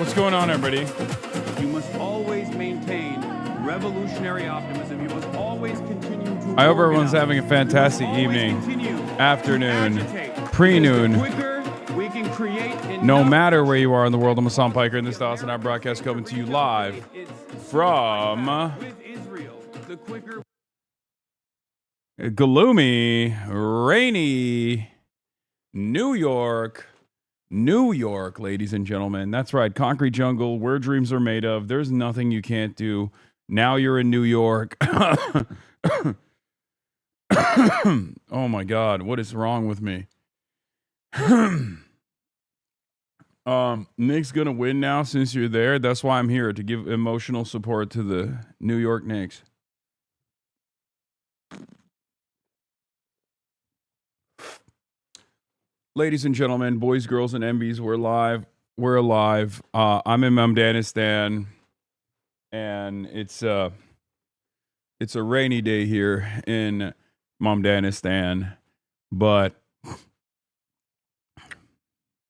What's going on, everybody? You must always maintain revolutionary optimism. You must always continue to I hope everyone's having a fantastic evening, afternoon, pre-noon. No matter where you are in the world, I'm Hasan Piker, and this is the HasanAbi broadcast coming to you live from gloomy, rainy New York, ladies and gentlemen. That's right, concrete jungle, where dreams are made of. There's nothing you can't do. Now you're in New York. Oh my God, what is wrong with me? Knicks gonna win now since you're there. That's why I'm here, to give emotional support to the New York Knicks. Ladies and gentlemen, boys, girls, and MBs, we're live. We're alive. I'm in Afghanistan, and it's a rainy day here in Afghanistan, but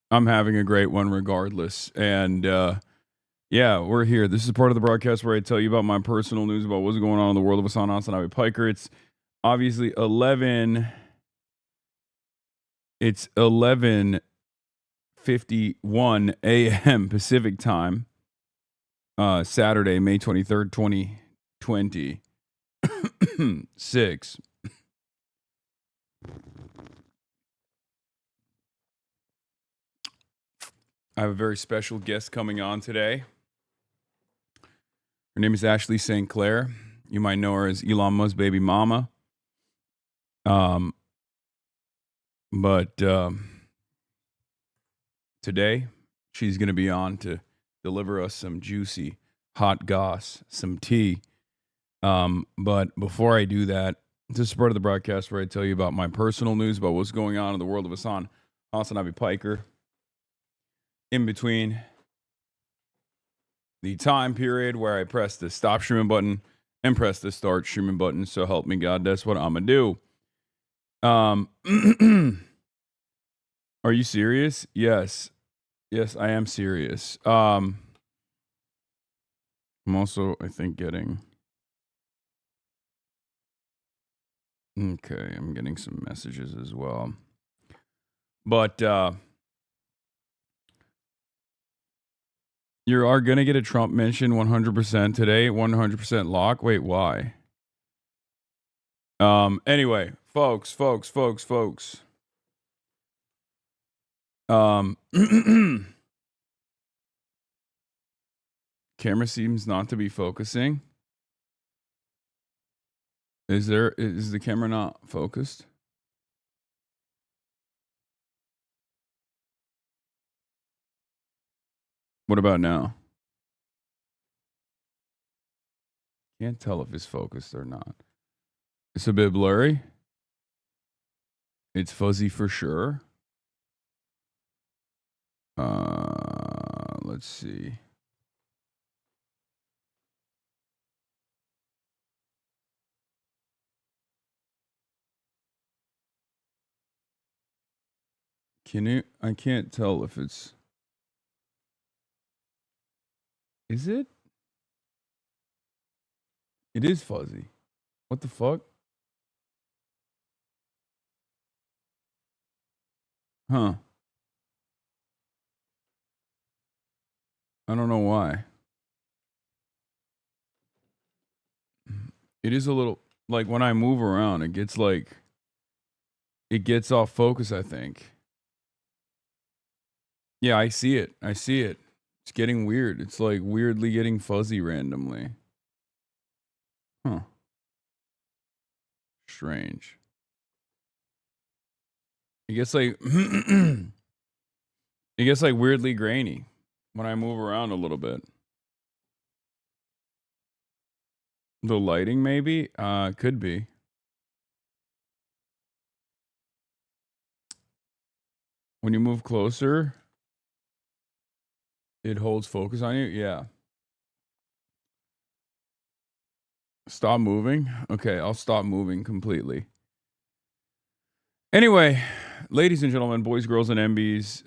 I'm having a great one regardless. And yeah, we're here. This is part of the broadcast where I tell you about my personal news about what's going on in the world of HasanAbi Piker. It's obviously 11:51 a.m. Pacific time, Saturday, May 23rd, 2026. I have a very special guest coming on today. Her name is Ashley Sinclair. You might know her as Elon Musk's baby mama. But today, she's going to be on to deliver us some juicy hot goss, some tea. But before I do that, this is part of the broadcast where I tell you about my personal news about what's going on in the world of HasanAbi Piker. In between the time period where I press the stop streaming button and press the start streaming button. So help me God, that's what I'm going to do. Are you serious? Yes, I am serious. I'm also, I think, getting I'm getting some messages as well, but you are gonna get a Trump mention 100% today. 100% lock. Wait, why? Anyway, folks. Camera seems not to be focusing. Is the camera not focused? What about now? Can't tell if it's focused or not. It's a bit blurry. It's fuzzy for sure. Let's see. I can't tell if it's... Is it? It is fuzzy. What the fuck? Huh. I don't know why. It is a little... Like, when I move around, it gets off focus, I think. Yeah, I see it. It's getting weird. It's like weirdly getting fuzzy randomly. Huh. Strange. It gets like weirdly grainy when I move around a little bit. The lighting maybe? Could be. When you move closer, it holds focus on you? Yeah. Stop moving? Okay, I'll stop moving completely. Anyway, ladies and gentlemen, boys, girls, and MBs,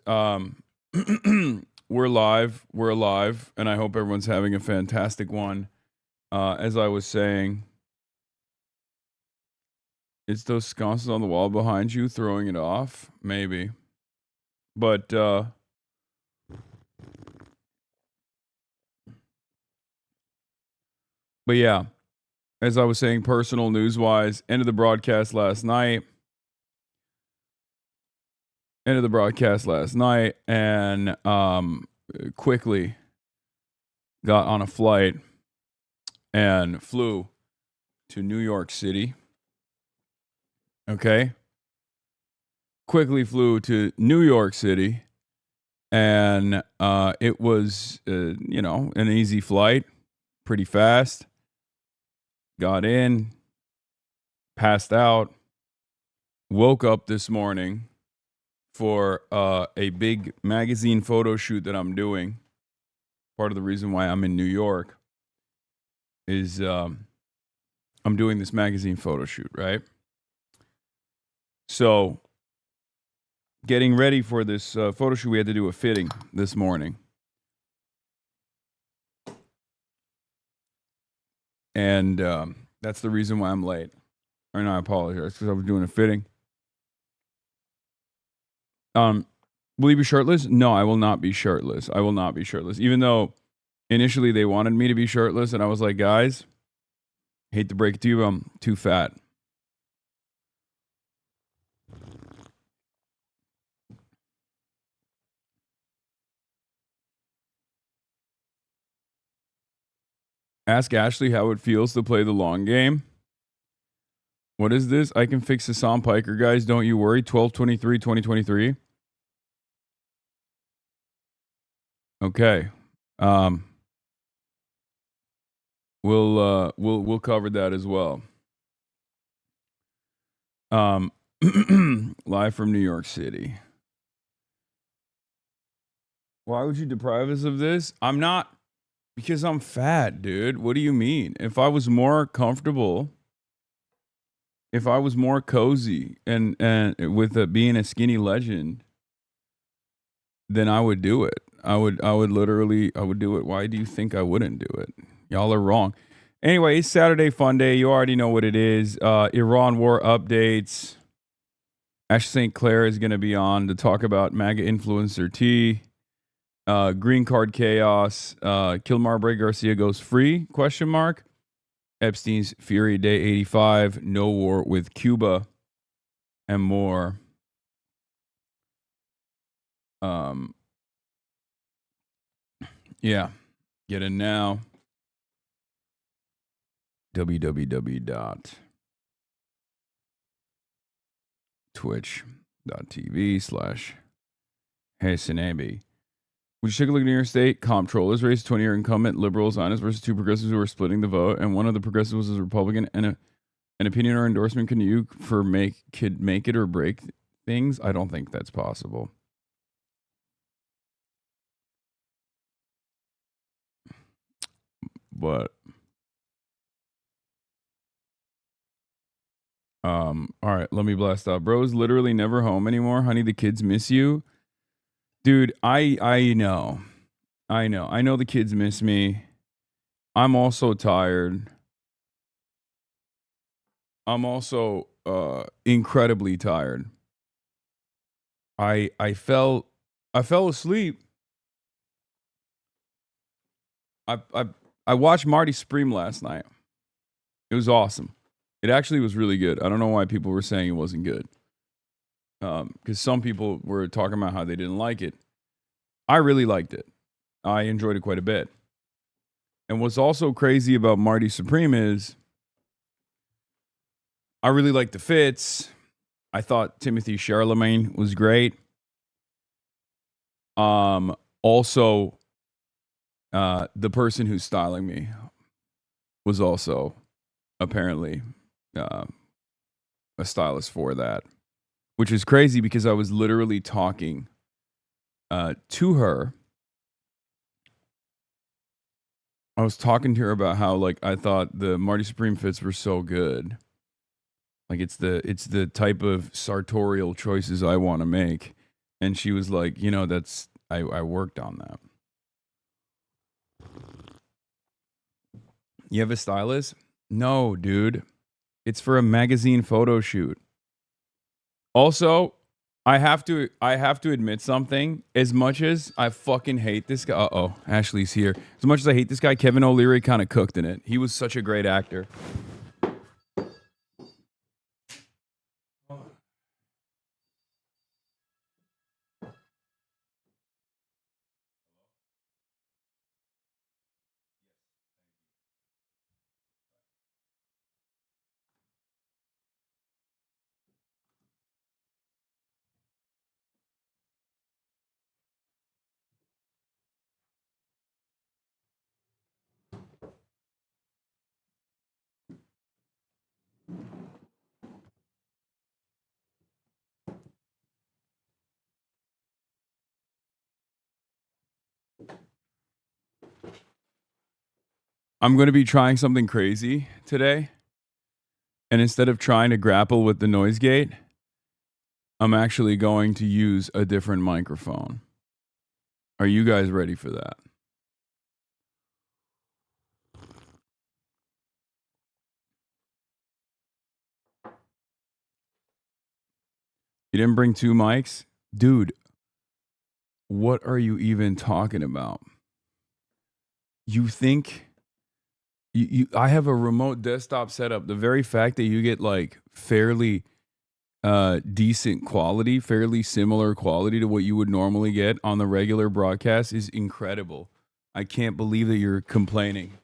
We're live. We're alive. And I hope everyone's having a fantastic one. As I was saying, it's those sconces on the wall behind you throwing it off. Maybe. But yeah, as I was saying, personal news-wise, ended the broadcast last night. And quickly got on a flight and flew to New York City. Okay. Quickly flew to New York City, and it was, an easy flight, pretty fast. Got in, passed out, woke up this morning for a big magazine photo shoot that I'm doing. Part of the reason why I'm in New York is I'm doing this magazine photo shoot, right? So getting ready for this photo shoot, we had to do a fitting this morning. And that's the reason why I'm late. And I apologize because I was doing a fitting. Will you be shirtless? No, I will not be shirtless. I will not be shirtless. Even though initially they wanted me to be shirtless, and I was like, guys, hate to break it to you, I'm too fat. Ask Ashley how it feels to play the long game. What is this? I can fix Hasan Piker, guys. Don't you worry. 12/23/2023. Okay. We'll cover that as well. Live from New York City. Why would you deprive us of this? I'm not, because I'm fat, dude. What do you mean? If I was more comfortable, if I was more cozy and with being a skinny legend, then I would do it. I would do it. Why do you think I wouldn't do it? Y'all are wrong. Anyway, it's Saturday Fun Day. You already know what it is. Iran war updates. Ashley Sinclair is going to be on to talk about MAGA influencer T. Green card chaos. KILMAR Bray Garcia goes free? ? Epstein's Fury Day 85. No war with Cuba. And more. Yeah. Get in now. www.twitch.tv/HasanAbi. Would you take a look at New York State comptrollers race? 20-year incumbent liberals, Zionists versus two progressives who are splitting the vote, and one of the progressives was a Republican. And an opinion or endorsement could make it or break things? I don't think that's possible. But all right, let me blast out. Bro's literally never home anymore. Honey, the kids miss you. Dude, I know. I know the kids miss me. I'm also tired. I'm also incredibly tired. I fell asleep. I watched Marty Supreme last night. It was awesome. It actually was really good. I don't know why people were saying it wasn't good. Because some people were talking about how they didn't like it. I really liked it. I enjoyed it quite a bit. And what's also crazy about Marty Supreme is I really liked the fits. I thought Timothy Charlemagne was great. Also, the person who's styling me was also apparently a stylist for that, which is crazy because I was literally talking to her. I was talking to her about how, like, I thought the Marty Supreme fits were so good. Like, it's the type of sartorial choices I want to make. And she was like, I worked on that. You have a stylist? No, dude. It's for a magazine photo shoot. Also, I have to admit something. As much as I fucking hate this guy, Ashley's here. As much as I hate this guy, Kevin O'Leary kind of cooked in it. He was such a great actor. I'm going to be trying something crazy today. And instead of trying to grapple with the noise gate, I'm actually going to use a different microphone. Are you guys ready for that? You didn't bring two mics? Dude, what are you even talking about? You think I have a remote desktop setup. The very fact that you get like fairly decent quality, fairly similar quality to what you would normally get on the regular broadcast is incredible. I can't believe that you're complaining.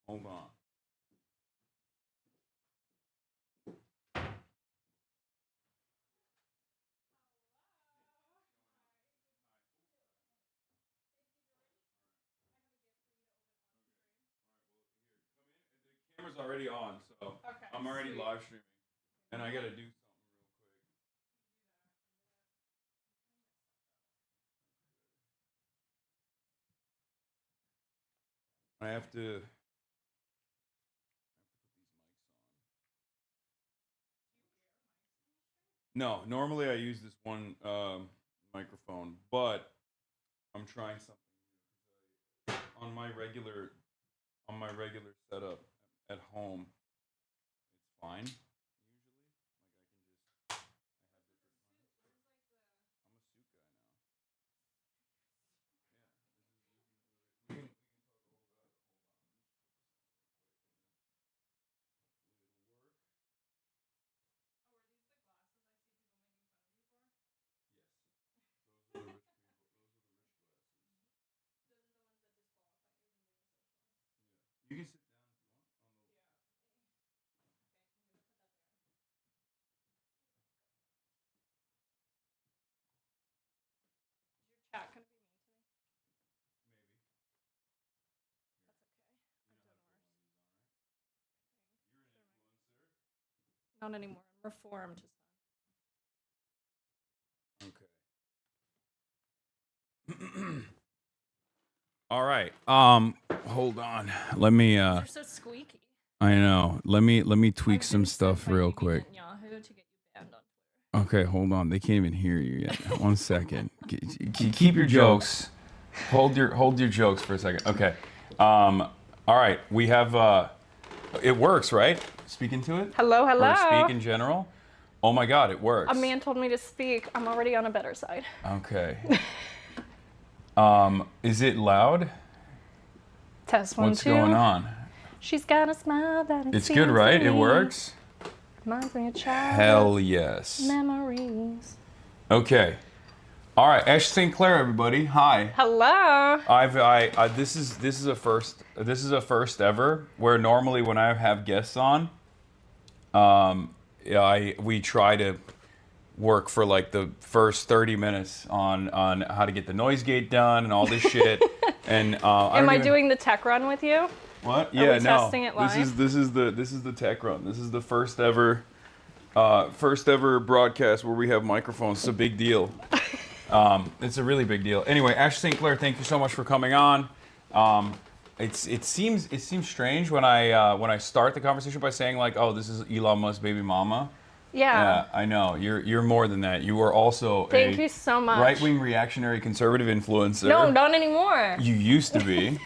Hold on. The camera's already on, so okay, I'm already live streaming. And I gotta do something real quick. I have to. No, normally I use this one microphone, but I'm trying something on my regular setup at home. It's fine. You can sit down Not anymore. I'm reformed. Okay. All right. Hold on. Let me You're so squeaky. I know. Let me tweak some stuff real quick. Okay, hold on. They can't even hear you yet. 1 second. Keep your jokes. Hold your jokes for a second. Okay. All right. We have it works, right? Speak into it? Hello, hello. Or speak in general? Oh my god, it works. A man told me to speak. I'm already on a better side. Okay. Is it loud? Test 1, 2. What's going on? She's got a smile that it's good, right? It works? Reminds me of child. Hell yes. Memories. Okay. All right, Ashley Sinclair, everybody. Hi. Hello. This is a first. This is a first ever. Where normally when I have guests on, we try to work for like the first 30 minutes on how to get the noise gate done and all this shit. And am I doing the tech run with you? What? Are yeah, we no. testing it live? This is the tech run. This is the first ever broadcast where we have microphones. It's a big deal. It's a really big deal. Anyway, Ashley Sinclair, thank you so much for coming on. It seems strange when I start the conversation by saying like, oh, this is Elon Musk's baby mama. Yeah. I know. You're more than that. You are also Thank you so much. right-wing reactionary conservative influencer. No, not anymore. You used to be.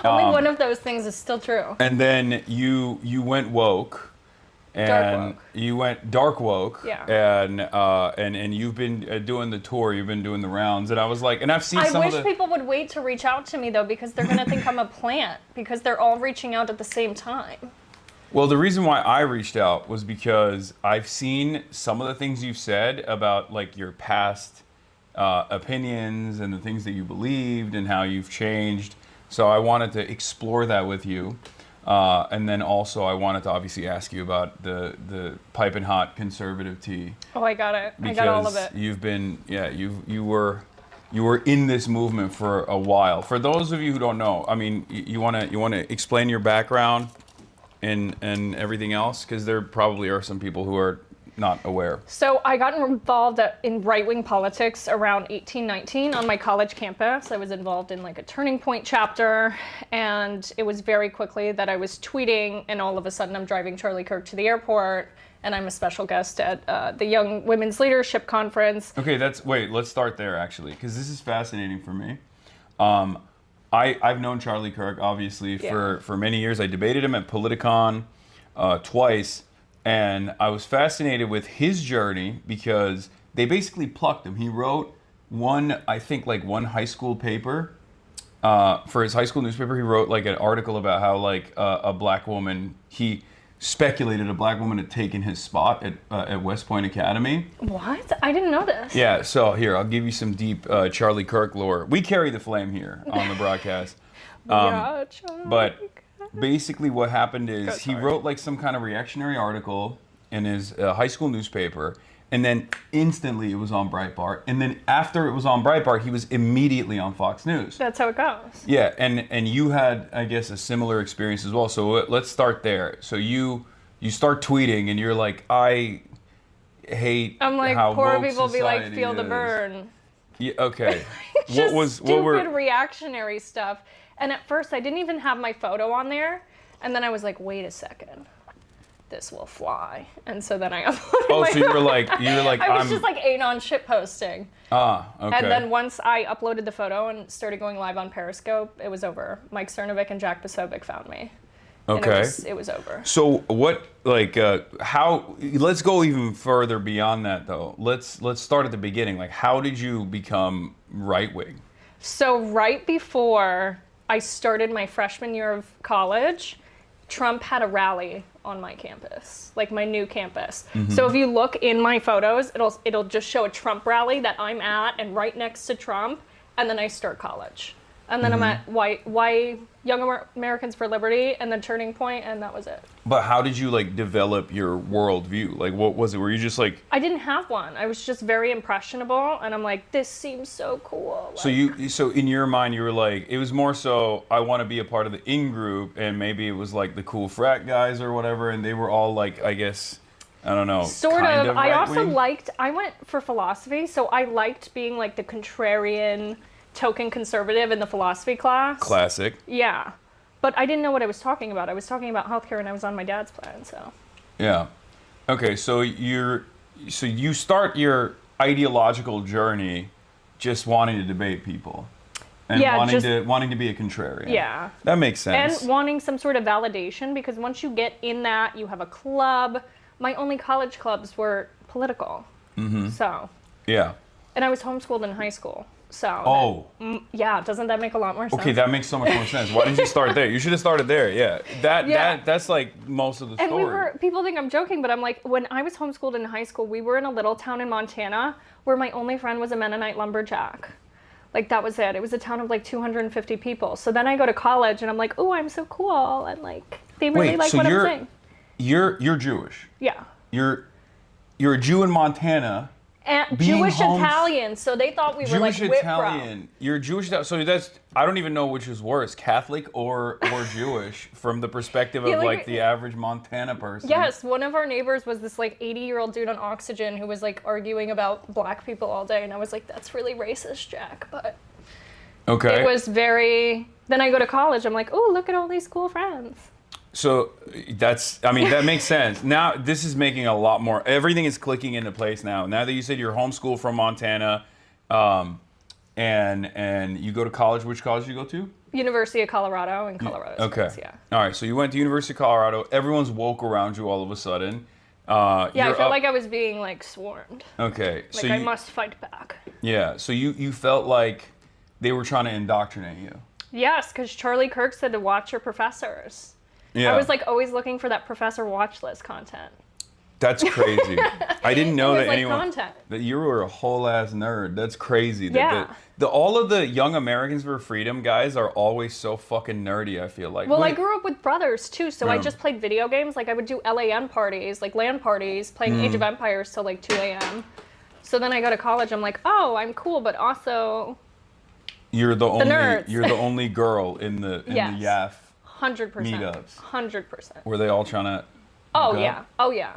Only one of those things is still true. And then you went woke. And Dark woke. you went dark woke. Yeah. And you've been doing the tour. You've been doing the rounds. And I was like, and I've seen some of the... I wish people would wait to reach out to me, though, because they're going to think I'm a plant, because they're all reaching out at the same time. Well, the reason why I reached out was because I've seen some of the things you've said about like your past opinions and the things that you believed and how you've changed. So I wanted to explore that with you. And then also I wanted to obviously ask you about the piping hot conservative tea. Oh, I got it. I got all of it. Because you've been, you were in this movement for a while. For those of you who don't know, I mean, you want to explain your background and everything else, because there probably are some people who are not aware. So I got involved in right-wing politics around 18, 19 on my college campus. I was involved in like a Turning Point chapter, and it was very quickly that I was tweeting, and all of a sudden I'm driving Charlie Kirk to the airport, and I'm a special guest at the Young Women's Leadership Conference. Okay, wait, let's start there actually, because this is fascinating for me. I've known Charlie Kirk, obviously, for many years. I debated him at Politicon twice, and I was fascinated with his journey because they basically plucked him. He wrote one high school paper. For his high school newspaper, he wrote like an article about how like a black woman, he speculated a black woman had taken his spot at West Point Academy. What? I didn't know this. Yeah, so here, I'll give you some deep Charlie Kirk lore. We carry the flame here on the broadcast. Yeah, Charlie. But basically what happened is he sorry. wrote like some kind of reactionary article in his high school newspaper, and then instantly it was on Breitbart. And then after it was on Breitbart, he was immediately on Fox News. That's how it goes. Yeah, and you had, I guess, a similar experience as well. So let's start there. So you start tweeting, and you're like, I hate I'm like, how poor woke people be like, society feel the is. burn. Yeah, okay. Just stupid reactionary stuff. And at first, I didn't even have my photo on there. And then I was like, wait a second. This will fly. And so then I uploaded my so you were like, I was just like anon shit posting. Okay. And then once I uploaded the photo and started going live on Periscope, it was over. Mike Cernovic and Jack Posobiec found me. Okay. And it was over. So what, like, how, let's go even further beyond that though. Let's start at the beginning. Like, how did you become right-wing? So right before I started my freshman year of college, Trump had a rally on my campus, like my new campus. Mm-hmm. So if you look in my photos, it'll just show a Trump rally that I'm at, and right next to Trump, and then I start college. And then I'm at why Young Americans for Liberty, and then Turning Point, and that was it. But how did you like develop your worldview? Like, what was it? Were you just like? I didn't have one. I was just very impressionable, and I'm like, this seems so cool. Like, So in your mind, you were like, it was more so, I want to be a part of the in group, and maybe it was like the cool frat guys or whatever, and they were all like, I guess, I don't know. Sort of. I also right-wing? I went for philosophy, so I liked being like the contrarian token conservative in the philosophy class. Classic. Yeah. But I didn't know what I was talking about. I was talking about healthcare, and I was on my dad's plan, so. Yeah. Okay, so you start your ideological journey just wanting to debate people. And wanting to be a contrarian. Yeah. That makes sense. And wanting some sort of validation, because once you get in that, you have a club. My only college clubs were political. Mm-hmm. So. Yeah. And I was homeschooled in high school. So. Oh. Yeah, doesn't that make a lot more sense? Okay, that makes so much more sense. Why didn't you start there? You should have started there. Yeah. That's like most of the story. And people think I'm joking, but I'm like, when I was homeschooled in high school, we were in a little town in Montana where my only friend was a Mennonite lumberjack. Like, that was it. It was a town of like 250 people. So then I go to college and I'm like, oh, I'm so cool. And like, they really like what I'm saying. You're Jewish. Yeah. You're a Jew in Montana. And Jewish Italian, so they thought we were like Jewish Italian. You're Jewish Italian. So that's, I don't even know which is worse, Catholic or Jewish, from the perspective of like the average Montana person. Yes, one of our neighbors was this like 80-year-old dude on oxygen who was like arguing about black people all day, and I was like, that's really racist, Jack. But okay, it was very. Then I go to college. I'm like, oh, look at all these cool friends. So I mean, that makes sense. Now, this is making a lot more, everything is clicking into place now. Now that you said you're homeschooled from Montana, and you go to college, which college did you go to? University of Colorado in Colorado Okay. Springs, yeah. All right, so you went to University of Colorado. Everyone's woke around you all of a sudden. Yeah, I felt like I was being like swarmed. Okay. Like so I must fight back. Yeah, so you felt like they were trying to indoctrinate you. Yes, because Charlie Kirk said to watch your professors. Yeah. I was like always looking for that professor watch list content. That's crazy. I didn't know that like anyone content. that you were a whole ass nerd. That's crazy. Yeah. All of the Young Americans for Freedom guys are always so fucking nerdy, I feel like. Well, I grew up with brothers too, so I Yeah. just played video games. Like I would do LAN parties, like LAN parties, playing Age of Empires till like 2 a.m. So then I go to college, I'm like, oh, I'm cool, but also You're the nerds. you're the only girl in the Yes. YAF 100%. meetups. 100%. Were they all trying to Oh hook yeah. up? Oh yeah.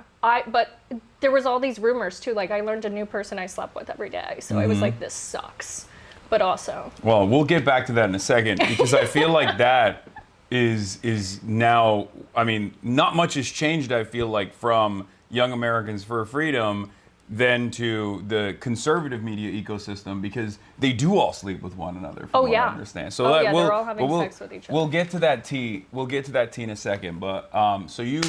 But there was all these rumors too. Like I learned a new person I slept with every day. So I was like, this sucks. But also. Well, we'll get back to that in a second because I feel like that is now, I mean, not much has changed, I feel like, from Young Americans for Freedom then to the conservative media ecosystem because they do all sleep with one another from what I understand. So yeah, they're all having sex with each other. We'll get to that tea. We'll get to that tea in a second. But so you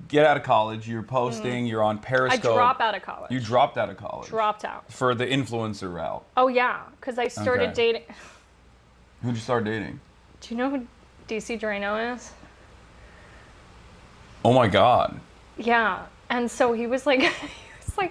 get out of college, you're posting, you're on I Periscope. dropped out of college. You dropped out of college. Dropped out. For the influencer route. Oh yeah, because I started Okay. dating. Who'd you start dating? Do you know who DC Drano is? Oh my God. Yeah, and so he was like,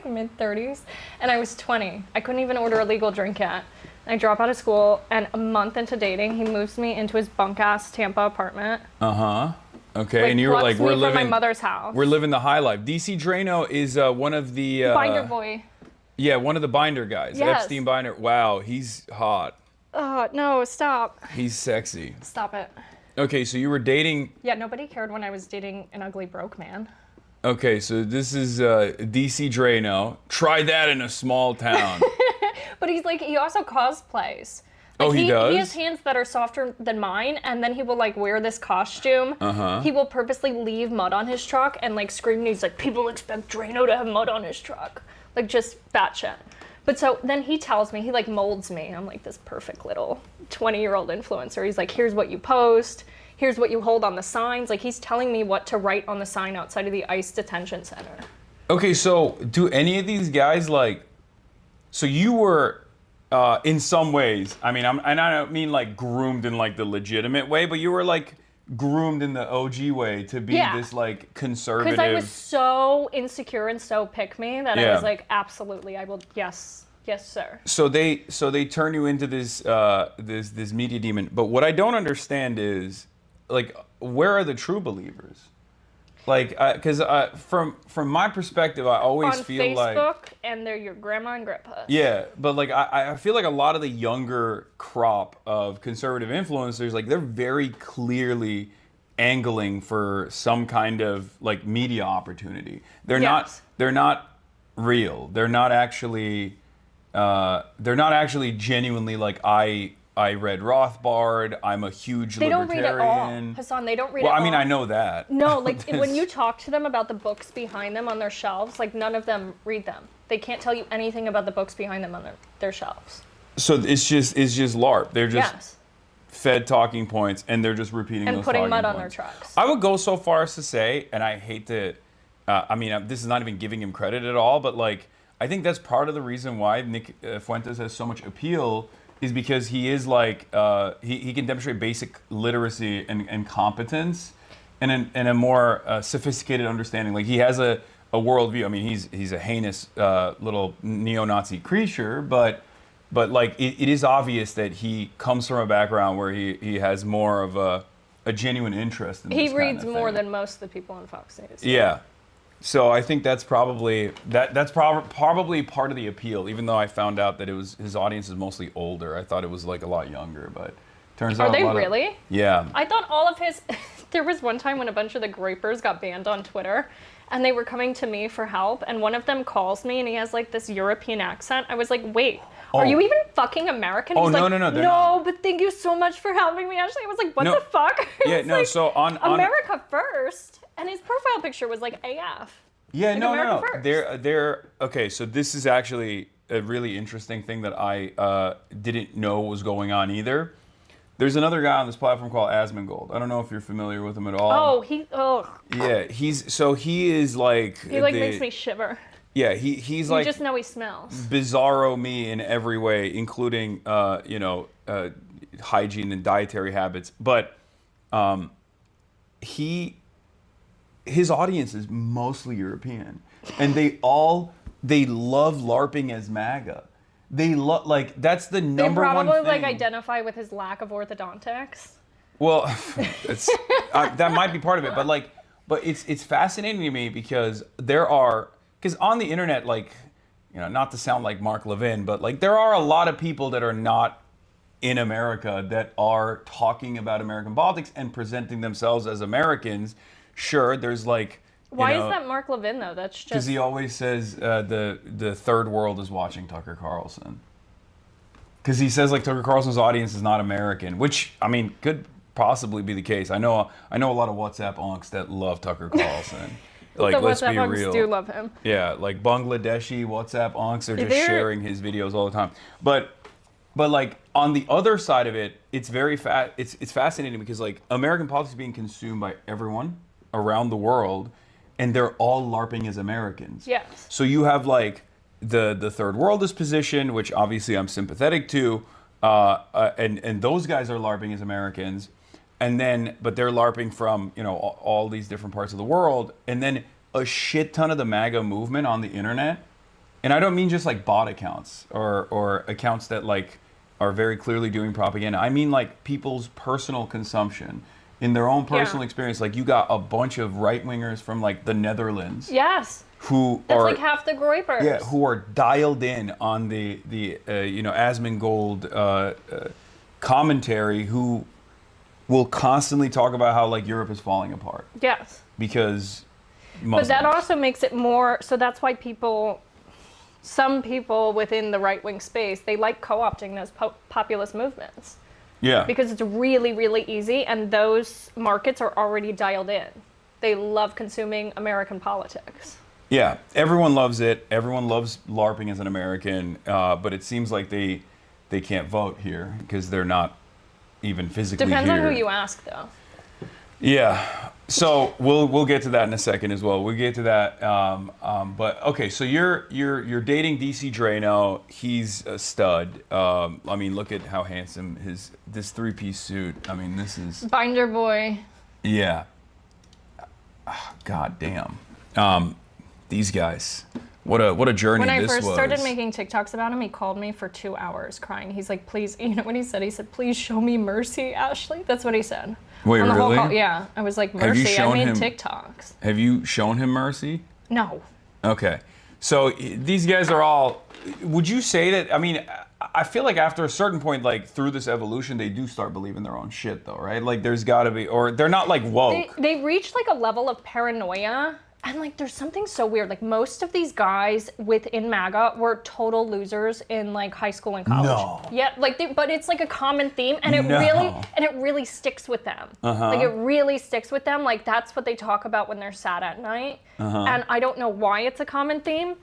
mid-30s, and I was 20. I couldn't even order a legal drink yet. I drop out of school, and a month into dating, he moves me into his bunk-ass Tampa apartment. Uh-huh. Okay, and you were plucks like, me we're from living my mother's house. We're living the high life. DC Drano is one of the Binder boy. Yeah, one of the binder guys. Yes. Epstein binder. Wow, he's hot. No, stop. He's sexy. Stop it. Okay, so you were dating. Yeah, nobody cared when I was dating an ugly broke man. Okay, so this is DC Drano. Try that in a small town. But he's like, he also cosplays. Like, Oh, he does? He has hands that are softer than mine, and then he will like wear this costume. Uh-huh. He will purposely leave mud on his truck and like scream, and he's like, people expect Drano to have mud on his truck. Like just batshit. But so then he tells me, he like molds me. I'm like this perfect little 20-year-old influencer. He's like, here's what you post. Here's what you hold on the signs. Like he's telling me what to write on the sign outside of the ICE detention center. Okay, so do any of these guys like? So you were, in some ways. I mean, and I don't mean like groomed in like the legitimate way, but you were like groomed in the OG way to be this like conservative. Because I was so insecure and so pick me that I was like, absolutely, I will. Yes, sir. So they turn you into this this media demon. But what I don't understand is, like, where are the true believers? Like, because from my perspective, I always feel Facebook, like on Facebook, and they're your grandma and grandpa. yeah, but like I feel like a lot of the younger crop of conservative influencers, like they're very clearly angling for some kind of like media opportunity. They're not real. They're not actually genuinely like I read Rothbard. I'm a huge They don't libertarian. read at all, Hasan. They don't read Well, at all. I mean, I know that. No, like when you talk to them about the books behind them on their shelves, like none of them read them. They can't tell you anything about the books behind them on their shelves. So it's just LARP. They're just Yes. fed talking points, and they're just repeating And those putting talking mud on points. their trucks. I would go so far as to say, and I hate to, I mean, this is not even giving him credit at all, but like, I think that's part of the reason why Nick Fuentes has so much appeal is because he is like, he can demonstrate basic literacy and competence and a more sophisticated understanding. Like he has a worldview. I mean, he's a heinous little neo-Nazi creature, but like it is obvious that he comes from a background where he has more of a genuine interest in this He kind reads of more thing. than most of the people on Fox News. Yeah. So I think that's probably probably part of the appeal. Even though I found out that his audience is mostly older, I thought it was like a lot younger. But turns out Are they a lot really? Of, yeah. I thought all of his. There was one time when a bunch of the grapers got banned on Twitter, and they were coming to me for help, and one of them calls me and he has like this European accent. I was like, wait, are you even fucking American? Oh, He's no, like, no, no, they're no, not. but thank you so much for helping me, Ashley. I was like, what No. the fuck? Yeah, It's no, like, so on America first, and his profile picture was like AF. Yeah, Like no, America no. first. They're okay. So this is actually a really interesting thing that I didn't know was going on either. There's another guy on this platform called Asmongold. I don't know if you're familiar with him at all. Oh, Yeah, he is like he like makes me shiver. Yeah, he's You like just know he smells. bizarro me in every way, including hygiene and dietary habits. But his audience is mostly European, and they love LARPing as MAGA. They love that's the number one thing. They probably like identify with his lack of orthodontics. Well, it's that might be part of it, but it's fascinating to me because on the internet, not to sound like Mark Levin, but there are a lot of people that are not in America that are talking about American politics and presenting themselves as Americans. Sure, there's Why is that Mark Levin though? That's just because he always says the third world is watching Tucker Carlson. Because he says Tucker Carlson's audience is not American, which I mean could possibly be the case. I know a lot of WhatsApp onks that love Tucker Carlson. the Let's WhatsApp be onks real. do love him. Yeah, Bangladeshi WhatsApp onks are just sharing his videos all the time. But on the other side of it, it's very it's fascinating because American politics is being consumed by everyone around the world, and they're all LARPing as Americans. Yes. So you have the third worldist position, which obviously I'm sympathetic to, and those guys are LARPing as Americans, but they're LARPing from all these different parts of the world, and then a shit ton of the MAGA movement on the internet, and I don't mean just bot accounts or accounts that are very clearly doing propaganda. I mean people's personal consumption. In their own personal experience, you got a bunch of right-wingers from the Netherlands. Yes. That's half the Groypers. Yeah, who are dialed in on the Asmongold commentary, who will constantly talk about how Europe is falling apart. Yes. Because But Muslims. that also makes it more, so that's why some people within the right-wing space, they like co-opting those populist movements. Yeah. Because it's really, really easy, and those markets are already dialed in. They love consuming American politics. Yeah, everyone loves it. Everyone loves LARPing as an American, but it seems like they can't vote here because they're not even physically Depends here. on who you ask, though. Yeah. So we'll get to that in a second as well. We'll get to that. But okay, so you're dating DC Drano. He's a stud. I mean, look at how handsome this three-piece suit. I mean, this is Binder boy. yeah. God damn. These guys. What a journey When I this first was. started making TikToks about him, he called me for 2 hours crying. He's like, please, you know what he said? He said, please show me mercy, Ashley. That's what he said. Wait, On the whole really? call, yeah. I was like, Have you mercy, I shown made him- TikToks. Have you shown him mercy? No. Okay. So these guys are all, would you say that, I mean, I feel like after a certain point, through this evolution, they do start believing their own shit though, right? There's gotta be, or they're not woke. They reached a level of paranoia, and there's something so weird. Most of these guys within MAGA were total losers in high school and college. No. Yeah, but it's a common theme, and it really sticks with them. It really sticks with them. That's what they talk about when they're sad at night. And I don't know why it's a common theme,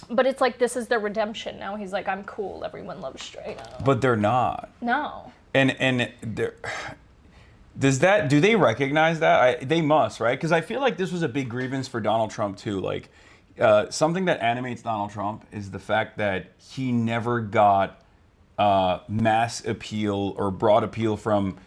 but it's this is their redemption now. He's like, I'm cool. Everyone loves straight up. But they're not. No. And they're. Do they recognize that? They must, right? Because I feel like this was a big grievance for Donald Trump too. Something that animates Donald Trump is the fact that he never got mass appeal or broad appeal from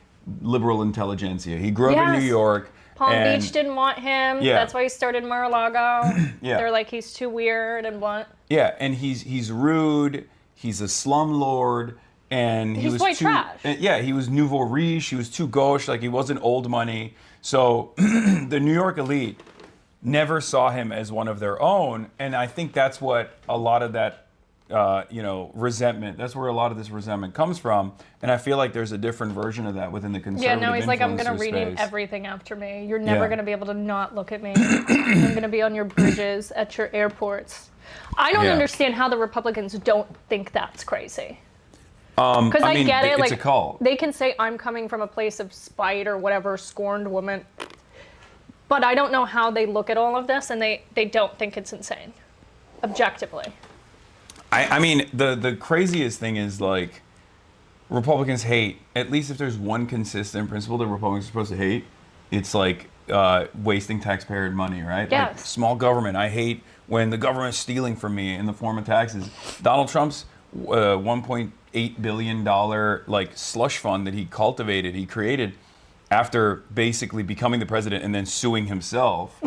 liberal intelligentsia. He grew up in New York. Palm Beach didn't want him. Yeah. That's why he started Mar-a-Lago. Yeah. They're like, he's too weird and blunt. Yeah, and he's rude. He's a slumlord. And he He's was white too, trash. Yeah, he was nouveau riche. He was too gauche. He wasn't old money. So the New York elite never saw him as one of their own. And I think that's what a lot of that resentment. That's where a lot of this resentment comes from. And I feel like there's a different version of that within the conservative Yeah, no, he's like, I'm going to rename everything after me. You're never going to be able to not look at me. I'm going to be on your bridges, at your airports. I don't understand how the Republicans don't think that's crazy. Because I get it. It's a cult. They can say, I'm coming from a place of spite or whatever, scorned woman. But I don't know how they look at all of this, and they don't think it's insane, objectively. I mean, the craziest thing is, like, Republicans hate, at least if there's one consistent principle that Republicans are supposed to hate, it's like wasting taxpayer money, right? Yes. Like, small government. I hate when the government's stealing from me in the form of taxes. Donald Trump's $1.8 billion like slush fund that he created after basically becoming the president and then suing himself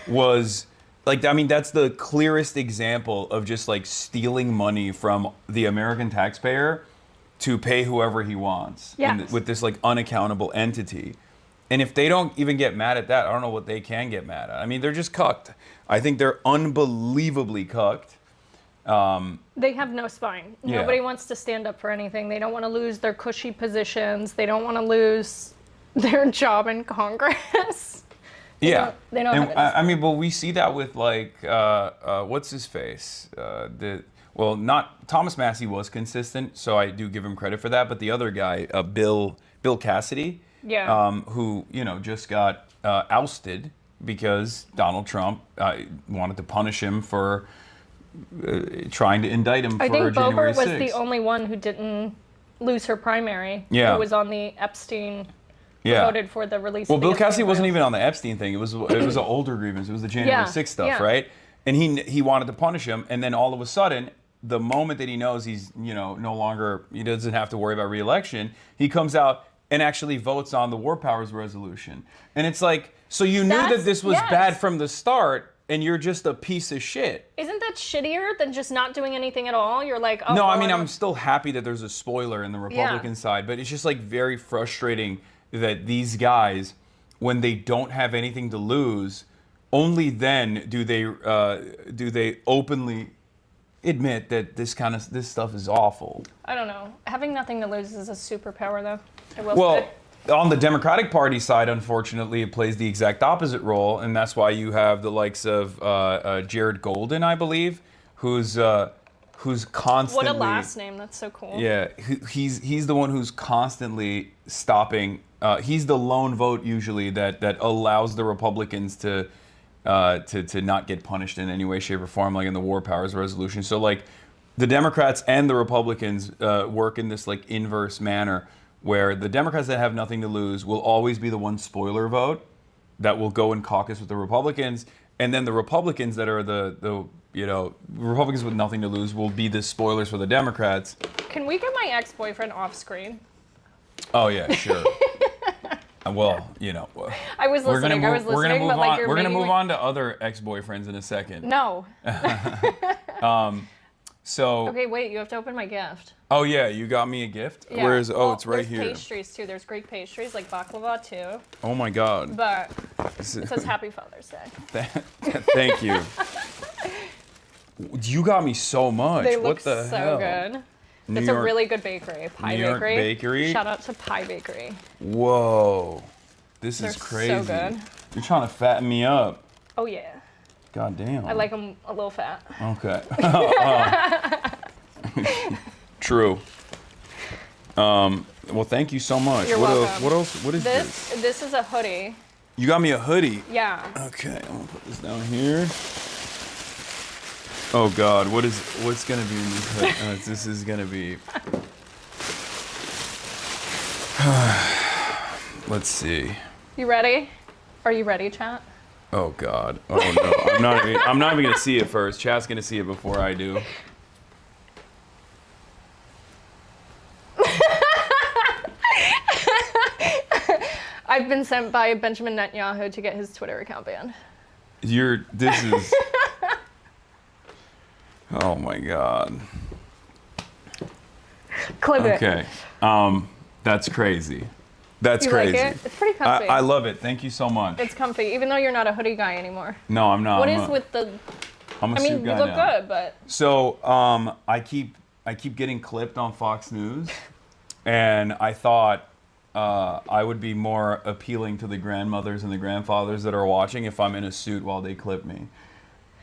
was like, I mean, that's the clearest example of just like stealing money from the American taxpayer to pay whoever he wants with this like unaccountable entity. And if they don't even get mad at that, I don't know what they can get mad at. I mean, they're just cucked. I think they're unbelievably cucked. They have no spine. Nobody wants to stand up for anything. They don't want to lose their cushy positions. They don't want to lose their job in Congress. They don't I mean, but we see that with like, what's his face? Not Thomas Massey was consistent, so I do give him credit for that. But the other guy, Bill Cassidy, who just got ousted because Donald Trump wanted to punish him for trying to indict him for January 6th. I think Boebert was the only one who didn't lose her primary. Yeah. Who was on the Epstein. Voted for the release. Well, Bill Cassidy wasn't even on the Epstein thing. It was an older grievance. It was the January 6th stuff, right? And he wanted to punish him, and then all of a sudden, the moment that he knows he's no longer, he doesn't have to worry about re-election, he comes out and actually votes on the War Powers Resolution. And it's like, so you knew that this was bad from the start, and you're just a piece of shit. Isn't that shittier than just not doing anything at all? You're like, oh. No, I mean, I'm still happy that there's a spoiler in the Republican side, but it's just like very frustrating that these guys, when they don't have anything to lose, only then do they openly admit that this stuff is awful. I don't know. Having nothing to lose is a superpower, though. I will say. On the Democratic Party side, unfortunately, it plays the exact opposite role, and that's why you have the likes of Jared Golden, I believe, who's constantly. What a last name! That's so cool. Yeah, he's the one who's constantly stopping. He's the lone vote usually that allows the Republicans to not get punished in any way, shape, or form, like in the War Powers Resolution. So like, the Democrats and the Republicans work in this like inverse manner, where the Democrats that have nothing to lose will always be the one spoiler vote that will go and caucus with the Republicans, and then the Republicans that are the Republicans with nothing to lose will be the spoilers for the Democrats. Can we get my ex-boyfriend off screen? Oh yeah, sure. Well, I was listening. We're gonna move on to other ex-boyfriends in a second. No. So. Okay, wait. You have to open my gift. Oh yeah, you got me a gift. Yeah. Where is? Oh, it's right here. There's pastries too. There's Greek pastries like baklava too. Oh my God. But it says Happy Father's Day. Thank you. You got me so much. They what look the so hell? good. It's a really good bakery. Pie New York Bakery. Shout out to Pie Bakery. Whoa, this is crazy. So good. You're trying to fatten me up. Oh yeah. God damn. I like them a little fat. Okay. True. Well, thank you so much. You're welcome. What else? What is this? This is a hoodie. You got me a hoodie. Yeah. Okay, I'm gonna put this down here. Oh God, what's gonna be in this hoodie? This is gonna be. Let's see. You ready? Are you ready, chat? Oh God. Oh no. I'm not even gonna see it first. Chat's gonna see it before I do. I've been sent by Benjamin Netanyahu to get his Twitter account banned. This is. Oh my God. Clip it. Okay. That's crazy. That's you crazy. Like it? It's pretty comfy. I love it. Thank you so much. It's comfy, even though you're not a hoodie guy anymore. No, I'm not. What is with the I'm a I mean, suit you guy look now. good, but So I keep getting clipped on Fox News, and I thought I would be more appealing to the grandmothers and the grandfathers that are watching if I'm in a suit while they clip me.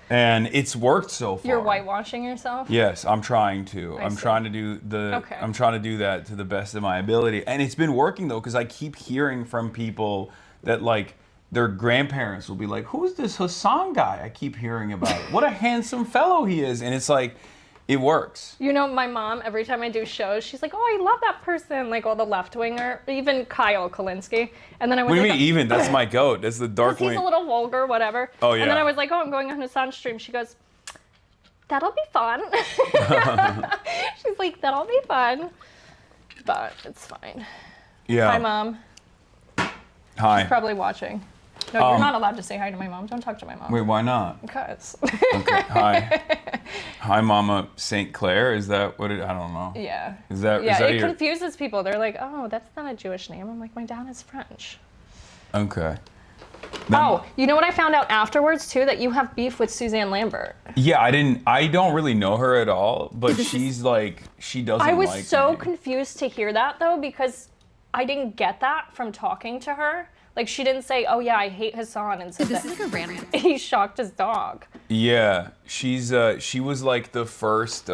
And it's worked so far. you're whitewashing yourself. Yes, I'm trying to. I'm see. trying to do the. Okay. I'm trying to do that to the best of my ability, and it's been working though, because I keep hearing from people that like their grandparents will be like, "Who's this Hasan guy?" I keep hearing about it. What a handsome fellow he is, and it's like, it works. You know, my mom, every time I do shows, she's like, "Oh, I love that person," like all the left-winger, even Kyle Kalinske. And then I was What do like, you mean even? That's my goat. That's the dark he's wing. a little vulgar, whatever. Oh, And then yeah. I was like, "Oh, I'm going on Hasan's stream." She goes, "That'll be fun." She's like, "That'll be fun." But it's fine. Yeah. Hi, Mom. Hi. Probably watching. No, you're not allowed to say hi to my mom. Don't talk to my mom. Wait, why not? Because. Okay. Hi. Hi, Mama St. Clair. Is that what it? I don't know. Yeah. Is that it your? confuses people. They're like, "Oh, that's not a Jewish name." I'm like, "My dad is French." Okay. Then- Oh, you know what I found out afterwards too? That you have beef with Suzanne Lambert. Yeah, I don't really know her at all, but she's like, she doesn't I was like so me. confused to hear that though, because I didn't get that from talking to her. Like, she didn't say, "Oh yeah, I hate Hasan," and said This is that like a random. he shocked his dog. Yeah, she was like the first.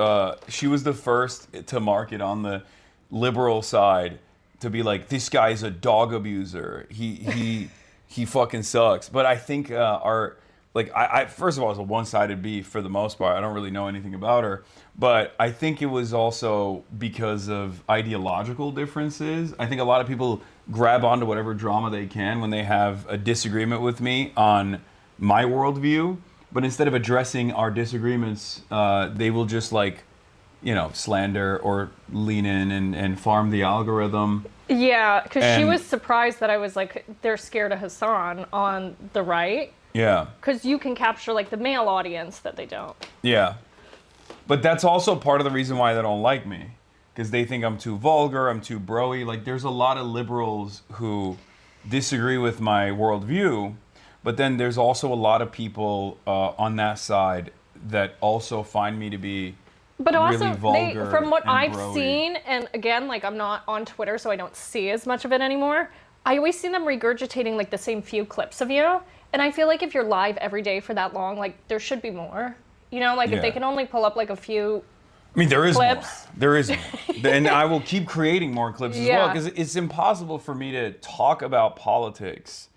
She was the first to market on the liberal side to be like, this guy's a dog abuser. He fucking sucks. But I think I first of all, it's a one-sided beef for the most part. I don't really know anything about her, but I think it was also because of ideological differences. I think a lot of people grab onto whatever drama they can when they have a disagreement with me on my worldview, but instead of addressing our disagreements, they will just like, slander or lean in and farm the algorithm. Yeah, because she And- was surprised that I was like, they're scared of Hasan on the right. Yeah. Because you can capture like the male audience that they don't. Yeah. But that's also part of the reason why they don't like me. Because they think I'm too vulgar, I'm too broy. Like, there's a lot of liberals who disagree with my worldview, but then there's also a lot of people on that side that also find me to be But also, really vulgar from what and I've broy. seen, and again, like I'm not on Twitter, so I don't see as much of it anymore. I always see them regurgitating like the same few clips of you, and I feel like if you're live every day for that long, like there should be more. Like if they Yeah. can only pull up like a few. I mean, there is clips. more. There is more. And I will keep creating more clips as well, Yeah. because it's impossible for me to talk about politics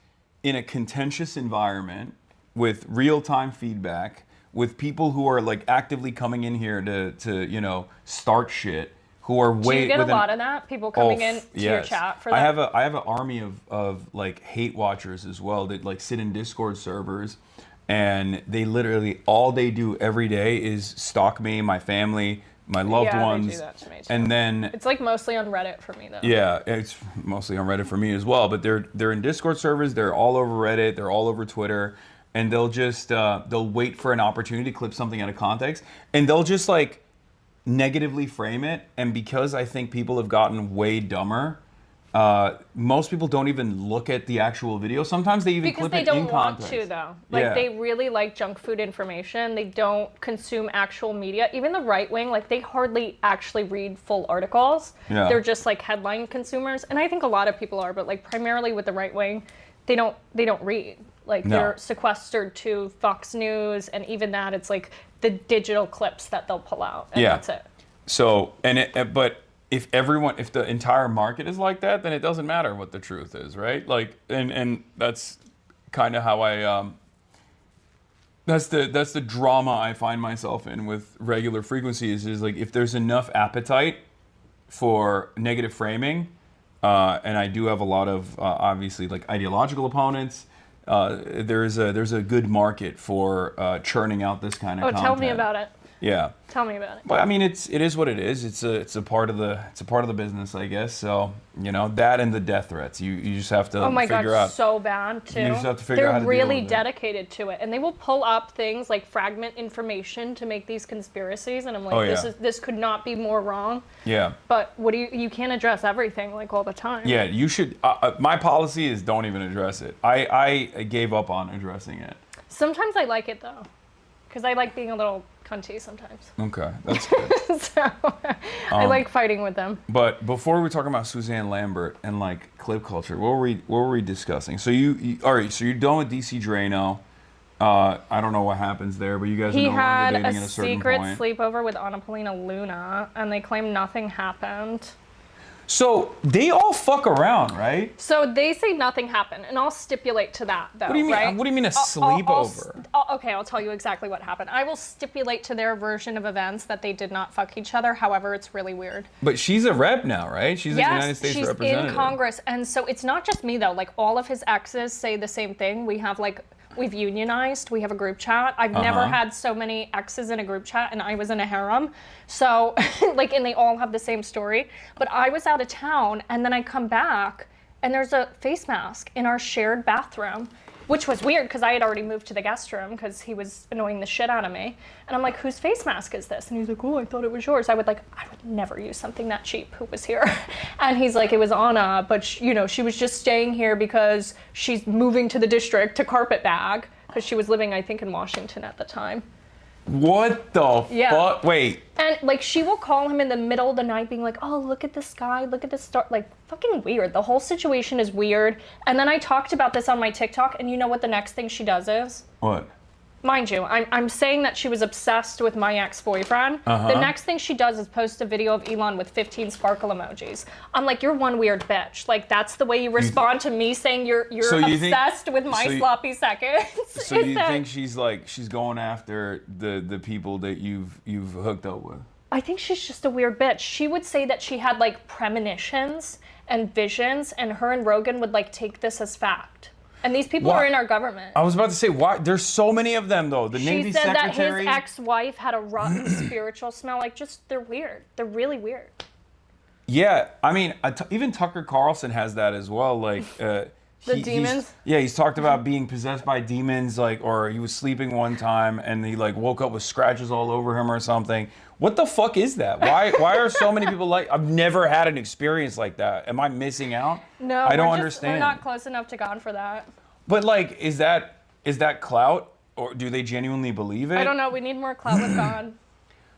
in a contentious environment with real-time feedback, with people who are like actively coming in here to start shit, who are Do you get a with an- lot of that? People coming in to your yes. chat for that? I have an army of like hate watchers as well that like sit in Discord servers, and they literally all they do every day is stalk me, my family, my loved Yeah, they do ones, that to me too. and then It's like mostly on Reddit for me though. yeah, it's mostly on Reddit for me as well. But they're in Discord servers. They're all over Reddit. They're all over Twitter, and they'll just they'll wait for an opportunity to clip something out of context, and they'll just like negatively frame it. And because I think people have gotten way dumber, most people don't even look at the actual video. Sometimes they even Because clip they it in don't want context. to though. Like Yeah. they really like junk food information. They don't consume actual media. Even the right wing, like they hardly actually read full articles. Yeah. They're just like headline consumers. And I think a lot of people are, but like primarily with the right wing, they don't read. Like No. they're sequestered to Fox News, and even that it's like the digital clips that they'll pull out, and Yeah. that's it. So but if the entire market is like that, then it doesn't matter what the truth is, right? Like, and that's kind of how I that's the drama I find myself in with regular frequencies is like if there's enough appetite for negative framing, and I do have a lot of obviously like ideological opponents. There's a good market for churning out this kind of Oh, content. tell me about it. Yeah. Tell me about it. But I mean, it is what it is. It's a part of the business, I guess. So that and the death threats, you just have to Oh my god, figure out. so bad too. You just have to figure They're out how to deal really with it. dedicated to it, and they will pull up things like fragment information to make these conspiracies. And I'm like, Oh, yeah. this could not be more wrong. Yeah. But what do you can't address everything like all the time. Yeah, you should. My policy is don't even address it. I gave up on addressing it. Sometimes I like it though, because I like being a little cunty sometimes. Okay, that's good. So I like fighting with them. But before we talk about Suzanne Lambert and like clip culture, what were we discussing? So you all right? So you're done with DC Drano. I don't know what happens there, but you guys are no longer dating at a certain point. He had a secret sleepover with Annapolina Luna, and they claim nothing happened. So they all fuck around, right? So they say nothing happened, and I'll stipulate to that, though. What do you mean? Right? What do you mean a sleepover? Okay, I'll tell you exactly what happened. I will stipulate to their version of events that they did not fuck each other. However, it's really weird. But she's a rep now, right? She's a United States representative. She's in Congress, and so it's not just me though. Like all of his exes say the same thing. We've unionized. We have a group chat. I've never had so many exes in a group chat, and I was in a harem. So, and they all have the same story. But I was out of town, and then I come back, and there's a face mask in our shared bathroom, which was weird because I had already moved to the guest room because he was annoying the shit out of me. And I'm like, whose face mask is this? And he's like, oh, I thought it was yours. I would never use something that cheap. Who was here? And he's like, it was Anna, but she was just staying here because she's moving to the district to carpetbag because she was living, I think, in Washington at the time. What the fuck? Wait. And like she will call him in the middle of the night being like, oh, look at the sky, look at the star. Like fucking weird. The whole situation is weird. And then I talked about this on my TikTok, and you know what the next thing she does is? What? Mind you, I'm saying that she was obsessed with my ex-boyfriend. The next thing she does is post a video of Elon with 15 sparkle emojis. I'm like, you're one weird bitch. Like that's the way you respond to me saying you're obsessed with my sloppy seconds. So you think she's going after the people that you've hooked up with? I think she's just a weird bitch. She would say that she had like premonitions and visions, and her and Rogan would like take this as fact. And these people are in our government. I was about to say, why? There's so many of them, though. The Navy secretary. She said that his ex-wife had a rotten spiritual smell. Like, they're weird. They're really weird. Yeah, I mean, even Tucker Carlson has that as well. Like, the demons? He's talked about being possessed by demons, like, or he was sleeping one time and he, like, woke up with scratches all over him or something. What the fuck is that? Why are so many people like... I've never had an experience like that. Am I missing out? No, I don't understand. We're not close enough to God for that. But, like, is that clout? Or do they genuinely believe it? I don't know. We need more clout with God.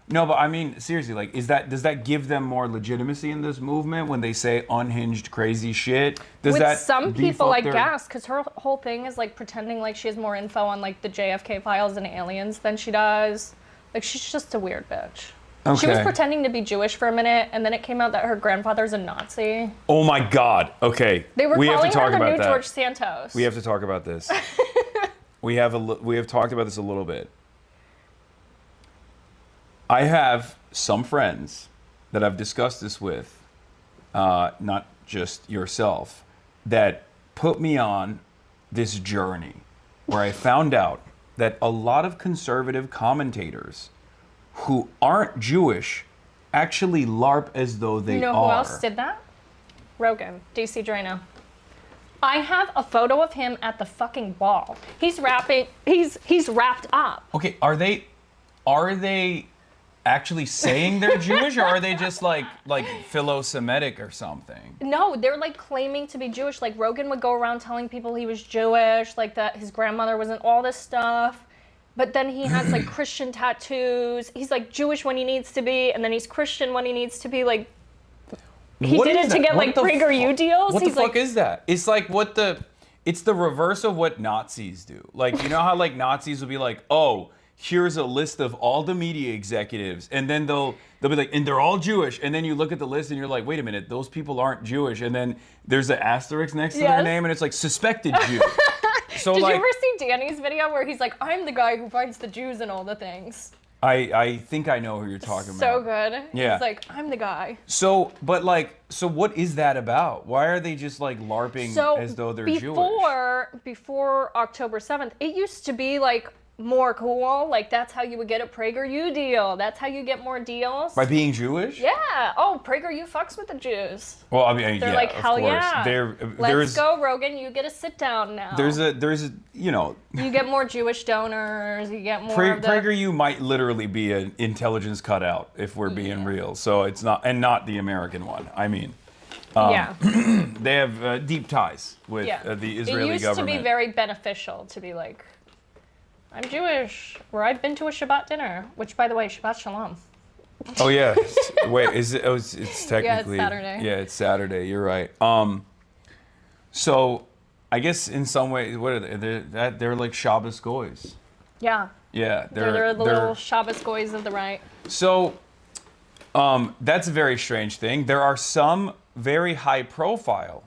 No, but I mean, seriously, like, does that give them more legitimacy in this movement when they say unhinged, crazy shit? With some people, I guess, because her whole thing is, like, pretending like she has more info on, like, the JFK files and aliens than she does. Like, she's just a weird bitch. Okay. She was pretending to be Jewish for a minute, and then it came out that her grandfather's a Nazi. Oh my God. Okay. They were calling her the new George Santos. We have to talk about this. we have talked about this a little bit. I have some friends that I've discussed this with, not just yourself, that put me on this journey where I found out that a lot of conservative commentators who aren't Jewish actually LARP as though they are. You know who else did that? Rogan, DC Drano. I have a photo of him at the fucking wall. He's rapping. He's wrapped up. Okay, are they actually saying they're Jewish, or are they just like philo-Semitic or something? No, they're like claiming to be Jewish. Like Rogan would go around telling people he was Jewish, like that his grandmother wasn't, all this stuff. But then he has like Christian tattoos. He's like Jewish when he needs to be, and then he's Christian when he needs to be. Like he did it to get like PragerU deals. What the fuck is that? It's like it's the reverse of what Nazis do. Like, you know how like Nazis will be like, oh, here's a list of all the media executives, and then they'll be like, and they're all Jewish, and then you look at the list and you're like, wait a minute, those people aren't Jewish, and then there's an asterisk next to their name, and it's like suspected Jew. So did you ever see Danny's video where he's like, I'm the guy who finds the Jews and all the things? I think I know who you're talking about. So good. Yeah. He's like, I'm the guy. So what is that about? Why are they just like LARPing as though they're Jewish? Before October 7th, it used to be like more cool. Like that's how you would get a PragerU deal. That's how you get more deals. By being Jewish? Yeah. Oh, PragerU fucks with the Jews. Well, I mean, they're like, hell yeah. Let's go, Rogan. You get a sit down now. There's a you know. You get more Jewish donors. You get more. PragerU might literally be an intelligence cutout if we're being real. So it's not the American one. I mean. They have deep ties with the Israeli government. It used to be very beneficial to be like I'm Jewish. Or I've been to a Shabbat dinner, which, by the way, Shabbat Shalom. Oh yeah. Wait, is it? Oh, it's technically. Yeah, it's Saturday. Yeah, it's Saturday. You're right. So, I guess in some way, what are they? They're like Shabbos goys. Yeah. Yeah, They're the little Shabbos goys of the right. So, that's a very strange thing. There are some very high-profile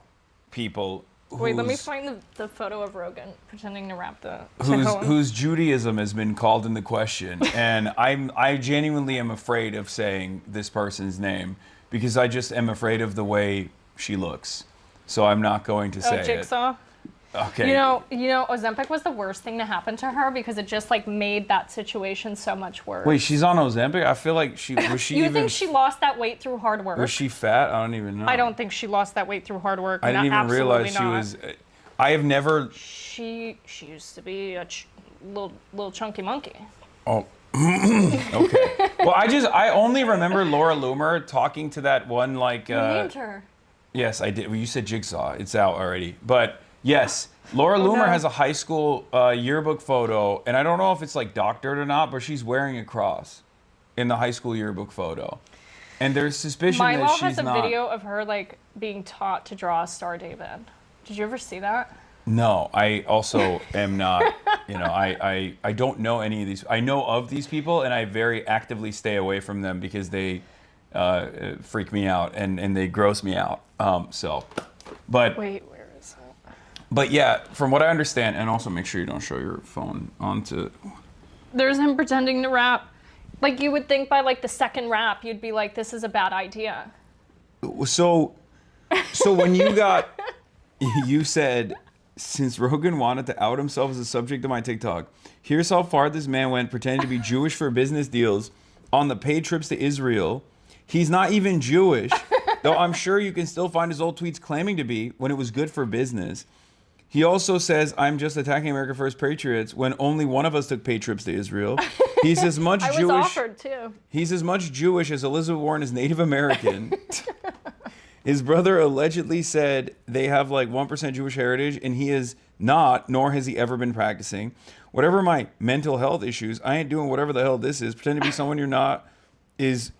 people. Wait, let me find the photo of Rogan pretending to rap the. Whose Judaism has been called into question, and I genuinely am afraid of saying this person's name because I just am afraid of the way she looks. So I'm not going to say it. Jigsaw. Okay. You know, Ozempic was the worst thing to happen to her because it just like made that situation so much worse. Wait, she's on Ozempic? I feel like was she You even... think she lost that weight through hard work? Was she fat? I don't even know. I don't think she lost that weight through hard work. I didn't even realize she was... I have never... She used to be a little chunky monkey. Oh. Okay. Well, I only remember Laura Loomer talking to that one like... You named her. Yes, I did. Well, you said Jigsaw. It's out already. But yes, Laura Loomer has a high school yearbook photo, and I don't know if it's like doctored or not, but she's wearing a cross in the high school yearbook photo. And there's suspicion that she's not... has a video of her like being taught to draw a Star David. Did you ever see that? No, I also am not, I don't know any of these. I know of these people, and I very actively stay away from them because they freak me out and they gross me out. But wait, where is it? But yeah, from what I understand, and also make sure you don't show your phone onto. There's him pretending to rap. Like you would think by like the second rap, you'd be like, this is a bad idea. So when you got, you said, since Rogan wanted to out himself as a subject of my TikTok, here's how far this man went pretending to be Jewish for business deals on the paid trips to Israel. He's not even Jewish, though I'm sure you can still find his old tweets claiming to be when it was good for business. He also says, I'm just attacking America First Patriots when only one of us took paid trips to Israel. He's as much I was Jewish. offered too. He's as much Jewish as Elizabeth Warren is Native American. His brother allegedly said they have like 1% Jewish heritage, and he is not, nor has he ever been practicing. Whatever my mental health issues, I ain't doing whatever the hell this is. Pretend to be someone you're not is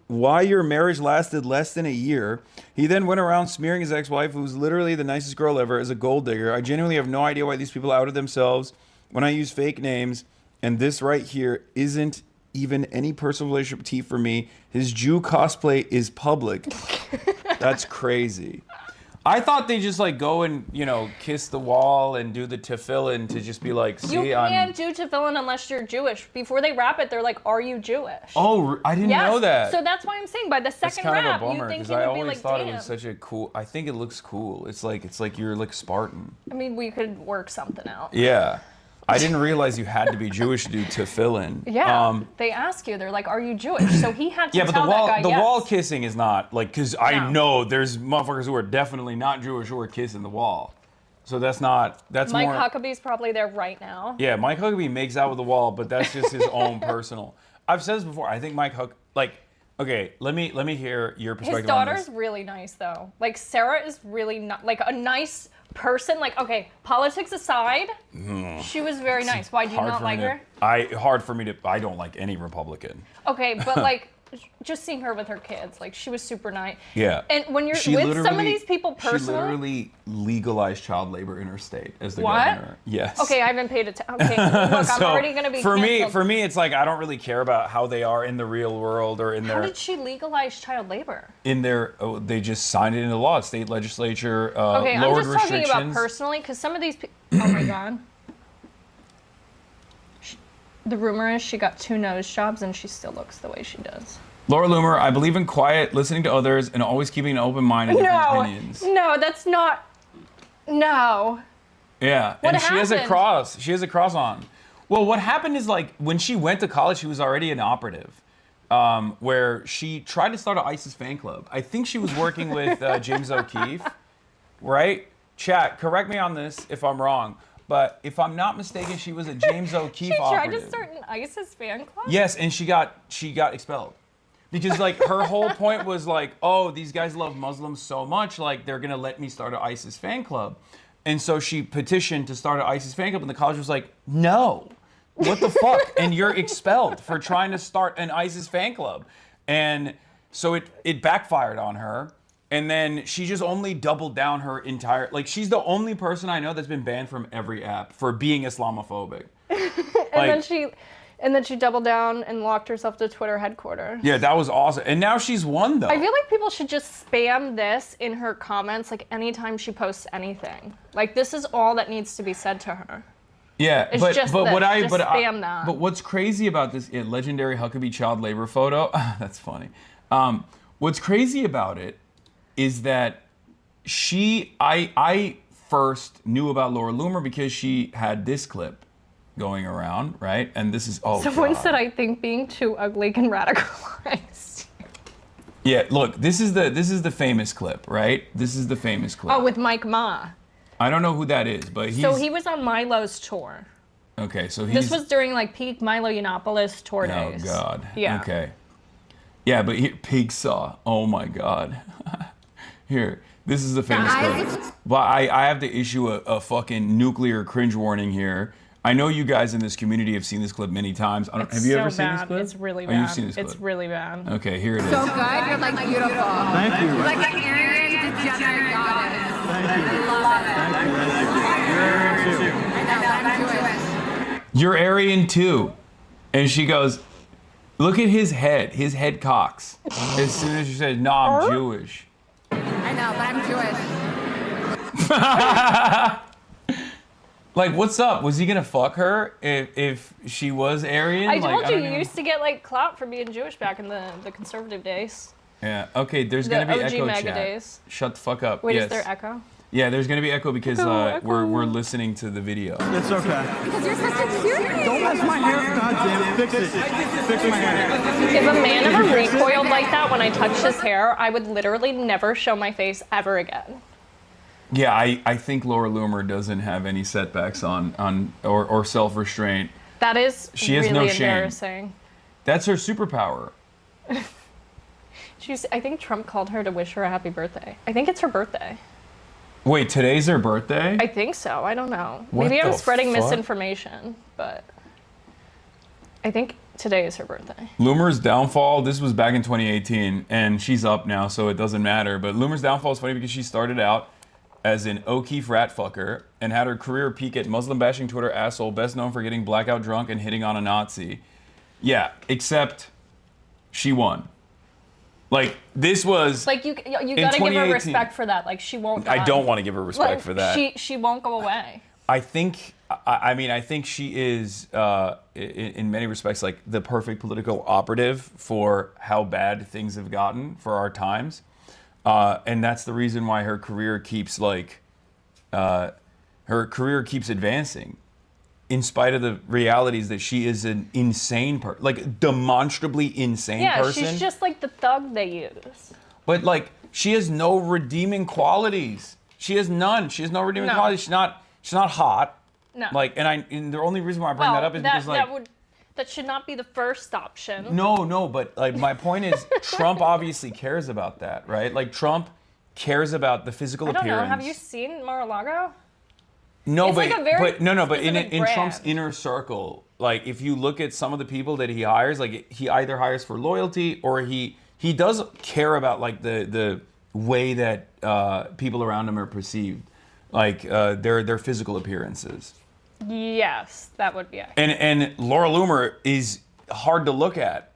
why your marriage lasted less than a year. He then went around smearing his ex-wife, who's literally the nicest girl ever, as a gold digger. I genuinely have no idea why these people outed themselves when I use fake names, and this right here isn't even any personal relationship tea for me. His Jew cosplay is public. That's crazy. I thought they just like go and, kiss the wall and do the tefillin to just be like, see, you can't do tefillin unless you're Jewish. Before they wrap it, they're like, are you Jewish? Oh, I didn't know that. So that's why I'm saying by the second kind rap, of a you bummer, think he I would be always like, thought damn. it was such a cool, I think it looks cool. It's like you're like Spartan. I mean, we could work something out. Yeah. I didn't realize you had to be Jewish to do tefillin. Yeah, they ask you. They're like, "Are you Jewish?" So he had to yeah, but tell that guy the yes. wall kissing is not like because I know there's motherfuckers who are definitely not Jewish who are kissing the wall. So that's Mike more. Mike Huckabee's probably there right now. Yeah, Mike Huckabee makes out with the wall, but that's just his own personal. I've said this before. I think Mike okay, let me hear your perspective. His daughter's on this. really nice though. Like Sarah is really not like a nice person. Like okay, politics aside, she was very nice. Why do you not like her? I don't like any Republican. Okay, but like just seeing her with her kids, like she was super nice. Yeah. And when you're with some of these people personally, she literally legalized child labor in her state as the what? governor. Yes. Okay, I haven't paid attention. Okay, look, I'm already gonna be canceled. For me, it's like I don't really care about how they are in the real world or in their. How did she legalize child labor? They just signed it into law. State legislature okay, lowered I'm just talking restrictions. about personally, because some of these people. Oh my god. The rumor is she got 2 nose jobs and she still looks the way she does. Laura Loomer, I believe in quiet, listening to others, and always keeping an open mind and different opinions. No, that's not. No. Yeah, What and happened? She has a cross on. Well, what happened is like when she went to college, she was already an operative, where she tried to start an ISIS fan club. I think she was working with James O'Keefe, right? Chat, correct me on this if I'm wrong. But if I'm not mistaken, she was a James O'Keefe operative. She tried to start an ISIS fan club? Yes, and she got expelled. Because like her whole point was like, oh, these guys love Muslims so much, like they're gonna let me start an ISIS fan club. And so she petitioned to start an ISIS fan club, and the college was like, no. what the fuck? And you're expelled for trying to start an ISIS fan club. And so it backfired on her. And then she just only doubled down her entire, like, she's the only person I know that's been banned from every app for being Islamophobic. And then she doubled down and locked herself to Twitter headquarters. Yeah, that was awesome. And now she's won, though. I feel like people should just spam this in her comments, like, anytime she posts anything. Like, this is all that needs to be said to her. Yeah, It's but just but this. what I Just but spam that. but what's crazy about this legendary Huckabee child labor photo? That's funny. What's crazy about it is that I first knew about Laura Loomer because she had this clip going around, right? And this is Someone said, I think being too ugly can radicalize. Yeah, look, this is the famous clip, right? This is the famous clip. Oh, with Mike Ma. I don't know who that is, but So he was on Milo's tour. Okay, so This was during like peak Milo Yiannopoulos tour days. Oh God. Yeah. Okay. Yeah, but here, Pig Saw. Oh my God. Here, this is the famous clip. But I have to issue a fucking nuclear cringe warning here. I know you guys in this community have seen this clip many times. Have you ever seen this clip? It's really Oh, bad. you've seen this clip? It's really bad. Okay, here it is. So good, you're like beautiful. Thank you. You're like an Aryan degenerate goddess. Thank you. I love it. Thank you. I know, I'm Jewish. You're Aryan too. And she goes, look at his head. His head cocks. As soon as she says, no, I'm Jewish. I know, but I'm Jewish. Like, what's up? Was he gonna fuck her if she was Aryan? I told like, you, you used to get like clout for being Jewish back in the conservative days. Yeah. Okay. There's The gonna be OG echo MAGA chat. days. Shut the fuck up. Wait, yes. is there echo? Yeah. There's gonna be echo because Echo. we're listening to the video. It's okay. Because you're such a cutie. Don't mess my hair. God damn it. Fix it. Fix my hair. If a man ever recoiled like that when I touched his hair, I would literally never show my face ever again. Yeah. I think Laura Loomer doesn't have any setbacks on or self-restraint. That is She has really no shame. embarrassing. That's her superpower. I think Trump called her to wish her a happy birthday. I think it's her birthday. Wait, today's her birthday? I think so. I don't know. What Maybe I'm the spreading fuck? misinformation, but I think today is her birthday. Loomer's downfall, this was back in 2018, and she's up now, so it doesn't matter. But Loomer's downfall is funny because she started out as an O'Keefe rat fucker and had her career peak at Muslim bashing Twitter asshole, best known for getting blackout drunk and hitting on a Nazi. Yeah, except she won. Like, this was... Like, you gotta give her 2018. respect for that. Like, she won't die. I don't want to give her respect Like, for that. She won't go away. I think, I mean, I think she is, in many respects, like the perfect political operative for how bad things have gotten for our times. And that's the reason why her career keeps advancing. In spite of the realities that she is an insane person, like demonstrably insane person. Yeah, she's just like the thug they use. But like, she has no redeeming qualities. She has none. She has no redeeming qualities. She's not hot. No. Like, and the only reason why I bring that up is because like, that should not be the first option. no, but like my point is, Trump obviously cares about that, right? Like Trump cares about the physical I don't appearance. know. Have you seen Mar-a-Lago? No, It's but like a very but in specific Trump's brand. inner circle, like if you look at some of the people that he hires, like he either hires for loyalty or he does care about like the way that people around him are perceived, like their physical appearances. Yes, that would be it. And Laura Loomer is hard to look at.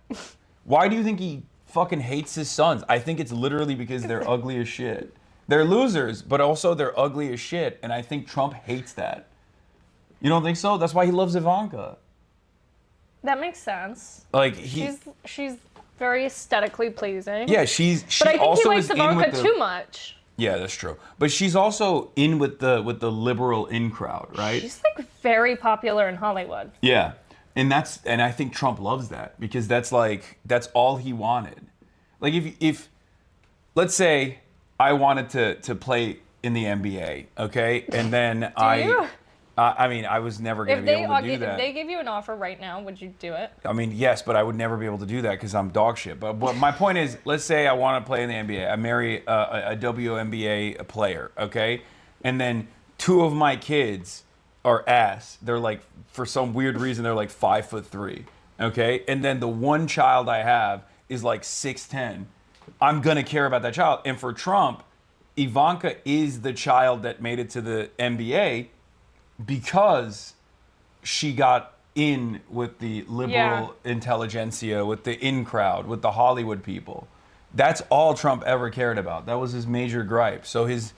Why do you think he fucking hates his sons? I think it's literally because they're ugly as shit. They're losers, but also they're ugly as shit, and I think Trump hates that. You don't think so? That's why he loves Ivanka. That makes sense. Like She's very aesthetically pleasing. yeah, she But I think also he likes is in with Ivanka the, too much. Yeah, that's true. But she's also in with the liberal in crowd, right? She's like very popular in Hollywood. Yeah. And I think Trump loves that because that's all he wanted. Like if let's say I wanted to play in the NBA, okay? And then you? I mean, I was never going to be able to do that. If they give you an offer right now, would you do it? I mean, yes, but I would never be able to do that because I'm dog shit. But my point is, let's say I want to play in the NBA. I marry a WNBA player, okay? And then two of my kids are ass. They're like, for some weird reason, they're like 5'3". Okay, and then the one child I have is like 6'10". I'm gonna care about that child. And for Trump, Ivanka is the child that made it to the NBA because she got in with the liberal intelligentsia, with the in crowd, with the Hollywood people. That's all Trump ever cared about. That was his major gripe. So his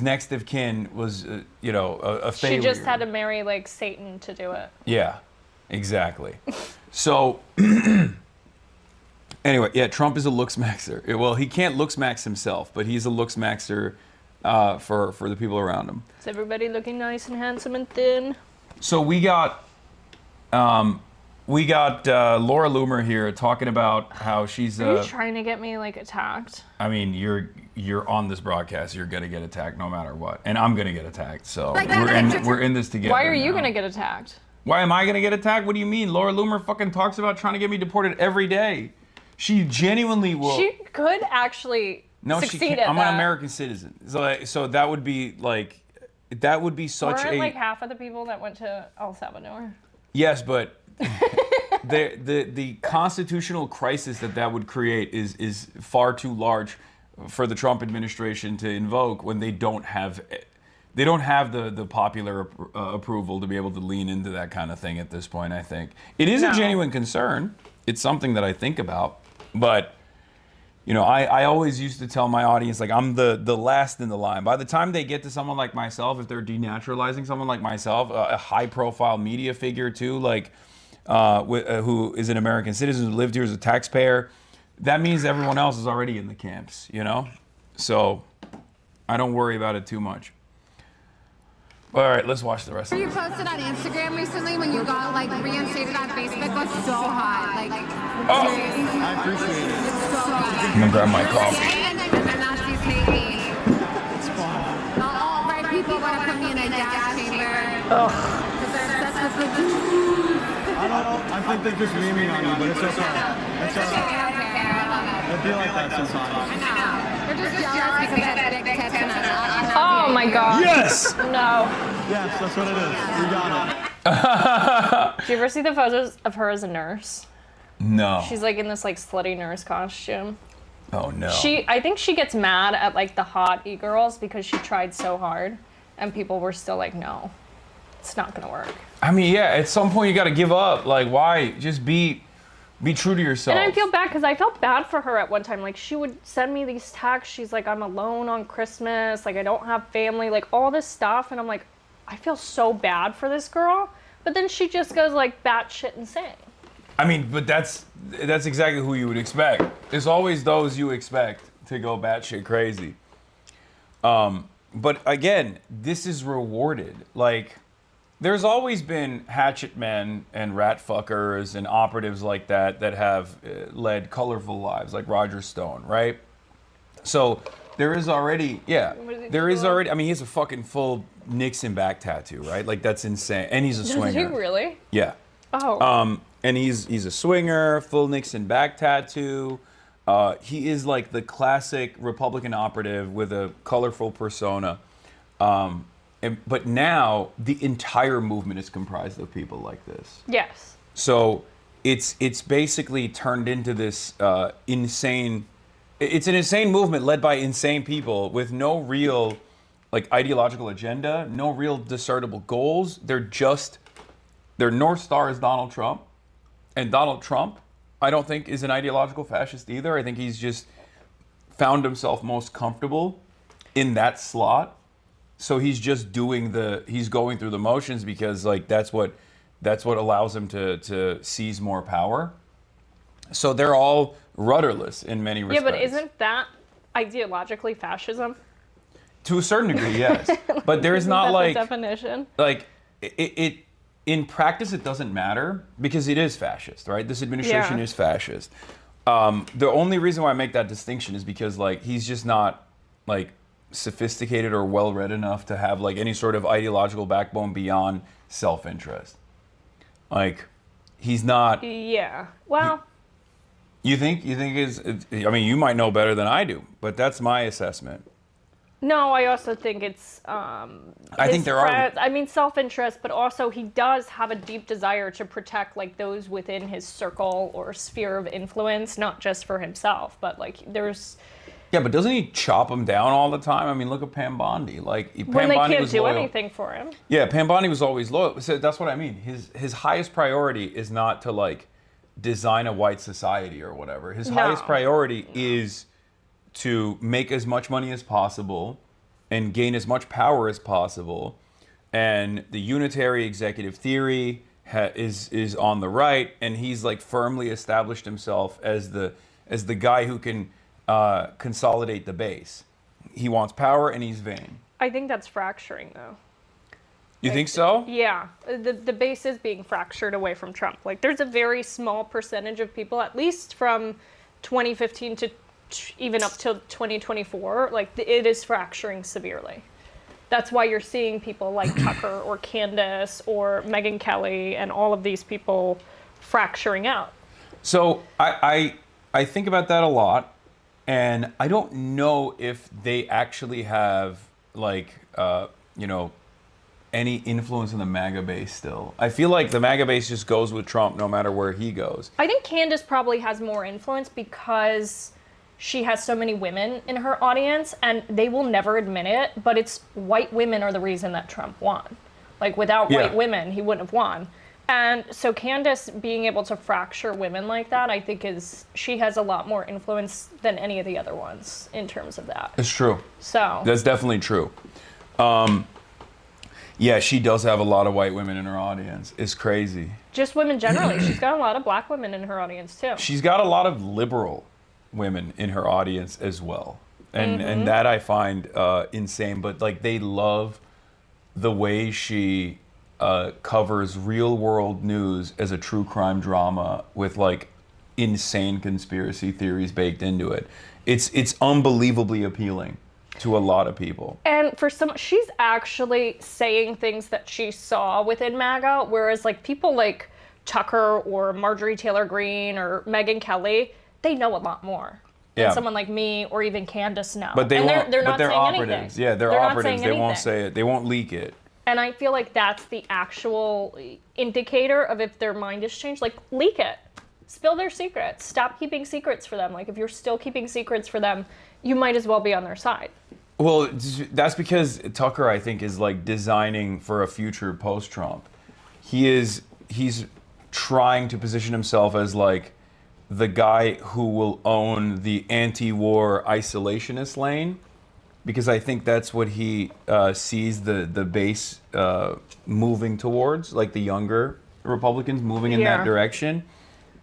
next of kin was, a failure. She just had to marry like Satan to do it. Yeah, exactly. So anyway, yeah, Trump is a looks maxer. Well, he can't looks max himself, but he's a looks maxer for the people around him. Is everybody looking nice and handsome and thin? So we got Laura Loomer here talking about how she's. Are you trying to get me like attacked? I mean, you're on this broadcast. You're gonna get attacked no matter what, and I'm gonna get attacked. So we're in this together. Why are you now. gonna get attacked? Why am I gonna get attacked? What do you mean? Laura Loomer fucking talks about trying to get me deported every day. She genuinely will. She could actually succeed she can't. at I'm that. an American citizen. So that would be like, that would be such Weren't a. like half of the people that went to El Salvador. Yes, but the constitutional crisis that would create is far too large for the Trump administration to invoke when they don't have the popular approval to be able to lean into that kind of thing at this point. I think it is a genuine concern. It's something that I think about, but I always used to tell my audience, like, I'm the last in the line. By the time they get to someone like myself, if they're denaturalizing someone like myself, a high-profile media figure too, like who is an American citizen who lived here as a taxpayer, that means everyone else is already in the camps, So I don't worry about it too much. All right, let's watch the rest of You this. posted on Instagram recently when you got like reinstated on Facebook was so hot. Like, Oh, I appreciate it. it's so hot. I'm gonna grab my coffee. And then the Nazis hate me. It's fine. The alt-right people want to put me in a gas chamber. Because they're obsessed with the I think they're just memeing on you, but it's okay. It's I alright. don't care. I love it. I feel like that sometimes. I know. They're just jealous because I have big tits and I Oh my god. Yes. No. Yes, that's what it is. We got it. Did you ever see the photos of her as a nurse? No. She's like in this like slutty nurse costume. Oh no. I think she gets mad at like the hot e-girls because she tried so hard and people were still like, no, it's not gonna work. I mean, yeah. At some point, you got to give up. Like, why? Just be true to yourself. And I feel bad because I felt bad for her at one time. Like she would send me these texts. She's like, I'm alone on Christmas. Like I don't have family. Like all this stuff. And I'm like, I feel so bad for this girl. But then she just goes like batshit insane. I mean, but that's exactly who you would expect. There's always those you expect to go batshit crazy. But again, this is rewarded. Like, there's always been hatchet men and rat fuckers and operatives like that have led colorful lives, like Roger Stone, right? So there is already, I mean, he has a fucking full Nixon back tattoo, right? Like, that's insane. And he's a swinger. Does he really? Yeah. Oh. And he's a swinger, full Nixon back tattoo. He is like the classic Republican operative with a colorful persona. But now the entire movement is comprised of people like this. Yes. So it's basically turned into this insane. It's an insane movement led by insane people with no real like ideological agenda, no real discernible goals. Their North Star is Donald Trump, and Donald Trump, I don't think, is an ideological fascist either. I think he's just found himself most comfortable in that slot. So he's just he's going through the motions because like that's what allows him to seize more power. So they're all rudderless in many respects. Yeah, but isn't that ideologically fascism? To a certain degree, yes. But there's Isn't not that like the definition. like it in practice it doesn't matter because it is fascist, right? This administration is fascist. The only reason why I make that distinction is because like he's just not like sophisticated or well read enough to have like any sort of ideological backbone beyond self-interest. Like he's not. Yeah. Well. You think is? I mean, you might know better than I do, but that's my assessment. No, I also think it's. I think there are. I mean, self-interest, but also he does have a deep desire to protect like those within his circle or sphere of influence, not just for himself, but like there's. Yeah, but doesn't he chop them down all the time? I mean, look at Pam Bondi. Like Pam When they Bondi can't was do loyal. anything for him. Yeah, Pam Bondi was always loyal. So that's what I mean. His highest priority is not to like design a white society or whatever. His highest priority is to make as much money as possible and gain as much power as possible. And the unitary executive theory is on the right, and he's like firmly established himself as the guy who can consolidate the base. He wants power and he's vain. I think that's fracturing, though. You think so? Yeah, the base is being fractured away from Trump. Like, there's a very small percentage of people, at least from 2015 to even up till 2024, like it is fracturing severely. That's why you're seeing people like Tucker or Candace or Megyn Kelly and all of these people fracturing out. So I think about that a lot, and I don't know if they actually have like any influence in the MAGA base still. I feel like the MAGA base just goes with Trump no matter where he goes. I think Candace probably has more influence because she has so many women in her audience, and they will never admit it, but it's white women are the reason that Trump won. Like, without white women, he wouldn't have won. And so Candace being able to fracture women like that, I think she has a lot more influence than any of the other ones in terms of that. It's true. So that's definitely true. Yeah, she does have a lot of white women in her audience. It's crazy. Just women generally. She's got a lot of black women in her audience too. She's got a lot of liberal women in her audience as well. And that I find insane. But like, they love the way she covers real world news as a true crime drama with like insane conspiracy theories baked into it. It's unbelievably appealing to a lot of people. And for some, she's actually saying things that she saw within MAGA, whereas like people like Tucker or Marjorie Taylor Greene or Megyn Kelly, they know a lot more than someone like me or even Candace know. But they're not saying operatives. anything. Yeah, they're operatives. They won't anything. say it. They won't leak it. And I feel like that's the actual indicator of if their mind has changed. Like, leak it. Spill their secrets. Stop keeping secrets for them. Like, if you're still keeping secrets for them, you might as well be on their side. Well, that's because Tucker, I think, is like designing for a future post-Trump. He's trying to position himself as like the guy who will own the anti-war isolationist lane, because I think that's what he sees the base moving towards, like the younger Republicans moving in that direction,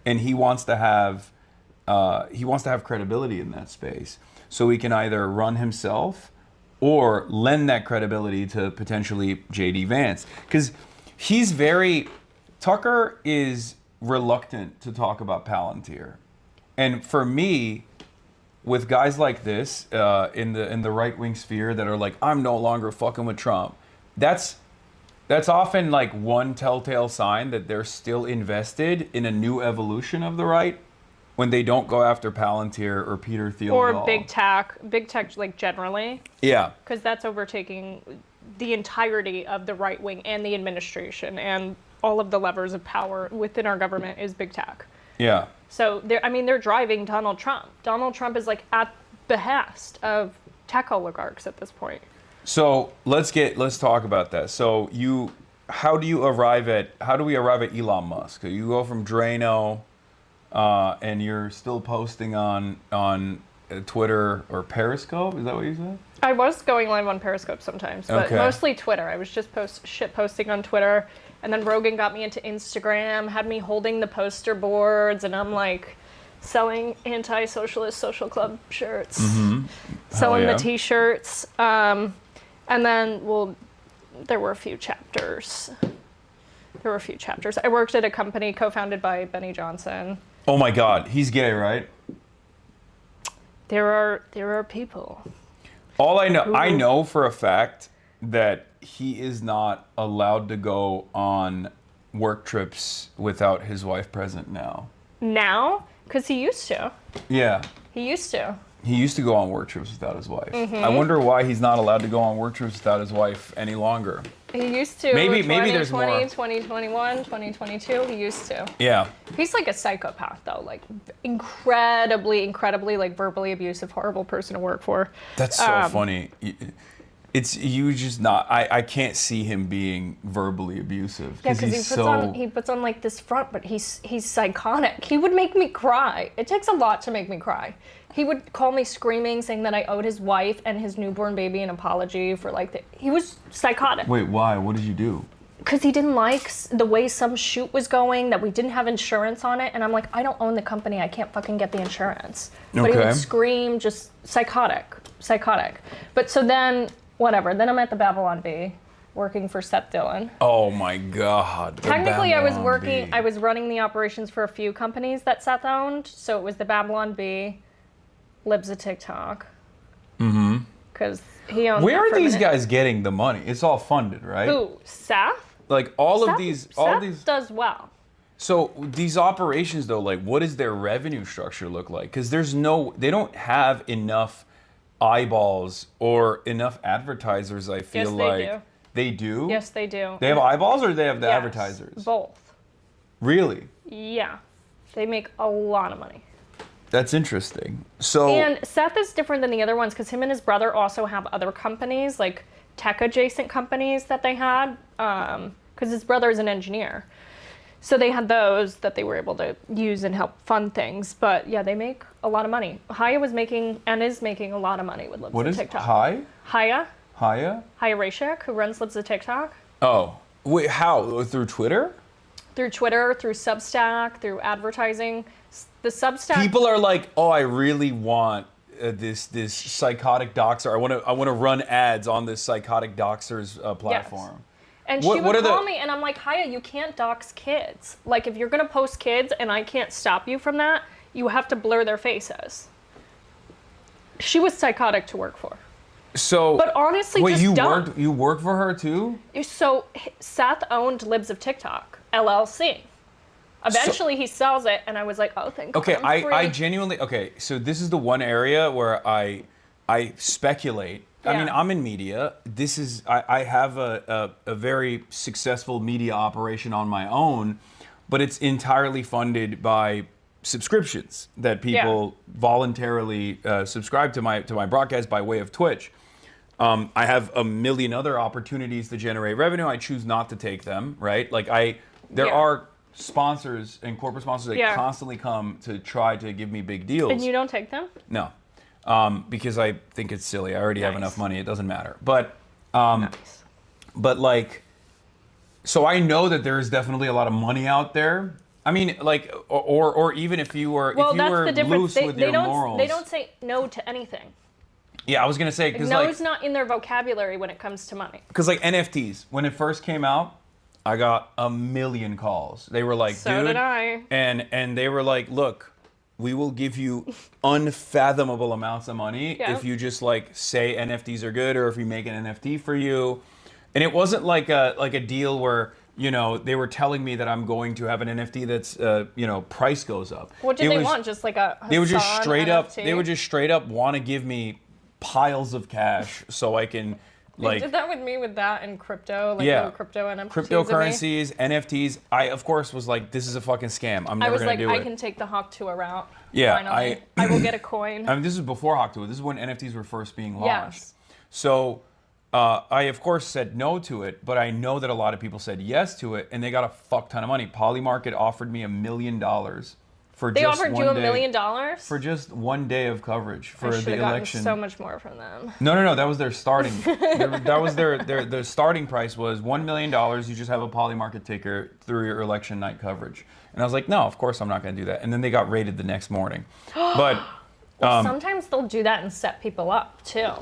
and he wants to have credibility in that space, so he can either run himself or lend that credibility to potentially J.D. Vance, because Tucker is reluctant to talk about Palantir, and for me, with guys like this in the right wing sphere that are like, I'm no longer fucking with Trump, that's often like one telltale sign that they're still invested in a new evolution of the right, when they don't go after Palantir or Peter Thiel or big tech like generally. Yeah, because that's overtaking the entirety of the right wing and the administration, and all of the levers of power within our government is big tech. Yeah. So they're driving Donald Trump. Donald Trump is like at behest of tech oligarchs at this point. So let's talk about that. So how do we arrive at Elon Musk? You go from Drano, and you're still posting on Twitter or Periscope. Is that what you said? I was going live on Periscope sometimes, but mostly Twitter. I was just posting on Twitter. And then Rogan got me into Instagram, had me holding the poster boards, and I'm like selling anti-socialist social club shirts, selling the t-shirts. And then, there were a few chapters. I worked at a company co-founded by Benny Johnson. Oh my God, he's gay, right? There are people. All I know for a fact that he is not allowed to go on work trips without his wife present now. Now? Because he used to. Yeah. He used to. He used to go on work trips without his wife. I wonder why he's not allowed to go on work trips without his wife any longer. He used to. Maybe there's more. 2021, 2022. He used to. Yeah. He's like a psychopath, though. Like incredibly, like verbally abusive, horrible person to work for. That's so funny. It's you just not. I can't see him being verbally abusive. Yeah, because he puts on like this front, but he's psychotic. He would make me cry. It takes a lot to make me cry. He would call me screaming, saying that I owed his wife and his newborn baby an apology for like he was psychotic. Wait, why? What did you do? Because he didn't like the way some shoot was going, that we didn't have insurance on it, and I'm like, I don't own the company, I can't fucking get the insurance. Okay. But he would scream, just psychotic. But so then, whatever, then I'm at the Babylon Bee, working for Seth Dillon. Oh my God. Technically, I was running the operations for a few companies that Seth owned, so it was the Babylon Bee, Libs of TikTok. Mm-hmm. Because he owns. Where are these guys getting the money? It's all funded, right? Who? Seth? Like Seth does well. So these operations, though, like, what does their revenue structure look like? Because they don't have enough eyeballs or enough advertisers. I feel like they do. Yes, they do. They have eyeballs, or they have the advertisers? Both. Really? Yeah, they make a lot of money. That's interesting. So and Seth is different than the other ones because him and his brother also have other companies, like tech adjacent companies that they had. Because his brother is an engineer, so they had those that they were able to use and help fund things. But yeah, they make a lot of money. Haya was making and is making a lot of money with Libs of TikTok. Haya Rashik, who runs Libs of TikTok. Oh, wait, how? Through Twitter? Through Twitter, through Substack, through advertising. The Substack. People are like, oh, I really want this psychotic doxer. I want to run ads on this psychotic doxer's platform. Yes. And she would call me, and I'm like, Haya, you can't dox kids. Like, if you're gonna post kids, and I can't stop you from that, you have to blur their faces. She was psychotic to work for. So, but honestly, wait, just you worked for her too? So Seth owned Libs of TikTok LLC. Eventually, he sells it, and I was like, oh, thank God. Okay, I genuinely, so this is the one area where I speculate. Yeah. I mean, I'm in media. I have a very successful media operation on my own, but it's entirely funded by subscriptions that people voluntarily subscribe to my broadcast by way of Twitch. I have a million other opportunities to generate revenue. I choose not to take them, right? Like there are sponsors and corporate sponsors that constantly come to try to give me big deals. And you don't take them? No, because I think it's silly. I already have enough money. It doesn't matter. But, but like, so I know that there is definitely a lot of money out there. I mean, like, or even if you were loose with your morals. They don't say no to anything. Yeah, I was gonna say because no's not in their vocabulary when it comes to money. Because like NFTs, when it first came out, I got a million calls. They were like, so dude, did I. And they were like, look, we will give you unfathomable amounts of money if you just like say NFTs are good, or if we make an NFT for you. And it wasn't like a deal where, you know, they were telling me that I'm going to have an NFT that's you know, price goes up. What did they want? Just like a Hasan they would just straight NFT? They would just straight up want to give me piles of cash so I can like. They did that with me with that and crypto, like little crypto NFTs. Cryptocurrencies, NFTs. I of course was like, this is a fucking scam. I'm never gonna do it. I was like, I can take the Hawk Tuah route. Yeah, finally. I will get a coin. I mean, this is before Hawk Tuah. This is when NFTs were first being launched. Yes. So I of course said no to it, but I know that a lot of people said yes to it, and they got a fuck ton of money. Polymarket offered me $1 million for they just offered one you day, $1 million for just one day of coverage for the election. So much more from them. No, that was their starting. That was their starting price was $1 million. You just have a Polymarket ticker through your election night coverage. And I was like, no, of course I'm not going to do that. And then they got raided the next morning. But sometimes they'll do that and set people up too.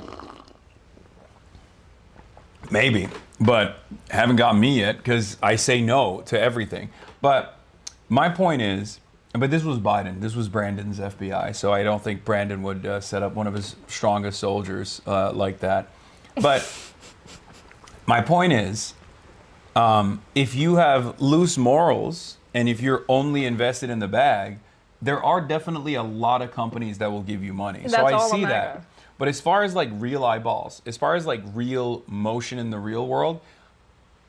Maybe, but haven't gotten me yet because I say no to everything. But my point is, but this was Biden. This was Brandon's FBI. So I don't think Brandon would set up one of his strongest soldiers like that. But my point is, if you have loose morals and if you're only invested in the bag, there are definitely a lot of companies that will give you money. That's so I all see MAGA. that. But as far as like real eyeballs, as far as like real motion in the real world,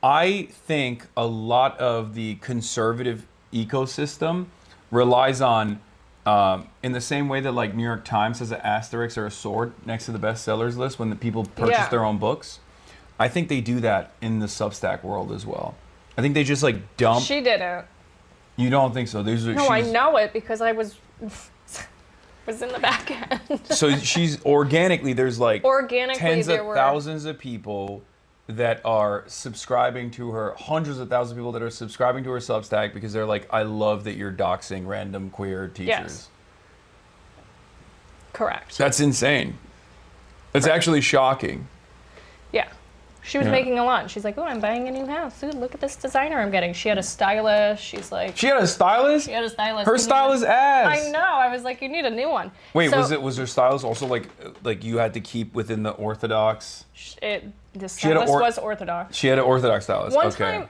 I think a lot of the conservative ecosystem relies on, in the same way that like New York Times has an asterisk or a sword next to the bestsellers list when the people purchase their own books. I think they do that in the Substack world as well. I think they just like dump. She didn't. You don't think so? These are, No, I know it because I was in the back end. So she's organically, there's like tens there of were thousands of people that are subscribing to her, hundreds of thousands of people that are subscribing to her Substack because they're like, I love that you're doxing random queer teachers. Yes. Correct. That's insane. It's actually shocking. Yeah. She was making a lot. She's like, oh, I'm buying a new house. Ooh, look at this designer I'm getting. She had a stylist. She's like... She had a stylist? She had a stylist. Her style is ass. I know. I was like, you need a new one. Wait, So, was her stylist also like you had to keep within the orthodox? The stylist was orthodox. She had an orthodox stylist. One time,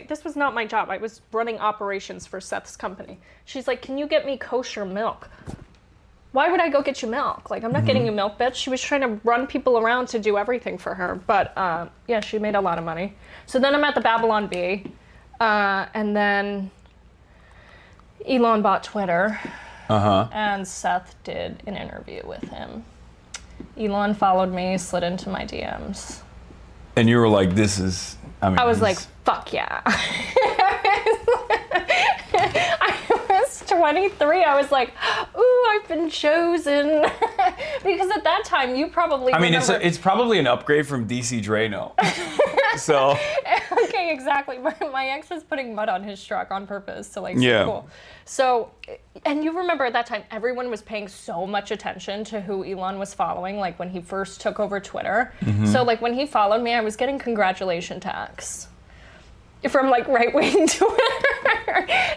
this was not my job. I was running operations for Seth's company. She's like, can you get me kosher milk? Why would I go get you milk? Like, I'm not getting you milk, bitch. She was trying to run people around to do everything for her. But, yeah, she made a lot of money. So then I'm at the Babylon Bee. And then Elon bought Twitter. And Seth did an interview with him. Elon followed me, slid into my DMs. And you were like, this is... I was like, fuck yeah. I was 23. I was like, ooh, I've been chosen. Because at that time, you probably remember... it's probably an upgrade from DC Drano. So... Okay, exactly. My ex was putting mud on his truck on purpose to like seem cool. So, and you remember at that time, everyone was paying so much attention to who Elon was following, like when he first took over Twitter. So like when he followed me, I was getting congratulation texts from like right-wing Twitter.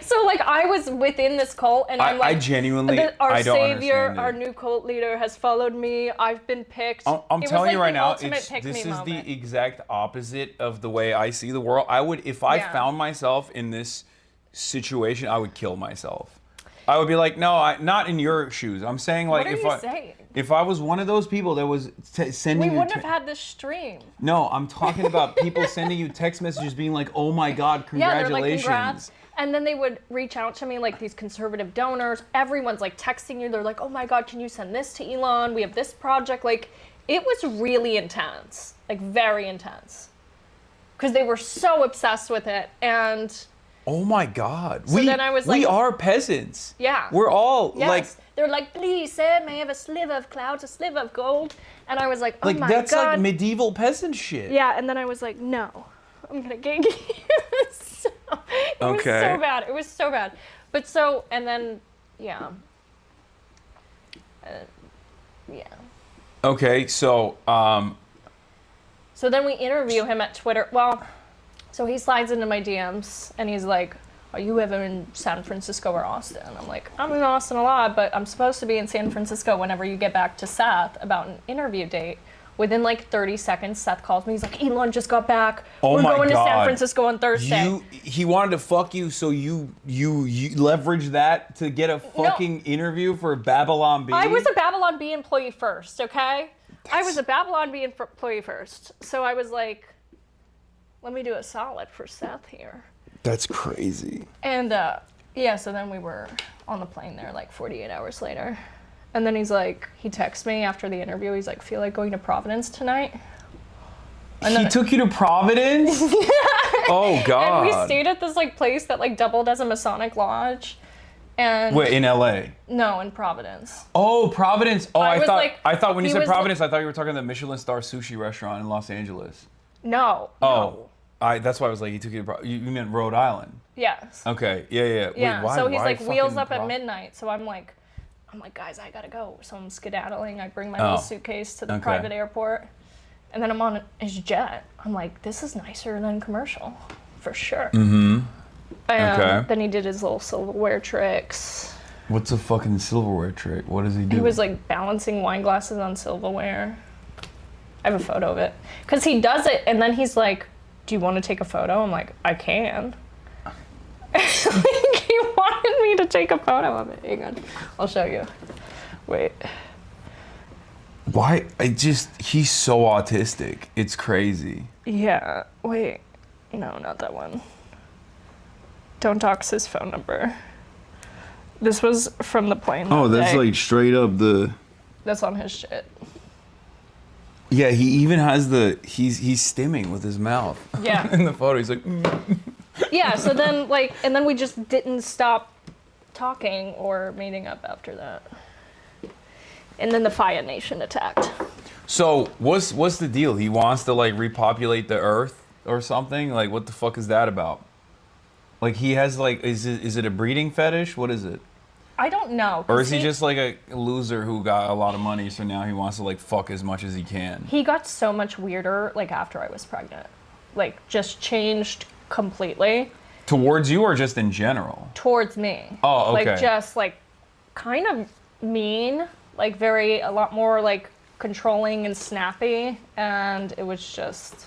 So like I was within this cult and I'm like, I genuinely, our I don't savior, understand our it. new cult leader has followed me. I've been picked. I'm telling you right now, this is the exact opposite of the way I see the world. I would, if I found myself in this situation, I would kill myself. I would be like, no, not in your shoes. I'm saying like, if I was one of those people that was sending we you, wouldn't have had this stream. No, I'm talking about people sending you text messages being like, oh my God, congratulations. Yeah, they're like, congrats. And then they would reach out to me, like these conservative donors. Everyone's like texting you. They're like, oh my God, can you send this to Elon? We have this project. Like, it was really intense, like very intense. Because they were so obsessed with it. And oh my God. So then I was like, we are peasants. Yeah. We're all like, they're like, please, sir, may I have a sliver of clouds, a sliver of gold? And I was like, oh my God. That's like medieval peasant shit. Yeah, and then I was like, no, I'm gonna gig you. It was so bad. It was so bad. But so, and then, yeah. Yeah. Okay, so, So then we interview him at Twitter. Well, so he slides into my DMs and he's like, are you ever in San Francisco or Austin? I'm like, I'm in Austin a lot, but I'm supposed to be in San Francisco whenever you get back to Seth about an interview date. Within like 30 seconds, Seth calls me. He's like, Elon just got back. We're going to San Francisco on Thursday. He wanted to fuck you, so you leverage that to get a fucking interview for Babylon Bee? I was a Babylon Bee employee first, okay? I was a Babylon Bee employee first. So I was like, let me do a solid for Seth here. That's crazy. And yeah, so then we were on the plane there like 48 hours later. And then he's like, he texts me after the interview. He's like, feel like going to Providence tonight? And he took you to Providence? Oh, God. And we stayed at this like place that like doubled as a Masonic lodge. And wait, in LA? No, in Providence. Oh, Providence. Oh, I thought when you said Providence, I thought you were talking about the Michelin star sushi restaurant in Los Angeles. No. Oh. No. That's why I was like, he took you to you meant Rhode Island. Yes. Okay. Yeah. Yeah. Wait, so he's like wheels up at midnight. So I'm like, guys, I gotta go. So I'm skedaddling. I bring my little suitcase to the private airport. And then I'm on his jet. I'm like, this is nicer than commercial, for sure. Mm-hmm. And then he did his little silverware tricks. What's a fucking silverware trick? What does he do? He was like balancing wine glasses on silverware. I have a photo of it. Because he does it, and then he's like, do you want to take a photo? I'm like, I can. He wanted me to take a photo of it. Hang on. I'll show you. Wait. Why? He's so autistic. It's crazy. Yeah. Wait. No, not that one. Don't dox his phone number. This was from the plane. Oh, that's day. like straight up the... That's on his shit. Yeah, he even has he's stimming with his mouth. Yeah. In the photo, he's like... Yeah, so then, like, and then we just didn't stop talking or meeting up after that. And then the Fire Nation attacked. So, what's the deal? He wants to, like, repopulate the Earth or something? Like, what the fuck is that about? Like, he has, like, is it a breeding fetish? What is it? I don't know. Or is he just, like, a loser who got a lot of money, so now he wants to, like, fuck as much as he can? He got so much weirder, like, after I was pregnant. Like, just changed completely. Towards you or just in general? Towards me. Oh, okay. Like, just, like, kind of mean. Like, a lot more, like, controlling and snappy. And it was just...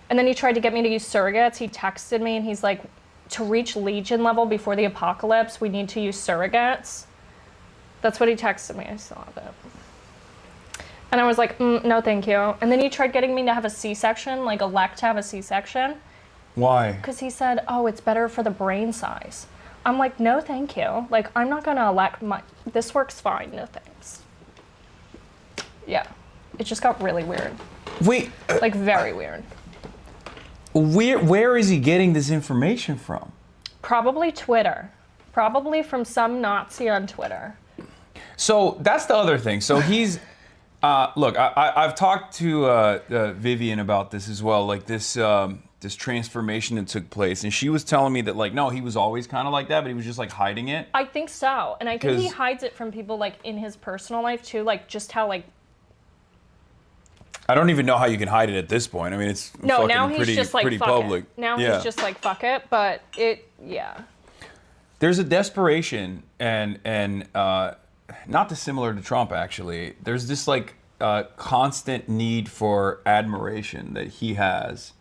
And then he tried to get me to use surrogates. He texted me and he's like, to reach Legion level before the apocalypse, we need to use surrogates. That's what he texted me. I still have it. And I was like, no, thank you. And then he tried getting me to have a C-section, like elect to have a C-section. Why? Because he said, oh, it's better for the brain size. I'm like, no, thank you. Like, I'm not going to elect this works fine. No thanks. Yeah. It just got really weird. Wait. Like, very weird. Where is he getting this information from? Probably Twitter. Probably from some Nazi on Twitter. So that's the other thing. So he's, look, I've talked to Vivian about this as well, like this this transformation that took place, and she was telling me that, like, no, he was always kind of like that, but he was just like hiding it. I think so, and I think he hides it from people, like, in his personal life too, like just how, like. I don't even know how you can hide it at this point. I mean, it's no. Now he's pretty, just like pretty fuck public. It. Now he's just like fuck it, but yeah. There's a desperation and not dissimilar to Trump, actually. There's this like constant need for admiration that he has,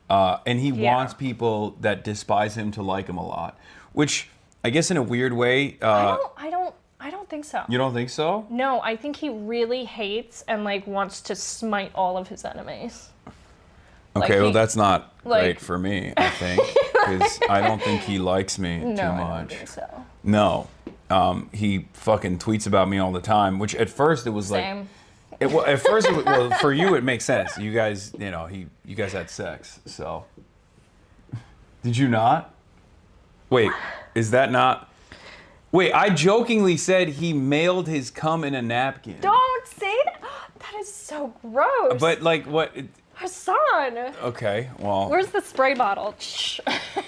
and he wants people that despise him to like him a lot, which I guess in a weird way. I don't think so. You don't think so? No, I think he really hates and like wants to smite all of his enemies. Okay, like well that's not great for me, I think, because I don't think he likes me too much. No, I don't think so. No, he fucking tweets about me all the time. Which at first it was Same. like, at first, well, for you it makes sense. You guys, you guys had sex, so. Did you not? Wait, is that not? Wait, I jokingly said he mailed his cum in a napkin. Don't say that. That is so gross. But like what? Hasan. Okay, well. Where's the spray bottle?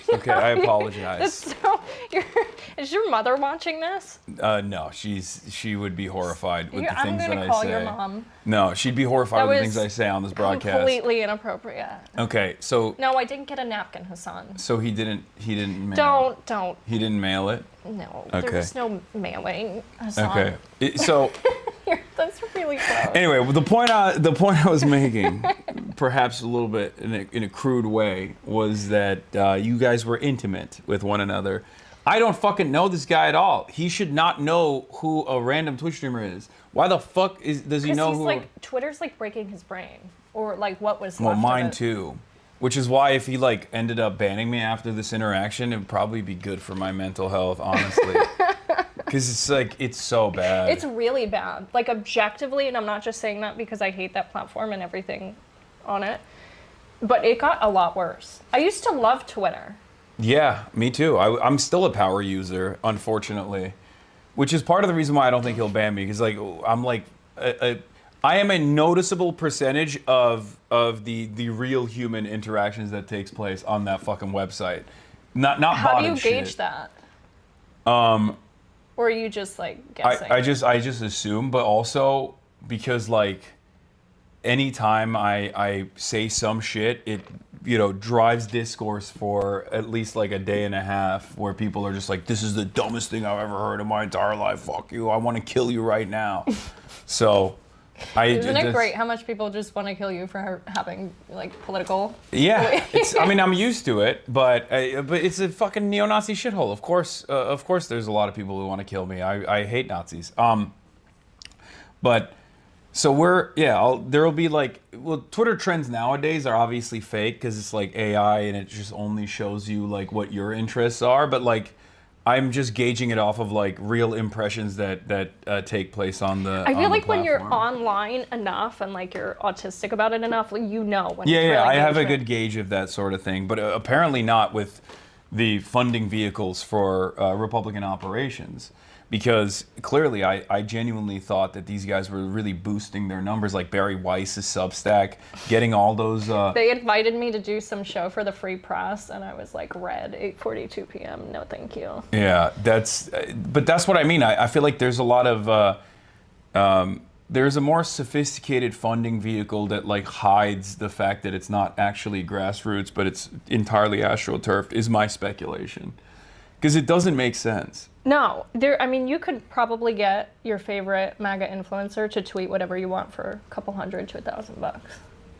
Okay, I apologize. Is your mother watching this? No, she would be horrified with the things that I say. I'm gonna call your mom. No, she'd be horrified with the things I say on this broadcast. Completely inappropriate. Okay, so. No, I didn't get a napkin, Hasan. So he didn't mail. Don't. He didn't mail it. No, okay. There was no mailing, Hasan. Okay, so. That's really gross. Anyway, the point I was making, perhaps a little bit in a crude way, was that you guys were intimate with one another. I don't fucking know this guy at all. He should not know who a random Twitch streamer is. Why the fuck does he know who? Because Twitter's like breaking his brain, or like what was. Well, left mine of it. too. Which is why if he like ended up banning me after this interaction, it'd probably be good for my mental health, honestly. Because it's like, it's so bad. It's really bad. Like objectively, and I'm not just saying that because I hate that platform and everything on it, but it got a lot worse. I used to love Twitter. Yeah, me too. I'm still a power user, unfortunately, which is part of the reason why I don't think he'll ban me. Because like, I'm like, I am a noticeable percentage of the real human interactions that takes place on that fucking website. Not How do you shit. gauge that? Or are you just like guessing? I just assume, but also because like anytime I say some shit, it drives discourse for at least like a day and a half where people are just like, this is the dumbest thing I've ever heard in my entire life. Fuck you. I want to kill you right now. So Isn't it great how much people just want to kill you for having like political? Yeah, I mean, I'm used to it, but it's a fucking neo-Nazi shithole. Of course, there's a lot of people who want to kill me. I hate Nazis. But so there'll be like, well, Twitter trends nowadays are obviously fake because it's like AI and it just only shows you like what your interests are. But like, I'm just gauging it off of like real impressions that take place on the. I feel like when you're platform. online enough and like you're autistic about it enough, like, you know when. Yeah, I have a good gauge of that sort of thing, but apparently not with the funding vehicles for Republican operations. Because clearly, I genuinely thought that these guys were really boosting their numbers, like Barry Weiss's Substack, getting all those. They invited me to do some show for the Free Press, and I was like, "Red, 8:42 p.m. No, thank you." Yeah, but that's what I mean. I feel like there's a lot of there's a more sophisticated funding vehicle that like hides the fact that it's not actually grassroots, but it's entirely astroturfed. Is my speculation, because it doesn't make sense. No, I mean, you could probably get your favorite MAGA influencer to tweet whatever you want for a couple $100 to $1,000.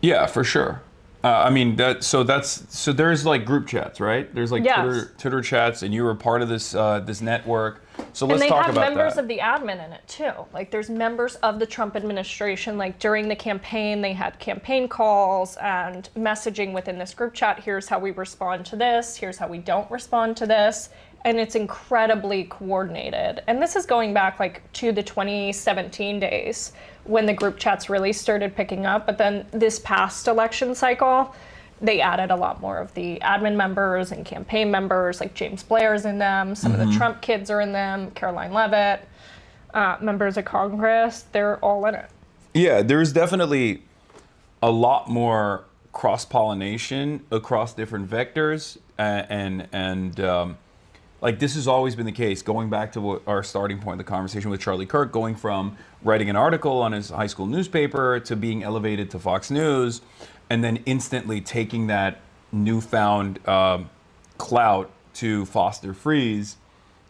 Yeah, for sure. I mean, so there's like group chats, right? There's like Yes. Twitter chats, and you were part of this this network. So let's and they talk have about members that. of the admin in it too. Like there's members of the Trump administration. Like during the campaign, they had campaign calls and messaging within this group chat. Here's how we respond to this. Here's how we don't respond to this. And it's incredibly coordinated. And this is going back like to the 2017 days when the group chats really started picking up. But then this past election cycle, they added a lot more of the admin members and campaign members, like James Blair's in them, some of the Trump kids are in them, Caroline Leavitt, members of Congress, they're all in it. Yeah, there's definitely a lot more cross-pollination across different vectors, and like this has always been the case, going back to what our starting point, the conversation with Charlie Kirk, going from writing an article on his high school newspaper to being elevated to Fox News, and then instantly taking that newfound clout to Foster Freeze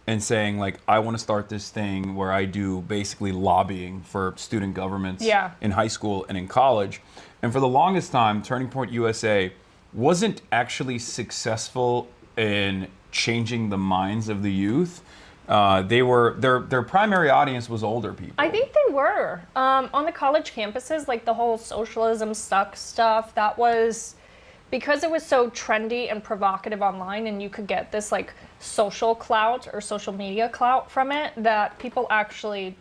and saying, like, I want to start this thing where I do basically lobbying for student governments in high school and in college. And for the longest time, Turning Point USA wasn't actually successful in changing the minds of the youth. Their primary audience was older people. I think they were. On the college campuses, like the whole socialism sucks stuff, that was because it was so trendy and provocative online, and you could get this like social clout or social media clout from it, that people actually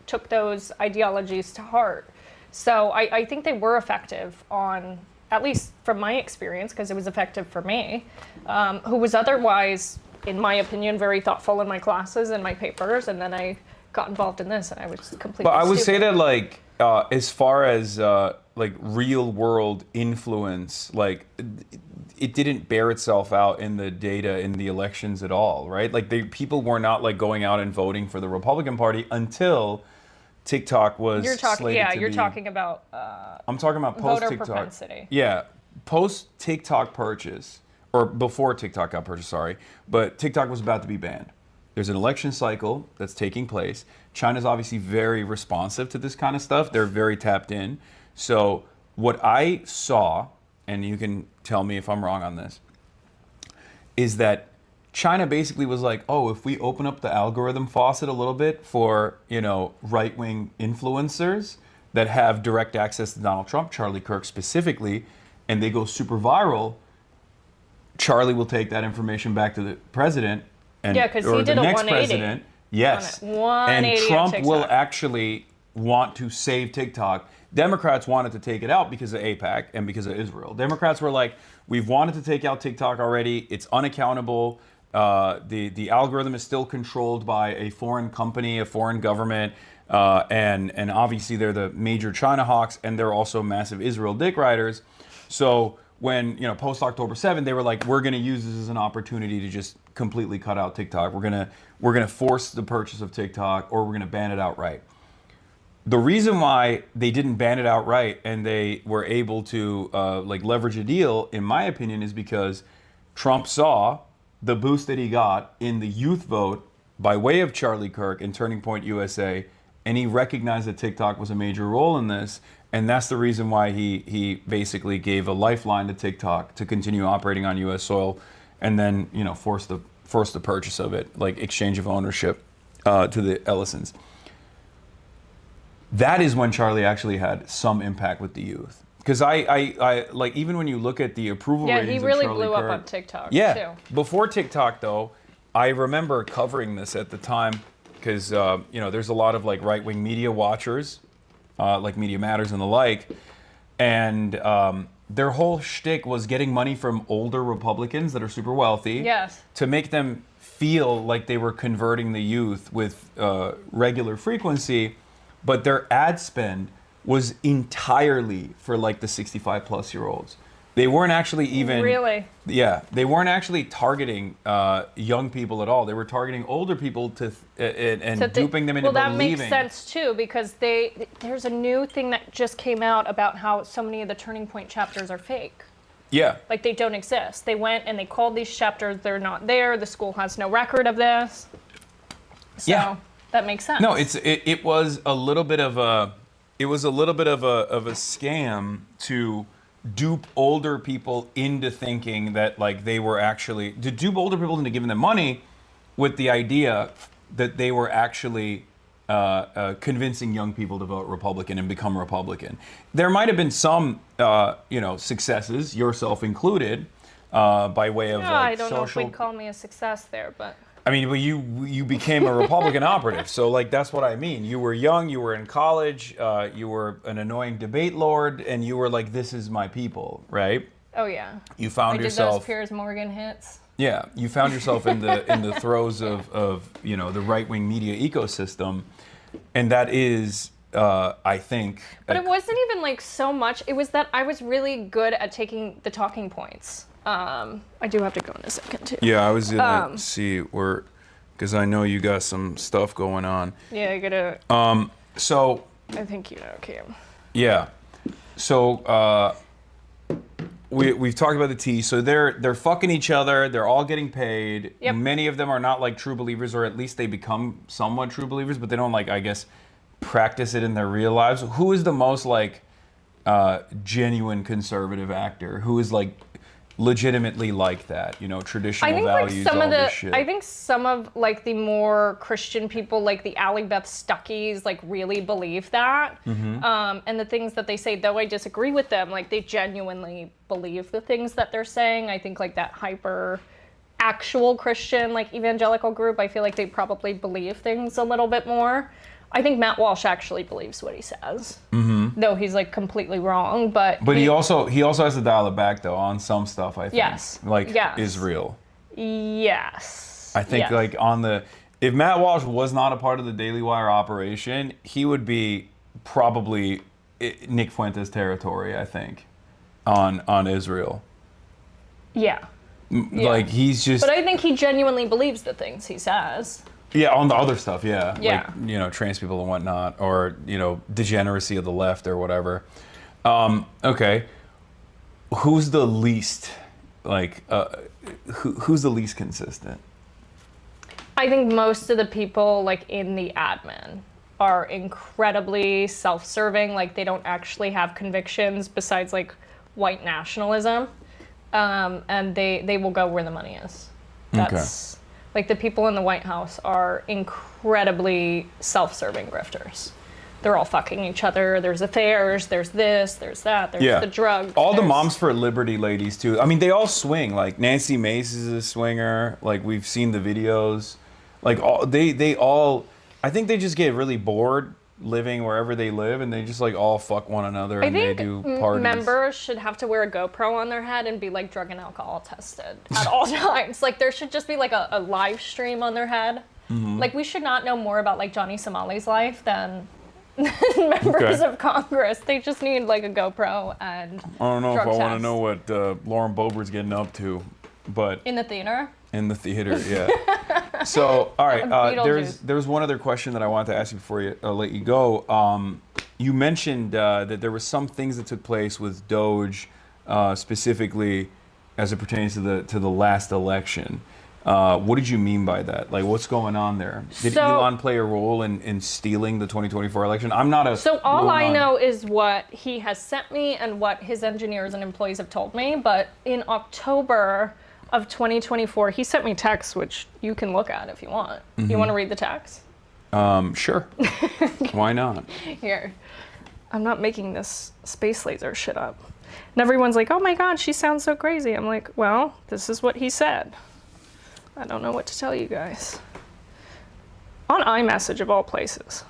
took those ideologies to heart. So I think they were effective on, at least from my experience, because it was effective for me, who was otherwise, in my opinion, very thoughtful in my classes and my papers, and then I got involved in this and I was completely But I would stupid. say that, like, as far as like real world influence, like it didn't bear itself out in the data in the elections at all, right? Like people were not like going out and voting for the Republican Party until TikTok was slated to you're be. talking about I'm talking about post voter TikTok. propensity. Yeah, post TikTok purchase, or before TikTok got purchased, sorry. But TikTok was about to be banned. There's an election cycle that's taking place. China's obviously very responsive to this kind of stuff. They're very tapped in. So what I saw, and you can tell me if I'm wrong on this, is that China basically was like, oh, if we open up the algorithm faucet a little bit for, you know, right-wing influencers that have direct access to Donald Trump, Charlie Kirk specifically, and they go super viral, Charlie will take that information back to the president and Yeah, 'cause he or did the a next 180. president. Yes. 180 And on Trump will TikTok. actually want to save TikTok. Democrats wanted to take it out because of AIPAC and because of Israel. Democrats were like, we've wanted to take out TikTok already. It's unaccountable. The algorithm is still controlled by a foreign company, a foreign government, and obviously they're the major China hawks, and they're also massive Israel dick riders. So when, you know, post October 7, they were like, we're going to use this as an opportunity to just completely cut out TikTok. We're gonna force the purchase of TikTok, or we're gonna ban it outright. The reason why they didn't ban it outright and they were able to like leverage a deal, in my opinion, is because Trump saw the boost that he got in the youth vote by way of Charlie Kirk and Turning Point USA, and he recognized that TikTok was a major role in this, and that's the reason why he basically gave a lifeline to TikTok to continue operating on U.S. soil, and then force the purchase of it, like exchange of ownership to the Ellisons. That is when Charlie actually had some impact with the youth. Because I like, even when you look at the approval ratings, he really of Charlie blew up Kirk, on TikTok yeah, too. Before TikTok though, I remember covering this at the time because there's a lot of like right-wing media watchers, like Media Matters and the like, and their whole shtick was getting money from older Republicans that are super wealthy, Yes. to make them feel like they were converting the youth with regular frequency, but their ad spend was entirely for like the 65 plus year olds. They weren't actually even they weren't actually targeting young people at all. They were targeting older people and duping them into that believing. makes sense too, because there's a new thing that just came out about how so many of the Turning Point chapters are fake. Yeah. Like they don't exist. They went and they called these chapters, they're not there. The school has no record of this. So that makes sense. No, it was a little bit of a scam to dupe older people into thinking that like they were actually to dupe older people into giving them money with the idea that they were actually convincing young people to vote Republican and become Republican. There might have been some successes, yourself included, by way of I don't know if social. we'd call me a success there, but I mean, well, you became a Republican operative, so like that's what I mean. You were young, you were in college, you were an annoying debate lord, and you were like, "This is my people," right? oh yeah. You found I yourself. did those Piers Morgan hits. Yeah, you found yourself in the throes of the right-wing media ecosystem, and that is, I think. But it wasn't even like so much. It was that I was really good at taking the talking points. I do have to go in a second too. Yeah, I was gonna see where, because I know you got some stuff going on. Yeah, I gotta. So. I think you know, Kim. Yeah. So we've talked about the tea. So they're fucking each other. They're all getting paid. Yep. Many of them are not like true believers, or at least they become somewhat true believers, but they don't like, I guess, practice it in their real lives. Who is the most like genuine conservative actor? Who is like legitimately like that? Traditional values, all this shit. I think some of like the more Christian people, like the Ally Beth Stuckeys, like really believe that. Mm-hmm. And the things that they say, though I disagree with them, like they genuinely believe the things that they're saying. I think like that hyper actual Christian, like evangelical group, I feel like they probably believe things a little bit more. I think Matt Walsh actually believes what he says, though he's like completely wrong. But he also has to dial it back though on some stuff. I think. Yes. Is real. Yes. I think like if Matt Walsh was not a part of the Daily Wire operation, he would be probably Nick Fuentes territory. I think on Israel. Yeah. Like he's just. But I think he genuinely believes the things he says. Yeah, on the other stuff, yeah. Yeah. Like, trans people and whatnot, or, degeneracy of the left or whatever. Okay. Who's the least, who's the least consistent? I think most of the people, like, in the admin are incredibly self-serving. Like, they don't actually have convictions besides, like, white nationalism. And they will go where the money is. That's... Okay. Like, the people in the White House are incredibly self-serving grifters. They're all fucking each other. There's affairs, there's this, there's that, there's the drugs. All the Moms for Liberty ladies, too. I mean, they all swing. Like, Nancy Mace is a swinger. Like, we've seen the videos. Like, they all... I think they just get really bored living wherever they live, and they just like all fuck one another, and they do parties. Members should have to wear a GoPro on their head and be like drug and alcohol tested at all times. Like there should just be like a live stream on their head. Mm-hmm. Like we should not know more about like Johnny Somali's life than members of Congress. They just need like a GoPro and I don't know if I want to know what Lauren Boebert's getting up to, but in the theater. In the theater, yeah. So, all right, there's one other question that I wanted to ask you before I let you go. You mentioned that there were some things that took place with Doge, specifically as it pertains to the last election. What did you mean by that? Like, what's going on there? Did So- Elon play a role in stealing the 2024 election? I'm not a. So all I Elon- know is what he has sent me and what his engineers and employees have told me. But in October of 2024, he sent me texts, which you can look at if you want. You want to read the text? Sure. Why not? Here. I'm not making this space laser shit up. And everyone's like, oh my God, she sounds so crazy. I'm like, well, this is what he said. I don't know what to tell you guys. On iMessage of all places.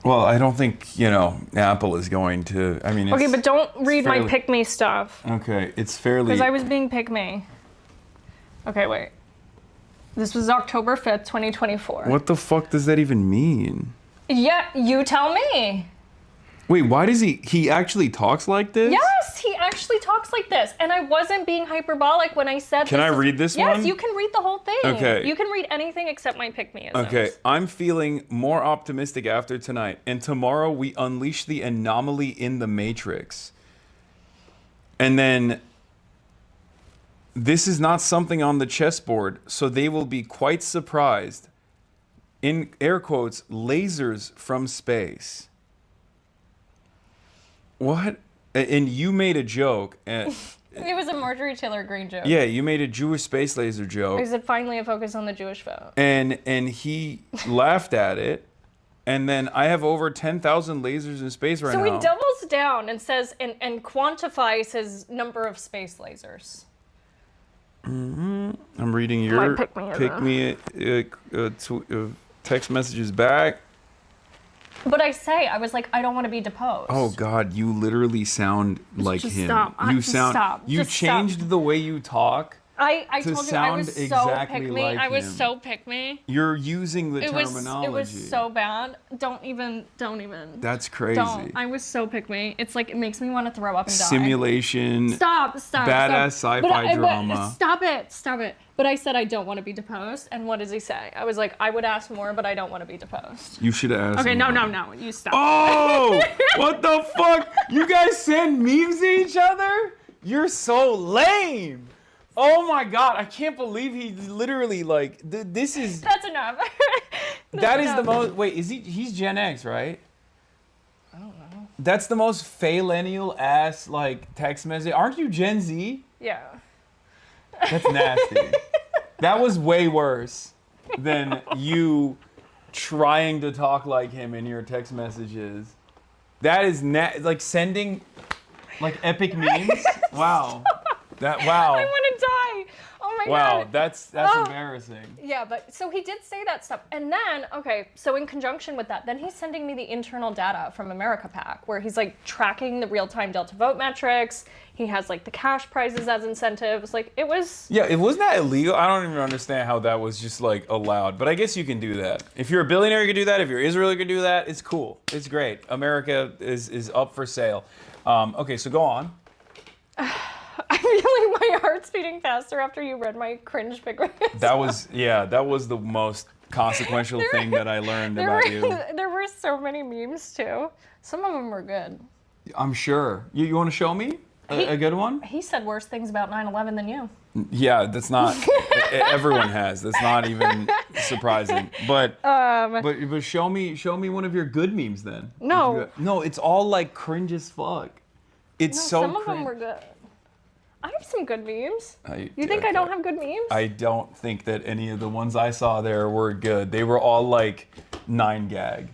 Well, I don't think, Apple is going to. I mean, Okay, but don't read my fairly- pick me stuff. Okay, it's fairly. Because I was being pick me. Okay, wait. This was October 5th, 2024. What the fuck does that even mean? Yeah, you tell me. Wait, why does he actually talks like this? Yes, he actually talks like this. And I wasn't being hyperbolic when I said Can I read this one? Yes, you can read the whole thing. Okay. You can read anything except my pick-me-isms. Okay, I'm feeling more optimistic after tonight. And tomorrow we unleash the anomaly in the Matrix. And then this is not something on the chessboard, so they will be quite surprised. In air quotes, lasers from space. What? And you made a joke. And, It was a Marjorie Taylor Greene joke. yeah, you made a Jewish space laser joke. I said finally a focus on the Jewish vote. And he laughed at it. And then I have over 10,000 lasers in space right So now. he doubles down and says and quantifies his number of space lasers. I'm reading your text messages back. But I was like, I don't want to be deposed. Oh God, you literally sound like Just him. stop. You Just sound. stop. You Just stop. changed the way you talk. I to told you I was sound so exactly pick me. like I was him. so pick me. You're using the It terminology. was so bad. Don't even. That's crazy. Don't. I was so pick me. It's like it makes me want to throw up and die. Simulation. Stop. Badass stop. sci-fi But drama. Stop it. But I said I don't want to be deposed. And what does he say? I was like, I would ask more, but I don't want to be deposed. You should ask. Okay, no. him. You stop. Oh, what the fuck? You guys send memes to each other? You're so lame. Oh my God, I can't believe he literally like, this is, That's enough. that is the most, wait, he's Gen X, right? I don't know. That's the most millennial ass like text message. Aren't you Gen Z? Yeah. That's nasty. That was way worse than you trying to talk like him in your text messages. That is like sending like epic memes. Wow. Wow. I want to die. Oh my Wow, God. that's Oh. embarrassing. Yeah, but so he did say that stuff. And then, okay, so in conjunction with that, then he's sending me the internal data from America PAC where he's like tracking the real-time Delta vote metrics. He has like the cash prizes as incentives. Like it was. Yeah, it wasn't that illegal. I don't even understand how that was just like allowed. But I guess you can do that. If you're a billionaire, you can do that. If you're Israel, you can do that. It's cool. It's great. America is up for sale. Okay, so go on. I feel like my heart's beating faster after you read my cringe figure. That was the most consequential thing that I learned about you. There were so many memes too. Some of them were good. I'm sure. You want to show me a good one? He said worse things about 9/11 than you. Yeah, that's not. Everyone has. That's not even surprising. But show me one of your good memes then. No. No, it's all like cringe as fuck. It's No, so some of them cringe. were good. I have some good memes. You You think I don't have good memes? I don't think that any of the ones I saw there were good. They were all like 9gag.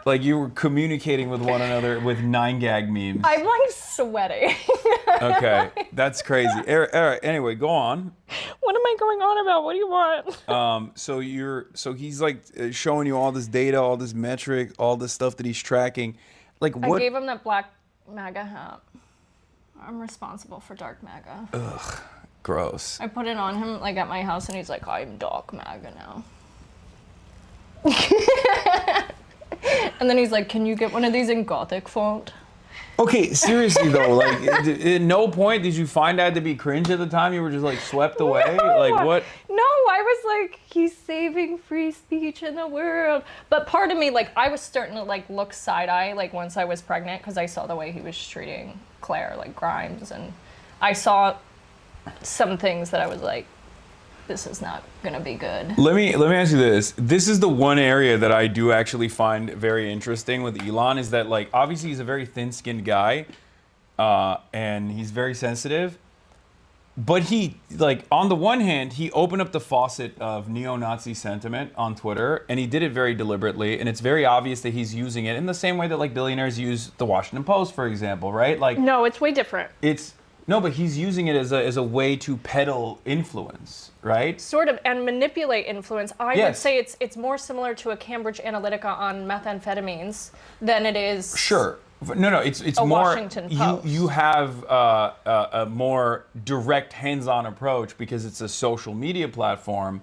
Like you were communicating with one another with 9gag memes. I'm like sweating. Okay, that's crazy. All right, anyway, go on. What am I going on about? What do you want? So he's like showing you all this data, all this metric, all this stuff that he's tracking. Like what? I gave him that black MAGA hat. I'm responsible for dark MAGA. Ugh, gross. I put it on him like at my house and he's like, I'm dark MAGA now. And then he's like, can you get one of these in Gothic font? Okay, seriously though, like at no point did you find that to be cringe at the time? You were just like swept away? No. Like what? No, I was like, he's saving free speech in the world. But part of me, like, I was starting to like look side-eye like once I was pregnant because I saw the way he was treating Claire, like Grimes. And I saw some things that I was like, this is not gonna be good. Let me ask you this. This is the one area that I do actually find very interesting with Elon is that, like, obviously he's a very thin-skinned guy, and he's very sensitive. But he, like, on the one hand, he opened up the faucet of neo-Nazi sentiment on Twitter, and he did it very deliberately, and it's very obvious that he's using it in the same way that, like, billionaires use the Washington Post, for example, right? Like, No, it's way different. No, but he's using it as a way to peddle influence, right? Sort of, and manipulate influence. I would Yes. say it's more similar to a Cambridge Analytica on methamphetamines than it is. Sure. No, it's A more Washington Post. you have a more direct hands-on approach because it's a social media platform,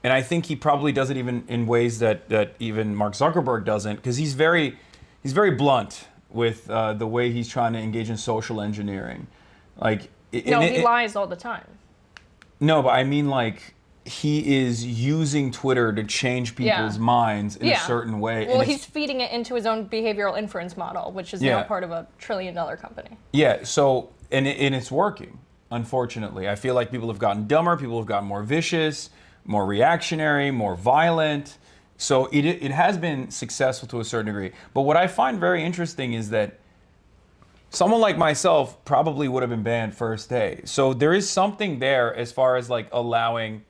and I think he probably does it even in ways that even Mark Zuckerberg doesn't, because he's very blunt with the way he's trying to engage in social engineering. Like He lies all the time. No, but I mean, like, he is using Twitter to change people's minds in a certain way. Well, he's feeding it into his own behavioral inference model, which is now part of a $1 trillion company. Yeah, so, and it's working, unfortunately. I feel like people have gotten dumber, people have gotten more vicious, more reactionary, more violent. So it has been successful to a certain degree. But what I find very interesting is that someone like myself probably would have been banned first day. So there is something there as far as, like, allowing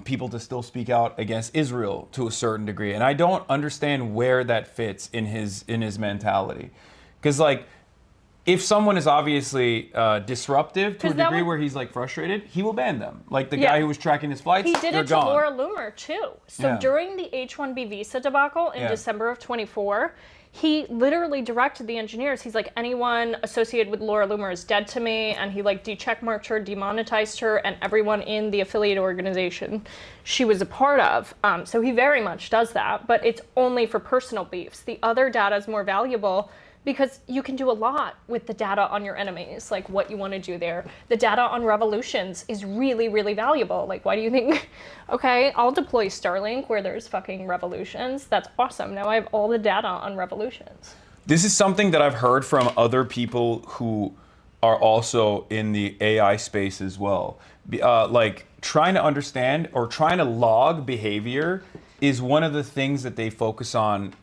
people to still speak out against Israel to a certain degree, and I don't understand where that fits in his mentality. Because, like, if someone is obviously disruptive to a degree where he's, like, frustrated, he will ban them. Like the guy who was tracking his flights, he did it to gone. Laura Loomer too. So during the H-1B visa debacle in December of 24. He literally directed the engineers. He's like, anyone associated with Laura Loomer is dead to me. And he, like, de-checkmarked her, demonetized her, and everyone in the affiliate organization she was a part of. So he very much does that, but it's only for personal beefs. The other data is more valuable because you can do a lot with the data on your enemies, like what you want to do there. The data on revolutions is really, really valuable. Like, why do you think, okay, I'll deploy Starlink where there's fucking revolutions. That's awesome. Now I have all the data on revolutions. This is something that I've heard from other people who are also in the AI space as well. Like, trying to understand or trying to log behavior is one of the things that they focus on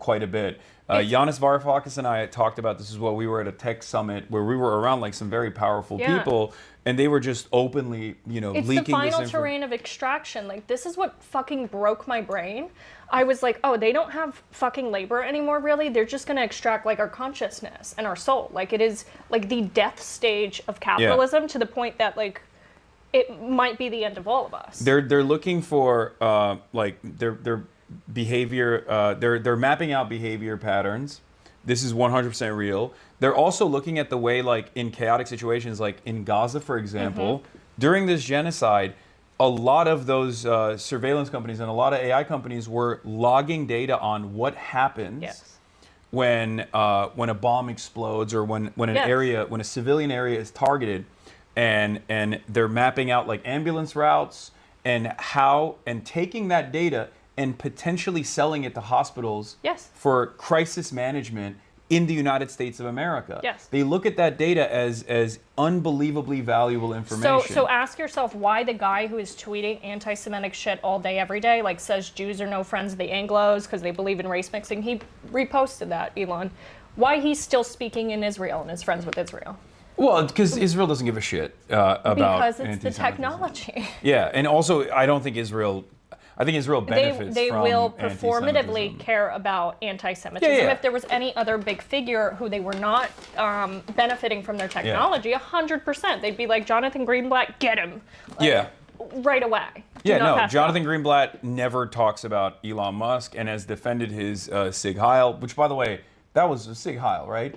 quite a bit. Yanis Varoufakis and I talked about this as well. We were at a tech summit where we were around, like, some very powerful people, and they were just openly, leaking this It's the final terrain of extraction. Like, this is what fucking broke my brain. I was like, oh, they don't have fucking labor anymore, really? They're just going to extract, like, our consciousness and our soul. Like, it is, like, the death stage of capitalism to the point that, like, it might be the end of all of us. They're looking for, like, their behavior, they're mapping out behavior patterns. This is 100% real. They're also looking at the way, like, in chaotic situations, like in Gaza, for example, during this genocide, a lot of those surveillance companies and a lot of AI companies were logging data on what happens when a bomb explodes or when an area, when a civilian area is targeted, and they're mapping out, like, ambulance routes and taking that data and potentially selling it to hospitals for crisis management in the United States of America. They look at that data as unbelievably valuable information. So ask yourself why the guy who is tweeting anti-Semitic shit all day, every day, like, says Jews are no friends of the Anglos because they believe in race mixing. He reposted that, Elon. Why he's still speaking in Israel and is friends with Israel. Well, because Israel doesn't give a shit about because it's the technology. Yeah, and also I think Israel benefits they from will performatively care about anti-Semitism. If there was any other big figure who they were not benefiting from their technology, 100%, they'd be like, Jonathan Greenblatt, get him. Like, right away. Jonathan Greenblatt never talks about Elon Musk and has defended his Sig Heil, which, by the way, that was a Sig Heil, right?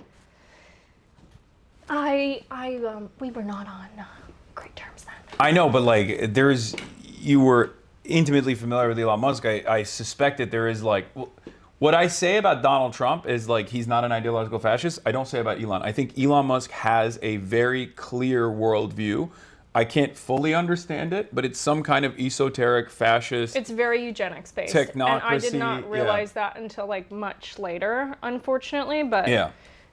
We were not on great terms then. I know, but, like, you were intimately familiar with Elon Musk. I suspect that there is, like, what I say about Donald Trump is, like, he's not an ideological fascist. I don't say about Elon. I think Elon Musk has a very clear worldview. I can't fully understand it, but it's some kind of esoteric fascist. It's very eugenics based. Technocracy. And I did not realize that until, like, much later, unfortunately. But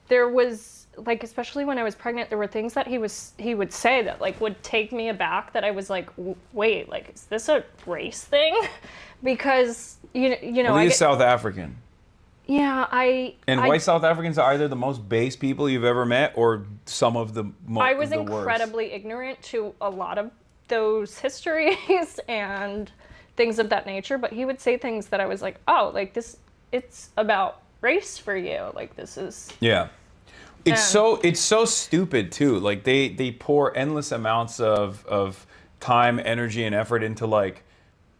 there was like, especially when I was pregnant, there were things that he would say that like would take me aback, that I was like, wait, like, is this a race thing? Because you know, well, he's South African. Yeah, white South Africans are either the most base people you've ever met, or some of the most. I was incredibly ignorant to a lot of those histories and things of that nature. But he would say things that I was like, oh, like this, it's about race for you. Like this is. Yeah, it's so stupid too. Like they pour endless amounts of time, energy, and effort into like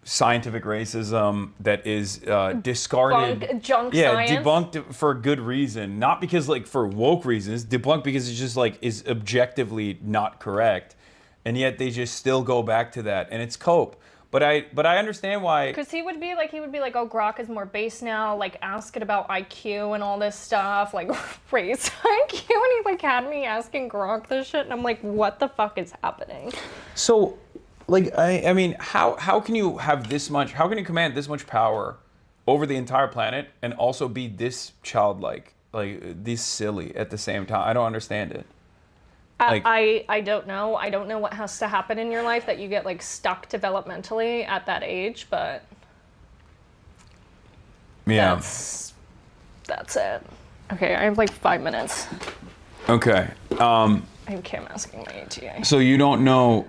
scientific racism that is discarded, junk science. Debunked for good reason, not because like for woke reasons, debunked because it's just like is objectively not correct, and yet they just still go back to that, and it's cope. But I understand why. Because he would be like, oh, Grok is more base now, like ask it about IQ and all this stuff, like race IQ, and he like had me asking Grok this shit, and I'm like, what the fuck is happening? So, like, I mean, how can you have this much? How can you command this much power over the entire planet and also be this childlike, like this silly at the same time? I don't understand it. Like, I don't know. I don't know what has to happen in your life that you get like stuck developmentally at that age, but yeah, that's it. Okay, I have like 5 minutes. Okay. I have Kim asking my ETA. So you don't know.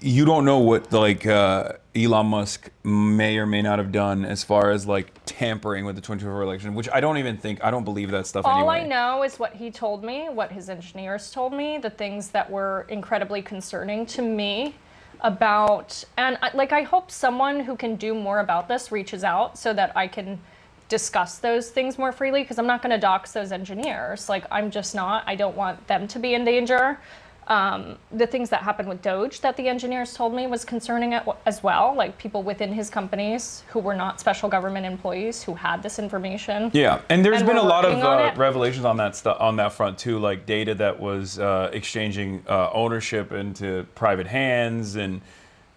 You don't know what like Elon Musk may or may not have done as far as like tampering with the 2024 election, which I don't believe that stuff anyway. All I know is what he told me, what his engineers told me, the things that were incredibly concerning to me about, and like I hope someone who can do more about this reaches out so that I can discuss those things more freely, because I'm not going to dox those engineers. Like I'm just not. I don't want them to be in danger. The things that happened with Doge that the engineers told me was concerning as well, like people within his companies who were not special government employees who had this information. Yeah, and there's been a lot of revelations on that on that front too, like data that was exchanging ownership into private hands, and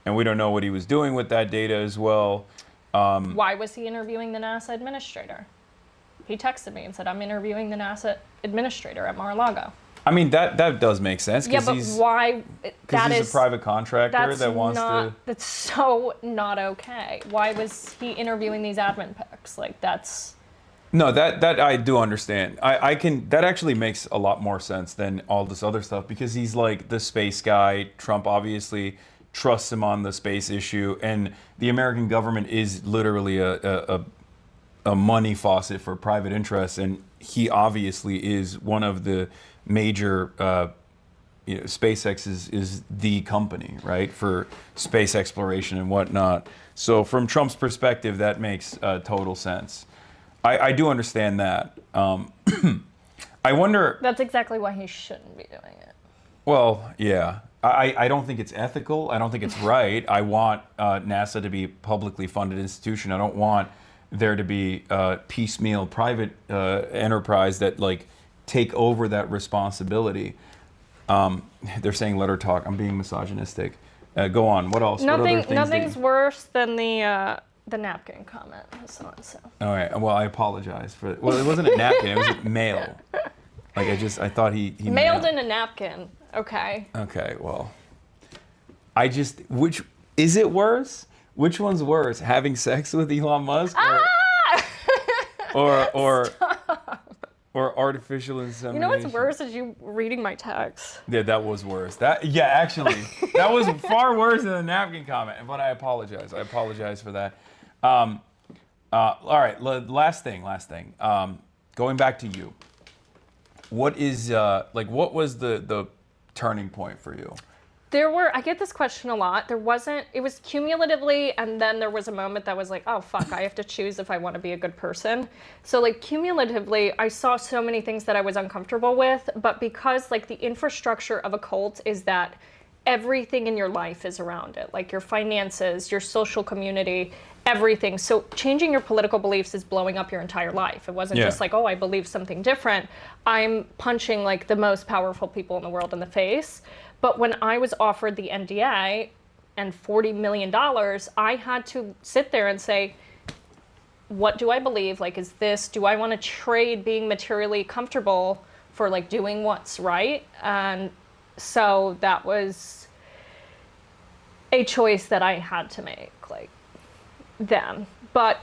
we don't know what he was doing with that data as well. Why was he interviewing the NASA administrator? He texted me and said, I'm interviewing the NASA administrator at Mar-a-Lago. I mean, that does make sense. Yeah, but why? Because he's a private contractor that wants to... That's so not okay. Why was he interviewing these admin picks? Like, that's... No, that I do understand. I can... That actually makes a lot more sense than all this other stuff, because he's like the space guy. Trump obviously trusts him on the space issue, and the American government is literally a money faucet for private interests, and he obviously is one of the major, SpaceX is the company, right, for space exploration and whatnot. So from Trump's perspective, that makes total sense. I do understand that. I wonder... That's exactly why he shouldn't be doing it. Well, yeah. I don't think it's ethical. I don't think it's right. I want NASA to be a publicly funded institution. I don't want there to be piecemeal private enterprise that like take over that responsibility. They're saying let her talk. I'm being misogynistic. Go on. What else? Nothing's worse than the napkin comment, Hasan. So. All right. Well, I apologize for. Well, it wasn't a napkin. It was a mail. Like I thought he mailed in a napkin. Okay. Okay. Well, which is it worse? Which one's worse, having sex with Elon Musk or artificial insemination? You know what's worse is you reading my text. Yeah, that was worse. Actually, that was far worse than the napkin comment. But I apologize. I apologize for that. All right, last thing. Going back to you. What is what was the turning point for you? I get this question a lot. It was cumulatively, and then there was a moment that was like, oh, fuck, I have to choose if I want to be a good person. So like cumulatively, I saw so many things that I was uncomfortable with, but because like the infrastructure of a cult is that everything in your life is around it, like your finances, your social community, everything. So changing your political beliefs is blowing up your entire life. It wasn't just like, oh, I believe something different. I'm punching like the most powerful people in the world in the face. But when I was offered the NDA and $40 million, I had to sit there and say, what do I believe? Like, do I want to trade being materially comfortable for like doing what's right? And so that was a choice that I had to make, like, then. But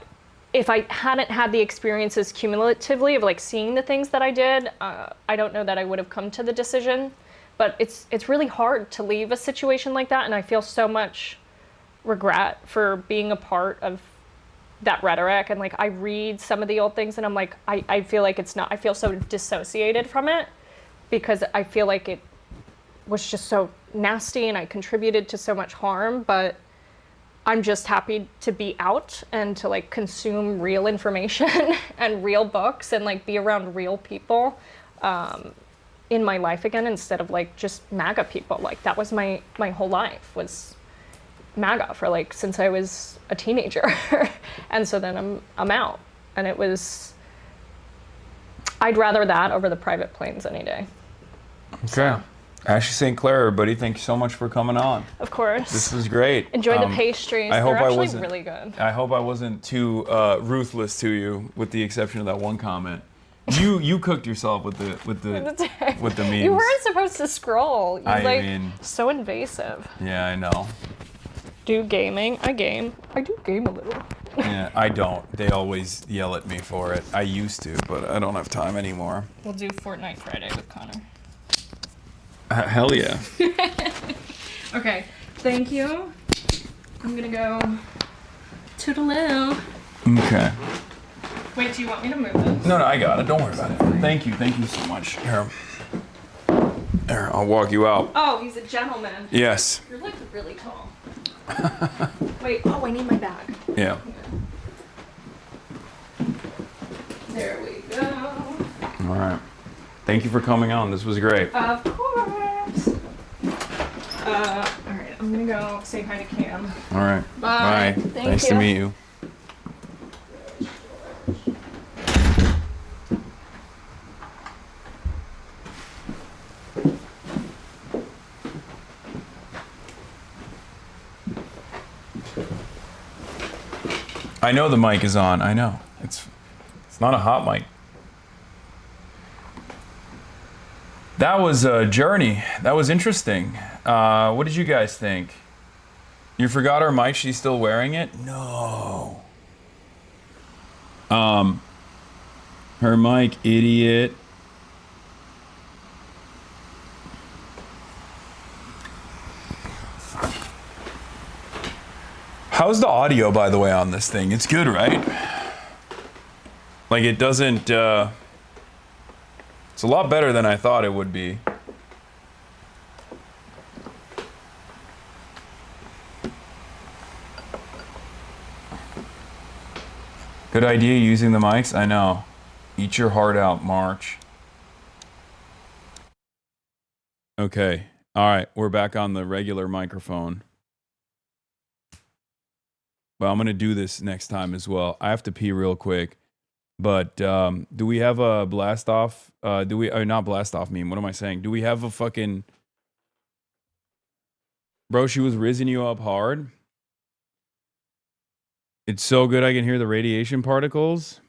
if I hadn't had the experiences cumulatively of like seeing the things that I did, I don't know that I would have come to the decision. But it's really hard to leave a situation like that, and I feel so much regret for being a part of that rhetoric. And like, I read some of the old things and I'm like, I feel like I feel so dissociated from it, because I feel like it was just so nasty and I contributed to so much harm. But I'm just happy to be out and to like consume real information and real books and like be around real people in my life again, instead of like just MAGA people. Like, that was my whole life, was MAGA for like since I was a teenager. And so then I'm out, and I'd rather that over the private planes any day. Okay. So. Ashley Sinclair, everybody, thank you so much for coming on. Of course. This was great. Enjoy the pastries. They're actually really good. I hope I wasn't too ruthless to you, with the exception of that one comment. You cooked yourself with the memes. You weren't supposed to scroll. I mean, so invasive. Yeah, I know. Do gaming. I game. I do game a little. Yeah, I don't. They always yell at me for it. I used to, but I don't have time anymore. We'll do Fortnite Friday with Connor. Hell yeah. Okay, thank you. I'm gonna go toodaloo. Okay. Wait, do you want me to move this? No, I got it. Don't worry about it. Thank you so much. Here, I'll walk you out. Oh, he's a gentleman. Yes. You're like really tall. Wait, I need my bag. Yeah. There we go. All right. Thank you for coming on. This was great. Of course. All right, I'm gonna go say hi to Cam. All right. Bye. Bye. Nice to meet you. I know the mic is on. I know. It's not a hot mic. That was a journey. That was interesting. What did you guys think? You forgot her mic? She's still wearing it? No. Her mic, idiot. How's the audio, by the way, on this thing? It's good, right? Like, it doesn't, it's a lot better than I thought it would be. Good idea using the mics? I know. Eat your heart out, March. Okay. All right. We're back on the regular microphone. Well, I'm going to do this next time as well. I have to pee real quick. But do we have a blast off? Not blast off meme. What am I saying? Do we have a fucking... Bro, she was rizzing you up hard. It's so good I can hear the radiation particles.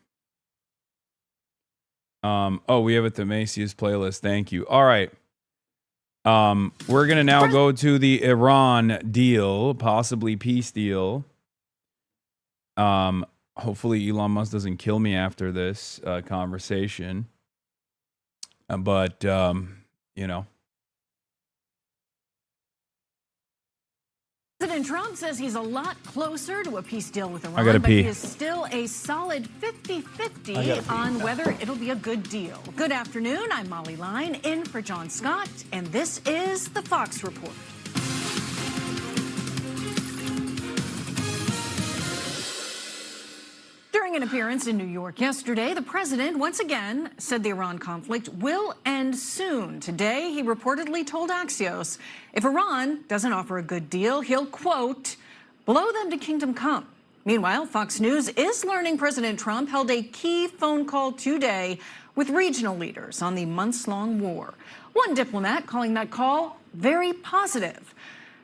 Oh, we have it to Macy's playlist. Thank you. All right. We're going to now go to the Iran deal, possibly peace deal. Hopefully Elon Musk doesn't kill me after this conversation. But, you know. President Trump says he's a lot closer to a peace deal with Iran, I gotta but pee. he is still a solid 50-50 on whether it'll be a good deal. Good afternoon, I'm Molly Line, in for John Scott, and this is the Fox Report. During an appearance in New York yesterday, the president once again said the Iran conflict will end soon. Today, he reportedly told Axios, if Iran doesn't offer a good deal, he'll, quote, blow them to kingdom come. Meanwhile, Fox News is learning President Trump held a key phone call today with regional leaders on the months-long war. One diplomat calling that call very positive.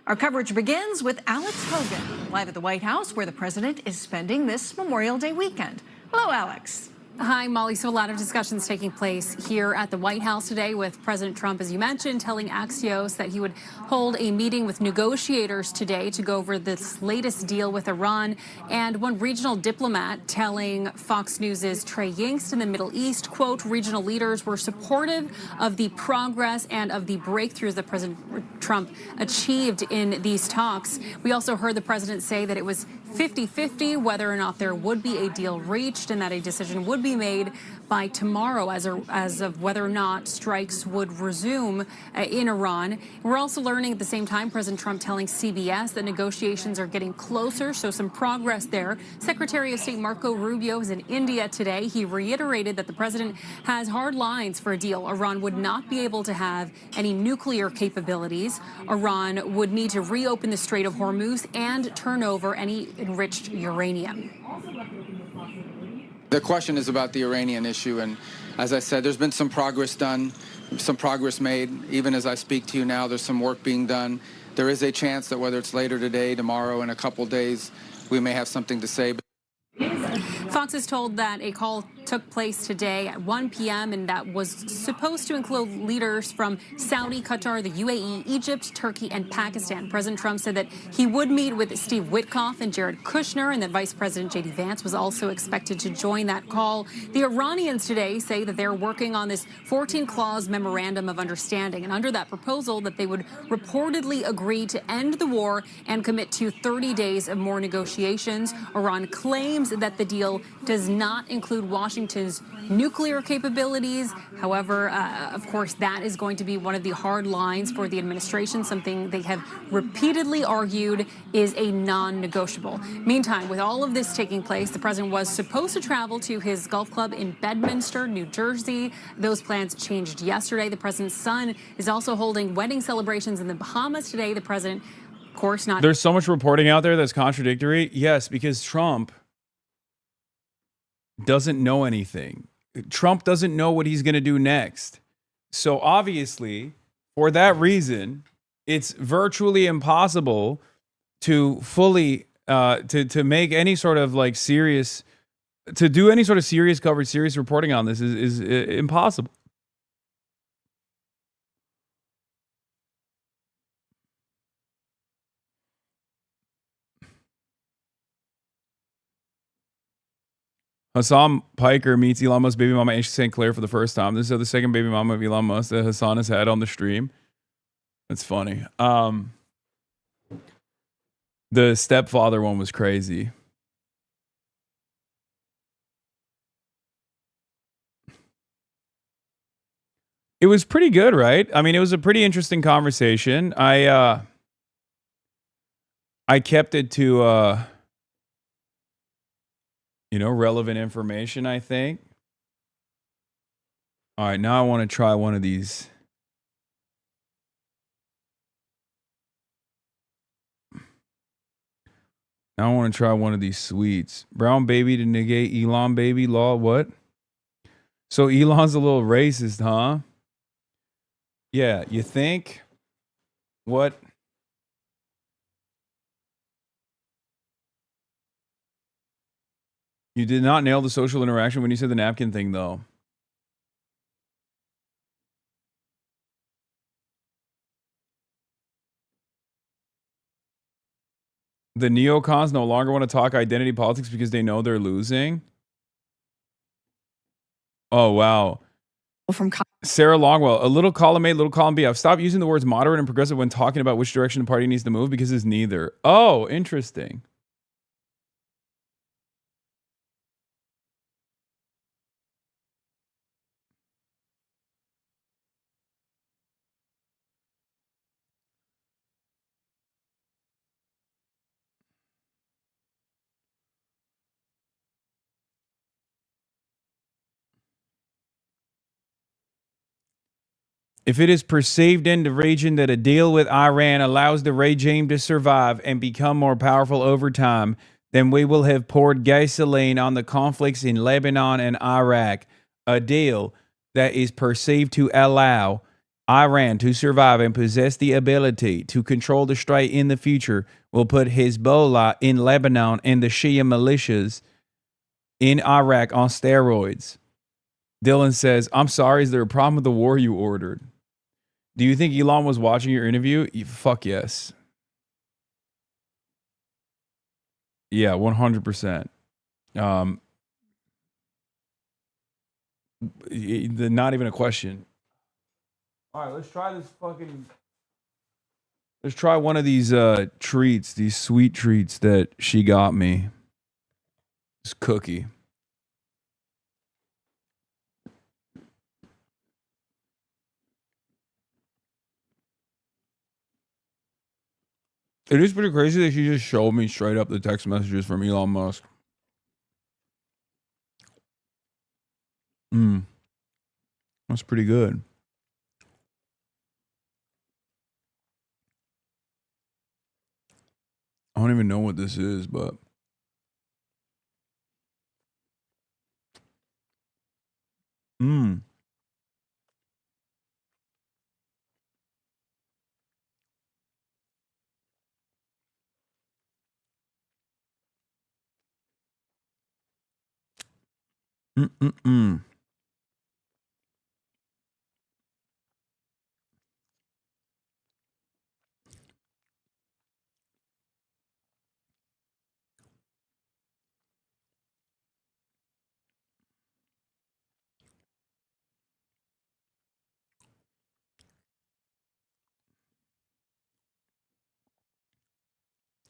Our coverage begins with Alex Hogan, live at the White House, where the president is spending this Memorial Day weekend. Hello, Alex. Hi, Molly. So a lot of discussions taking place here at the White House today with President Trump, as you mentioned, telling Axios that he would hold a meeting with negotiators today to go over this latest deal with Iran. And one regional diplomat telling Fox News' Trey Yingst in the Middle East, quote, regional leaders were supportive of the progress and of the breakthroughs that President Trump achieved in these talks. We also heard the president say that it was 50-50 whether or not there would be a deal reached and that a decision would be made by tomorrow as of whether or not strikes would resume in Iran. We're also learning at the same time, President Trump telling CBS that negotiations are getting closer, so some progress there. Secretary of State Marco Rubio is in India today. He reiterated that the president has hard lines for a deal. Iran would not be able to have any nuclear capabilities. Iran would need to reopen the Strait of Hormuz and turn over any enriched uranium. The question is about the Iranian issue, and as I said, there's been some progress done, some progress made. Even as I speak to you now, there's some work being done. There is a chance that whether it's later today, tomorrow, in a couple days, we may have something to say. Fox is told that a call took place today at 1 p.m. and that was supposed to include leaders from Saudi, Qatar, the UAE, Egypt, Turkey, and Pakistan. President Trump said that he would meet with Steve Witkoff and Jared Kushner, and that Vice President J.D. Vance was also expected to join that call. The Iranians today say that they're working on this 14-clause memorandum of understanding, and under that proposal that they would reportedly agree to end the war and commit to 30 days of more negotiations. Iran claims that the deal does not include Washington's nuclear capabilities. However, of course, that is going to be one of the hard lines for the administration, something they have repeatedly argued is a non-negotiable. Meantime, with all of this taking place, the president was supposed to travel to his golf club in Bedminster, New Jersey. Those plans changed yesterday. The president's son is also holding wedding celebrations in the Bahamas today. The president, of course, not. There's so much reporting out there that's contradictory. Yes, because Trump doesn't know anything. Trump doesn't know what he's going to do next. So obviously, for that reason, it's virtually impossible to fully to make any sort of like serious, to do any sort of serious coverage, serious reporting on this is impossible. Hasan Piker meets Elon Musk's baby mama, Ashley Sinclair, for the first time. This is the second baby mama of Elon Musk that Hasan has had on the stream. That's funny. The stepfather one was crazy. It was pretty good, right? I mean, it was a pretty interesting conversation. I kept it to relevant information, I think. All right, now I want to try one of these. Now I want to try one of these sweets. Brown baby to negate Elon baby law. What? So Elon's a little racist, huh? Yeah, you think? What? You did not nail the social interaction when you said the napkin thing, though. The neocons no longer want to talk identity politics because they know they're losing. Oh, wow. From Sarah Longwell, a little column A, little column B. I've stopped using the words moderate and progressive when talking about which direction the party needs to move because it's neither. Oh, interesting. If it is perceived in the region that a deal with Iran allows the regime to survive and become more powerful over time, then we will have poured gasoline on the conflicts in Lebanon and Iraq. A deal that is perceived to allow Iran, to survive and possess the ability to control the Strait in the future, will put Hezbollah in Lebanon and the Shia militias in Iraq on steroids. Dylan says, I'm sorry, is there a problem with the war you ordered? Do you think Elon was watching your interview? Fuck yes. Yeah, 100%. Not even a question. All right, let's try this fucking... Let's try one of these treats, these sweet treats that she got me. This cookie. It is pretty crazy that she just showed me straight up the text messages from Elon Musk. That's pretty good. I don't even know what this is, but...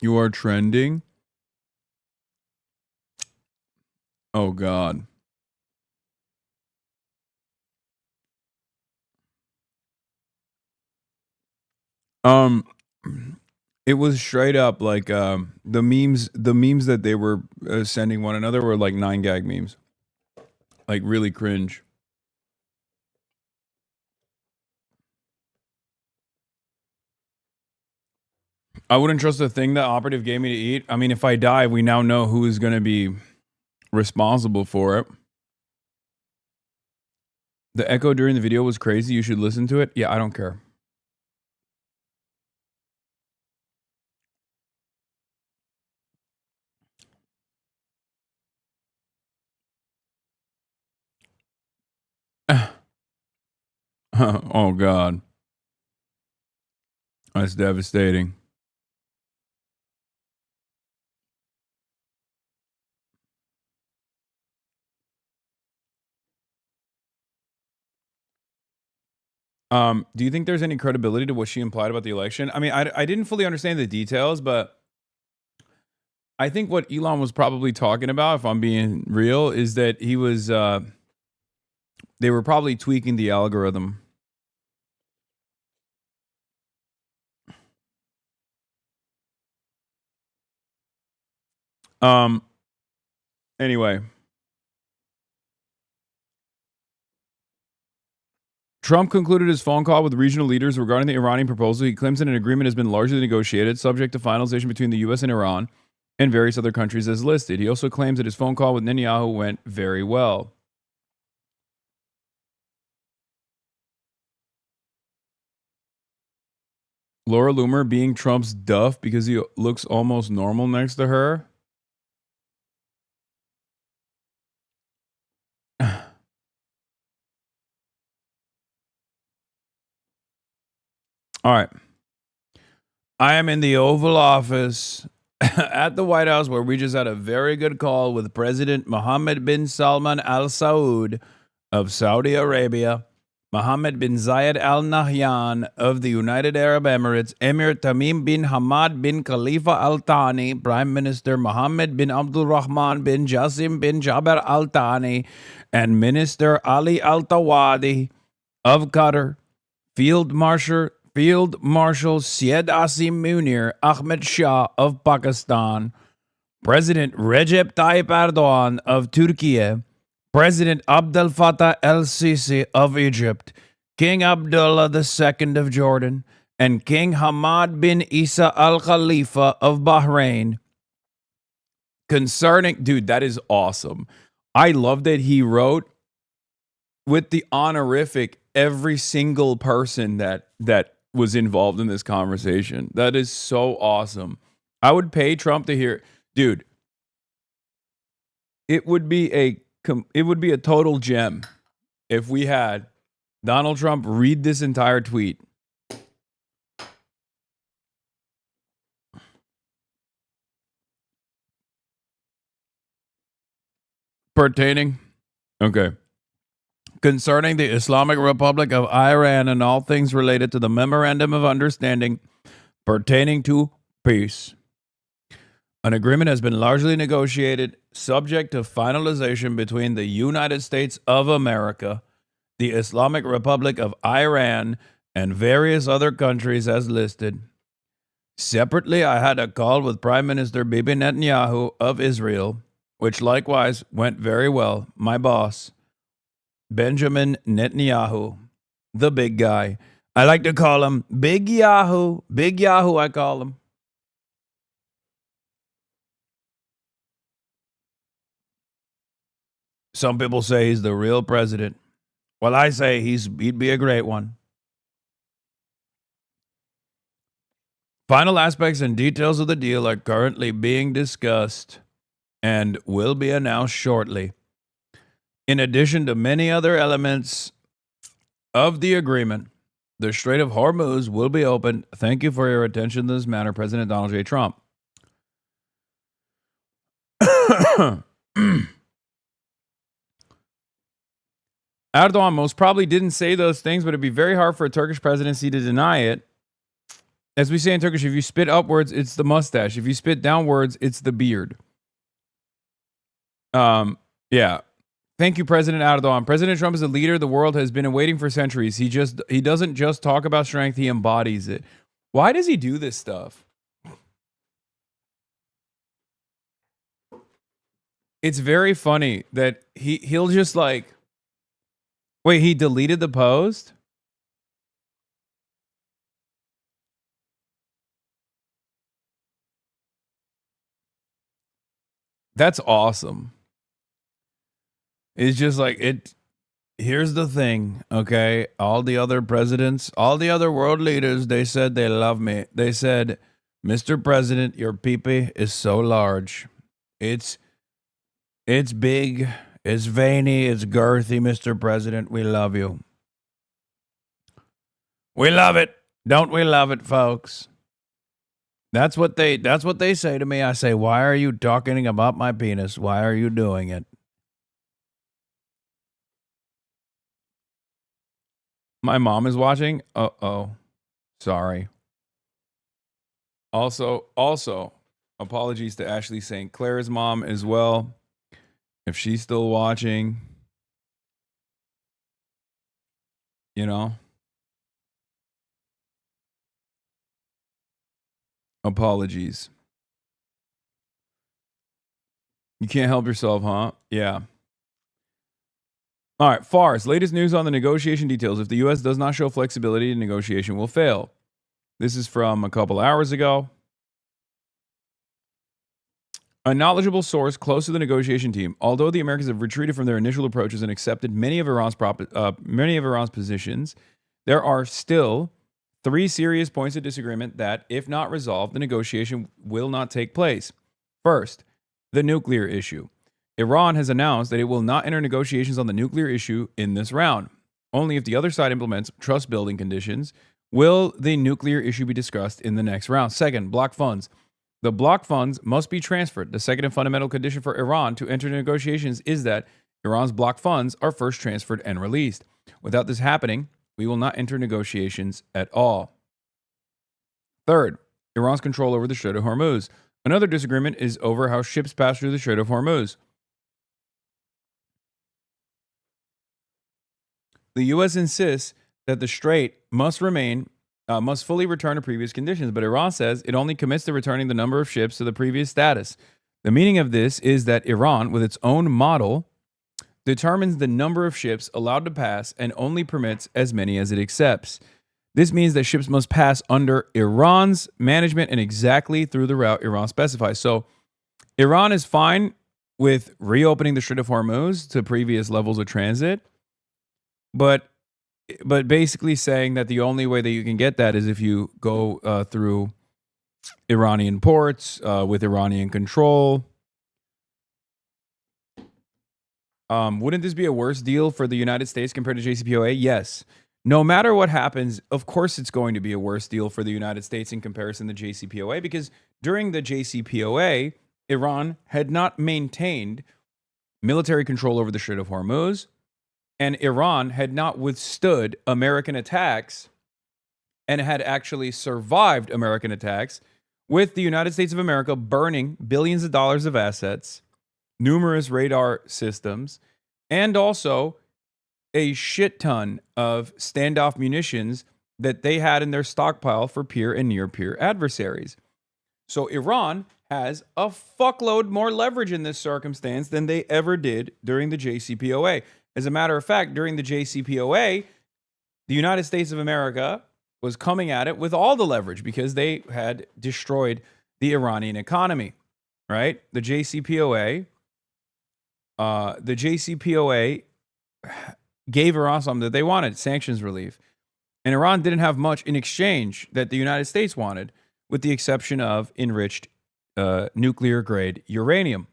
You are trending? Oh, God. It was straight up like the memes that they were sending one another were like 9gag memes. Like really cringe. I wouldn't trust the thing that operative gave me to eat. I mean, if I die, we now know who is going to be responsible for it. The echo during the video was crazy. You should listen to it. Yeah, I don't care. Oh, God. That's devastating. Do you think there's any credibility to what she implied about the election? I mean, I didn't fully understand the details, but I think what Elon was probably talking about, if I'm being real, is that he was, they were probably tweaking the algorithm. Anyway. Trump concluded his phone call with regional leaders regarding the Iranian proposal. He claims that an agreement has been largely negotiated, subject to finalization between the U.S. and Iran and various other countries as listed. He also claims that his phone call with Netanyahu went very well. Laura Loomer being Trump's duff because he looks almost normal next to her. All right. I am in the Oval Office at the White House where we just had a very good call with President Mohammed bin Salman Al Saud of Saudi Arabia, Mohammed bin Zayed Al Nahyan of the United Arab Emirates, Emir Tamim bin Hamad bin Khalifa Al Thani, Prime Minister Mohammed bin Abdul Rahman bin Jassim bin Jaber Al Thani, and Minister Ali Al Tawadi of Qatar, Field Marshal Syed Asim Munir Ahmed Shah of Pakistan, President Recep Tayyip Erdogan of Turkey, President Abdel Fattah el-Sisi of Egypt, King Abdullah II of Jordan, and King Hamad bin Isa al-Khalifa of Bahrain. Concerning, dude, that is awesome. I love that he wrote with the honorific every single person that was involved in this conversation. That is so awesome. I would pay Trump to hear, dude. It would be a total gem if we had Donald Trump read this entire tweet. Pertaining, okay. Concerning the Islamic Republic of Iran and all things related to the Memorandum of Understanding pertaining to peace. An agreement has been largely negotiated, subject to finalization between the United States of America, the Islamic Republic of Iran, and various other countries as listed. Separately, I had a call with Prime Minister Bibi Netanyahu of Israel, which likewise went very well. My boss, Benjamin Netanyahu, the big guy. I like to call him Big Yahoo. Big Yahoo, I call him. Some people say he's the real president. Well, I say he'd be a great one. Final aspects and details of the deal are currently being discussed and will be announced shortly. In addition to many other elements of the agreement, the Strait of Hormuz will be opened. Thank you for your attention to this matter, President Donald J. Trump. Erdogan most probably didn't say those things, but it'd be very hard for a Turkish presidency to deny it. As we say in Turkish, if you spit upwards, it's the mustache. If you spit downwards, it's the beard. Yeah. Thank you, President Erdogan. President Trump is a leader the world has been awaiting for centuries. He doesn't just talk about strength, he embodies it. Why does he do this stuff? It's very funny that he'll just like, wait, he deleted the post? That's awesome. It's just like it. Here's the thing, okay? All the other presidents, all the other world leaders, they said they love me. They said, Mr. President, your pee-pee is so large. It's big, it's veiny, it's girthy, Mr. President. We love you. We love it. Don't we love it, folks? That's what they say to me. I say, why are you talking about my penis? Why are you doing it? My mom is watching. Uh-oh. Sorry. Also, apologies to Ashley Sinclair's mom as well. If she's still watching, you know. Apologies. You can't help yourself, huh? Yeah. All right, Fars, latest news on the negotiation details. If the U.S. does not show flexibility, the negotiation will fail. This is from a couple hours ago. A knowledgeable source close to the negotiation team. Although the Americans have retreated from their initial approaches and accepted many of Iran's positions, there are still 3 serious points of disagreement that, if not resolved, the negotiation will not take place. First, the nuclear issue. Iran has announced that it will not enter negotiations on the nuclear issue in this round. Only if the other side implements trust-building conditions will the nuclear issue be discussed in the next round. Second, block funds. The block funds must be transferred. The second and fundamental condition for Iran to enter negotiations is that Iran's block funds are first transferred and released. Without this happening, we will not enter negotiations at all. Third, Iran's control over the Strait of Hormuz. Another disagreement is over how ships pass through the Strait of Hormuz. The U.S. insists that the strait must fully return to previous conditions, but Iran says it only commits to returning the number of ships to the previous status. The meaning of this is that Iran, with its own model, determines the number of ships allowed to pass and only permits as many as it accepts. This means that ships must pass under Iran's management and exactly through the route Iran specifies. So Iran is fine with reopening the Strait of Hormuz to previous levels of transit, but basically saying that the only way that you can get that is if you go through Iranian ports with Iranian control. Wouldn't this be a worse deal for the United States compared to JCPOA? Yes. No matter what happens, of course it's going to be a worse deal for the United States in comparison to JCPOA, because during the JCPOA, Iran had not maintained military control over the Strait of Hormuz, and Iran had not withstood American attacks and had actually survived American attacks, with the United States of America burning billions of dollars of assets, numerous radar systems, and also a shit ton of standoff munitions that they had in their stockpile for peer and near peer adversaries. So Iran has a fuckload more leverage in this circumstance than they ever did during the JCPOA. As a matter of fact, during the JCPOA, the United States of America was coming at it with all the leverage because they had destroyed the Iranian economy, right? The JCPOA gave Iran something that they wanted, sanctions relief. And Iran didn't have much in exchange that the United States wanted, with the exception of enriched nuclear-grade uranium.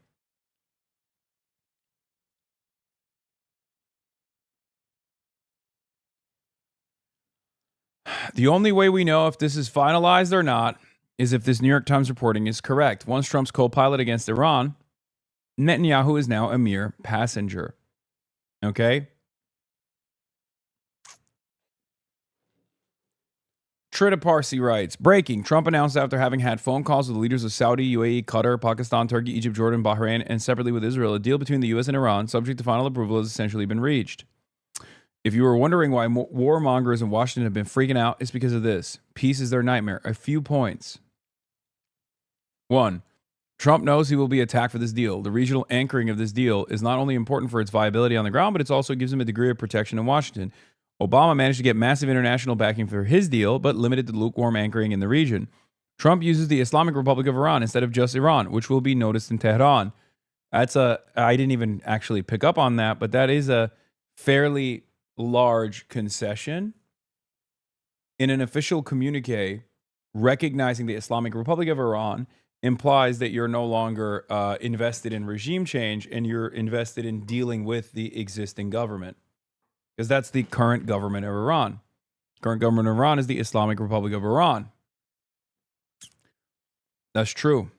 The only way we know if this is finalized or not is if this New York Times reporting is correct. Once Trump's co-pilot against Iran, Netanyahu is now a mere passenger. Okay? Trita Parsi writes, breaking, Trump announced after having had phone calls with the leaders of Saudi, UAE, Qatar, Pakistan, Turkey, Egypt, Jordan, Bahrain, and separately with Israel, a deal between the U.S. and Iran, subject to final approval, has essentially been reached. If you were wondering why warmongers in Washington have been freaking out, it's because of this. Peace is their nightmare. A few points. 1. Trump knows he will be attacked for this deal. The regional anchoring of this deal is not only important for its viability on the ground, but it also gives him a degree of protection in Washington. Obama managed to get massive international backing for his deal, but limited to lukewarm anchoring in the region. Trump uses the Islamic Republic of Iran instead of just Iran, which will be noticed in Tehran. I didn't even actually pick up on that, but that is a fairly large concession in an official communique. Recognizing the Islamic Republic of Iran implies that you're no longer invested in regime change and you're invested in dealing with the existing government, because that's the current government of Iran. Current government of Iran is the Islamic Republic of Iran. That's true.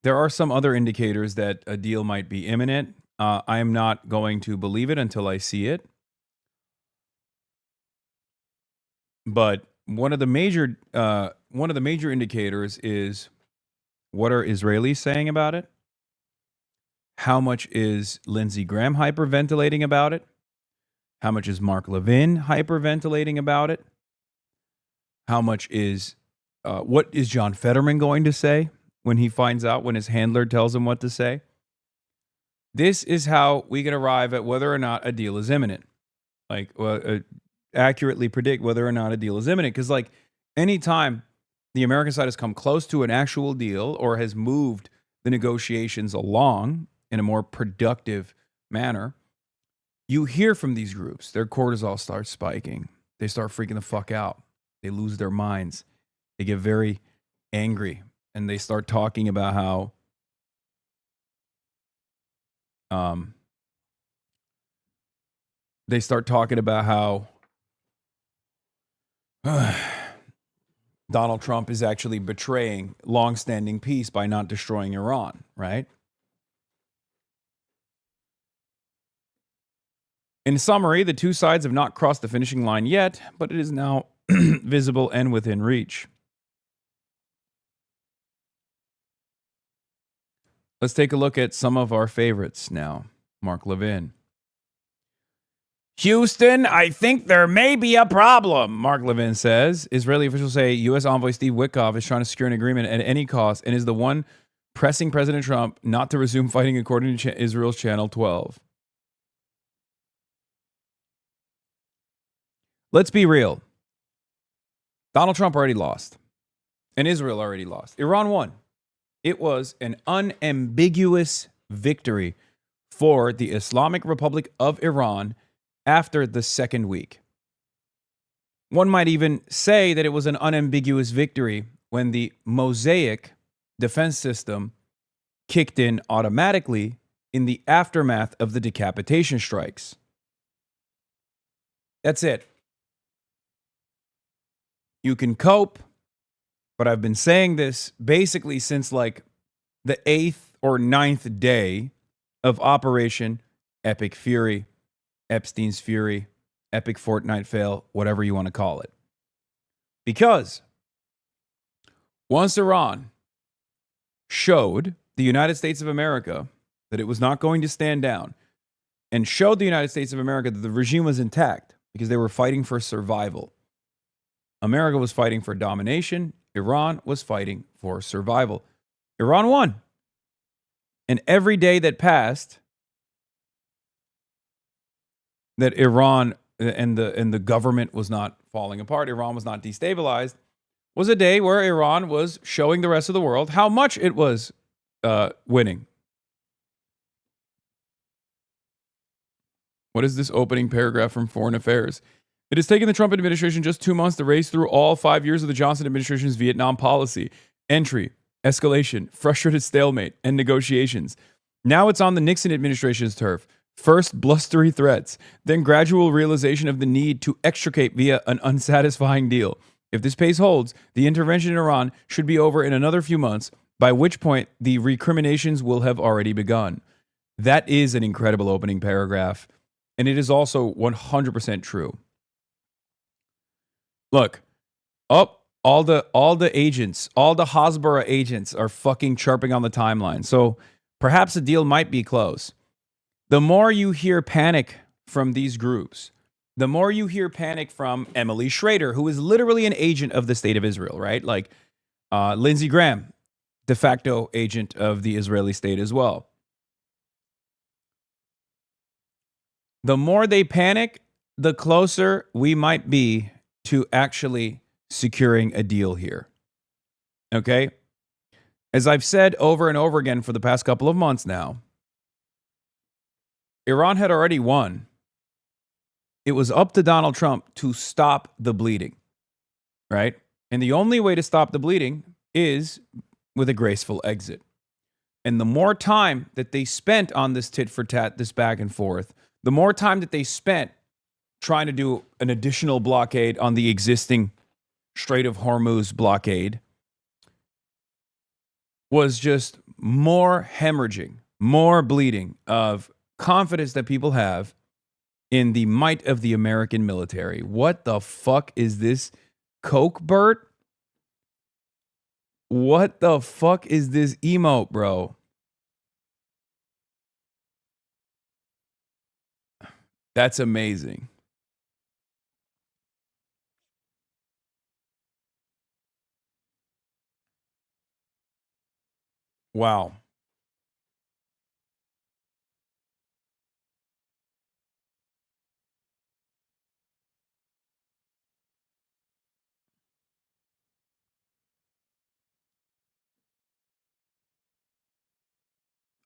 There are some other indicators that a deal might be imminent. I am not going to believe it until I see it. But one of the major indicators is, what are Israelis saying about it? How much is Lindsey Graham hyperventilating about it? How much is Mark Levin hyperventilating about it? How much is what is John Fetterman going to say when he finds out, when his handler tells him what to say? This is how we can arrive at whether or not a deal is imminent. Like, accurately predict whether or not a deal is imminent. Because, like, anytime the American side has come close to an actual deal or has moved the negotiations along in a more productive manner, you hear from these groups, their cortisol starts spiking. They start freaking the fuck out. They lose their minds. They get very angry. And they start talking about how Donald Trump is actually betraying longstanding peace by not destroying Iran, right? In summary, the two sides have not crossed the finishing line yet, but it is now visible and within reach. Let's take a look at some of our favorites now. Mark Levin. Houston, I think there may be a problem, Mark Levin says. Israeli officials say U.S. envoy Steve Witkoff is trying to secure an agreement at any cost and is the one pressing President Trump not to resume fighting, according to Israel's Channel 12. Let's be real. Donald Trump already lost, and Israel already lost. Iran won. It was an unambiguous victory for the Islamic Republic of Iran after the second week. One might even say that it was an unambiguous victory when the Mosaic defense system kicked in automatically in the aftermath of the decapitation strikes. That's it. You can cope, but I've been saying this basically since like the 8th or 9th day of Operation Epic Fury, Epstein's Fury, Epic Fortnite Fail, whatever you want to call it. Because once Iran showed the United States of America that it was not going to stand down and showed the United States of America that the regime was intact because they were fighting for survival. America was fighting for domination. Iran was fighting for survival. Iran won. And every day that passed, that Iran and the government was not falling apart, Iran was not destabilized, was a day where Iran was showing the rest of the world how much it was winning. What is this opening paragraph from Foreign Affairs? It has taken the Trump administration just 2 months to race through all 5 years of the Johnson administration's Vietnam policy. Entry, escalation, frustrated stalemate, and negotiations. Now it's on the Nixon administration's turf. First, blustery threats, then gradual realization of the need to extricate via an unsatisfying deal. If this pace holds, the intervention in Iran should be over in another few months, by which point the recriminations will have already begun. That is an incredible opening paragraph, and it is also 100% true. Look, all the agents, all the Hasbara agents are fucking chirping on the timeline. So perhaps a deal might be close. The more you hear panic from these groups, the more you hear panic from Emily Schrader, who is literally an agent of the state of Israel, right? Like Lindsey Graham, de facto agent of the Israeli state as well. The more they panic, the closer we might be to actually securing a deal here. Okay? As I've said over and over again for the past couple of months now, Iran had already won. It was up to Donald Trump to stop the bleeding, right? And the only way to stop the bleeding is with a graceful exit. And the more time that they spent on this tit for tat, this back and forth, the more time that they spent trying to do an additional blockade on the existing Strait of Hormuz blockade was just more hemorrhaging, more bleeding of confidence that people have in the might of the American military. What the fuck is this? Coke Bert? What the fuck is this emote, bro? That's amazing. Wow.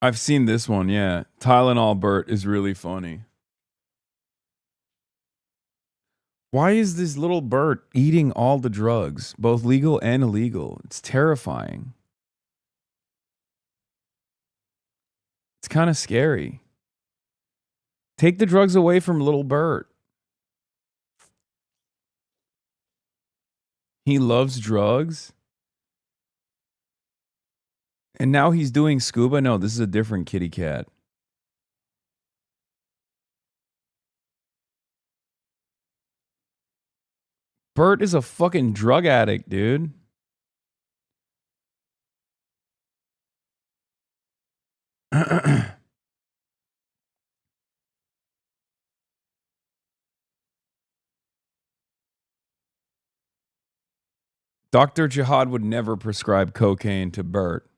I've seen this one, yeah. Tylenol Bert is really funny. Why is this little Bert eating all the drugs, both legal and illegal? It's terrifying. It's kind of scary. Take the drugs away from little Bert. He loves drugs. And now he's doing scuba? No, this is a different kitty cat. Bert is a fucking drug addict, dude. Dr. Jihad would never prescribe cocaine to Bert.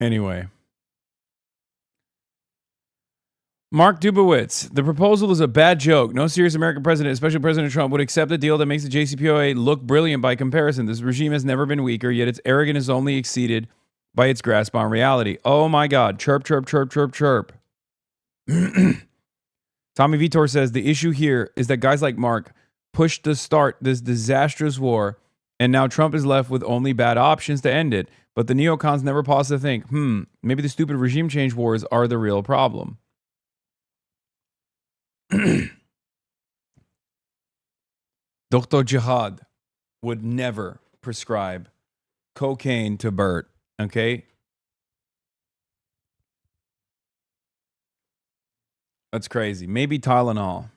Anyway. Mark Dubowitz, the proposal is a bad joke. No serious American president, especially President Trump, would accept a deal that makes the JCPOA look brilliant by comparison. This regime has never been weaker, yet its arrogance is only exceeded by its grasp on reality. Oh my God. Chirp, chirp, chirp, chirp, chirp. Tommy Vitor says the issue here is that guys like Mark pushed to start this disastrous war, and now Trump is left with only bad options to end it. But the neocons never pause to think, maybe the stupid regime change wars are the real problem. Dr. Jihad would never prescribe cocaine to Bert, okay? That's crazy. Maybe Tylenol,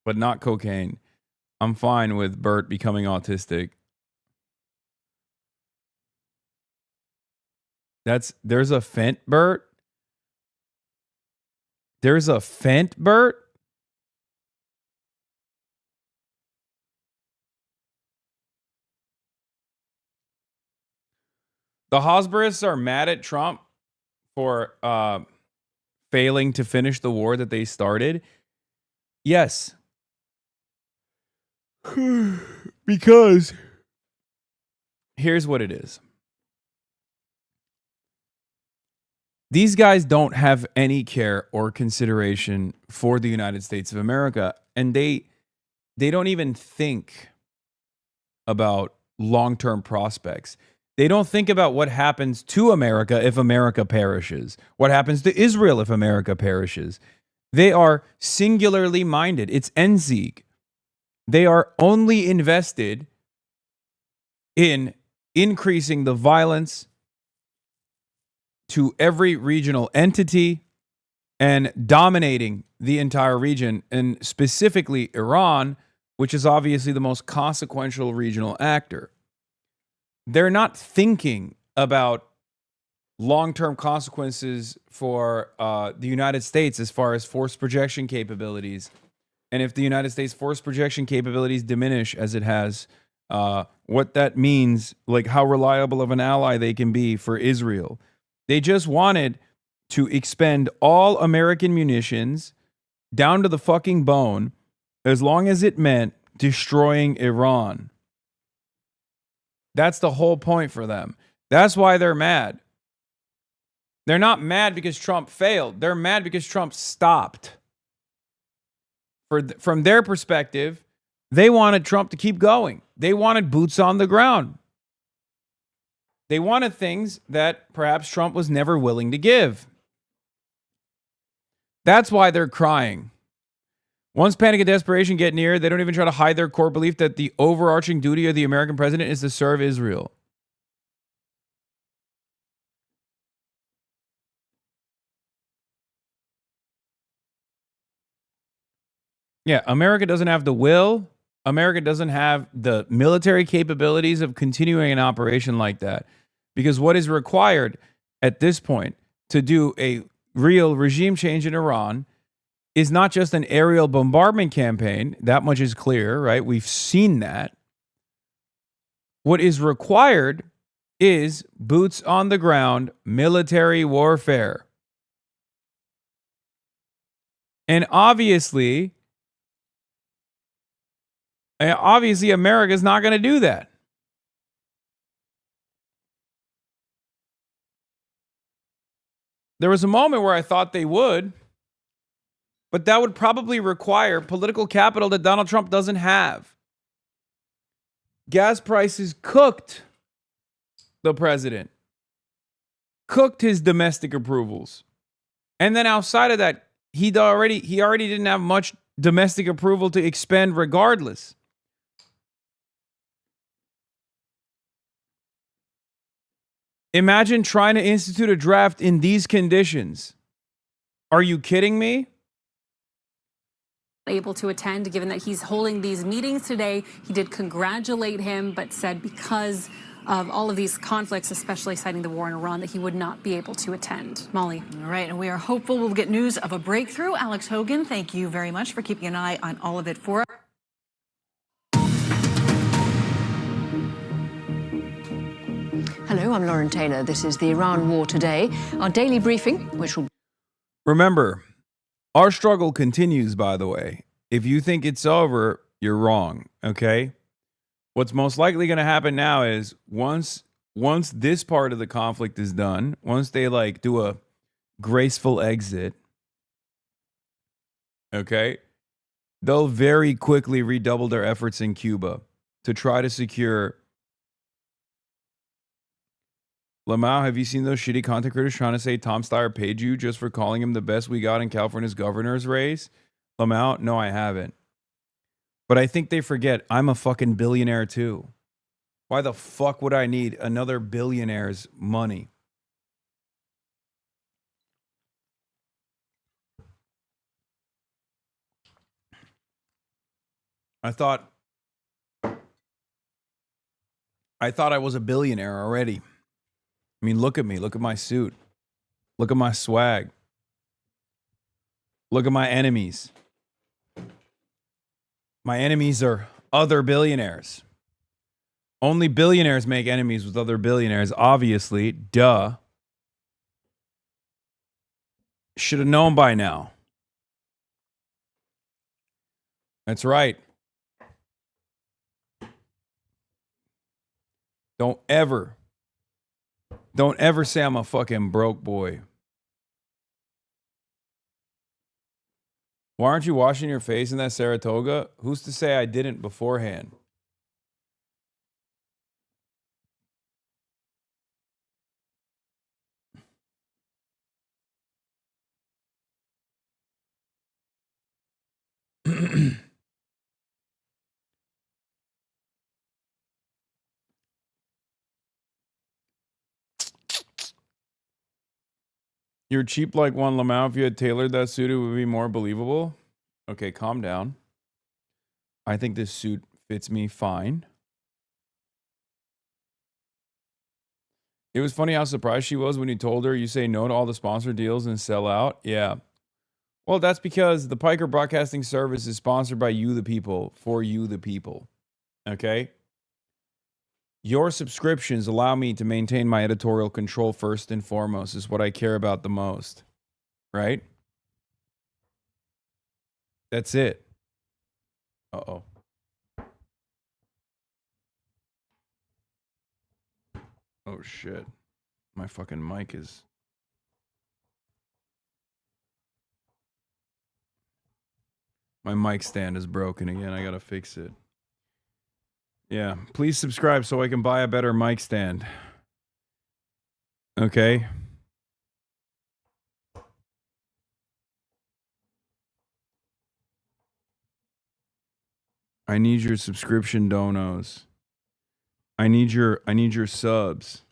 but not cocaine. I'm fine with Bert becoming autistic. There's a Fent Bert? There's a Fent Bert? The Hosberists are mad at Trump for failing to finish the war that they started. Yes. Because here's what it is. These guys don't have any care or consideration for the United States of America, and they don't even think about long-term prospects. They don't think about what happens to America if America perishes, what happens to Israel if America perishes. They are singularly minded. It's Enzig. They are only invested in increasing the violence to every regional entity and dominating the entire region, and specifically Iran, which is obviously the most consequential regional actor. They're not thinking about long-term consequences for the United States as far as force projection capabilities. And if the United States force projection capabilities diminish as it has, what that means, like how reliable of an ally they can be for Israel. They just wanted to expend all American munitions down to the fucking bone as long as it meant destroying Iran. That's the whole point for them. That's why they're mad. They're not mad because Trump failed. They're mad because Trump stopped. From their perspective, they wanted Trump to keep going. They wanted boots on the ground. They wanted things that perhaps Trump was never willing to give. That's why they're crying. Once panic and desperation get near, they don't even try to hide their core belief that the overarching duty of the American president is to serve Israel. Yeah, America doesn't have the will. America doesn't have the military capabilities of continuing an operation like that. Because what is required at this point to do a real regime change in Iran is not just an aerial bombardment campaign. That much is clear, right? We've seen that. What is required is boots on the ground military warfare. And obviously America's not going to do that. There was a moment where I thought they would, but that would probably require political capital that Donald Trump doesn't have. Gas prices cooked the president, cooked his domestic approvals. And then outside of that, he already didn't have much domestic approval to expend regardless. Imagine trying to institute a draft in these conditions. Are you kidding me? Able to attend, given that he's holding these meetings today. He did congratulate him, but said because of all of these conflicts, especially citing the war in Iran, that he would not be able to attend. Molly. All right, and we are hopeful we'll get news of a breakthrough. Alex Hogan, thank you very much for keeping an eye on all of it for us. Hello, I'm Lauren Taylor. This is the Iran War Today, our daily briefing, which will Remember, our struggle continues, by the way. If you think it's over, you're wrong, okay? What's most likely going to happen now is once this part of the conflict is done, once they like do a graceful exit, okay, they'll very quickly redouble their efforts in Cuba to try to secure. Lamau, have you seen those shitty content creators trying to say Tom Steyer paid you just for calling him the best we got in California's governor's race? Lamau, no, I haven't. But I think they forget I'm a fucking billionaire too. Why the fuck would I need another billionaire's money? I thought I was a billionaire already. I mean, look at me. Look at my suit. Look at my swag. Look at my enemies. My enemies are other billionaires. Only billionaires make enemies with other billionaires, obviously. Duh. Should have known by now. That's right. Don't ever say I'm a fucking broke boy. Why aren't you washing your face in that Saratoga? Who's to say I didn't beforehand? You're cheap like one, Lamau. If you had tailored that suit, it would be more believable. Okay, calm down. I think this suit fits me fine. It was funny how surprised she was when you told her you say no to all the sponsor deals and sell out. Yeah. Well, that's because the Piker Broadcasting Service is sponsored by you, the people, for you, the people. Okay? Your subscriptions allow me to maintain my editorial control first and foremost, is what I care about the most. Right? That's it. Uh-oh. Oh, shit. My fucking mic is... My mic stand is broken again. I gotta fix it. Yeah. Please subscribe so I can buy a better mic stand. Okay? I need your subscription donos. I need your subs.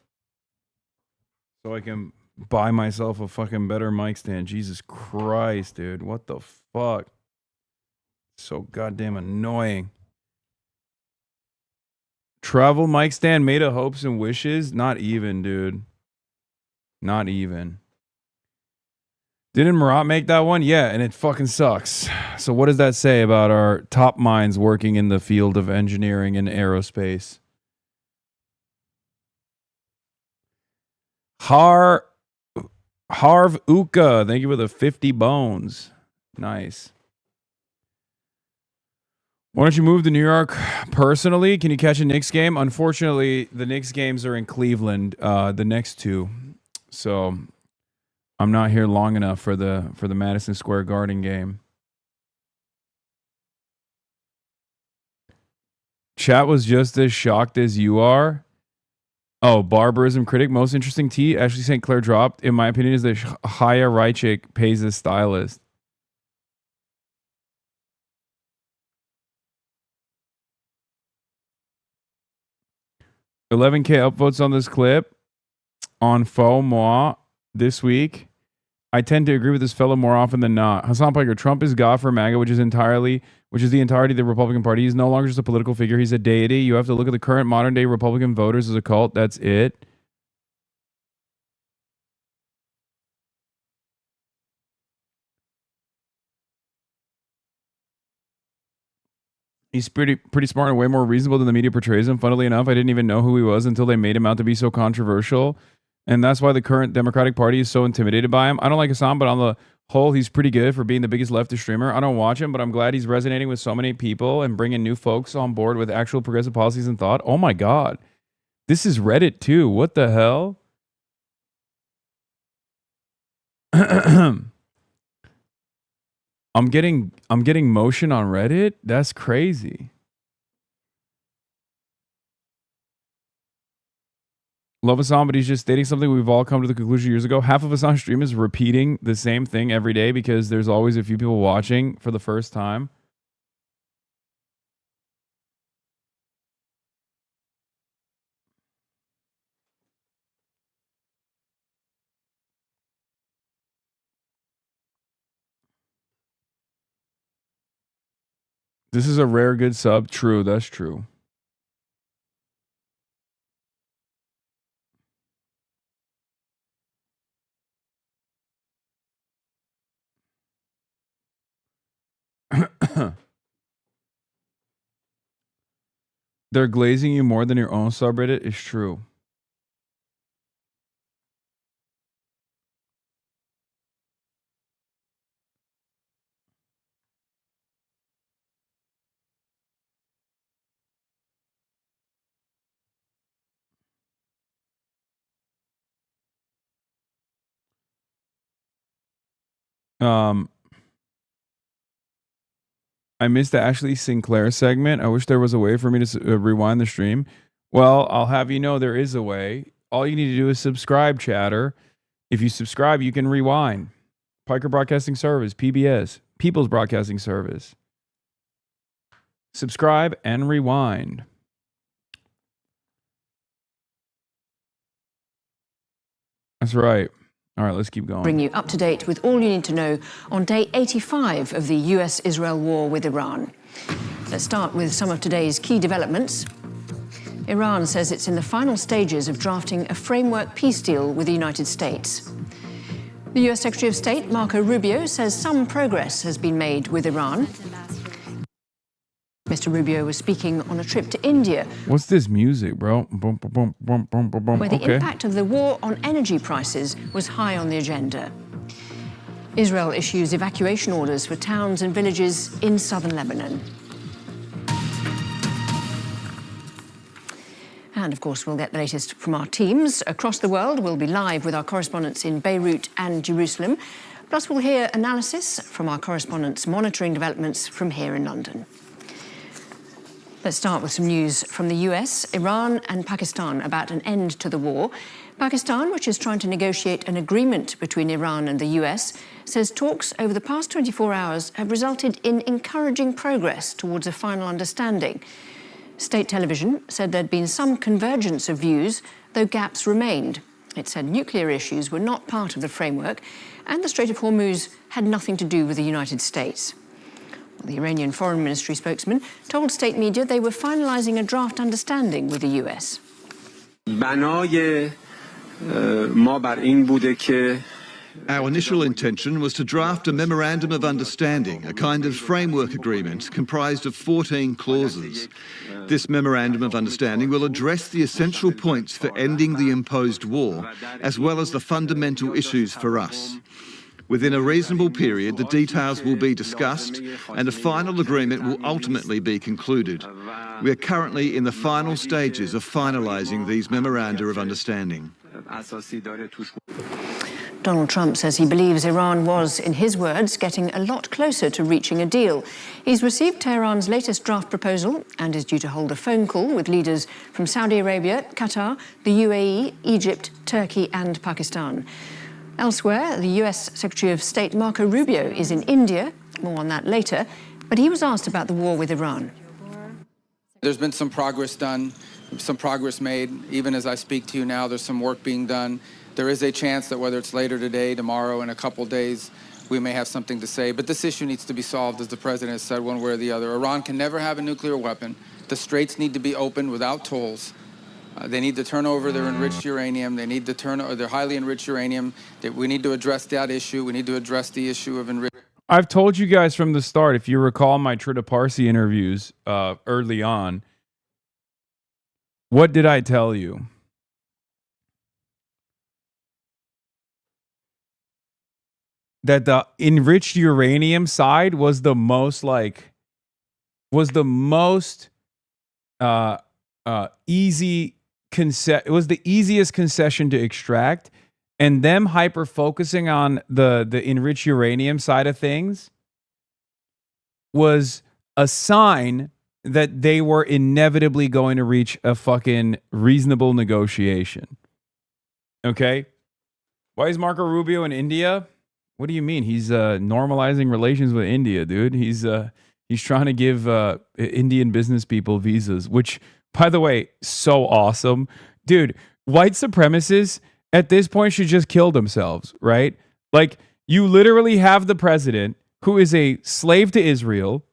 So I can buy myself a fucking better mic stand. Jesus Christ, dude. What the fuck? So goddamn annoying. Travel mic stand made of hopes and wishes? Not even, dude. Not even. Didn't Marat make that one? Yeah, and it fucking sucks. So what does that say about our top minds working in the field of engineering and aerospace? Harv Uka, thank you for the 50 bones. Nice. Why don't you move to New York personally? Can you catch a Knicks game? Unfortunately, the Knicks games are in Cleveland, the next two. So I'm not here long enough for the Madison Square Garden game. Chat was just as shocked as you are. Oh, barbarism critic. Most interesting tea Ashley Sinclair dropped, in my opinion, is that Chaya Raichik pays as stylist. $11K upvotes on this clip on Faux Moi this week. I tend to agree with this fellow more often than not. Hasan Piker, Trump is God for MAGA, which is the entirety of the Republican Party. He's no longer just a political figure. He's a deity. You have to look at the current modern day Republican voters as a cult. That's it. He's pretty smart and way more reasonable than the media portrays him. Funnily enough, I didn't even know who he was until they made him out to be so controversial. And that's why the current Democratic Party is so intimidated by him. I don't like Hasan, but on the Hull, he's pretty good for being the biggest leftist streamer. I don't watch him, but I'm glad he's resonating with so many people and bringing new folks on board with actual progressive policies and thought. Oh my God. This is Reddit too. What the hell? I'm getting motion on Reddit. That's crazy. Love Hasan, but he's just stating something we've all come to the conclusion years ago. Half of Hasan's stream is repeating the same thing every day because there's always a few people watching for the first time. This is a rare good sub. True, that's true. They're glazing you more than your own subreddit is true. I missed the Ashley Sinclair segment. I wish there was a way for me to rewind the stream. Well, I'll have you know there is a way. All you need to do is subscribe, chatter. If you subscribe, you can rewind. Piker Broadcasting Service, PBS, People's Broadcasting Service. Subscribe and rewind. That's right. All right, let's keep going. Bring you up to date with all you need to know on day 85 of the US-Israel war with Iran. Let's start with some of today's key developments. Iran says it's in the final stages of drafting a framework peace deal with the United States. The US Secretary of State, Marco Rubio, says some progress has been made with Iran. Mr. Rubio was speaking on a trip to India. What's this music, bro? Boom, boom, boom, boom, boom, boom. Where the impact of the war on energy prices was high on the agenda. Israel issues evacuation orders for towns and villages in southern Lebanon. And of course, we'll get the latest from our teams across the world. We'll be live with our correspondents in Beirut and Jerusalem. Plus, we'll hear analysis from our correspondents monitoring developments from here in London. Let's start with some news from the US, Iran and Pakistan about an end to the war. Pakistan, which is trying to negotiate an agreement between Iran and the US, says talks over the past 24 hours have resulted in encouraging progress towards a final understanding. State television said there'd been some convergence of views, though gaps remained. It said nuclear issues were not part of the framework, and the Strait of Hormuz had nothing to do with the United States. The Iranian Foreign Ministry spokesman told state media they were finalizing a draft understanding with the US. Our initial intention was to draft a memorandum of understanding, a kind of framework agreement comprised of 14 clauses. This memorandum of understanding will address the essential points for ending the imposed war, as well as the fundamental issues for us. Within a reasonable period, the details will be discussed and a final agreement will ultimately be concluded. We are currently in the final stages of finalising these memoranda of understanding. Donald Trump says he believes Iran was, in his words, getting a lot closer to reaching a deal. He's received Tehran's latest draft proposal and is due to hold a phone call with leaders from Saudi Arabia, Qatar, the UAE, Egypt, Turkey and Pakistan. Elsewhere, the US Secretary of State Marco Rubio is in India. More on that later. But he was asked about the war with Iran. There's been some progress done, some progress made. Even as I speak to you now, there's some work being done. There is a chance that whether it's later today, tomorrow, in a couple days, we may have something to say. But this issue needs to be solved, as the president has said, one way or the other. Iran can never have a nuclear weapon. The straits need to be opened without tolls. They need to turn over their enriched uranium. They need to turn over their highly enriched uranium. We need to address that issue. We need to address the issue of enriched. I've told you guys from the start, if you recall my Trita Parsi interviews early on, what did I tell you? that the enriched uranium side was the most easy it was the easiest concession to extract, and them hyper focusing on the enriched uranium side of things was a sign that they were inevitably going to reach a fucking reasonable negotiation. Okay? Why is Marco Rubio in India? What do you mean? He's normalizing relations with India, dude. He's trying to give Indian business people visas, which, by the way, so awesome. Dude, white supremacists at this point should just kill themselves, right? Like, you literally have the president who is a slave to Israel.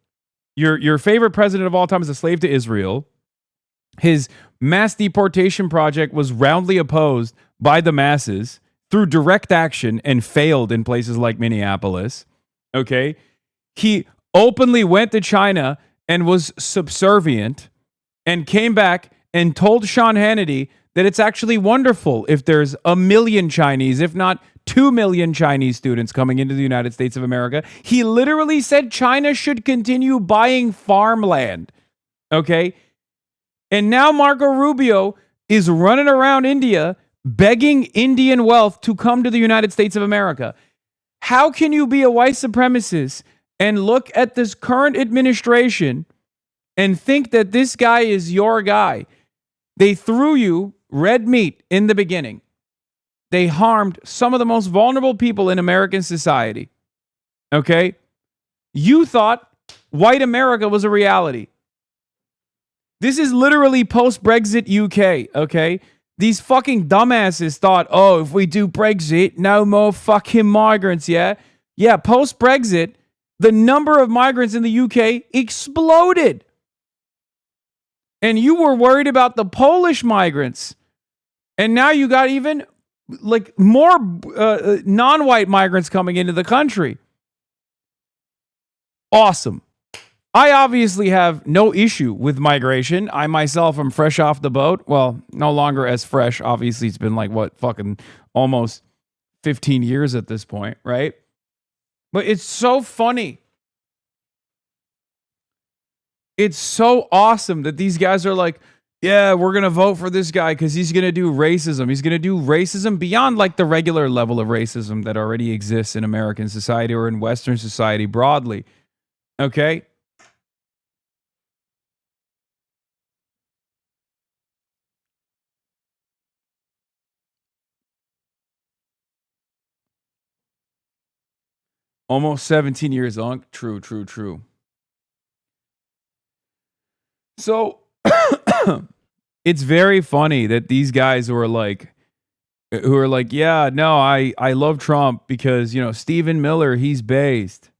Your favorite president of all time is a slave to Israel. His mass deportation project was roundly opposed by the masses through direct action and failed in places like Minneapolis. Okay? He openly went to China and was subservient and came back and told Sean Hannity that it's actually wonderful if there's 1 million Chinese, if not 2 million Chinese students coming into the United States of America. He literally said China should continue buying farmland. Okay? And now Marco Rubio is running around India begging Indian wealth to come to the United States of America. How can you be a white supremacist and look at this current administration and think that this guy is your guy? They threw you red meat in the beginning. They harmed some of the most vulnerable people in American society. Okay? You thought white America was a reality. This is literally post-Brexit UK, okay? These fucking dumbasses thought, oh, if we do Brexit, no more fucking migrants, yeah? Yeah, post-Brexit, the number of migrants in the UK exploded. And you were worried about the Polish migrants. And now you got even like more non-white migrants coming into the country. Awesome. I obviously have no issue with migration. I myself am fresh off the boat. Well, no longer as fresh. Obviously, it's been like, what, fucking almost 15 years at this point, right? But it's so funny. It's so awesome that these guys are like, yeah, we're going to vote for this guy because he's going to do racism. He's going to do racism beyond like the regular level of racism that already exists in American society or in Western society broadly. Okay? Almost 17 years on. True. So it's very funny that these guys who are like, yeah, no, I love Trump because, you know, Stephen Miller, he's based.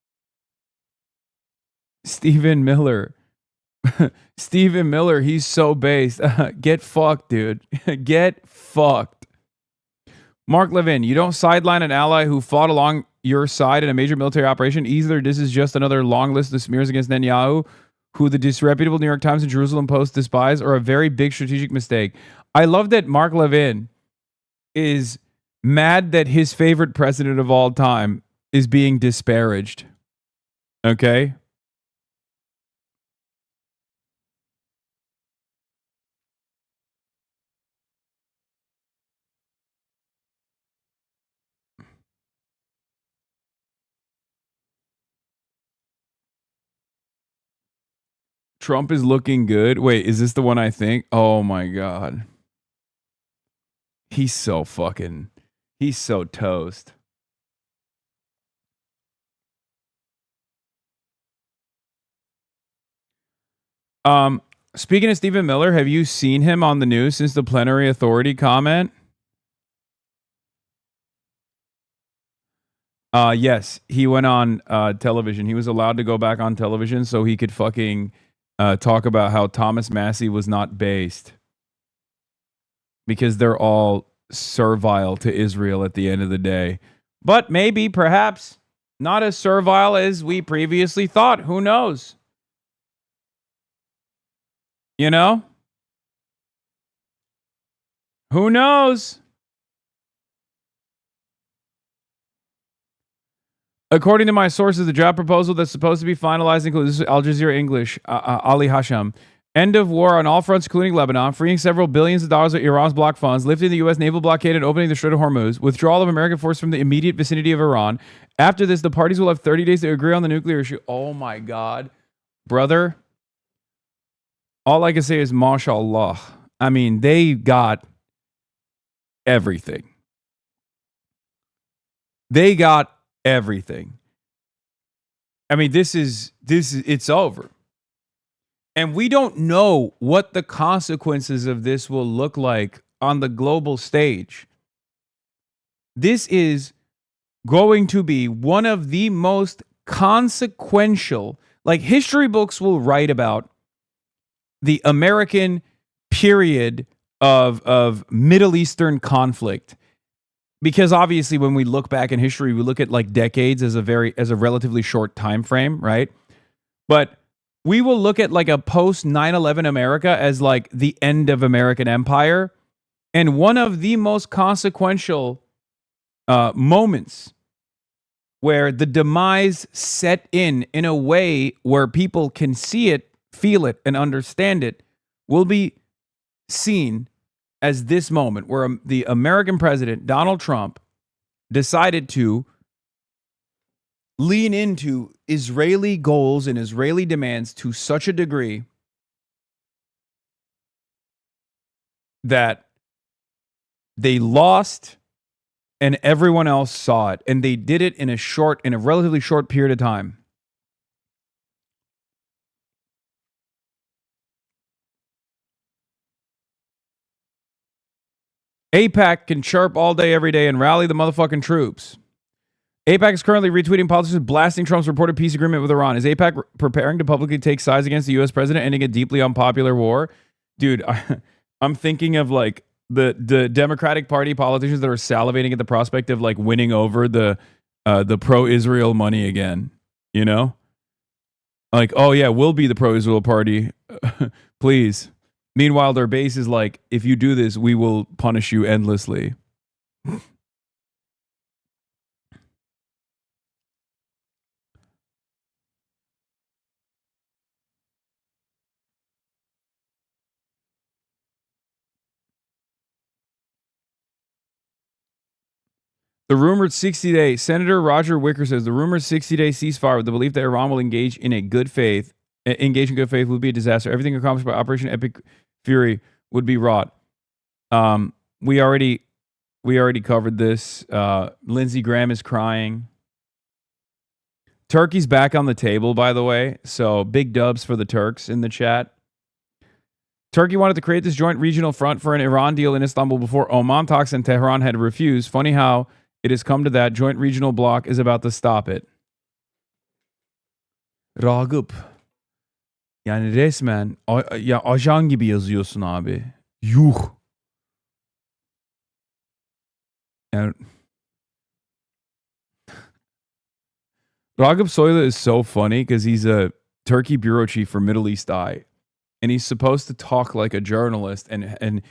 Stephen Miller, he's so based. Get fucked, dude. Get fucked. Mark Levin, you don't sideline an ally who fought along your side in a major military operation. Either this is just another long list of smears against Netanyahu, who the disreputable New York Times and Jerusalem Post despise, or a very big strategic mistake. I love that Mark Levin is mad that his favorite president of all time is being disparaged. Okay? Trump is looking good. Wait, is this the one I think? Oh my God. He's so toast. Speaking of Stephen Miller, have you seen him on the news since the plenary authority comment? Yes, he went on television. He was allowed to go back on television so he could fucking talk about how Thomas Massie was not based because they're all servile to Israel at the end of the day. But maybe, perhaps, not as servile as we previously thought. Who knows? You know? Who knows? According to my sources, the draft proposal that's supposed to be finalized includes, this is Al Jazeera English, Ali Hasham. End of war on all fronts, including Lebanon, freeing several billions of dollars of Iran's blocked funds, lifting the U.S. naval blockade and opening the Strait of Hormuz, withdrawal of American forces from the immediate vicinity of Iran. After this, the parties will have 30 days to agree on the nuclear issue. Oh my God. Brother, all I can say is mashallah. I mean, they got everything. They got everything. I mean, this is it's over. And we don't know what the consequences of this will look like on the global stage. This is going to be one of the most consequential, like history books will write about the American period of Middle Eastern conflict. Because obviously when we look back in history, we look at like decades as a relatively short time frame, right? But we will look at like a post 9/11 America as like the end of American empire. And one of the most consequential moments where the demise set in a way where people can see it, feel it, and understand it will be seen as this moment where the American president, Donald Trump, decided to lean into Israeli goals and Israeli demands to such a degree that they lost and everyone else saw it. And they did it in a relatively short period of time. AIPAC can chirp all day, every day, and rally the motherfucking troops. AIPAC is currently retweeting politicians blasting Trump's reported peace agreement with Iran. Is AIPAC preparing to publicly take sides against the U.S. president, ending a deeply unpopular war? Dude, I'm thinking of like the Democratic Party politicians that are salivating at the prospect of like winning over the pro-Israel money again. You know? Like, oh yeah, we'll be the pro-Israel party. Please. Meanwhile, their base is like, if you do this, we will punish you endlessly. The rumored 60-day, Senator Roger Wicker says, the rumored 60-day ceasefire with the belief that Iran will engage in good faith would be a disaster. Everything accomplished by Operation Epic Fury would be wrought. We already covered this. Lindsey Graham is crying. Turkey's back on the table, by the way. So big dubs for the Turks in the chat. Turkey wanted to create this joint regional front for an Iran deal in Istanbul before Oman talks and Tehran had refused. Funny how it has come to that. Joint regional bloc is about to stop it. Ragıp. Yani resmen ya ajan gibi yazıyorsun abi. Yuh. Yani Ragıp Soylu is so funny because he's a Turkey bureau chief for Middle East Eye. And he's supposed to talk like a journalist and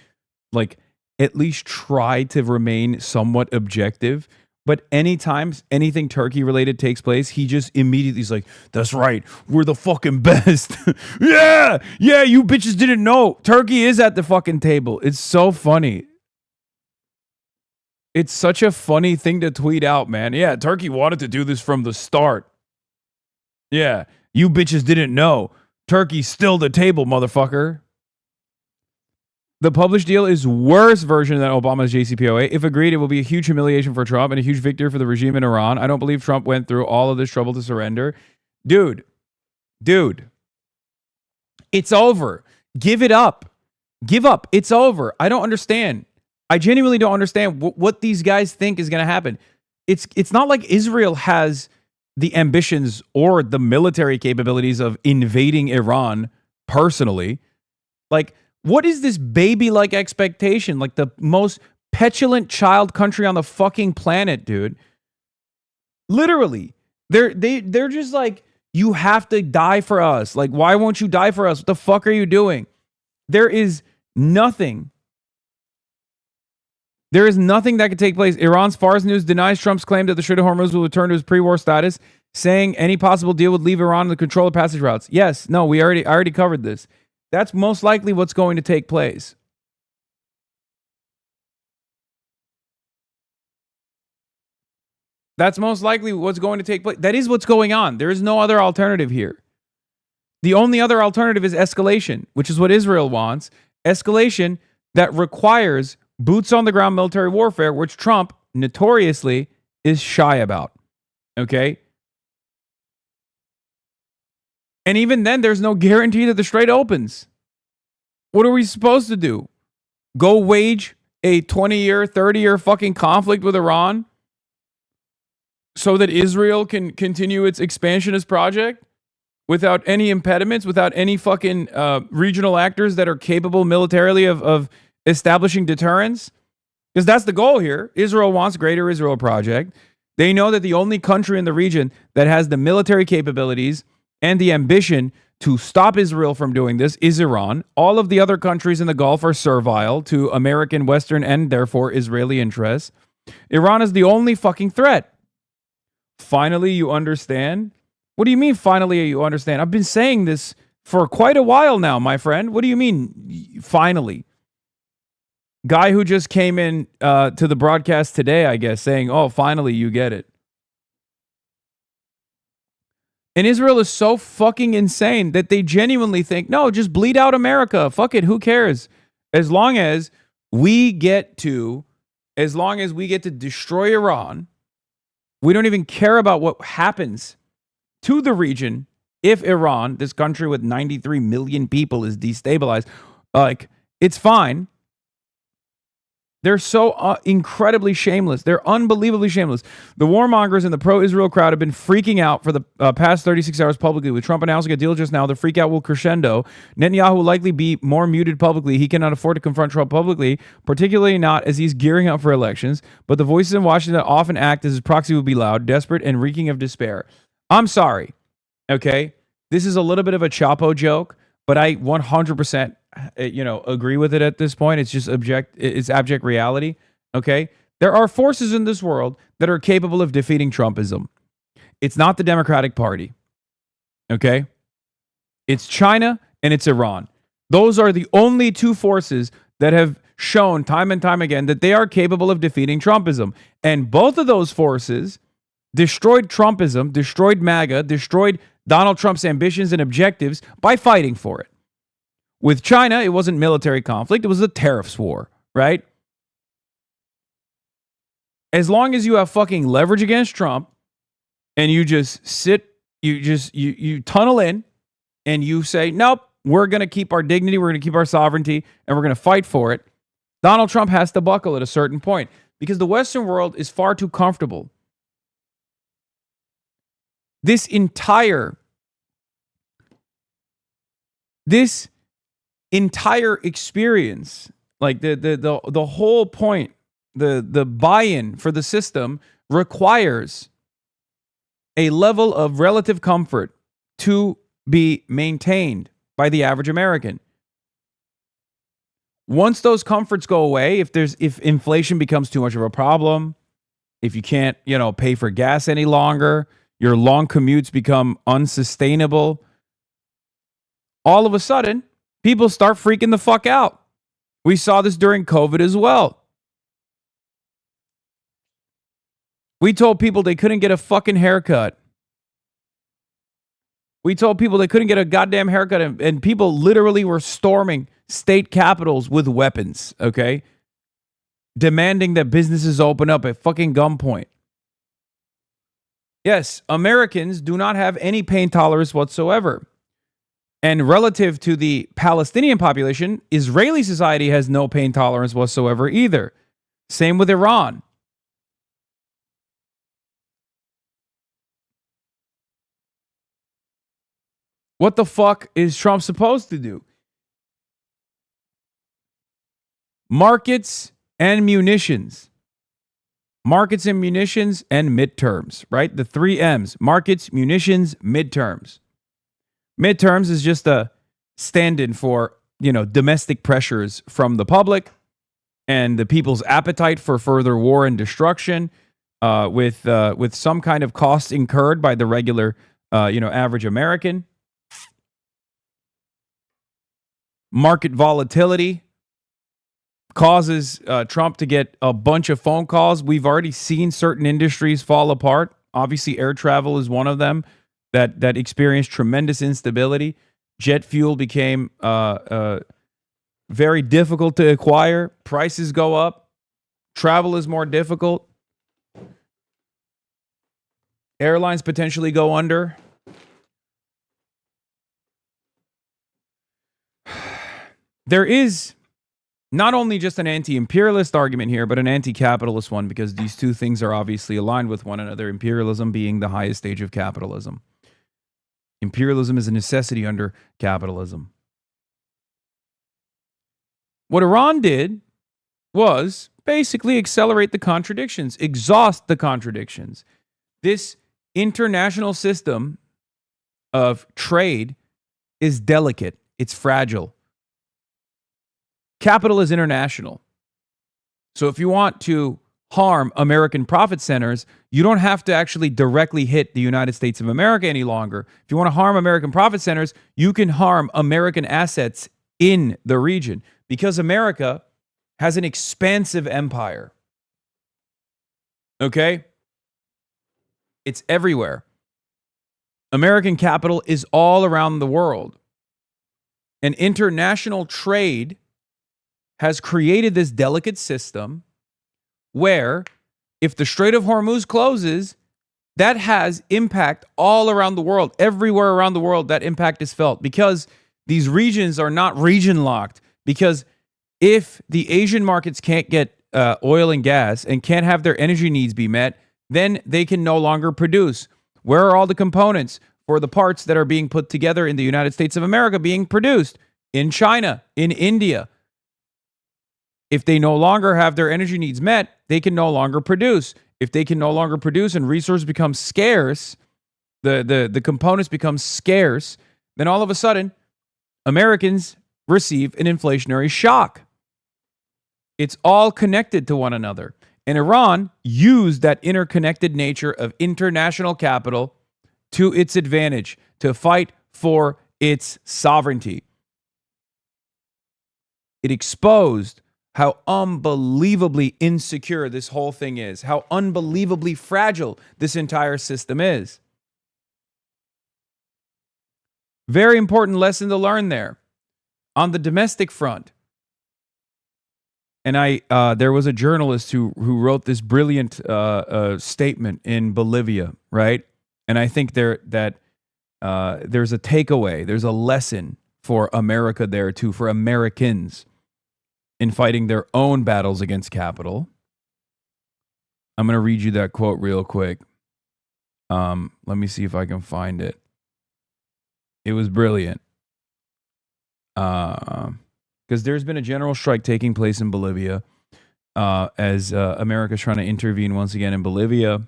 like at least try to remain somewhat objective. But anytime anything Turkey related takes place, he just immediately is like, that's right, we're the fucking best. yeah, you bitches didn't know. Turkey is at the fucking table. It's so funny. It's such a funny thing to tweet out, man. Yeah, Turkey wanted to do this from the start. Yeah, you bitches didn't know. Turkey's still the table, motherfucker. The published deal is worse version than Obama's JCPOA. If agreed, it will be a huge humiliation for Trump and a huge victory for the regime in Iran. I don't believe Trump went through all of this trouble to surrender. Dude, it's over. Give it up. Give up. It's over. I don't understand. I genuinely don't understand what these guys think is going to happen. It's not like Israel has the ambitions or the military capabilities of invading Iran personally. Like, what is this baby-like expectation? Like the most petulant child country on the fucking planet, dude. Literally. They're just like, you have to die for us. Like, why won't you die for us? What the fuck are you doing? There is nothing There is nothing that could take place. Iran's Fars News denies Trump's claim that the Strait of Hormuz will return to its pre-war status, saying any possible deal would leave Iran in the control of passage routes. Yes, no, I already covered this. That's most likely what's going to take place. That's most likely what's going to take place. That is what's going on. There is no other alternative here. The only other alternative is escalation, which is what Israel wants. Escalation that requires boots on the ground military warfare, which Trump notoriously is shy about. Okay? And even then, there's no guarantee that the Strait opens. What are we supposed to do? Go wage a 20-year, 30-year fucking conflict with Iran so that Israel can continue its expansionist project without any impediments, without any fucking regional actors that are capable militarily of establishing deterrence? Because that's the goal here. Israel wants Greater Israel Project. They know that the only country in the region that has the military capabilities and the ambition to stop Israel from doing this is Iran. All of the other countries in the Gulf are servile to American, Western, and therefore Israeli interests. Iran is the only fucking threat. Finally, you understand? What do you mean, finally, you understand? I've been saying this for quite a while now, my friend. What do you mean, finally? Guy who just came in to the broadcast today, I guess, saying, oh, finally, you get it. And Israel is so fucking insane that they genuinely think, no, just bleed out America. Fuck it, who cares? As long as we get to destroy Iran, we don't even care about what happens to the region if Iran, this country with 93 million people, is destabilized. Like, it's fine. They're so incredibly shameless. They're unbelievably shameless. The warmongers and the pro-Israel crowd have been freaking out for the past 36 hours publicly. With Trump announcing a deal just now, the freak out will crescendo. Netanyahu will likely be more muted publicly. He cannot afford to confront Trump publicly, particularly not as he's gearing up for elections. But the voices in Washington often act as his proxy will be loud, desperate, and reeking of despair. I'm sorry, okay? This is a little bit of a Chapo joke, but I 100% agree with it at this point. It's just abject reality. Okay. There are forces in this world that are capable of defeating Trumpism. It's not the Democratic Party. Okay. It's China and it's Iran. Those are the only two forces that have shown time and time again that they are capable of defeating Trumpism. And both of those forces destroyed Trumpism, destroyed MAGA, destroyed Donald Trump's ambitions and objectives by fighting for it. With China, it wasn't military conflict. It was a tariffs war, right? As long as you have fucking leverage against Trump and you just sit, you tunnel in and you say, nope, we're going to keep our dignity, we're going to keep our sovereignty, and we're going to fight for it. Donald Trump has to buckle at a certain point because the Western world is far too comfortable. This entire experience, like the whole point, the buy-in for the system requires a level of relative comfort to be maintained by the average American. Once those comforts go away, if inflation becomes too much of a problem, if you can't, pay for gas any longer, your long commutes become unsustainable, all of a sudden, people start freaking the fuck out. We saw this during COVID as well. We told people they couldn't get a fucking haircut. We told people they couldn't get a goddamn haircut, and people literally were storming state capitals with weapons, okay? Demanding that businesses open up at fucking gunpoint. Yes, Americans do not have any pain tolerance whatsoever. And relative to the Palestinian population, Israeli society has no pain tolerance whatsoever either. Same with Iran. What the fuck is Trump supposed to do? Markets and munitions. Markets and munitions and midterms, right? The 3 M's. Markets, munitions, midterms. Midterms is just a stand-in for, domestic pressures from the public and the people's appetite for further war and destruction, with some kind of cost incurred by the regular, average American. Market volatility causes Trump to get a bunch of phone calls. We've already seen certain industries fall apart. Obviously, air travel is one of them that experienced tremendous instability. Jet fuel became very difficult to acquire. Prices go up. Travel is more difficult. Airlines potentially go under. There is not only just an anti-imperialist argument here, but an anti-capitalist one, because these two things are obviously aligned with one another, imperialism being the highest stage of capitalism. Imperialism is a necessity under capitalism. What Iran did was basically accelerate the contradictions, exhaust the contradictions. This international system of trade is delicate. It's fragile. Capital is international. So if you want to harm American profit centers, you don't have to actually directly hit the United States of America any longer. If you want to harm American profit centers, you can harm American assets in the region, because America has an expansive empire. Okay? It's everywhere. American capital is all around the world. And international trade has created this delicate system where if the Strait of Hormuz closes, that has impact all around the world. Everywhere around the world, that impact is felt, because these regions are not region locked. Because if the Asian markets can't get oil and gas and can't have their energy needs be met, then they can no longer produce. Where are all the components for the parts that are being put together in the United States of America being produced? In China, in India. If they no longer have their energy needs met, they can no longer produce. If they can no longer produce and resources become scarce, the components become scarce, then all of a sudden, Americans receive an inflationary shock. It's all connected to one another. And Iran used that interconnected nature of international capital to its advantage, to fight for its sovereignty. It exposed how unbelievably insecure this whole thing is, how unbelievably fragile this entire system is. Very important lesson to learn there. On the domestic front, and there was a journalist who wrote this brilliant statement in Bolivia, right? And I think there's a takeaway, there's a lesson for America there too, for Americans, in fighting their own battles against capital. I'm going to read you that quote real quick. Let me see if I can find it. It was brilliant. Because there's been a general strike taking place in Bolivia as America's trying to intervene once again in Bolivia.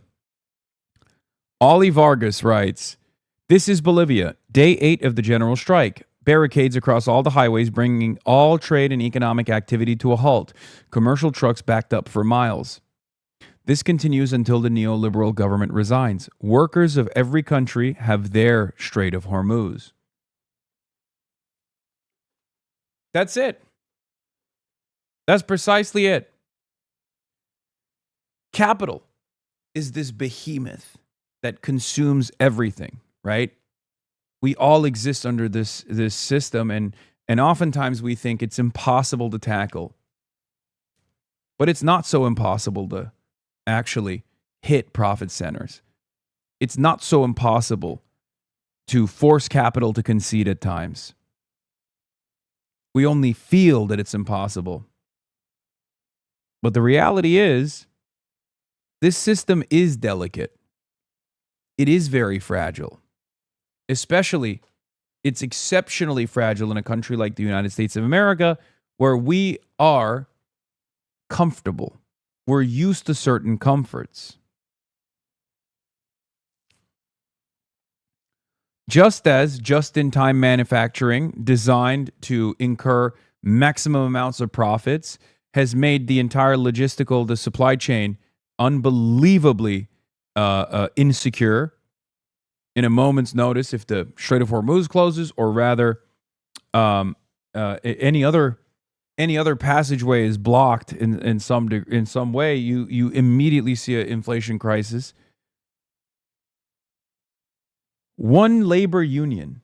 Ollie Vargas writes, "This is Bolivia, day 8 of the general strike. Barricades across all the highways, bringing all trade and economic activity to a halt. Commercial trucks backed up for miles. This continues until the neoliberal government resigns. Workers of every country have their Strait of Hormuz." That's it. That's precisely it. Capital is this behemoth that consumes everything, right? We all exist under this system, and oftentimes we think it's impossible to tackle. But it's not so impossible to actually hit profit centers. It's not so impossible to force capital to concede at times. We only feel that it's impossible. But the reality is, this system is delicate. It is very fragile. Especially, it's exceptionally fragile in a country like the United States of America, where we are comfortable. We're used to certain comforts. Just as just-in-time manufacturing, designed to incur maximum amounts of profits, has made the entire logistical, the supply chain, unbelievably insecure. In a moment's notice, if the Strait of Hormuz closes, or rather, any other passageway is blocked in some way, you immediately see an inflation crisis. One labor union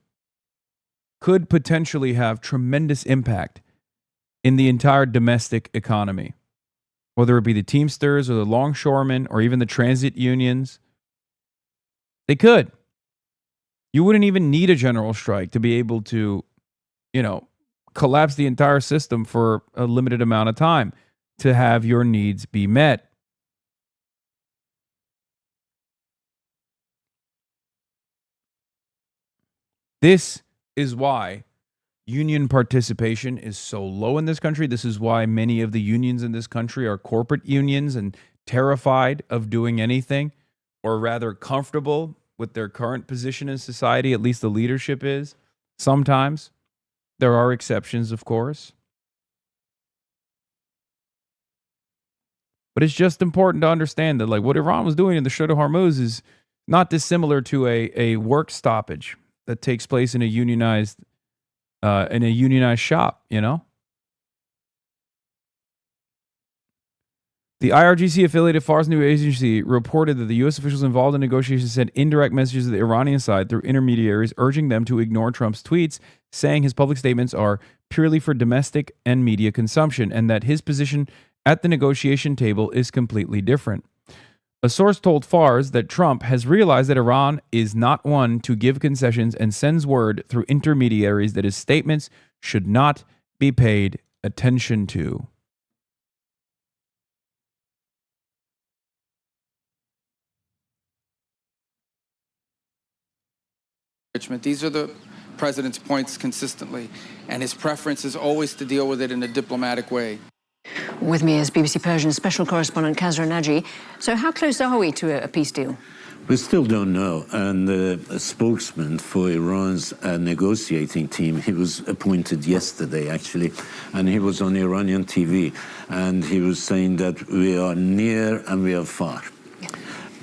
could potentially have tremendous impact in the entire domestic economy, whether it be the Teamsters or the longshoremen or even the transit unions. They could. You wouldn't even need a general strike to be able to, collapse the entire system for a limited amount of time to have your needs be met. This is why union participation is so low in this country. This is why many of the unions in this country are corporate unions and terrified of doing anything, or rather comfortable with their current position in society. At least the leadership is. Sometimes. There are exceptions, of course. But it's just important to understand that, like, what Iran was doing in the Strait of Hormuz is not dissimilar to a work stoppage that takes place in a unionized shop, The IRGC affiliated Fars News Agency reported that the U.S. officials involved in negotiations sent indirect messages to the Iranian side through intermediaries, urging them to ignore Trump's tweets, saying his public statements are purely for domestic and media consumption, and that his position at the negotiation table is completely different. A source told Fars that Trump has realized that Iran is not one to give concessions and sends word through intermediaries that his statements should not be paid attention to. These are the president's points consistently, and his preference is always to deal with it in a diplomatic way. With me is BBC Persian special correspondent HasanAbi. So how close are we to a peace deal? We still don't know. And a spokesman for Iran's negotiating team, he was appointed yesterday, actually, and he was on Iranian TV, and he was saying that we are near and we are far.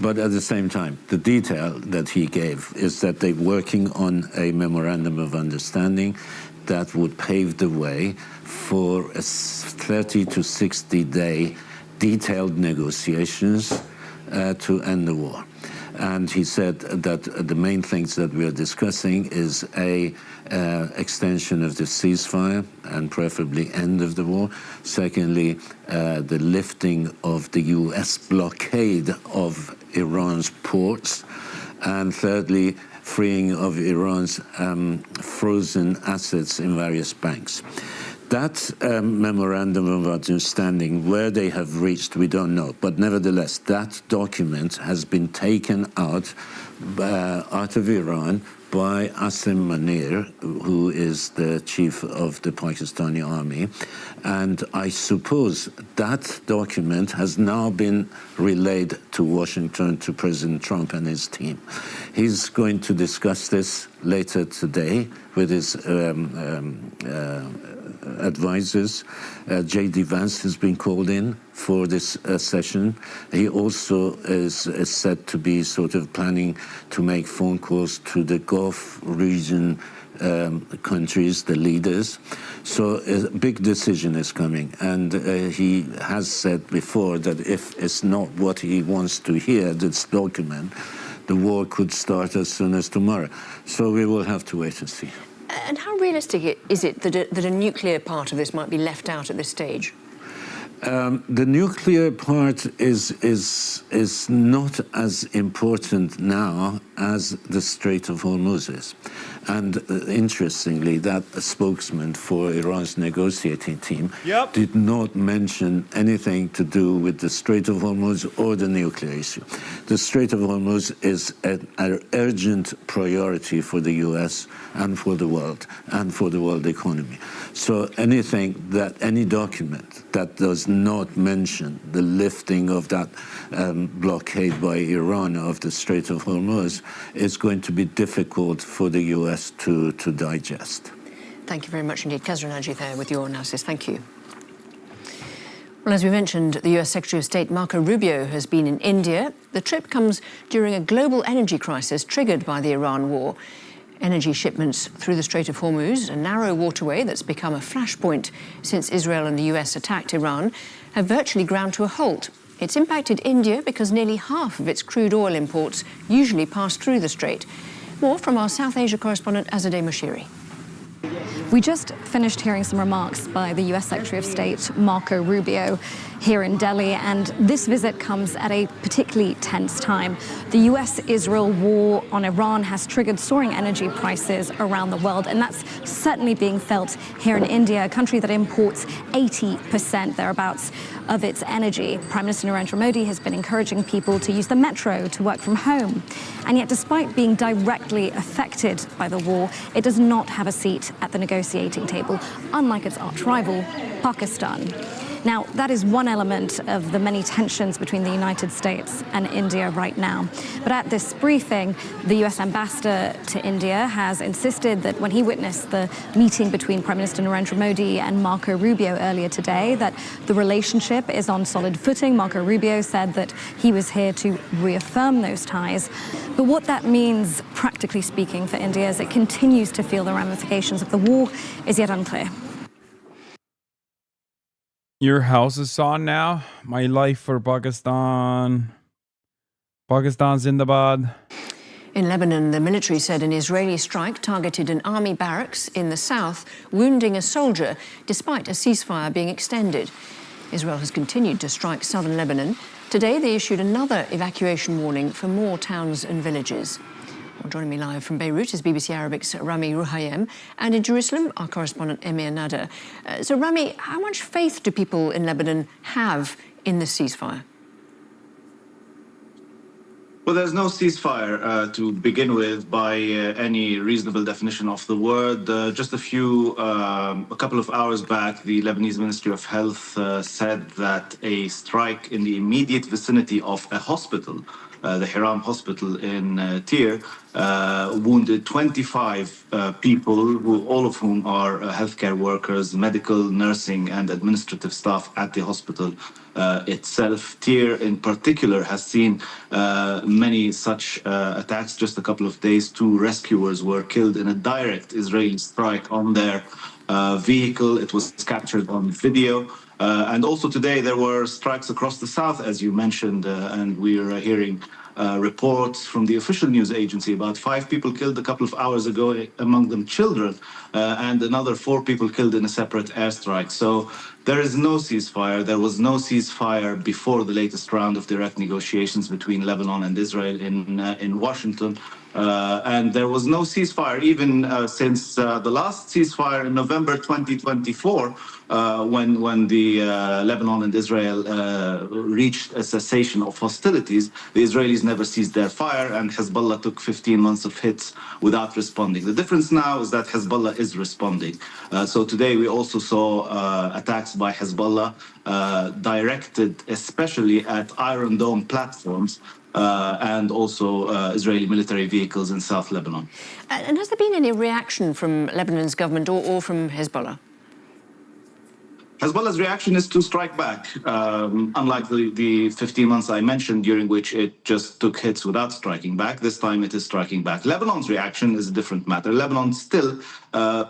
But at the same time, the detail that he gave is that they're working on a memorandum of understanding that would pave the way for a 30 to 60-day detailed negotiations to end the war. And he said that the main things that we are discussing is extension of the ceasefire and preferably end of the war. Secondly, the lifting of the U.S. blockade of Iran's ports. And thirdly, freeing of Iran's frozen assets in various banks. That memorandum of understanding, where they have reached, we don't know. But nevertheless, that document has been taken out of Iran by Asim Munir, who is the chief of the Pakistani army. And I suppose that document has now been relayed to Washington, to President Trump and his team. He's going to discuss this later today with his advisors. J.D. Vance has been called in for this session. He also is said to be sort of planning to make phone calls to the Gulf region countries, the leaders. So a big decision is coming. And he has said before that if it's not what he wants to hear, this document, the war could start as soon as tomorrow. So we will have to wait and see. And how realistic is it that a nuclear part of this might be left out at this stage? The nuclear part is not as important now as the Strait of Hormuz is. And interestingly, that spokesman for Iran's negotiating team did not mention anything to do with the Strait of Hormuz or the nuclear issue. The Strait of Hormuz is an urgent priority for the U.S. and for the world economy. So any document that does not mention the lifting of that blockade by Iran of the Strait of Hormuz is going to be difficult for the U.S. to digest. Thank you very much indeed. HasanAbi there with your analysis. Thank you. Well, as we mentioned, the US Secretary of State Marco Rubio has been in India. The trip comes during a global energy crisis triggered by the Iran war. Energy shipments through the Strait of Hormuz, a narrow waterway that's become a flashpoint since Israel and the US attacked Iran, have virtually ground to a halt. It's impacted India because nearly half of its crude oil imports usually pass through the strait. More from our South Asia correspondent HasanAbi May. We just finished hearing some remarks by the US Secretary of State Marco Rubio here in Delhi, and this visit comes at a particularly tense time. The US-Israel war on Iran has triggered soaring energy prices around the world, and that's certainly being felt here in India, a country that imports 80% thereabouts of its energy. Prime Minister Narendra Modi has been encouraging people to use the metro to work from home. And yet, despite being directly affected by the war, it does not have a seat at the negotiating table, unlike its arch-rival, Pakistan. Now, that is one element of the many tensions between the United States and India right now. But at this briefing, the US ambassador to India has insisted that when he witnessed the meeting between Prime Minister Narendra Modi and Marco Rubio earlier today, that the relationship is on solid footing. Marco Rubio said that he was here to reaffirm those ties. But what that means, practically speaking, for India as it continues to feel the ramifications of the war is yet unclear. Your house is on now. My life for Pakistan. Pakistan Zindabad. In Lebanon, the military said an Israeli strike targeted an army barracks in the south, wounding a soldier, despite a ceasefire being extended. Israel has continued to strike southern Lebanon. Today, they issued another evacuation warning for more towns and villages. Well, joining me live from Beirut is BBC Arabic's Rami Ruhayem, and in Jerusalem, our correspondent Emir Nader. So, Rami, how much faith do people in Lebanon have in this ceasefire? Well, there's no ceasefire to begin with by any reasonable definition of the word. Just a couple of hours back, the Lebanese Ministry of Health said that a strike in the immediate vicinity of a hospital, the Hiram Hospital in Tyre, wounded 25 people, all of whom are healthcare workers, medical, nursing, and administrative staff at the hospital itself. Tyre, in particular, has seen many such attacks. Just a couple of days, 2 rescuers were killed in a direct Israeli strike on their vehicle. It was captured on video. And also today, there were strikes across the south, as you mentioned, and we're hearing reports from the official news agency about 5 people killed a couple of hours ago, among them children, and another 4 people killed in a separate airstrike. So there is no ceasefire. There was no ceasefire before the latest round of direct negotiations between Lebanon and Israel in Washington. And there was no ceasefire even since the last ceasefire in November 2024, when the Lebanon and Israel reached a cessation of hostilities. The Israelis never ceased their fire, and Hezbollah took 15 months of hits without responding. The difference now is that Hezbollah is responding. So today we also saw attacks by Hezbollah directed especially at Iron Dome platforms, and also Israeli military vehicles in South Lebanon. And has there been any reaction from Lebanon's government or from Hezbollah? Hezbollah's reaction is to strike back, unlike the 15 months I mentioned, during which it just took hits without striking back. This time it is striking back. Lebanon's reaction is a different matter. Lebanon still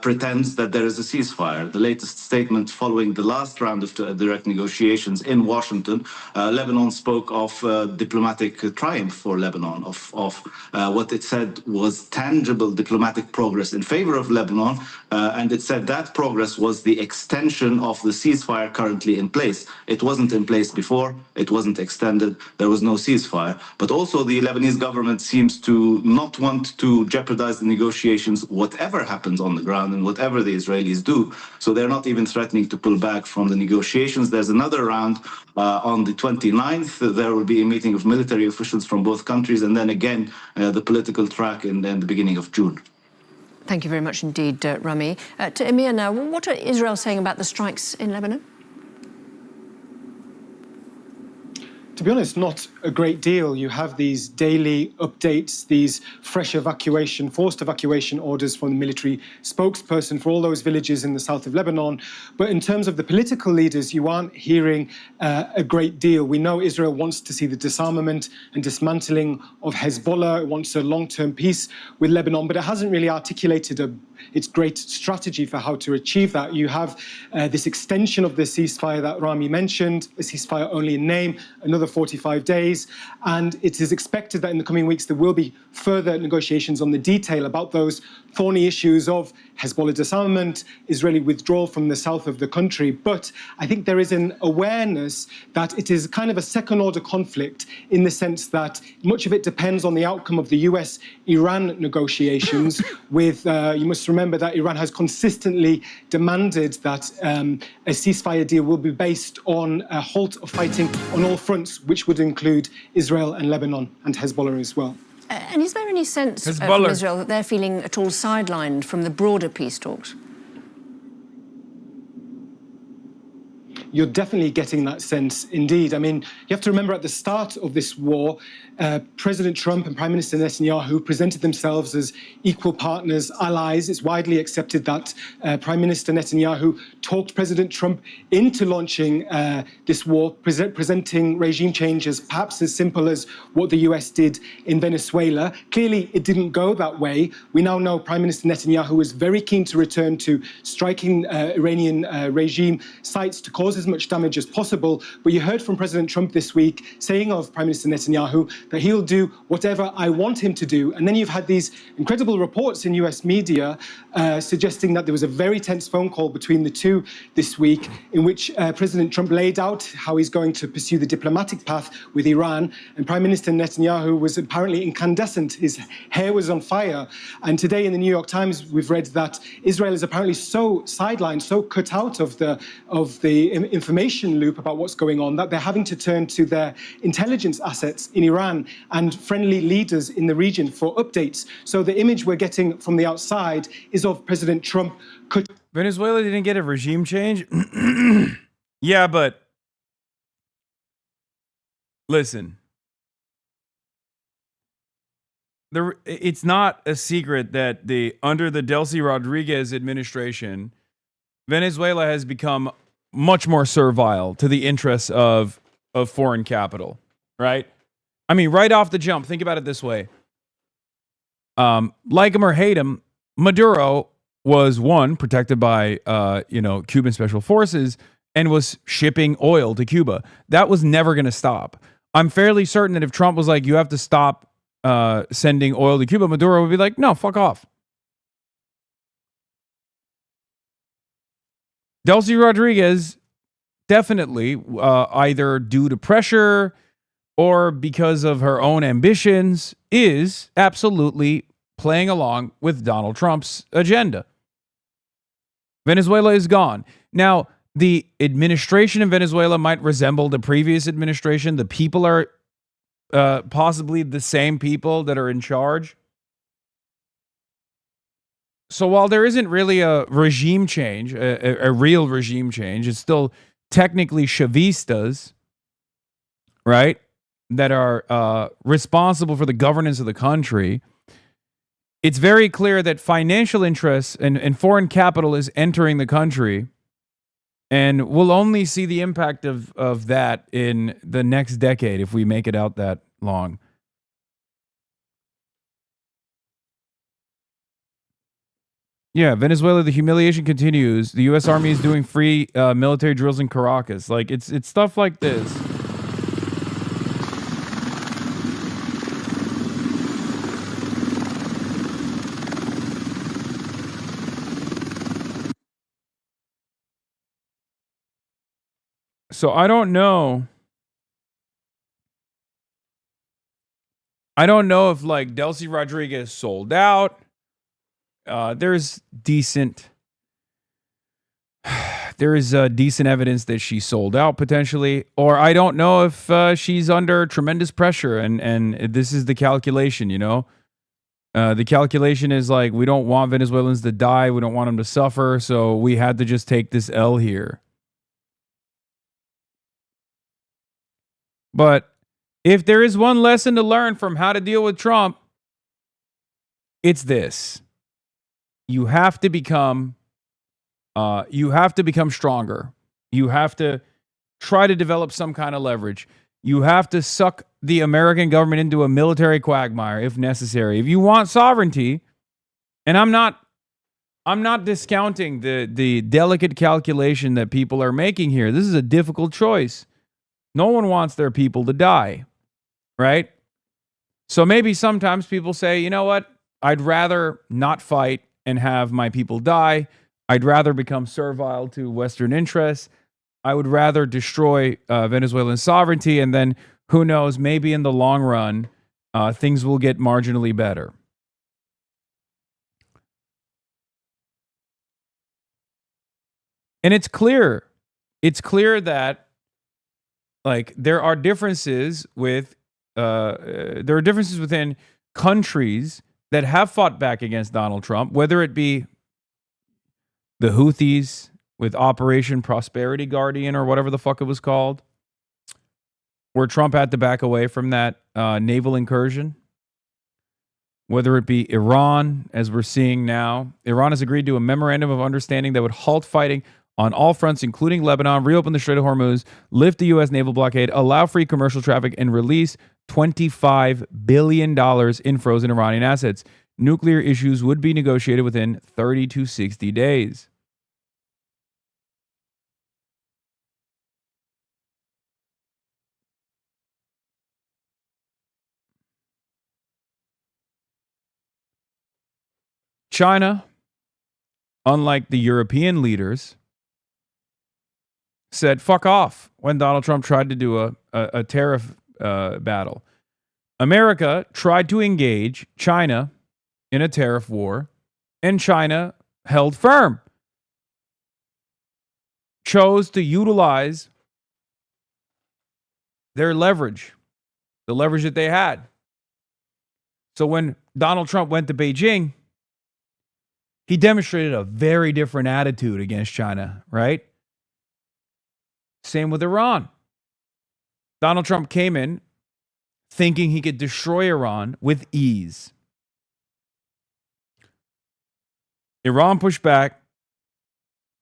pretends that there is a ceasefire. The latest statement following the last round of direct negotiations in Washington, Lebanon spoke of diplomatic triumph for Lebanon, of what it said was tangible diplomatic progress in favor of Lebanon, and it said that progress was the extension of the ceasefire currently in place. It wasn't in place before, it wasn't extended, there was no ceasefire. But also the Lebanese government seems to not want to jeopardize the negotiations, whatever happens on the ground and whatever the Israelis do. So they're not even threatening to pull back from the negotiations. There's another round on the 29th. There will be a meeting of military officials from both countries, and then again the political track in the beginning of June. Thank you very much indeed, Rami. To Emir now, what are Israel saying about the strikes in Lebanon? To be honest, not a great deal. You have these daily updates, these fresh forced evacuation orders from the military spokesperson for all those villages in the south of Lebanon. But in terms of the political leaders, you aren't hearing a great deal. We know Israel wants to see the disarmament and dismantling of Hezbollah. It wants a long-term peace with Lebanon, but it hasn't really articulated its great strategy for how to achieve that. You have this extension of the ceasefire that Rami mentioned, a ceasefire only in name, another 45 days. And it is expected that in the coming weeks there will be further negotiations on the detail about those thorny issues of Hezbollah disarmament, Israeli withdrawal from the south of the country. But I think there is an awareness that it is kind of a second-order conflict in the sense that much of it depends on the outcome of the US-Iran negotiations with, you must remember that Iran has consistently demanded that a ceasefire deal will be based on a halt of fighting on all fronts, which would include Israel and Lebanon and Hezbollah as well. And is there any sense from Israel that they're feeling at all sidelined from the broader peace talks? You're definitely getting that sense, indeed. I mean, you have to remember at the start of this war, President Trump and Prime Minister Netanyahu presented themselves as equal partners, allies. It's widely accepted that Prime Minister Netanyahu talked President Trump into launching this war, presenting regime change as perhaps as simple as what the US did in Venezuela. Clearly, it didn't go that way. We now know Prime Minister Netanyahu is very keen to return to striking Iranian regime sites to cause as much damage as possible. But you heard from President Trump this week saying of Prime Minister Netanyahu that he'll do whatever I want him to do. And then you've had these incredible reports in US media suggesting that there was a very tense phone call between the two this week in which President Trump laid out how he's going to pursue the diplomatic path with Iran. And Prime Minister Netanyahu was apparently incandescent. His hair was on fire. And today in the New York Times, we've read that Israel is apparently so sidelined, so cut out of the information loop about what's going on, that they're having to turn to their intelligence assets in Iran and friendly leaders in the region for updates. So the image we're getting from the outside is of President Trump. Venezuela didn't get a regime change. Yeah, but listen, it's not a secret that under the Delcy Rodriguez administration, Venezuela has become much more servile to the interests of foreign capital, right? I mean, right off the jump, think about it this way. Like him or hate him, Maduro was, one, protected by, Cuban special forces and was shipping oil to Cuba. That was never going to stop. I'm fairly certain that if Trump was like, you have to stop sending oil to Cuba, Maduro would be like, no, fuck off. Delcy Rodriguez definitely, either due to pressure or because of her own ambitions, is absolutely playing along with Donald Trump's agenda. Venezuela is gone. Now, the administration in Venezuela might resemble the previous administration. The people are possibly the same people that are in charge. So while there isn't really a regime change, a real regime change, it's still technically Chavistas, right, that are responsible for the governance of the country. It's very clear that financial interests and foreign capital is entering the country, and we'll only see the impact of that in the next decade if we make it out that long. Yeah, Venezuela, the humiliation continues. The U.S. Army is doing free military drills in Caracas. Like, it's stuff like this. So I don't know. I don't know if, like, Delcy Rodriguez sold out. There's decent evidence that she sold out potentially, or I don't know if she's under tremendous pressure and this is the calculation, you know. The calculation is like, we don't want Venezuelans to die, we don't want them to suffer, so we had to just take this L here. But if there is one lesson to learn from how to deal with Trump, it's this. You have to become stronger. You have to try to develop some kind of leverage. You have to suck the American government into a military quagmire if necessary. If you want sovereignty, and I'm not discounting the delicate calculation that people are making here. This is a difficult choice. No one wants their people to die, right? So maybe sometimes people say, you know what? I'd rather not fight and have my people die. I'd rather become servile to Western interests. I would rather destroy Venezuelan sovereignty, and then who knows, maybe in the long run, things will get marginally better. And it's clear that like there are differences within countries that have fought back against Donald Trump, whether it be the Houthis with Operation Prosperity Guardian or whatever the fuck it was called, where Trump had to back away from that naval incursion. Whether it be Iran, as we're seeing now. Iran has agreed to a memorandum of understanding that would halt fighting on all fronts, including Lebanon, reopen the Strait of Hormuz, lift the U.S. naval blockade, allow free commercial traffic, and release $25 billion in frozen Iranian assets. Nuclear issues would be negotiated within 30 to 60 days. China, unlike the European leaders, said fuck off when Donald Trump tried to do a tariff battle. America tried to engage China in a tariff war, and China held firm. Chose to utilize their leverage, the leverage that they had. So when Donald Trump went to Beijing, he demonstrated a very different attitude against China, right? Same with Iran. Donald Trump came in thinking he could destroy Iran with ease. Iran pushed back,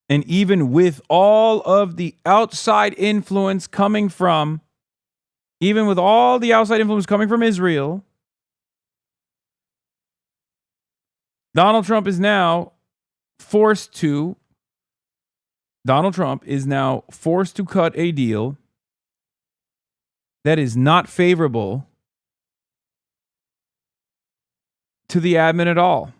and even with all of the outside influence coming from, Israel, Donald Trump is now forced to cut a deal that is not favorable to the admin at all.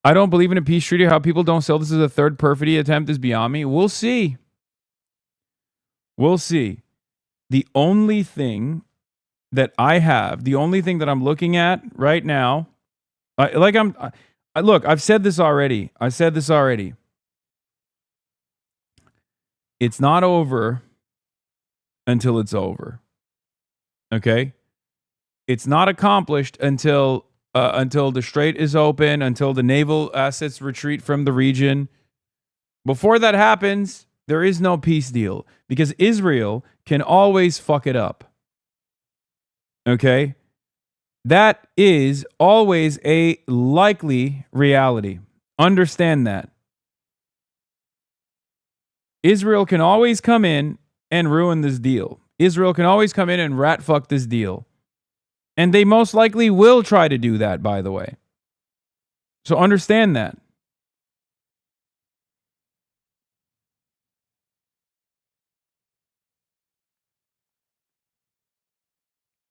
I don't believe in a peace treaty. How people don't sell this as a third perfidy attempt is beyond me. We'll see. We'll see. The only thing that I'm looking at right now, look, I've said this already. It's not over until it's over. Okay? It's not accomplished until the strait is open, until the naval assets retreat from the region. Before that happens, there is no peace deal because Israel can always fuck it up. Okay? That is always a likely reality. Understand that. Israel can always come in and ruin this deal. Israel can always come in and rat fuck this deal. And they most likely will try to do that, by the way. So understand that.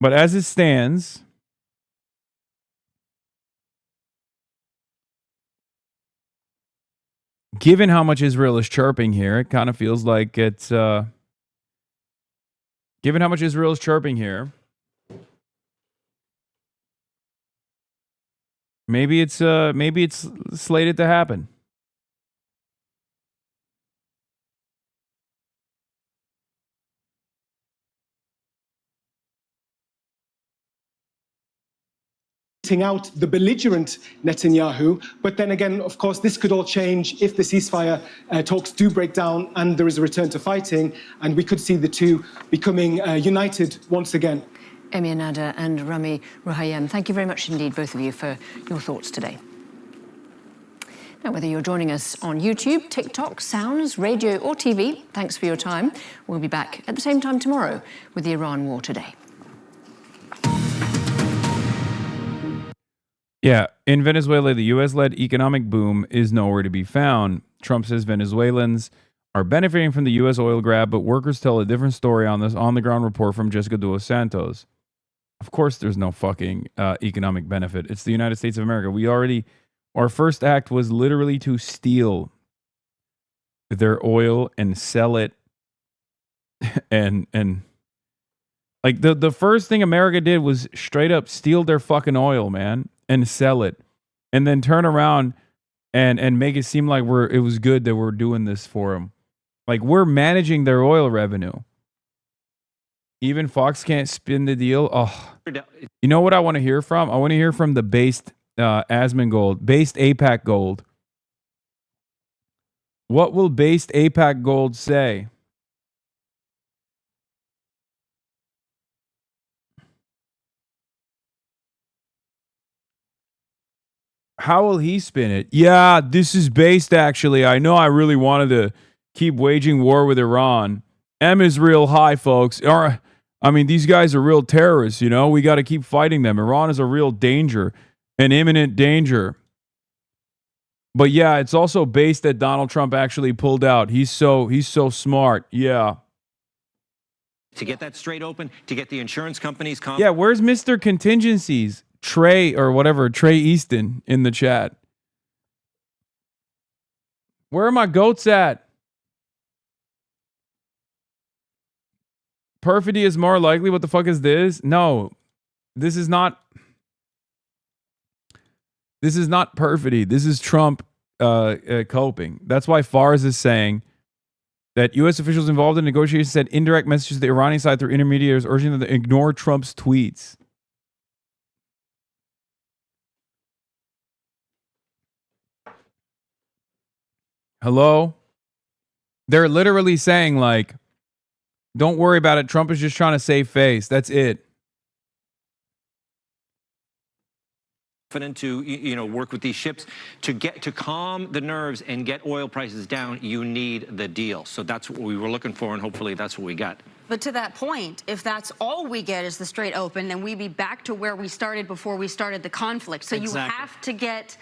But as it stands, given how much Israel is chirping here, it kind of feels like it's... given how much Israel is chirping here, maybe it's slated to happen. pointing out the belligerent Netanyahu. But then again, of course, this could all change if the ceasefire talks do break down and there is a return to fighting, and we could see the two becoming united once again. Emir Nader and Rami Ruhayem, thank you very much indeed, both of you, for your thoughts today. Now, whether you're joining us on YouTube, TikTok, Sounds, radio or TV, thanks for your time. We'll be back at the same time tomorrow with the Iran War Today. Yeah, in Venezuela, the U.S.-led economic boom is nowhere to be found. Trump says Venezuelans are benefiting from the U.S. oil grab, but workers tell a different story on this on-the-ground report from Jessica Dos Santos. Of course there's no fucking economic benefit. It's the United States of America. Our first act was literally to steal their oil and sell it. and like the first thing America did was straight up steal their fucking oil, man, and sell it. And then turn around and make it seem like it was good that we're doing this for them. Like, we're managing their oil revenue. Even Fox can't spin the deal. Oh, you know what I want to hear from? I want to hear from the based Asmongold, based APAC Gold. What will based APAC Gold say? How will he spin it? Yeah, this is based, actually. I know I really wanted to keep waging war with Iran. M is real high, folks. I mean, these guys are real terrorists, you know? We got to keep fighting them. Iran is a real danger, an imminent danger. But yeah, it's also based that Donald Trump actually pulled out. He's so smart. Yeah. To get that straight open, to get the insurance companies... Yeah, where's Mr. Contingencies? Trey or whatever, Trey Easton in the chat. Where are my goats at? Perfidy is more likely. What the fuck is this? No, this is not perfidy. This is Trump coping. That's why Fars is saying that U.S. officials involved in negotiations sent indirect messages to the Iranian side through intermediaries urging them to ignore Trump's tweets. Hello? They're literally saying, like, don't worry about it. Trump is just trying to save face. That's it. To work with these ships to calm the nerves and get oil prices down. You need the deal. So that's what we were looking for, and hopefully that's what we got. But to that point, if that's all we get is the straight open, then we'd be back to where we started before we started the conflict. So you have to get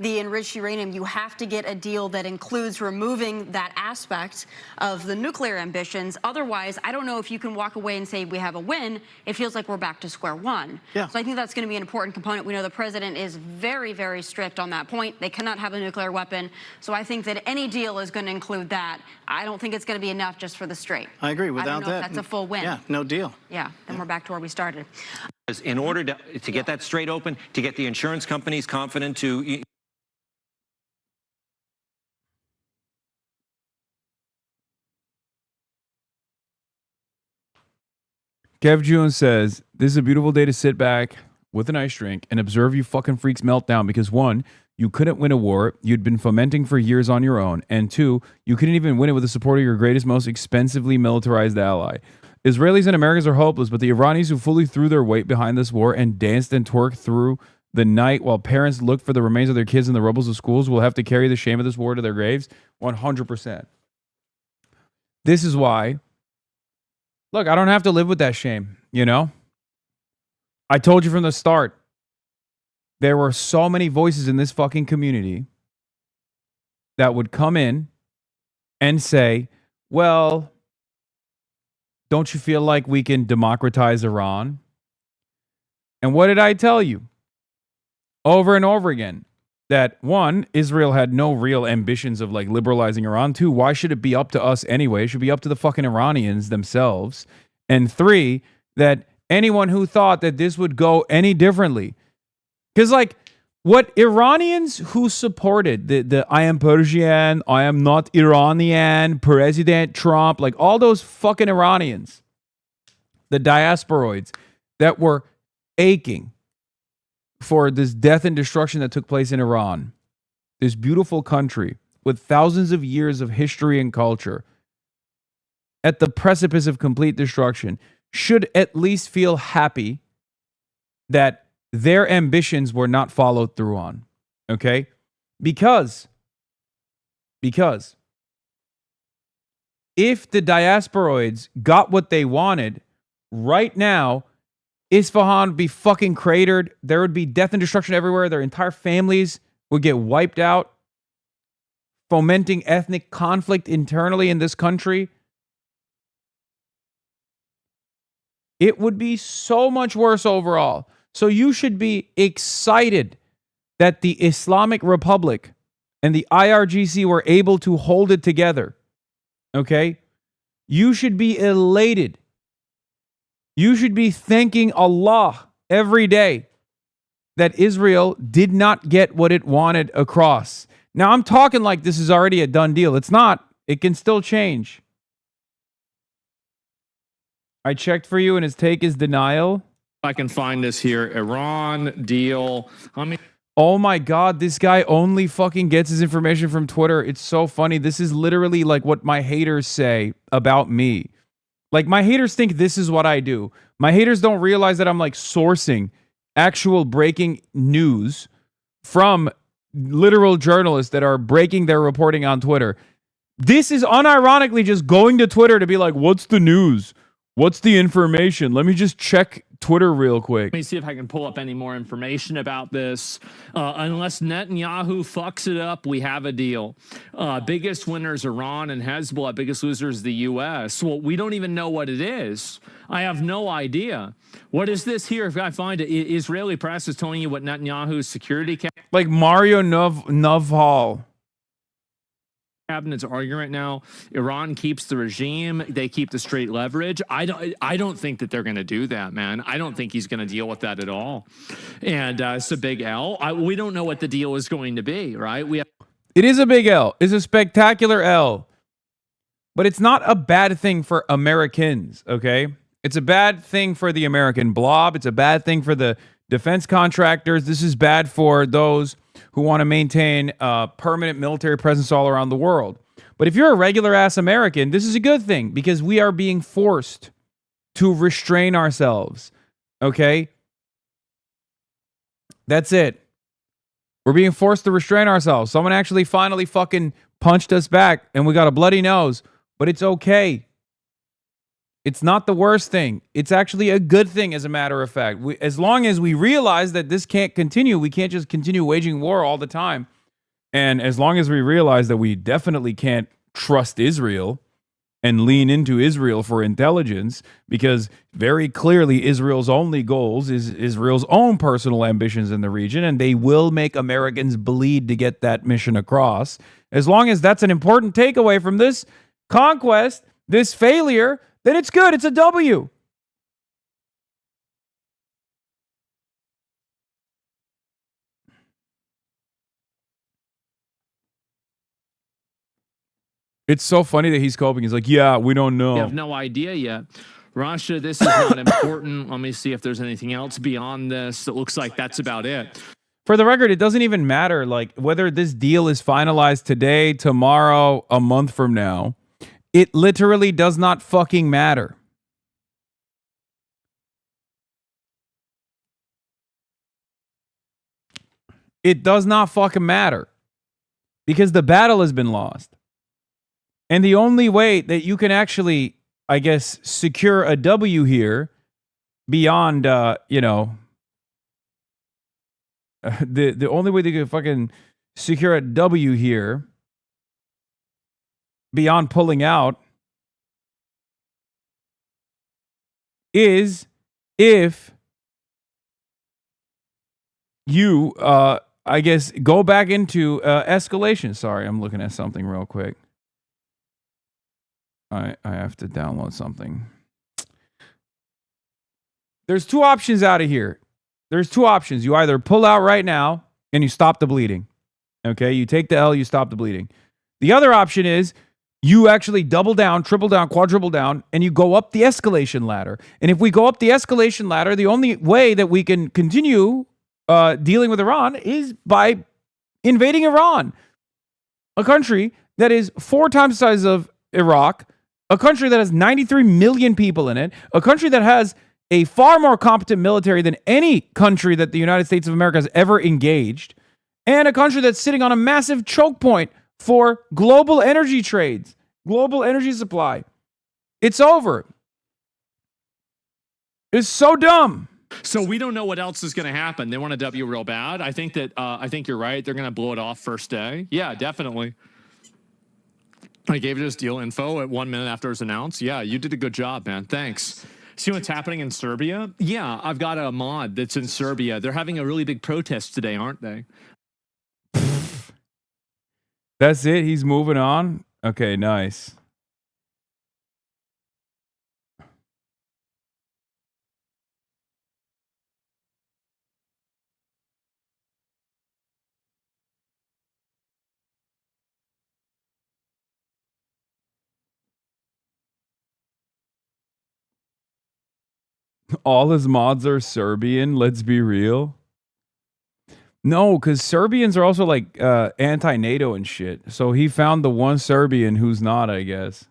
the enriched uranium. You have to get a deal that includes removing that aspect of the nuclear ambitions. Otherwise, I don't know if you can walk away and say we have a win. It feels like we're back to square one. Yeah. So I think that's going to be an important component. We know the president is very, very strict on that point. They cannot have a nuclear weapon. So I think that any deal is going to include that. I don't think it's going to be enough just for the straight. I agree. Without that, that's a full win. Yeah, no deal. Yeah, then we're back to where we started. In order to get that straight open, to get the insurance companies confident to... Kev June says, this is a beautiful day to sit back with an ice drink and observe you fucking freaks melt down because 1, you couldn't win a war you'd been fomenting for years on your own, and 2, you couldn't even win it with the support of your greatest, most expensively militarized ally. Israelis and Americans are hopeless, but the Iranis who fully threw their weight behind this war and danced and twerked through the night while parents looked for the remains of their kids in the rubbles of schools will have to carry the shame of this war to their graves 100%. This is why... Look, I don't have to live with that shame, you know? I told you from the start, there were so many voices in this fucking community that would come in and say, well, don't you feel like we can democratize Iran? And what did I tell you? Over and over again. That 1, Israel had no real ambitions of like liberalizing Iran. 2, why should it be up to us anyway? It should be up to the fucking Iranians themselves. And 3, that anyone who thought that this would go any differently. Because like what Iranians who supported the I am Persian, I am not Iranian, President Trump, like all those fucking Iranians, the diasporoids that were aching for this death and destruction that took place in Iran, this beautiful country with thousands of years of history and culture, at the precipice of complete destruction, should at least feel happy that their ambitions were not followed through on. Okay? Because if the diasporoids got what they wanted, right now, Isfahan would be fucking cratered. There would be death and destruction everywhere. Their entire families would get wiped out, fomenting ethnic conflict internally in this country. It would be so much worse overall. So you should be excited that the Islamic Republic and the IRGC were able to hold it together. Okay? You should be elated. You should be thanking Allah every day that Israel did not get what it wanted across. Now, I'm talking like this is already a done deal. It's not. It can still change. I checked for you, and his take is denial. I can find this here. Iran deal. Oh my God, this guy only fucking gets his information from Twitter. It's so funny. This is literally like what my haters say about me. Like, my haters think this is what I do. My haters don't realize that I'm like sourcing actual breaking news from literal journalists that are breaking their reporting on Twitter. This is unironically just going to Twitter to be like, what's the news? What's the information? Let me just check Twitter real quick. Let me see if I can pull up any more information about this. Unless Netanyahu fucks it up, we have a deal. Biggest winners, Iran and Hezbollah. Biggest losers, the U.S. Well, we don't even know what it is. I have no idea. What is this here? If I find it, Israeli press is telling you what Netanyahu's security like Mario Naval. Cabinet's arguing right now. Iran keeps the regime. They keep the straight leverage. I don't think that they're going to do that, man. I don't think he's going to deal with that at all. And it's a big L. We don't know what the deal is going to be, right? It is a big L. It's a spectacular L. But it's not a bad thing for Americans, okay? It's a bad thing for the American blob. It's a bad thing for the defense contractors. This is bad for those who want to maintain a permanent military presence all around the world. But if you're a regular ass American, this is a good thing because we are being forced to restrain ourselves. Okay? That's it. We're being forced to restrain ourselves. Someone actually finally fucking punched us back and we got a bloody nose, but it's okay. It's not the worst thing. It's actually a good thing, as a matter of fact. As long as we realize that this can't continue, we can't just continue waging war all the time. And as long as we realize that we definitely can't trust Israel and lean into Israel for intelligence, because very clearly Israel's only goals is Israel's own personal ambitions in the region, and they will make Americans bleed to get that mission across. As long as that's an important takeaway from this conquest, this failure, then it's good. It's a W. It's so funny that he's coping. He's like, yeah, we don't know. We have no idea yet. Russia, this is not important. Let me see if there's anything else beyond this. It looks like that's about it. For the record, it doesn't even matter like whether this deal is finalized today, tomorrow, a month from now. It literally does not fucking matter. It does not fucking matter because the battle has been lost. And the only way that you can actually, I guess, secure a W here beyond, the only way that you can fucking secure a W here beyond pulling out is if you, I guess, go back into escalation. Sorry, I'm looking at something real quick. I have to download something. There's two options out of here. There's two options. You either pull out right now and you stop the bleeding. Okay, you take the L, you stop the bleeding. The other option is you actually double down, triple down, quadruple down, and you go up the escalation ladder. And if we go up the escalation ladder, the only way that we can continue dealing with Iran is by invading Iran, a country that is 4 times the size of Iraq, a country that has 93 million people in it, a country that has a far more competent military than any country that the United States of America has ever engaged, and a country that's sitting on a massive choke point for global energy trades, global energy supply. It's over. It's so dumb. So we don't know what else is going to happen. They want a W real bad. I think you're right. They're going to blow it off first day. Yeah, definitely. I gave you this deal info at 1 minute after it was announced. Yeah, you did a good job, man. Thanks. See what's happening in Serbia? Yeah, I've got a mod that's in Serbia. They're having a really big protest today, aren't they? That's it? He's moving on? Okay, nice. All his mods are Serbian. Let's be real. No, because Serbians are also like anti-NATO and shit. So he found the one Serbian who's not, I guess.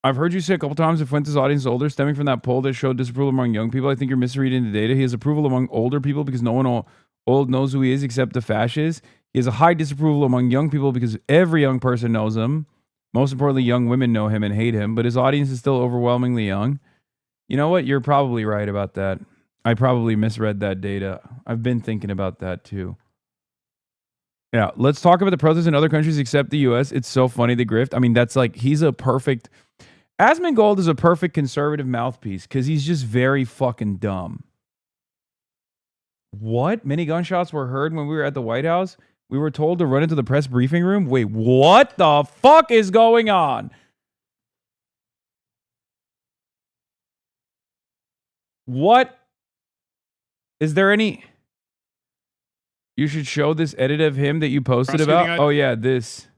I've heard you say a couple times if Fuentes' audience is older, stemming from that poll that showed disapproval among young people. I think you're misreading the data. He has approval among older people because no one old knows who he is except the fascists. He has a high disapproval among young people because every young person knows him. Most importantly, young women know him and hate him, but his audience is still overwhelmingly young. You know what? You're probably right about that. I probably misread that data. I've been thinking about that too. Yeah, let's talk about the protests in other countries except the US. It's so funny, the grift. I mean, that's like, he's a perfect... Asmongold is a perfect conservative mouthpiece because he's just very fucking dumb. What? Many gunshots were heard when we were at the White House? We were told to run into the press briefing room? Wait, what the fuck is going on? What? Is there any... You should show this edit of him that you posted about? Oh yeah, this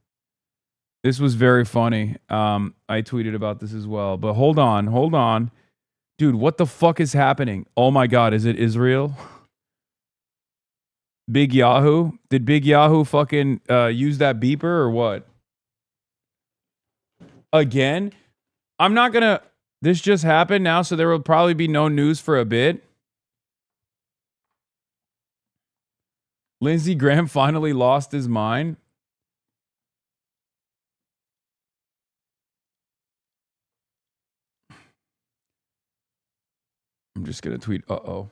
was very funny. I tweeted about this as well. But hold on. Dude, what the fuck is happening? Oh my God, is it Israel? Big Yahoo? Did Big Yahoo fucking use that beeper or what? Again? I'm not gonna... This just happened now, so there will probably be no news for a bit. Lindsey Graham finally lost his mind. I'm just going to tweet, uh-oh.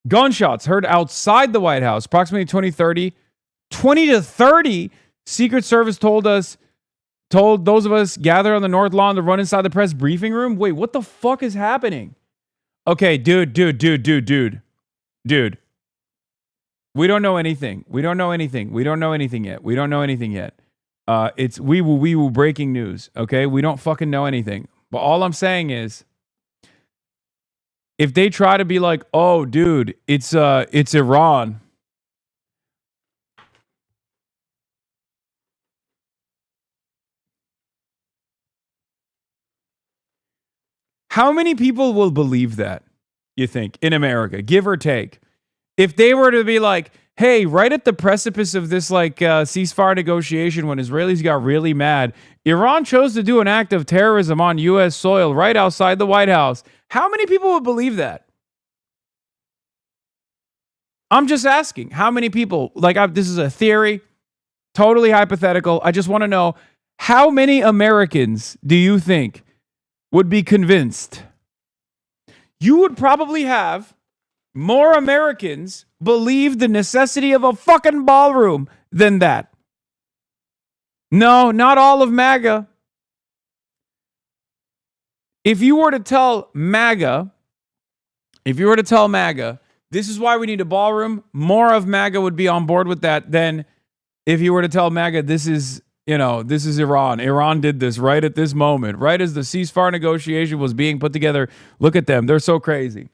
Gunshots heard outside the White House, approximately 20 to 30. Secret Service told those of us gathered on the North Lawn to run inside the press briefing room. Wait, what the fuck is happening? Okay, dude. We don't know anything. We don't know anything yet. It's we will breaking news, okay? We don't fucking know anything. But all I'm saying is, if they try to be like, oh, dude, it's Iran. How many people will believe that, you think, in America, give or take? If they were to be like, hey, right at the precipice of this like ceasefire negotiation when Israelis got really mad, Iran chose to do an act of terrorism on U.S. soil right outside the White House. How many people would believe that? I'm just asking. How many people? Like, this is a theory, totally hypothetical. I just want to know, how many Americans do you think would be convinced? You would probably have more Americans believe the necessity of a fucking ballroom than that. No, not all of MAGA. If you were to tell MAGA, this is why we need a ballroom, more of MAGA would be on board with that than if you were to tell MAGA this is Iran. Iran did this right at this moment, right as the ceasefire negotiation was being put together. Look at them. They're so crazy.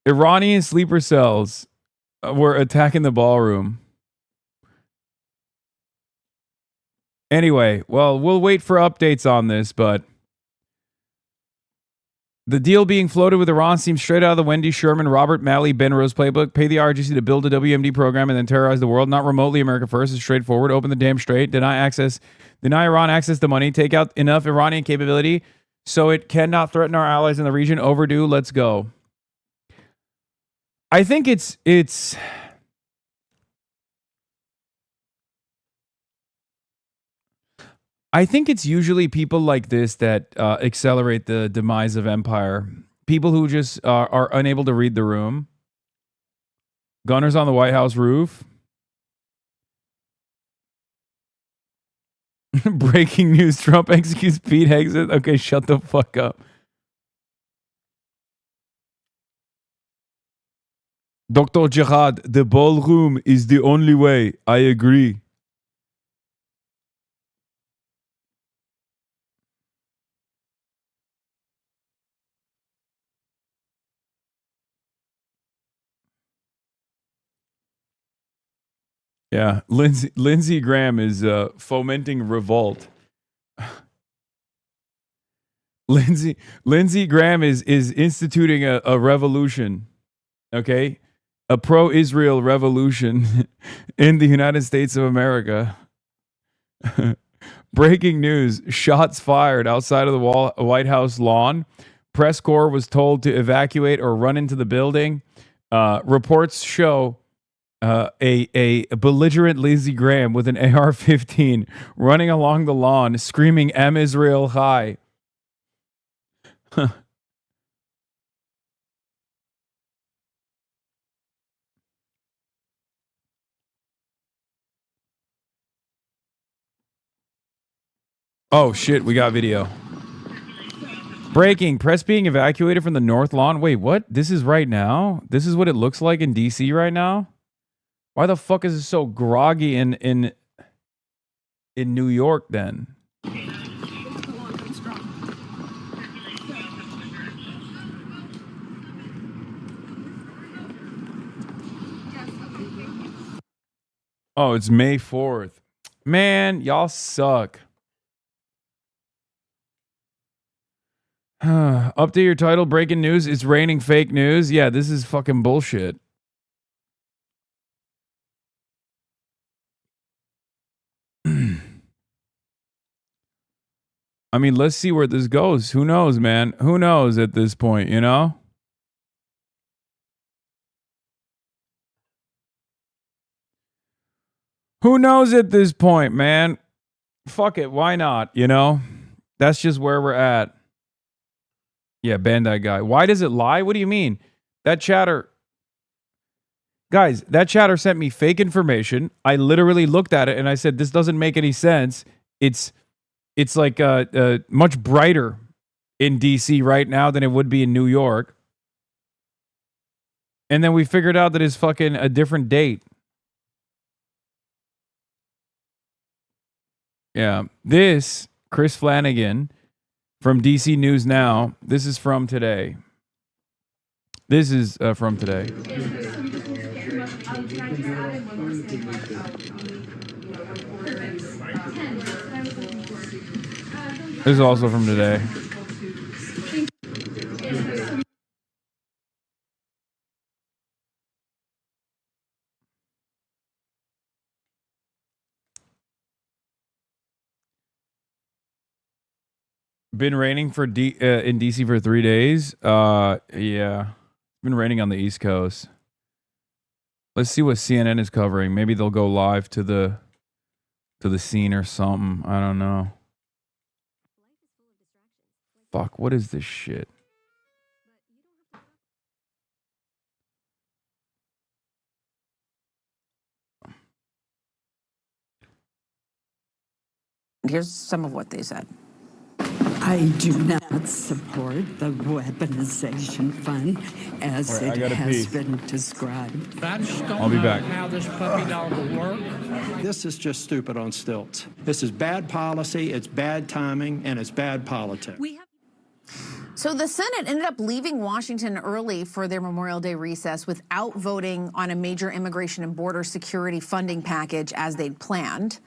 Iranian sleeper cells were attacking the ballroom. Anyway, well, we'll wait for updates on this, but the deal being floated with Iran seems straight out of the Wendy Sherman, Robert Malley, Ben Rose playbook. Pay the RGC to build a WMD program and then terrorize the world. Not remotely America first. It's straightforward. Open the damn strait. Deny Iran access to money. Take out enough Iranian capability so it cannot threaten our allies in the region. Overdue. Let's go. I think it's usually people like this that accelerate the demise of empire. People who just are unable to read the room. Gunners on the White House roof. Breaking news. Trump executes Pete Hegseth. Okay, shut the fuck up. Dr. Jihad, the ballroom is the only way. I agree. Yeah, Lindsey Graham is fomenting revolt. Lindsey Graham is instituting a revolution. Okay, a pro-Israel revolution in the United States of America. Breaking news: shots fired outside of the White House lawn. Press corps was told to evacuate or run into the building. Reports show a belligerent Lindsey Graham with an AR-15 running along the lawn, screaming "M Israel High." Oh shit, we got video. Breaking, press being evacuated from the North Lawn. Wait, what? This is right now? This is what it looks like in DC right now? Why the fuck is it so groggy in New York then? Oh, it's May 4th. Man, y'all suck. Update your title. Breaking news. It's raining fake news. Yeah, this is fucking bullshit. I mean, let's see where this goes. Who knows, man? Who knows at this point, you know? Who knows at this point, man? Fuck it. Why not? You know? That's just where we're at. Yeah, ban that guy. Why does it lie? What do you mean? That chatter... Guys, that chatter sent me fake information. I literally looked at it and I said, this doesn't make any sense. It's like much brighter in DC right now than it would be in New York. And then we figured out that it's fucking a different date. Yeah. This, Chris Flanagan from DC News Now. This is from today. This is from today. This is also from today. Been raining for in DC for 3 days. Yeah, been raining on the East Coast. Let's see what CNN is covering. Maybe they'll go live to the scene or something. I don't know. Fuck, what is this shit? Here's some of what they said. I do not support the weaponization fund as it has been described. I'll be back. How this puppy dog will work. This is just stupid on stilts. This is bad policy, it's bad timing, and it's bad politics. So the Senate ended up leaving Washington early for their Memorial Day recess without voting on a major immigration and border security funding package as they'd planned.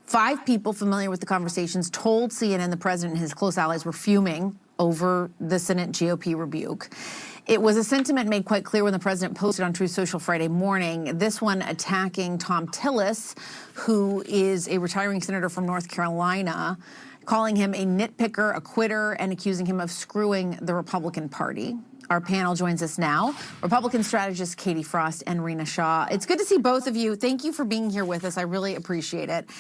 5 people familiar with the conversations told CNN the president and his close allies were fuming over the Senate GOP rebuke. It was a sentiment made quite clear when the president posted on Truth Social Friday morning, this one attacking Tom Tillis, who is a retiring senator from North Carolina, calling him a nitpicker, a quitter, and accusing him of screwing the Republican Party. Our panel joins us now, Republican strategist Katie Frost and Rena Shaw. It's good to see both of you. Thank you for being here with us. I really appreciate it.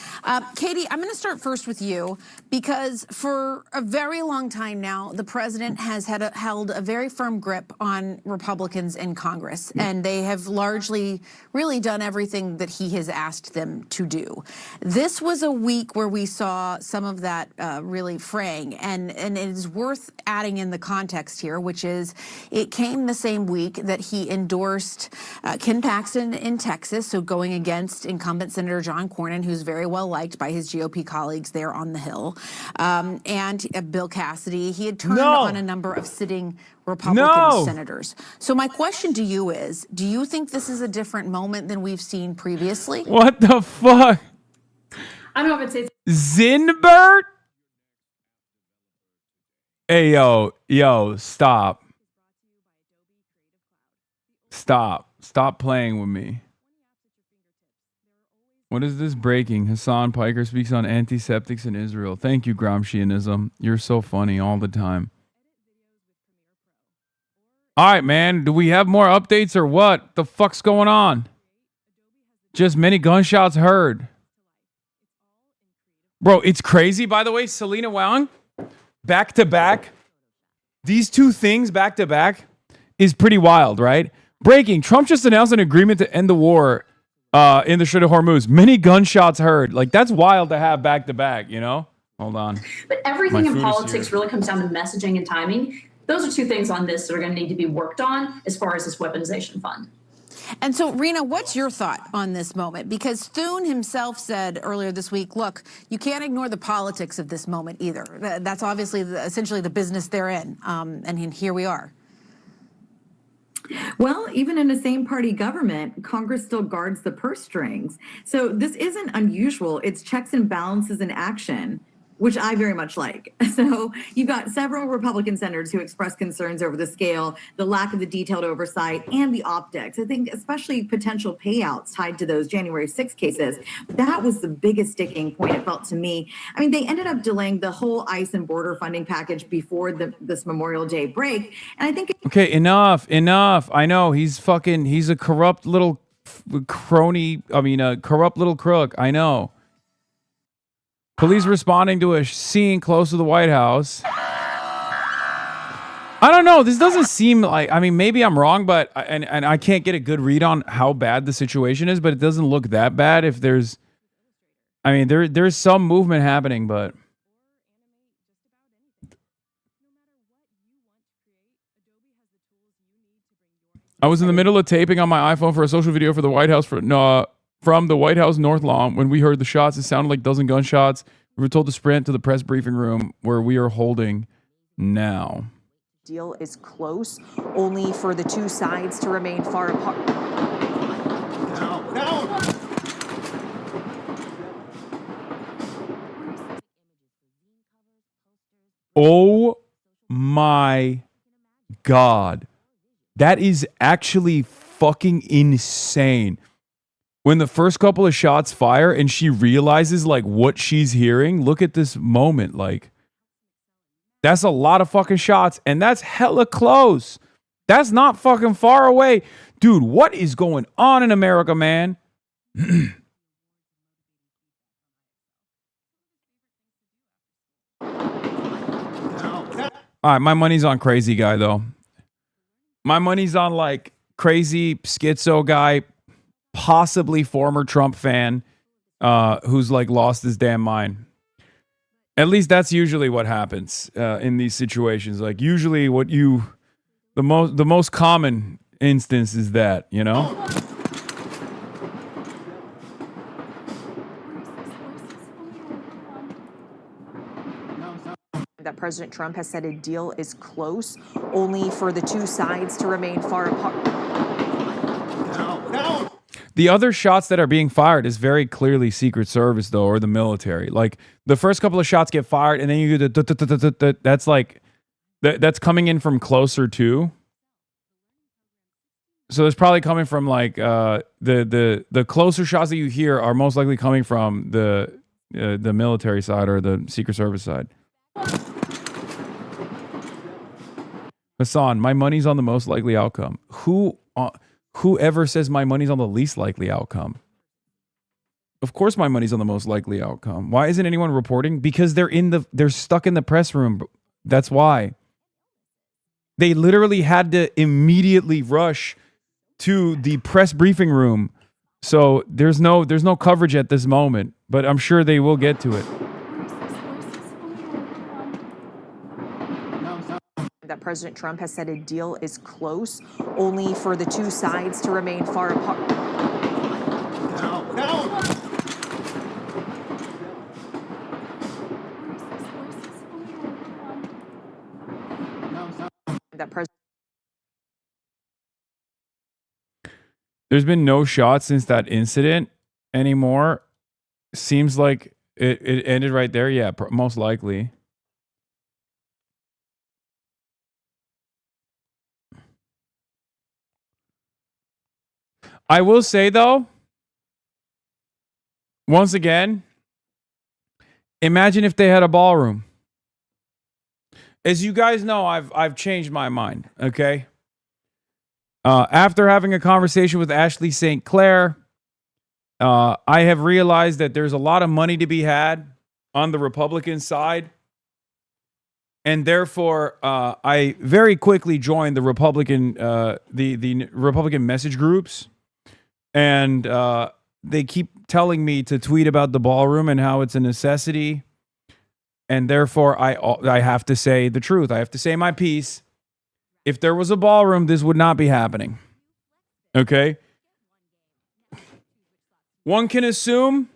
Katie, I'm going to start first with you because for a very long time now, the president has held a very firm grip on Republicans in Congress, and they have largely really done everything that he has asked them to do. This was a week where we saw some of that really fraying, and it is worth adding in the context here, which is it came the same week that he endorsed Ken Paxton in Texas, so going against incumbent Senator John Cornyn, who's very well liked by his GOP colleagues there on the Hill, and Bill Cassidy. He had turned on a number of sitting Republican senators. So my question to you is, do you think this is a different moment than we've seen previously? What the fuck? I don't know if it's Zinbert? Hey, yo, stop. Stop playing with me. What is this breaking? Hasan Piker speaks on antiseptics in Israel. Thank you, Gramscianism. You're so funny all the time. All right, man. Do we have more updates or what? The fuck's going on? Just many gunshots heard. Bro, it's crazy. By the way, Selena Wang, back to back. These two things back to back is pretty wild, right? Breaking. Trump just announced an agreement to end the war in the Strait of Hormuz. Many gunshots heard. Like, that's wild to have back to back, you know? Hold on. But everything in politics really comes down to messaging and timing. Those are two things on this that are going to need to be worked on as far as this weaponization fund. And so, Rena, what's your thought on this moment? Because Thune himself said earlier this week, look, you can't ignore the politics of this moment either. That's obviously essentially the business they're in. And here we are. Well, even in a same-party government, Congress still guards the purse strings. So this isn't unusual. It's checks and balances in action, which I very much like. So you've got several Republican senators who expressed concerns over the scale, the lack of the detailed oversight, and the optics. I think especially potential payouts tied to those January 6 cases. That was the biggest sticking point, it felt to me. I mean, they ended up delaying the whole ICE and border funding package before this Memorial Day break. And I think... Okay, enough. I know, he's a corrupt little crony. I mean, a corrupt little crook. I know. Police responding to a scene close to the White House. I don't know. This doesn't seem like, I mean, maybe I'm wrong, but, and I can't get a good read on how bad the situation is, but it doesn't look that bad if there's, I mean, there's some movement happening, but. I was in the middle of taping on my iPhone for a social video for the White House from the White House North Lawn. When we heard the shots, it sounded like a dozen gunshots. We were told to sprint to the press briefing room where we are holding now. Deal is close, only for the two sides to remain far apart. No. Oh my God. That is actually fucking insane. When the first couple of shots fire and she realizes like what she's hearing, look at this moment. Like, that's a lot of fucking shots and that's hella close. That's not fucking far away. Dude, what is going on in America, man? All right, my money's on crazy guy though. My money's on like crazy schizo guy, possibly former Trump fan, who's like lost his damn mind. At least that's usually what happens in these situations. Like usually the most common instance is that, you know? That President Trump has said a deal is close, only for the two sides to remain far apart. The other shots that are being fired is very clearly Secret Service, though, or the military. Like, the first couple of shots get fired, and then you do the that's like, that's coming in from closer too. So it's probably coming from like the closer shots that you hear are most likely coming from the military side or the Secret Service side. Hasan, my money's on the most likely outcome. Whoever says my money's on the least likely outcome? Of course my money's on the most likely outcome. Why isn't anyone reporting? Because they're stuck in the press room. That's why. They literally had to immediately rush to the press briefing room. So there's no coverage at this moment, but I'm sure they will get to it. That President Trump has said a deal is close, only for the two sides to remain far apart. That President. There's been no shot since that incident anymore. Seems like it ended right there. Yeah, most likely. I will say, though, once again, imagine if they had a ballroom. As you guys know, I've changed my mind, okay? After having a conversation with Ashley Sinclair, I have realized that there's a lot of money to be had on the Republican side. And therefore, I very quickly joined the Republican the Republican message groups. And they keep telling me to tweet about the ballroom and how it's a necessity. And therefore, I have to say the truth. I have to say my piece. If there was a ballroom, this would not be happening. Okay? One can assume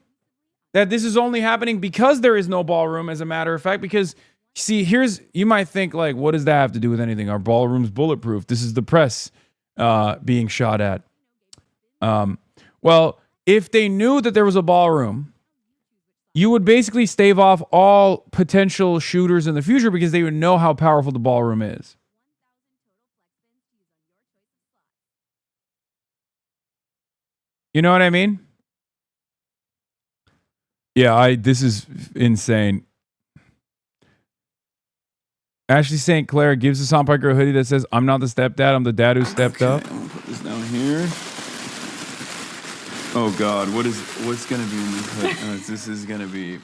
that this is only happening because there is no ballroom, as a matter of fact. Because, see, you might think, like, what does that have to do with anything? Our ballroom's bulletproof. This is the press being shot at. Well, if they knew that there was a ballroom, you would basically stave off all potential shooters in the future because they would know how powerful the ballroom is. You know what I mean? Yeah, this is insane. Ashley Sinclair gives Hasan Piker a hoodie that says, "I'm not the stepdad, I'm the dad who stepped up." I'm gonna put this down here. Oh God, what's gonna be in this hood? This is gonna be.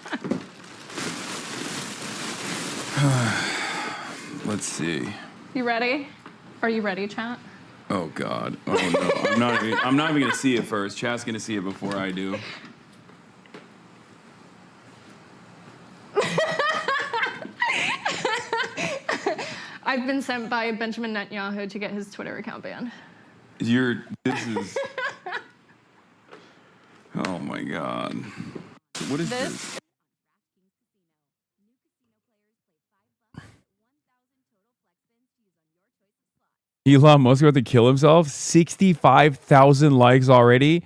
Let's see. You ready? Are you ready, chat? Oh God. Oh no. I'm not even gonna see it first. Chat's gonna see it before I do. I've been sent by Benjamin Netanyahu to get his Twitter account banned. This is. Oh my God. What is this? Elon Musk about to kill himself. 65,000 likes already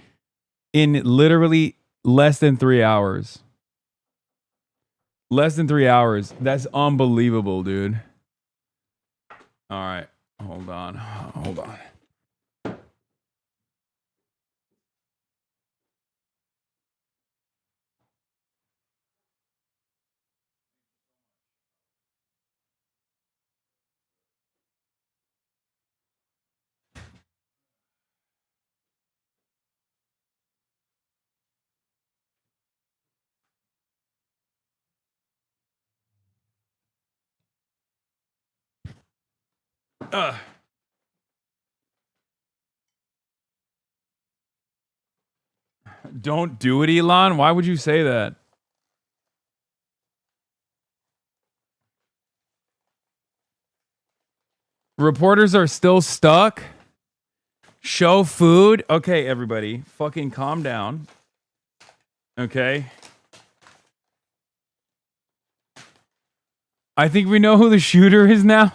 in literally less than 3 hours. Less than 3 hours. That's unbelievable, dude. All right. Hold on. Don't do it, Elon. Why would you say that? Reporters are still stuck. Show food. Okay, everybody, fucking calm down. Okay. I think we know who the shooter is now.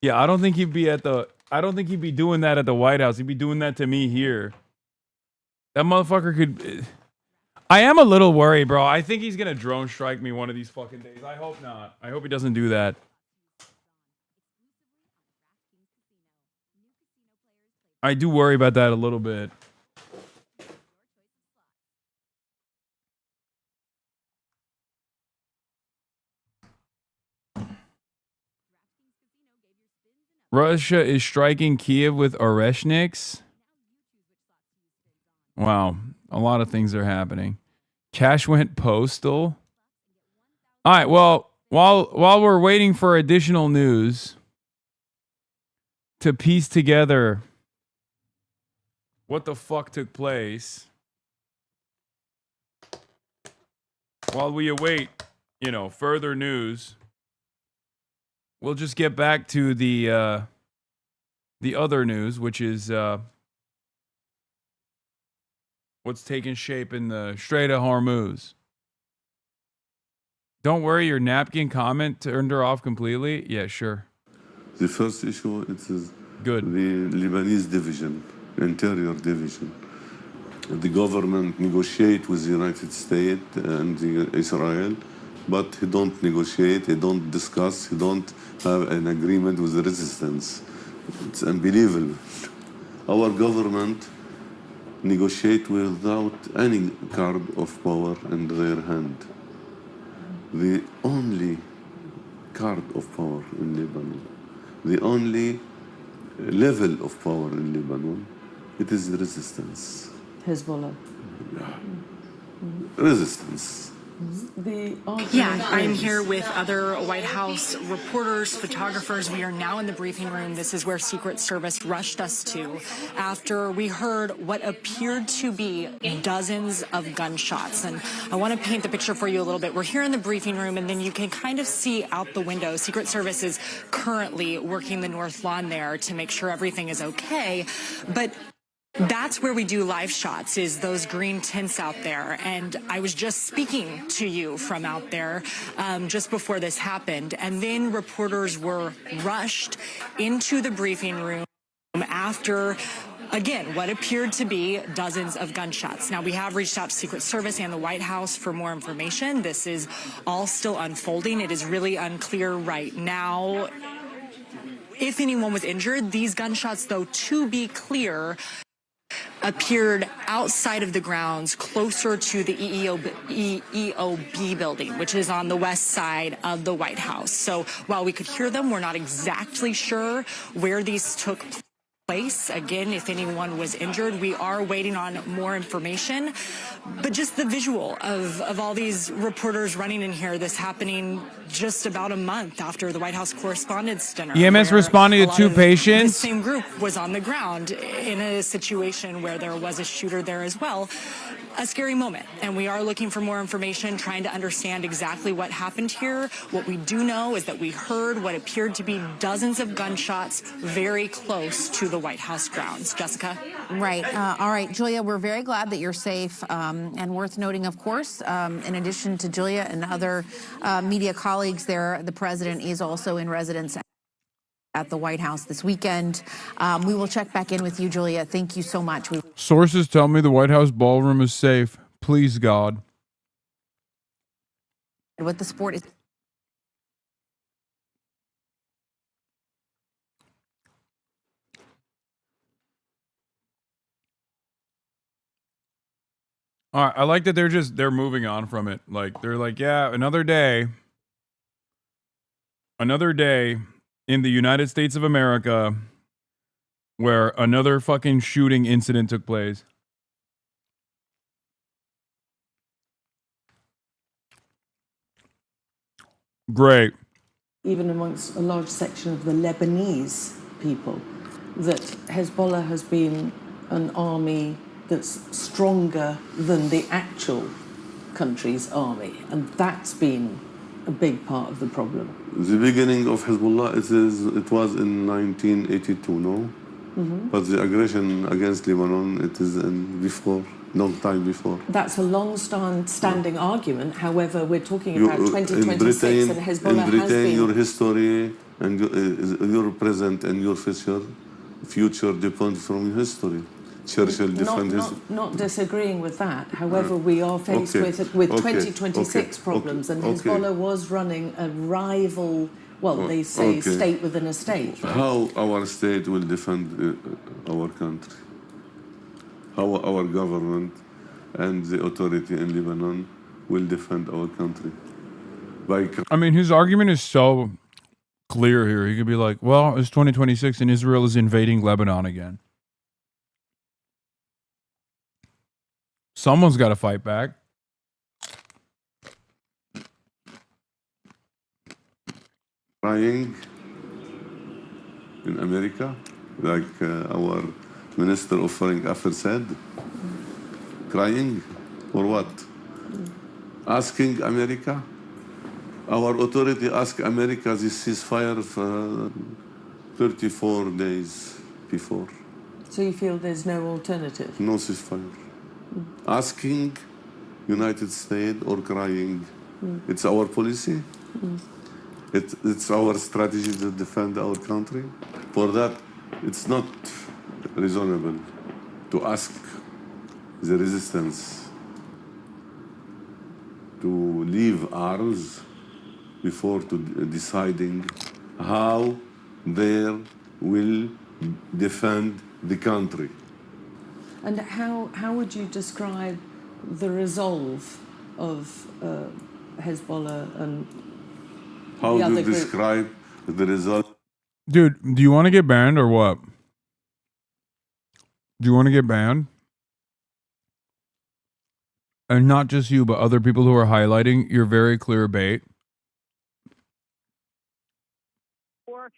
Yeah, I don't think he'd be doing that at the White House. He'd be doing that to me here. That motherfucker could. I am a little worried, bro. I think he's gonna drone strike me one of these fucking days. I hope not. I hope he doesn't do that. I do worry about that a little bit. Russia is striking Kiev with Oreshniks. Wow, a lot of things are happening. Cash went postal. All right, well, while we're waiting for additional news to piece together what the fuck took place, while we await, further news, we'll just get back to the other news, which is what's taking shape in the Strait of Hormuz. Don't worry, your napkin comment turned her off completely? Yeah, sure. The first issue is good. The Lebanese division, interior division. The government negotiate with the United States and Israel, but he don't negotiate, he don't discuss, he don't have an agreement with the resistance. It's unbelievable. Our government negotiate without any card of power in their hand. The only card of power in Lebanon, the only level of power in Lebanon, it is the resistance. Hezbollah. Resistance. I'm here with other White House reporters, photographers. We are now in the briefing room. This is where Secret Service rushed us to after we heard what appeared to be dozens of gunshots. And I want to paint the picture for you a little bit. We're here in the briefing room, and then you can kind of see out the window. Secret Service is currently working the north lawn there to make sure everything is okay. But that's where we do live shots, is those green tents out there. And I was just speaking to you from out there just before this happened. And then reporters were rushed into the briefing room after, again, what appeared to be dozens of gunshots. Now, we have reached out to Secret Service and the White House for more information. This is all still unfolding. It is really unclear right now if anyone was injured. These gunshots, though, to be clear, appeared outside of the grounds closer to the EOB building, which is on the west side of the White House. So while we could hear them, we're not exactly sure where these took place. Again, if anyone was injured, we are waiting on more information. But just the visual of all these reporters running in here, this happening just about a month after the White House Correspondents' Dinner. EMS responding to two patients. The same group was on the ground in a situation where there was a shooter there as well. A scary moment, and we are looking for more information, trying to understand exactly what happened here. What we do know is that we heard what appeared to be dozens of gunshots very close to the White House grounds. Jessica? Right. All right, Julia, we're very glad that you're safe, and worth noting, of course, in addition to Julia and other media colleagues there, the president is also in residence at the White House this weekend. We will check back in with you, Julia. Thank you so much. Sources tell me the White House ballroom is safe. Please, God. What the sport is. All right, I like that they're moving on from it. Like, they're like, yeah, another day in the United States of America where another fucking shooting incident took place. Great. Even amongst a large section of the Lebanese people, that Hezbollah has been an army that's stronger than the actual country's army, and that's been a big part of the problem. The beginning of Hezbollah, it was in 1982, no? Mm-hmm. But the aggression against Lebanon, it is before, long time before. That's a long-standing argument. However, we're talking about 2026, and Hezbollah in Britain, has been... your history And your present and your future depend from history. Churchill defend his... Not disagreeing with that. However, we are faced with 2026 problems, and Hezbollah was running a rival, well, they say state within a state. Right? How our state will defend our country? How our government and the authority in Lebanon will defend our country? I mean, his argument is so clear here. He could be like, well, it's 2026 and Israel is invading Lebanon again. Someone's got to fight back. Crying in America, like our Minister of Foreign Affairs said. Crying for what? Asking America? Our authority asked America this ceasefire for 34 days before. So you feel there's no alternative? No ceasefire. Asking United States or crying. It's our policy. It's our strategy to defend our country. For that, it's not reasonable to ask the resistance to leave arms before deciding how they will defend the country. And how would you describe the resolve of Hezbollah and how the do other you describe the result? Dude, do you want to get banned or what? Do you want to get banned? And not just you, but other people who are highlighting your very clear bait. Or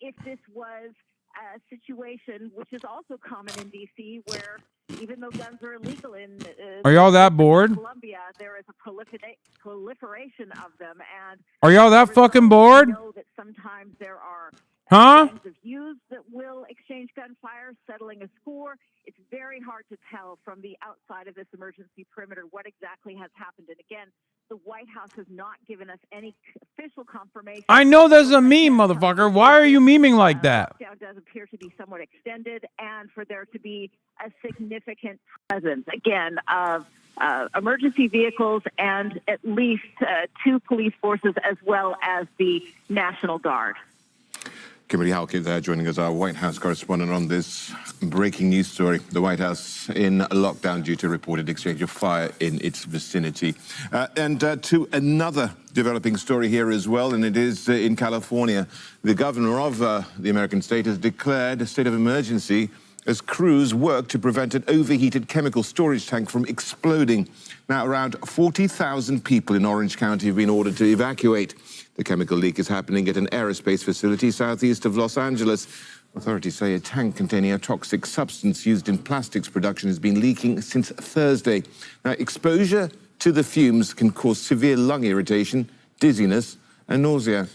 if this was a situation which is also common in D.C., where even though guns are illegal in Are y'all that bored? Colombia, there is a proliferation of them, and Are y'all that fucking bored? know that sometimes there are Huh? gangs of youths that will exchange gunfire, settling a score. It's very hard to tell from the outside of this emergency perimeter what exactly has happened. And again, the White House has not given us any official confirmation. I know there's a meme, motherfucker. Why are you memeing like that? Lockdown does appear to be somewhat extended, and for there to be a significant presence, again, of emergency vehicles and at least 2 police forces, as well as the National Guard. Kimberly Halkett there joining us, our White House correspondent, on this breaking news story. The White House in lockdown due to reported exchange of fire in its vicinity. And to another developing story here as well, and it is in California. The governor of the American state has declared a state of emergency as crews work to prevent an overheated chemical storage tank from exploding. Now, around 40,000 people in Orange County have been ordered to evacuate. The chemical leak is happening at an aerospace facility southeast of Los Angeles. Authorities say a tank containing a toxic substance used in plastics production has been leaking since Thursday. Now, exposure to the fumes can cause severe lung irritation, dizziness, and nausea.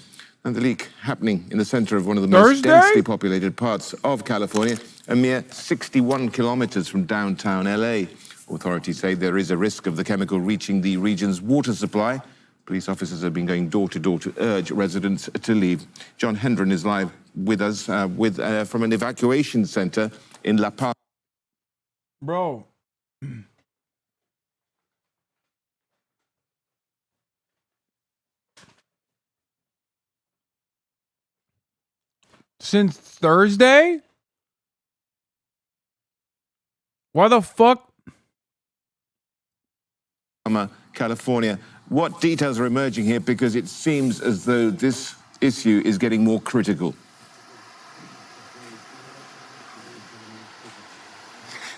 And the leak happening in the center of one of the most densely populated parts of California, a mere 61 kilometers from downtown LA. Authorities say there is a risk of the chemical reaching the region's water supply. Police officers have been going door to door to urge residents to leave. John Hendren is live with us from an evacuation center in La Paz. Bro. Since Thursday? Why the fuck? California. What details are emerging here? Because it seems as though this issue is getting more critical.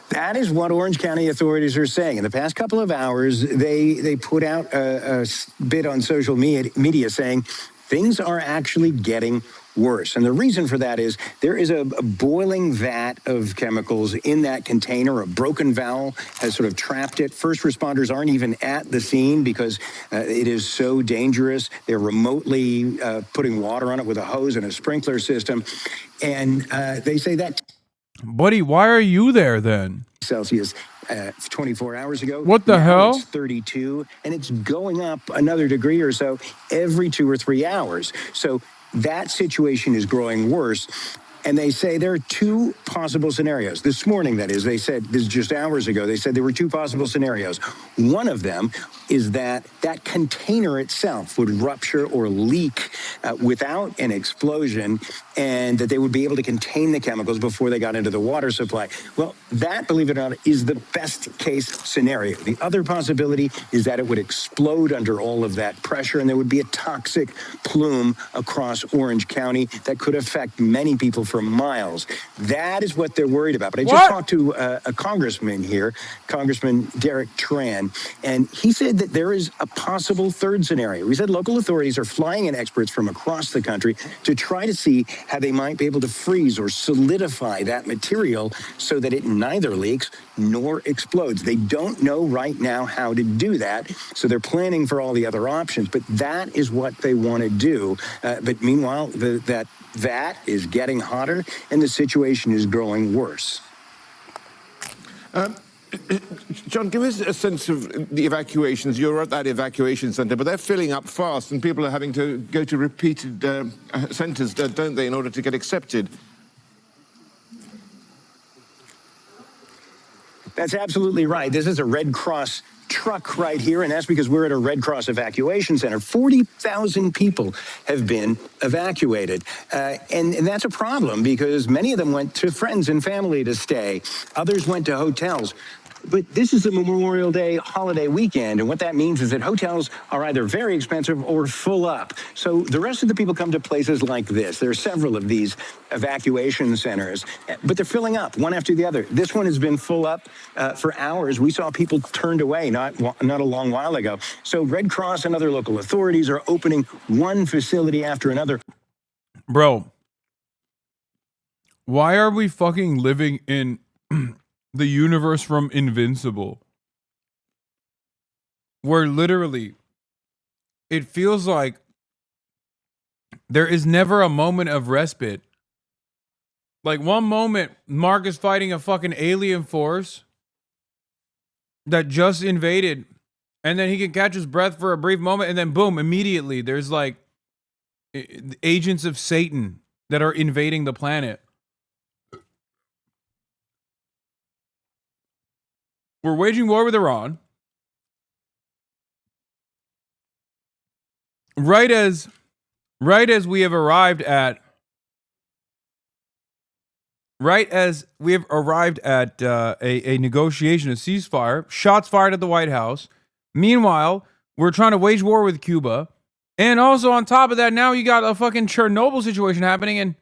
That is what Orange County authorities are saying. In the past couple of hours, they put out a bit on social media saying things are actually getting worse. And the reason for that is there is a boiling vat of chemicals in that container. A broken valve has sort of trapped it. First responders aren't even at the scene because it is so dangerous. They're remotely putting water on it with a hose and a sprinkler system. And they say that... Buddy, why are you there then? Celsius 24 hours ago. What the hell? It's 32, and it's going up another degree or so every 2 or 3 hours. So that situation is growing worse. And they say there are two possible scenarios. This morning, that is, they said, this is just hours ago, they said there were two possible scenarios. One of them is that that container itself would rupture or leak without an explosion, and that they would be able to contain the chemicals before they got into the water supply. Well, that, believe it or not, is the best case scenario. The other possibility is that it would explode under all of that pressure, and there would be a toxic plume across Orange County that could affect many people for miles. That is what they're worried about. But I just talked to a congressman here, Congressman Derek Tran, and he said that there is a possible third scenario. He said local authorities are flying in experts from across the country to try to see how they might be able to freeze or solidify that material so that it neither leaks nor explodes. They don't know right now how to do that, so they're planning for all the other options, but that is what they want to do. But meanwhile, that is getting hotter and the situation is growing worse. John, give us a sense of the evacuations. You're at that evacuation center, but they're filling up fast and people are having to go to repeated centers, don't they, in order to get accepted? That's absolutely right. This is a Red Cross truck right here, and that's because we're at a Red Cross evacuation center. 40,000 people have been evacuated, and that's a problem because many of them went to friends and family to stay. Others went to hotels. But this is the Memorial Day holiday weekend, and what that means is that hotels are either very expensive or full up. So the rest of the people come to places like this. There are several of these evacuation centers, but they're filling up one after the other. This one has been full up for hours. We saw people turned away not a long while ago. So Red Cross and other local authorities are opening one facility after another. Bro, why are we fucking living in the universe from Invincible, where literally it feels like there is never a moment of respite? Like one moment, Mark is fighting a fucking alien force that just invaded, and then he can catch his breath for a brief moment, and then boom, immediately there's like agents of Satan that are invading the planet. We're waging war with Iran. Right as we have arrived at a negotiation, a ceasefire, shots fired at the White House. Meanwhile, we're trying to wage war with Cuba. And also on top of that, now you got a fucking Chernobyl situation happening in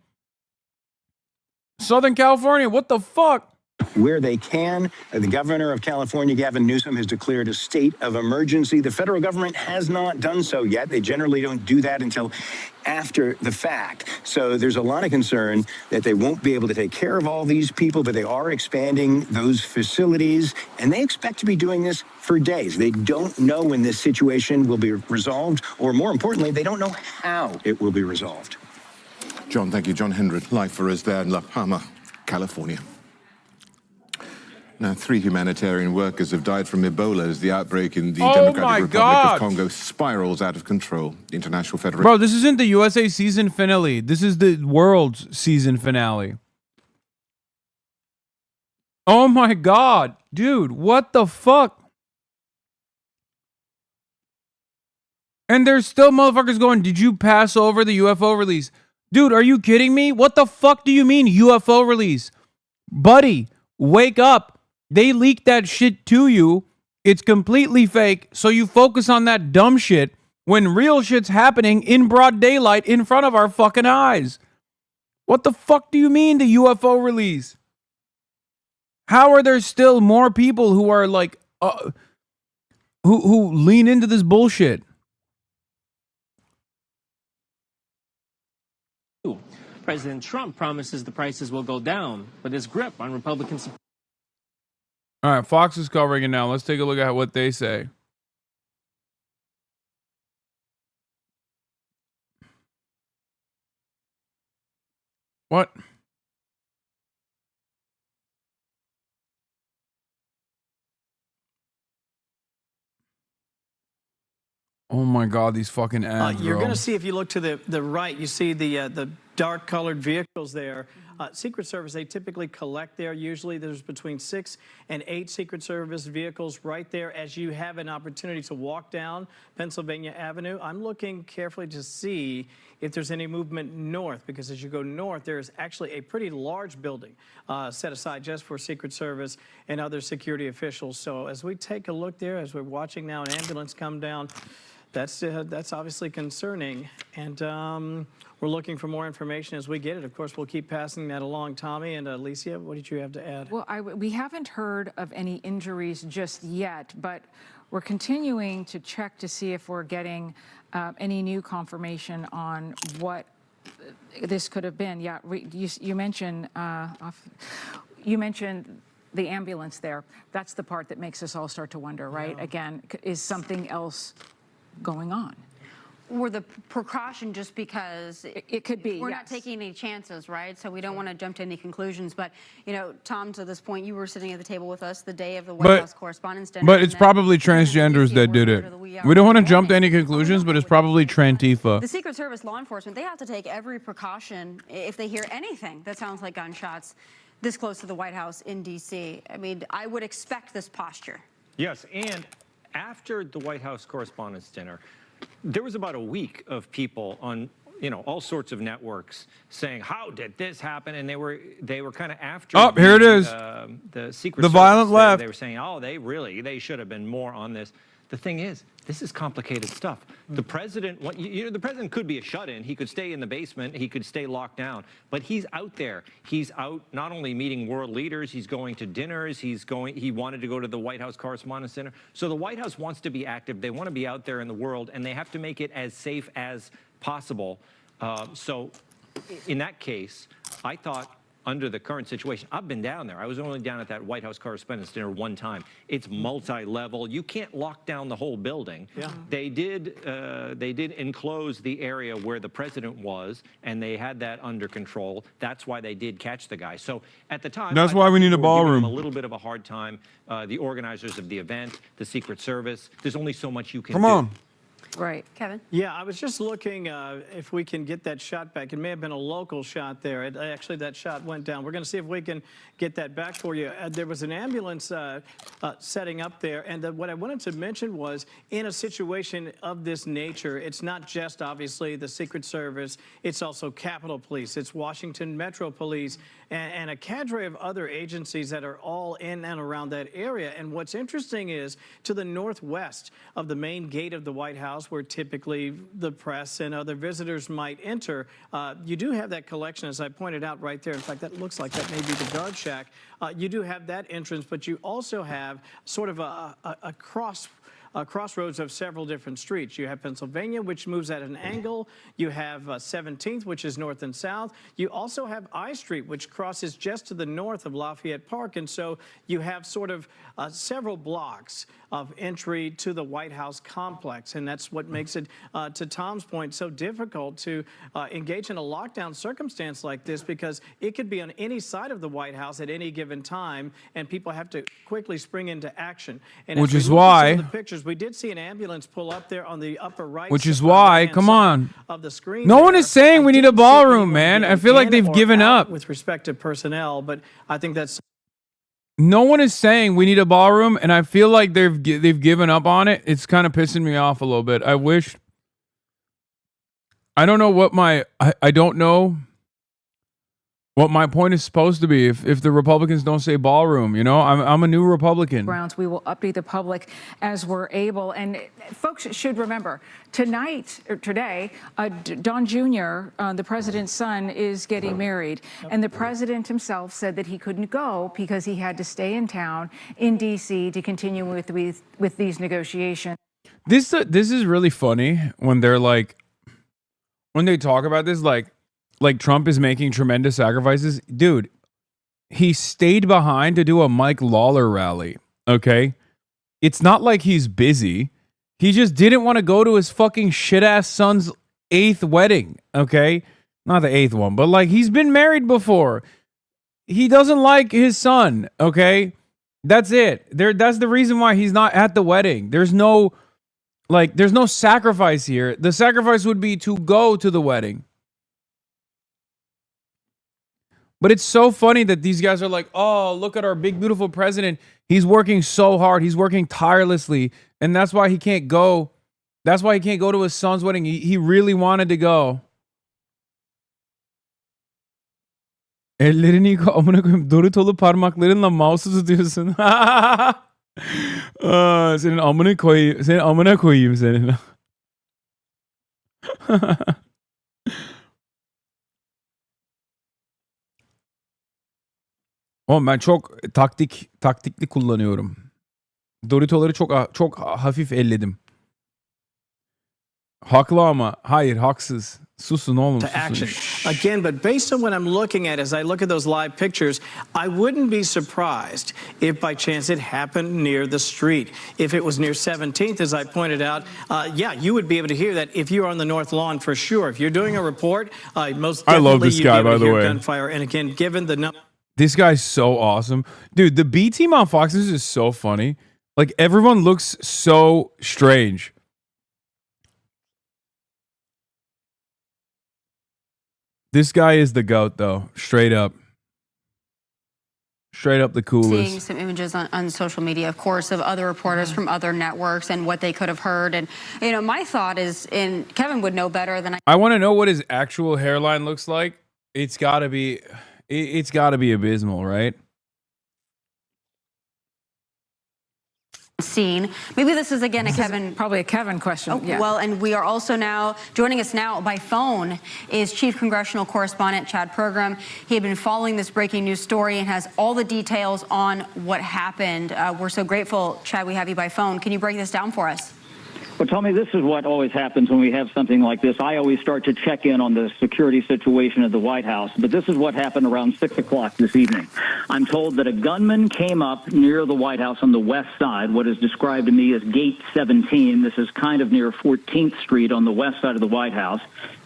Southern California. What the fuck? Where they can, the governor of California, Gavin Newsom, has declared a state of emergency. The federal government has not done so yet. They generally don't do that until after the fact. So there's a lot of concern that they won't be able to take care of all these people, but they are expanding those facilities, and they expect to be doing this for days. They don't know when this situation will be resolved, or more importantly, they don't know how it will be resolved. John, thank you. John Hendren, live for us there in La Palma, California. Now, 3 humanitarian workers have died from Ebola as the outbreak in the Democratic Republic of Congo spirals out of control. The International Federation... Bro, this isn't the USA season finale. This is the world's season finale. Oh my God. Dude, what the fuck? And there's still motherfuckers going, did you pass over the UFO release? Dude, are you kidding me? What the fuck do you mean UFO release? Buddy, wake up. They leaked that shit to you. It's completely fake. So you focus on that dumb shit when real shit's happening in broad daylight in front of our fucking eyes. What the fuck do you mean the UFO release? How are there still more people who are like, who lean into this bullshit? President Trump promises the prices will go down, but his grip on Republican support. All right, Fox is covering it now. Let's take a look at what they say. What? Oh my God, these fucking ads, You're bro. going to see, if you look to the right, you see the dark colored vehicles there. Secret Service, they typically collect there. Usually there's between 6 and 8 Secret Service vehicles right there as you have an opportunity to walk down Pennsylvania Avenue. I'm looking carefully to see if there's any movement north, because as you go north, there's actually a pretty large building set aside just for Secret Service and other security officials. So as we take a look there, as we're watching now an ambulance come down, that's obviously concerning, and we're looking for more information as we get it. Of course, we'll keep passing that along. Tommy and Alicia, what did you have to add? Well, we haven't heard of any injuries just yet, but we're continuing to check to see if we're getting any new confirmation on what this could have been. Yeah, you mentioned the ambulance there. That's the part that makes us all start to wonder, right? Yeah. Again, is something else going on? Or the precaution, just because it could be. We're not taking any chances, right? So we don't want to jump to any conclusions. But, you know, Tom, to this point, you were sitting at the table with us the day of the White House Correspondents' Dinner. But it's probably transgenders that did it. We don't want to jump to any conclusions, but it's probably Trantifa. The Secret Service, law enforcement, they have to take every precaution if they hear anything that sounds like gunshots this close to the White House in D.C. I mean, I would expect this posture. Yes, and after the White House Correspondents' Dinner, there was about a week of people on, you know, all sorts of networks saying, "How did this happen?" And they were kind of after. Oh, here it is. The Secret the Service. Violent left. They were saying, "Oh, they should have been more on this." The thing is, this is complicated stuff. The president, the president could be a shut-in. He could stay in the basement. He could stay locked down. But he's out there. He's out not only meeting world leaders. He's going to dinners. He wanted to go to the White House Correspondents' Dinner. So the White House wants to be active. They want to be out there in the world, and they have to make it as safe as possible. So in that case, I thought, under the current situation, I've been down there. I was only down at that White House Correspondents' Dinner one time. It's multi-level. You can't lock down the whole building. Yeah. They did enclose the area where the president was, and they had that under control. That's why they did catch the guy. So at the time, that's why we need a ballroom. A little bit of a hard time. The organizers of the event, the Secret Service. There's only so much you can do. Come on. Right. Kevin? Yeah, I was just looking if we can get that shot back. It may have been a local shot there. Actually, that shot went down. We're going to see if we can get that back for you. There was an ambulance setting up there, and what I wanted to mention was, in a situation of this nature, it's not just, obviously, the Secret Service. It's also Capitol Police. It's Washington Metro Police, and a cadre of other agencies that are all in and around that area. And what's interesting is, to the northwest of the main gate of the White House, where typically the press and other visitors might enter, you do have that collection, as I pointed out right there. In fact, that looks like that may be the guard shack. You do have that entrance, but you also have sort of a crossroads of several different streets. You have Pennsylvania, which moves at an angle. You have 17th, which is north and south. You also have I Street, which crosses just to the north of Lafayette Park. And so you have sort of several blocks of entry to the White House complex. And that's what makes it, to Tom's point, so difficult to engage in a lockdown circumstance like this, because it could be on any side of the White House at any given time, and people have to quickly spring into action. And which is why the pictures, we did see an ambulance pull up there on the upper right. Which is why, come on. Of the screen no one is saying we need a ballroom, man. I feel like they've given up with respect to personnel, but I think that's. No one is saying we need a ballroom, and I feel like they've given up on it. It's kind of pissing me off a little bit. I wish. I don't know what I don't know what my point is supposed to be if the Republicans don't say ballroom. You know, I'm a new Republican. Grounds. We will update the public as we're able. And folks should remember, today, Don Jr., the president's son, is getting married. And the president himself said that he couldn't go because he had to stay in town in D.C. to continue with these negotiations. This is really funny when they're like, when they talk about this, like Trump is making tremendous sacrifices. Dude, he stayed behind to do a Mike Lawler rally, okay? It's not like he's busy. He just didn't want to go to his fucking shit-ass son's 8th wedding, okay? Not the 8th one, but like he's been married before. He doesn't like his son, okay? That's it. That's the reason why he's not at the wedding. There's no Like, there's no sacrifice here. The sacrifice would be to go to the wedding. But it's so funny that these guys are like, oh, look at our big, beautiful president. He's working so hard. He's working tirelessly. And that's why he can't go. That's why he can't go to his son's wedding. He really wanted to go. Ellerini yıka amına koyayım. Doritolu parmaklarınla mouse'u tutuyorsun. Senin amına koyayım. Senin amına koyayım senin. Oğlum ben çok taktikli kullanıyorum. Doritoları çok hafif elledim. Haklı ama hayır haksız. Susun oğlum To susun. action. Again, but based on what I'm looking at as I look at those live pictures, I wouldn't be surprised if by chance it happened near the street. If it was near 17th, as I pointed out, yeah, you would be able to hear that if you're on the North Lawn for sure. If you're doing a report, most definitely I love this you'd guy, be able by to the hear way. gunfire. And again, given the number. This guy's so awesome. Dude, the B team on Fox News is so funny. Like, everyone looks so strange. This guy is the GOAT, though. Straight up. Straight up the coolest. Seeing some images on social media, of course, of other reporters from other networks and what they could have heard. And, you know, my thought is, and Kevin would know better than I want to know what his actual hairline looks like. It's got to be abysmal, right? seen. Maybe this is again probably a Kevin question. Oh, yeah. Well, and we are also now joining us now by phone is Chief Congressional Correspondent Chad Pergram. He had been following this breaking news story and has all the details on what happened. We're so grateful, Chad, we have you by phone. Can you break this down for us? Well, Tommy, this is what always happens when we have something like this. I always start to check in on the security situation at the White House, but this is what happened around 6 o'clock this evening. I'm told that a gunman came up near the White House on the west side, what is described to me as Gate 17. This is kind of near 14th Street on the west side of the White House,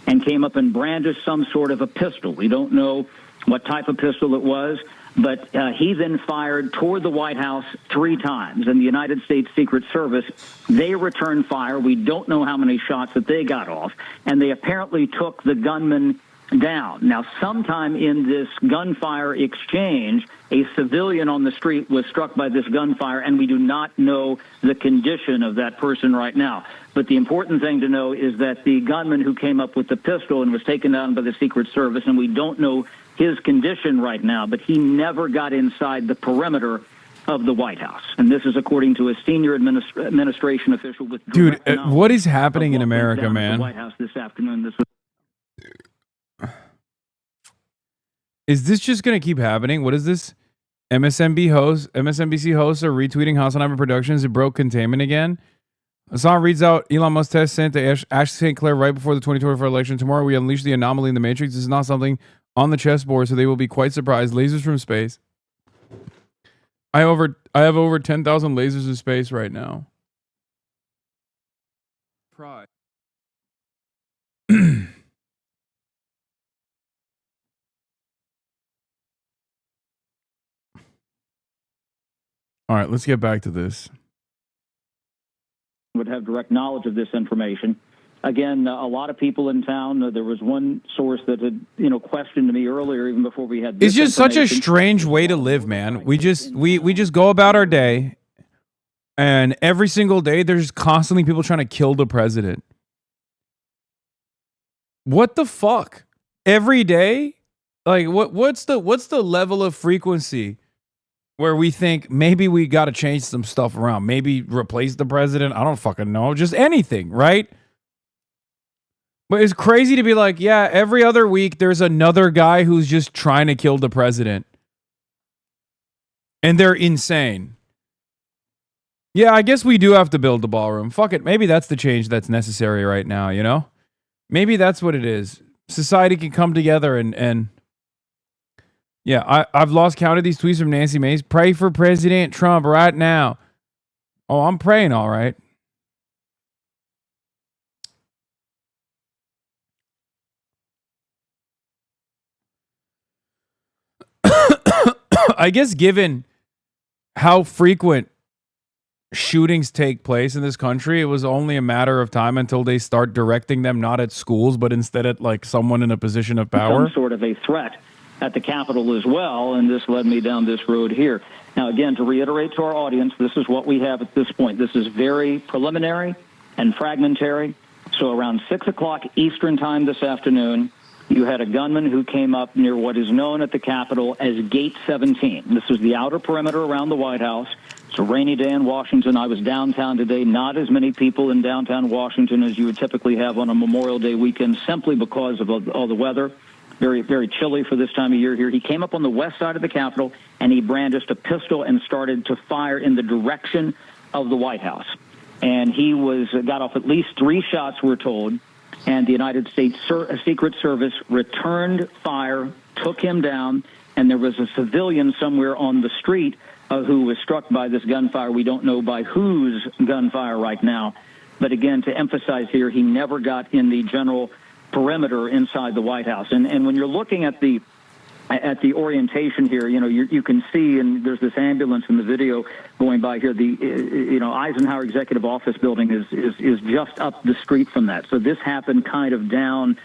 and came up and brandished some sort of a pistol. We don't know what type of pistol it was, but he then fired toward the White House 3 times. And the United States Secret Service, they returned fire. We don't know how many shots that they got off. And they apparently took the gunman down. Now, sometime in this gunfire exchange, a civilian on the street was struck by this gunfire, and we do not know the condition of that person right now. But the important thing to know is that the gunman who came up with the pistol and was taken down by the Secret Service, and we don't know his condition right now, but he never got inside the perimeter of the White House. And this is according to a senior administration official with Dude, what is happening in America, man? The White House this afternoon. Is this just going to keep happening? What is this? MSNBC hosts are retweeting HasanAbi Productions. It broke containment again. Hasan reads out Elon Musk test sent to Ashley Sinclair right before the 2024 election. Tomorrow we unleash the anomaly in the Matrix. This is not something on the chessboard, so they will be quite surprised. Lasers from space. I have over 10,000 lasers in space right now. Pride. All right, let's get back to this. Would have direct knowledge of this information. Again, a lot of people in town. There was one source that had, questioned me earlier, even before we had. It's just such a strange way to live, man. We just go about our day, and every single day there's constantly people trying to kill the president. What the fuck? Every day, like what's the level of frequency where we think maybe we got to change some stuff around, maybe replace the president? I don't fucking know, just anything, right? But it's crazy to be like, yeah, every other week there's another guy who's just trying to kill the president. And they're insane. Yeah, I guess we do have to build the ballroom. Fuck it. Maybe that's the change that's necessary right now, you know? Maybe that's what it is. Society can come together and yeah, I've lost count of these tweets from Nancy Mace. Pray for President Trump right now. Oh, I'm praying, all right. I guess given how frequent shootings take place in this country, it was only a matter of time until they start directing them not at schools, but instead at like someone in a position of power. Some sort of a threat at the Capitol as well, and this led me down this road here. Now, again, to reiterate to our audience, this is what we have at this point. This is very preliminary and fragmentary. So around 6 o'clock Eastern time this afternoon, you had a gunman who came up near what is known at the Capitol as Gate 17. This is the outer perimeter around the White House. It's a rainy day in Washington. I was downtown today. Not as many people in downtown Washington as you would typically have on a Memorial Day weekend, simply because of all the weather. Very, very chilly for this time of year here. He came up on the west side of the Capitol, and he brandished a pistol and started to fire in the direction of the White House. And he got off at least 3 shots, we're told, and the United States Secret Service returned fire, took him down, and there was a civilian somewhere on the street who was struck by this gunfire. We don't know by whose gunfire right now. But again, to emphasize here, he never got in the general perimeter inside the White House. And when you're looking at the orientation here, you can see, and there's this ambulance in the video going by here. The Eisenhower Executive Office building is just up the street from that. So this happened kind of down,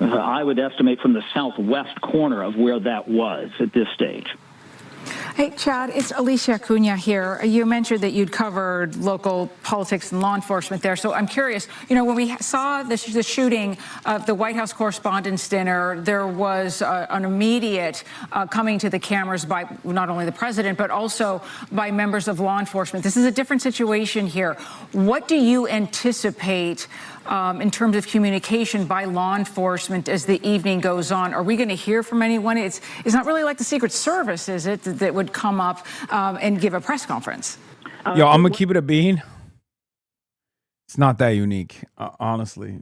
I would estimate, from the southwest corner of where that was at this stage. Hey, Chad, it's Alicia Acuna here. You mentioned that you'd covered local politics and law enforcement there. So I'm curious, when we saw the shooting of the White House Correspondents' Dinner, there was an immediate coming to the cameras by not only the president, but also by members of law enforcement. This is a different situation here. What do you anticipate in terms of communication by law enforcement as the evening goes on? Are we going to hear from anyone? It's not really like the Secret Service, is it, that would come up and give a press conference? Yo, I'm going to keep it a bean. It's not that unique, honestly.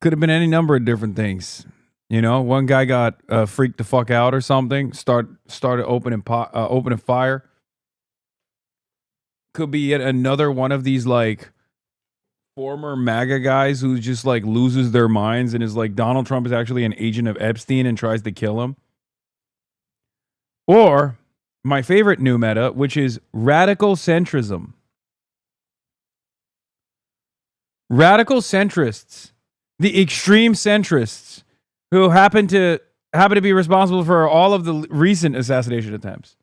Could have been any number of different things. One guy got freaked the fuck out or something, started opening fire. Could be yet another one of these, like, former MAGA guys who just like loses their minds and is like Donald Trump is actually an agent of Epstein and tries to kill him. Or my favorite new meta, which is radical centrism. Radical centrists, the extreme centrists who happen to be responsible for all of the recent assassination attempts.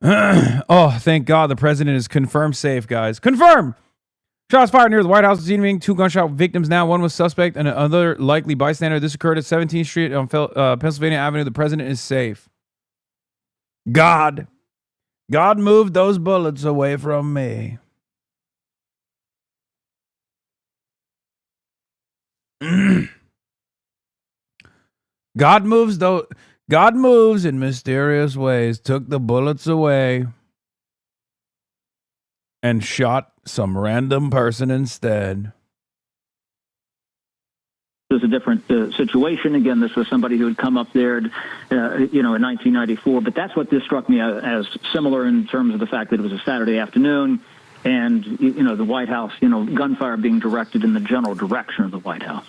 Oh, thank God the president is confirmed safe, guys. Confirmed! Shots fired near the White House this evening. 2 gunshot victims now. One was suspect and another likely bystander. This occurred at 17th Street on Pennsylvania Avenue. The president is safe. God moved those bullets away from me. God moves in mysterious ways. Took the bullets away and shot some random person instead. This is a different situation. Again, this was somebody who had come up there, in 1994. But that's what this struck me as similar in terms of the fact that it was a Saturday afternoon and, the White House, gunfire being directed in the general direction of the White House.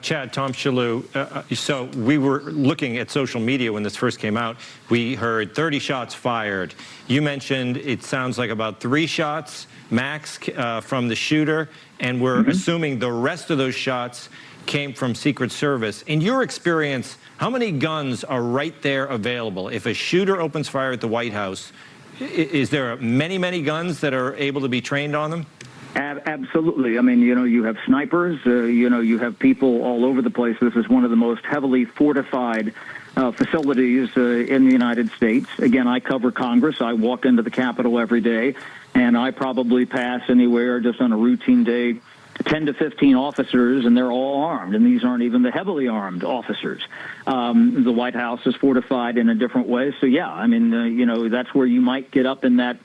Chad, Tom Shalhoub, so we were looking at social media when this first came out. We heard 30 shots fired. You mentioned it sounds like about 3 shots max from the shooter, and we're assuming the rest of those shots came from Secret Service. In your experience, how many guns are right there available? If a shooter opens fire at the White House, is there many, many guns that are able to be trained on them? Absolutely. I mean, you have snipers, you have people all over the place. This is one of the most heavily fortified facilities in the United States. Again, I cover Congress. I walk into the Capitol every day, and I probably pass anywhere just on a routine day 10 to 15 officers, and they're all armed, and these aren't even the heavily armed officers. The White House is fortified in a different way. So, yeah, I mean, that's where you might get up in that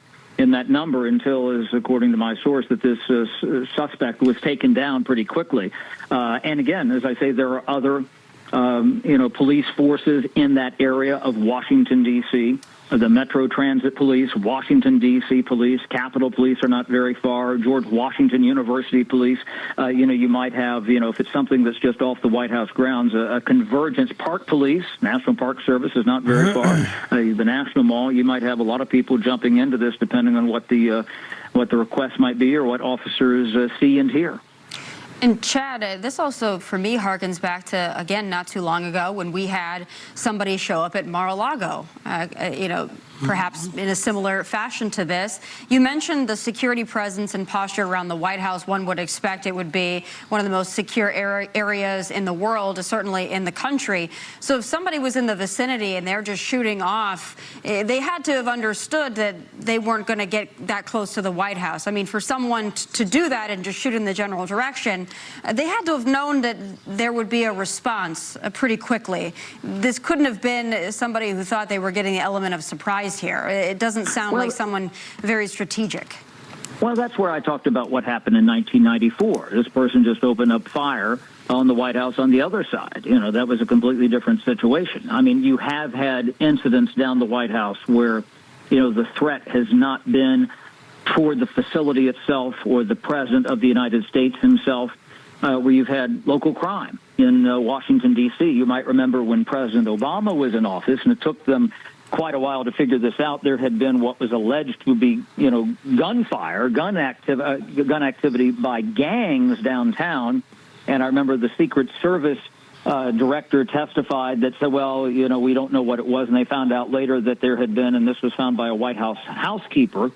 number until, as according to my source, that this suspect was taken down pretty quickly. And again, as I say, there are other, police forces in that area of Washington, D.C. the Metro Transit Police, Washington, D.C. Police, Capitol Police are not very far, George Washington University Police. You might have, if it's something that's just off the White House grounds, a convergence. Park Police, National Park Service is not very far. The National Mall, you might have a lot of people jumping into this depending on what the request might be or what officers see and hear. And Chad, this also, for me, harkens back to, again, not too long ago when we had somebody show up at Mar-a-Lago, perhaps in a similar fashion to this. You mentioned the security presence and posture around the White House. One would expect it would be one of the most secure areas in the world, certainly in the country. So if somebody was in the vicinity and they're just shooting off, they had to have understood that they weren't going to get that close to the White House. I mean, for someone to do that and just shoot in the general direction, they had to have known that there would be a response pretty quickly. This couldn't have been somebody who thought they were getting the element of surprise here. It doesn't sound like someone very strategic. Well, that's where I talked about what happened in 1994. This person just opened up fire on the White House on the other side. That was a completely different situation. I mean, you have had incidents down the White House where, the threat has not been toward the facility itself or the President of the United States himself, where you've had local crime in Washington, D.C. You might remember when President Obama was in office, and it took them quite a while to figure this out. There had been what was alleged to be, gunfire, gun activity by gangs downtown. And I remember the Secret Service director testified that said, well, we don't know what it was. And they found out later that there had been, and this was found by a White House housekeeper,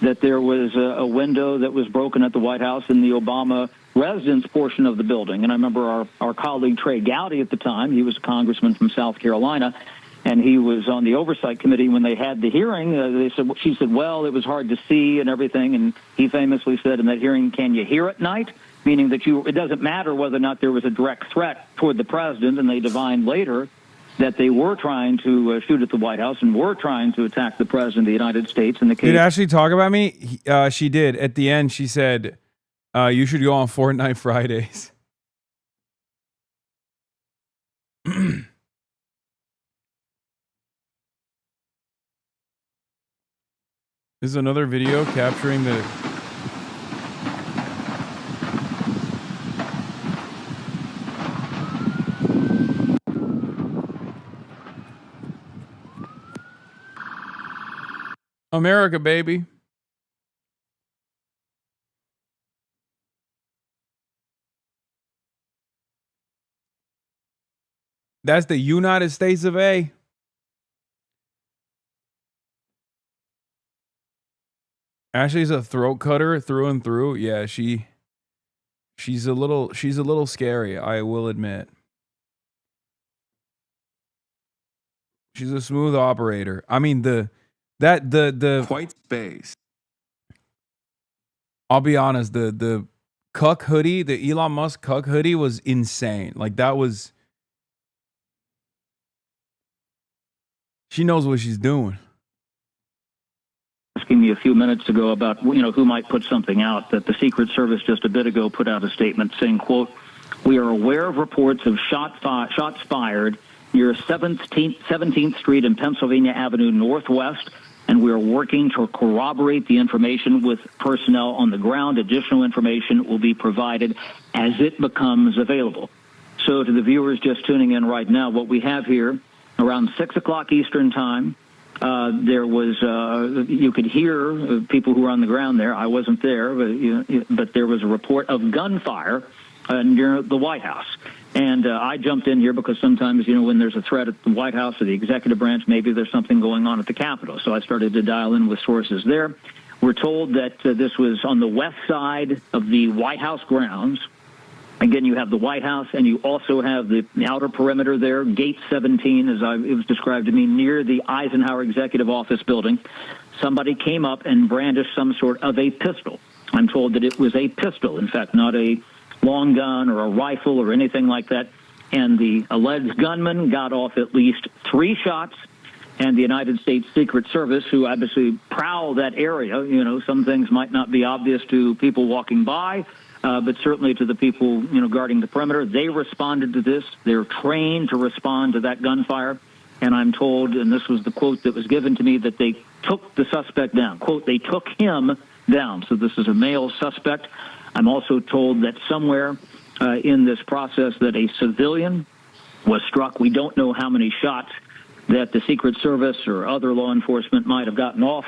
that there was a window that was broken at the White House in the Obama residence portion of the building. And I remember our colleague Trey Gowdy at the time, he was a congressman from South Carolina, and he was on the oversight committee when they had the hearing. She said, well, it was hard to see and everything. And he famously said in that hearing, can you hear at night? Meaning that it doesn't matter whether or not there was a direct threat toward the president. And they divined later that they were trying to shoot at the White House and were trying to attack the president of the United States. In the case, did Ashley talk about me? She did. At the end, she said, you should go on Fortnite Fridays. This is another video capturing the... America, baby. That's the United States of A. Ashley's a throat cutter through and through. Yeah, she's a little scary, I will admit. She's a smooth operator. I mean, the quite space. I'll be honest, the cuck hoodie, the Elon Musk cuck hoodie was insane. Like that was, she knows what she's doing. Asking me a few minutes ago about, who might put something out, that the Secret Service just a bit ago put out a statement saying, quote, we are aware of reports of shots fired near 17th Street and Pennsylvania Avenue Northwest, and we are working to corroborate the information with personnel on the ground. Additional information will be provided as it becomes available. So to the viewers just tuning in right now, what we have here, around 6 o'clock Eastern time, there was, you could hear people who were on the ground there. I wasn't there, but there was a report of gunfire near the White House. And I jumped in here because sometimes, when there's a threat at the White House or the executive branch, maybe there's something going on at the Capitol. So I started to dial in with sources there. We're told that this was on the west side of the White House grounds. Again, you have the White House, and you also have the outer perimeter there, Gate 17, as it was described to me, near the Eisenhower Executive Office building. Somebody came up and brandished some sort of a pistol. I'm told that it was a pistol, in fact, not a long gun or a rifle or anything like that. And the alleged gunman got off at least 3 shots. And the United States Secret Service, who obviously prowl that area, some things might not be obvious to people walking by, but certainly to the people, guarding the perimeter. They responded to this. They're trained to respond to that gunfire. and I'm told, and this was the quote that was given to me, that they took the suspect down. Quote, they took him down. So this is a male suspect. I'm also told that somewhere in this process that a civilian was struck. We don't know how many shots that the Secret Service or other law enforcement might have gotten off.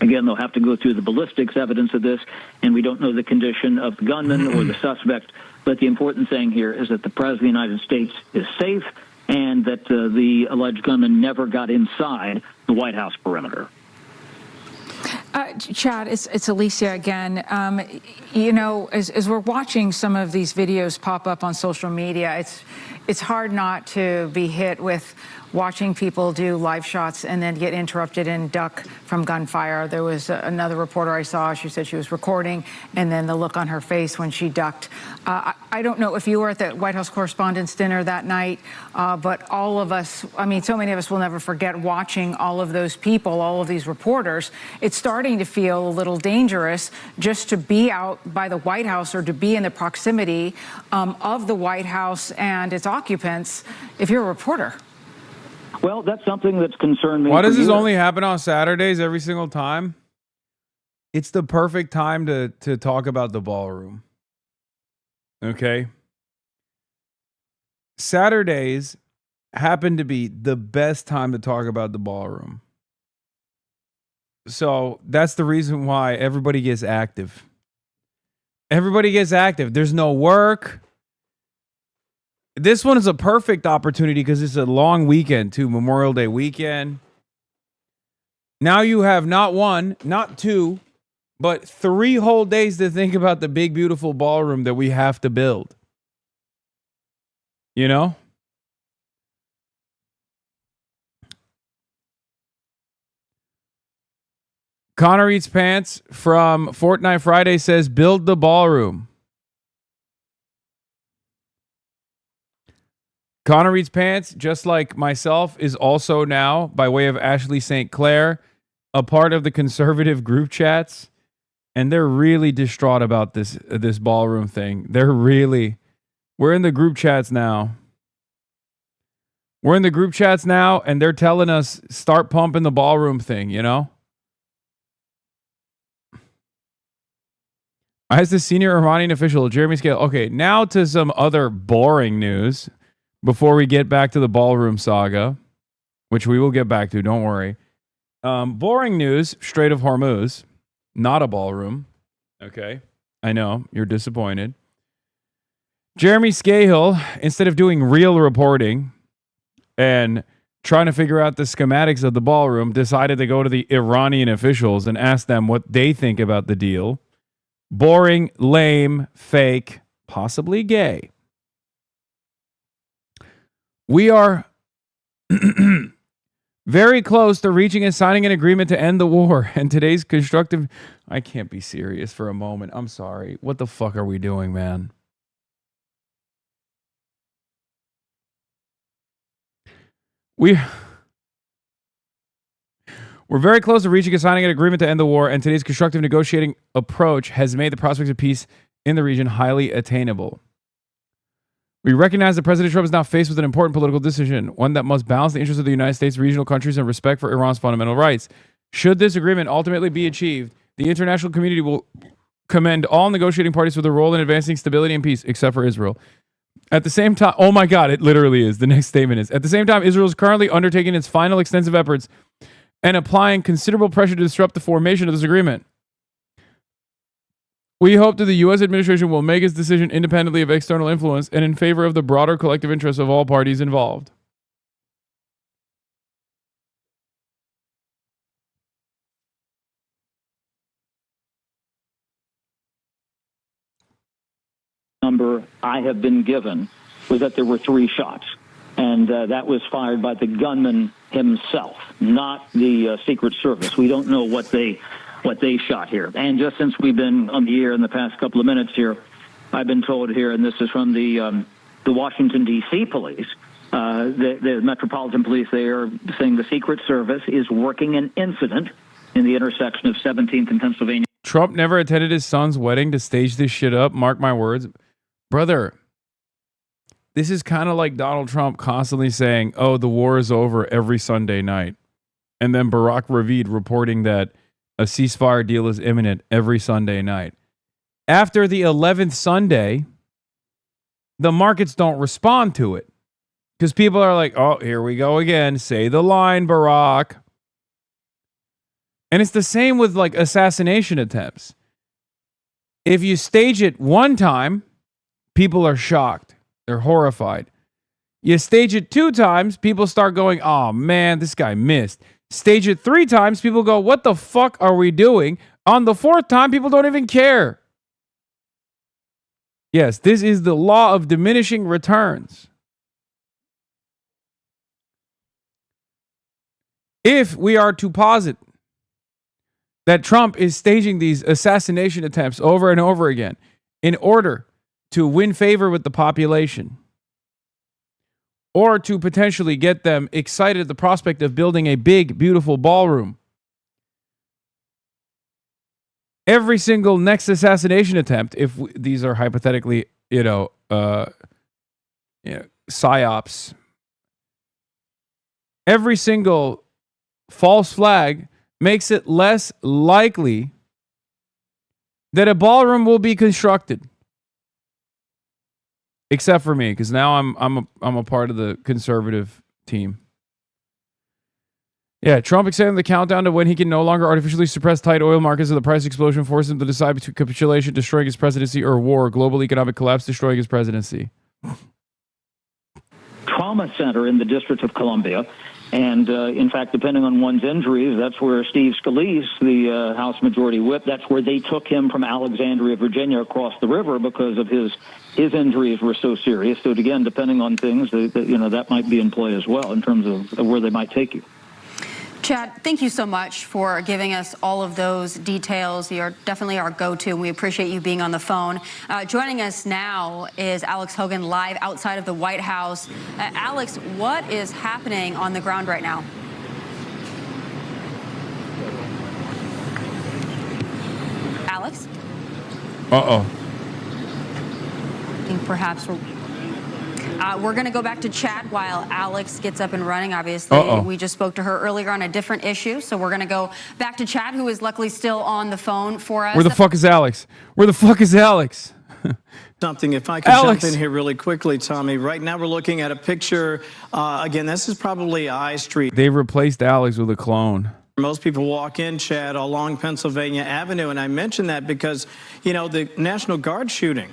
Again, they'll have to go through the ballistics evidence of this, and we don't know the condition of the gunman or the suspect. But the important thing here is that the President of the United States is safe and that the alleged gunman never got inside the White House perimeter. Chad, it's Alicia again. You know, as we're watching some of these videos pop up on social media, it's hard not to be hit with watching people do live shots and then get interrupted and duck from gunfire. There was another reporter I saw, she said she was recording, and then the look on her face when she ducked. I don't know if you were at the White House Correspondents' Dinner that night, but all of us, I mean, so many of us will never forget watching all of those people, all of these reporters. It's starting to feel a little dangerous just to be out by the White House or to be in the proximity of the White House and its occupants if you're a reporter. Well, that's something that's concerned me. Why does this only happen on Saturdays every single time? It's the perfect time to talk about the ballroom. Okay? Saturdays happen to be the best time to talk about the ballroom. So that's the reason why everybody gets active. Everybody gets active. There's no work. This one is a perfect opportunity because it's a long weekend too, Memorial Day weekend. Now you have not one, not two, but 3 whole days to think about the big, beautiful ballroom that we have to build. You know? Connor Eats Pants from Fortnite Friday says, build the ballroom. Connor Eats Pants, just like myself, is also now, by way of Ashley Sinclair, a part of the conservative group chats. And they're really distraught about this ballroom thing. We're in the group chats now. We're in the group chats now, and they're telling us, start pumping the ballroom thing, you know? As the senior Iranian official, Jeremy Scale. Okay, now to some other boring news before we get back to the ballroom saga, which we will get back to, don't worry. Boring news, Strait of Hormuz, not a ballroom. Okay, I know, you're disappointed. Jeremy Scahill, instead of doing real reporting and trying to figure out the schematics of the ballroom, decided to go to the Iranian officials and ask them what they think about the deal. Boring, lame, fake, possibly gay. We are very close to reaching and signing an agreement to end the war. And today's constructive... I can't be serious for a moment. I'm sorry. What the fuck are we doing, man? We're very close to reaching and signing an agreement to end the war, and today's constructive negotiating approach has made the prospects of peace in the region highly attainable. We recognize that President Trump is now faced with an important political decision, one that must balance the interests of the United States, regional countries, and respect for Iran's fundamental rights. Should this agreement ultimately be achieved, the international community will commend all negotiating parties for their role in advancing stability and peace, except for Israel. At the same time, oh my God, it literally is. The next statement is, at the same time, Israel is currently undertaking its final extensive efforts and applying considerable pressure to disrupt the formation of this agreement. We hope that the U.S. administration will make its decision independently of external influence and in favor of the broader collective interests of all parties involved. Number I have been given was that there were 3 shots, and that was fired by the gunman himself, not the Secret Service. We don't know what they shot here. And just since we've been on the air in the past couple of minutes here, I've been told here, and this is from the Washington, D.C. police, the Metropolitan Police, they are saying the Secret Service is working an incident in the intersection of 17th and Pennsylvania. Trump never attended his son's wedding to stage this shit up. Mark my words. Brother, this is kind of like Donald Trump constantly saying, oh, the war is over every Sunday night. And then Barack Ravid reporting that a ceasefire deal is imminent every Sunday night. After the 11th Sunday, the markets don't respond to it. Because people are like, oh, here we go again. Say the line, Barack. And it's the same with like assassination attempts. If you stage it one time, people are shocked. They're horrified. You stage it 2 times, people start going, oh man, this guy missed. Stage it 3 times, people go, what the fuck are we doing? On the 4th time, people don't even care. Yes, this is the law of diminishing returns. If we are to posit that Trump is staging these assassination attempts over and over again in order to win favor with the population, or to potentially get them excited at the prospect of building a big, beautiful ballroom, every single next assassination attempt, if these are hypothetically, psyops, every single false flag makes it less likely that a ballroom will be constructed. Except for me, because now I'm a part of the conservative team. Yeah, Trump extended the countdown to when he can no longer artificially suppress tight oil markets, and the price explosion forced him to decide between capitulation, destroying his presidency, or war, global economic collapse, destroying his presidency. Trauma center in the District of Columbia. And, in fact, depending on one's injuries, that's where Steve Scalise, the House Majority Whip, that's where they took him from Alexandria, Virginia, across the river because of his injuries were so serious. So, again, depending on things, that might be in play as well in terms of where they might take you. Chad, thank you so much for giving us all of those details. You're definitely our go-to, and we appreciate you being on the phone. Joining us now is Alex Hogan, live outside of the White House. Alex, what is happening on the ground right now? Alex? Uh-oh. I think perhaps we're going to go back to Chad while Alex gets up and running. Obviously, we just spoke to her earlier on a different issue, so we're going to go back to Chad, who is luckily still on the phone for us. Where the fuck is Alex? Where the fuck is Alex? Something, if I could jump in here really quickly, Tommy. Right now we're looking at a picture. Again, this is probably I Street. They replaced Alex with a clone. Most people walk in, Chad, along Pennsylvania Avenue, and I mention that because, the National Guard shooting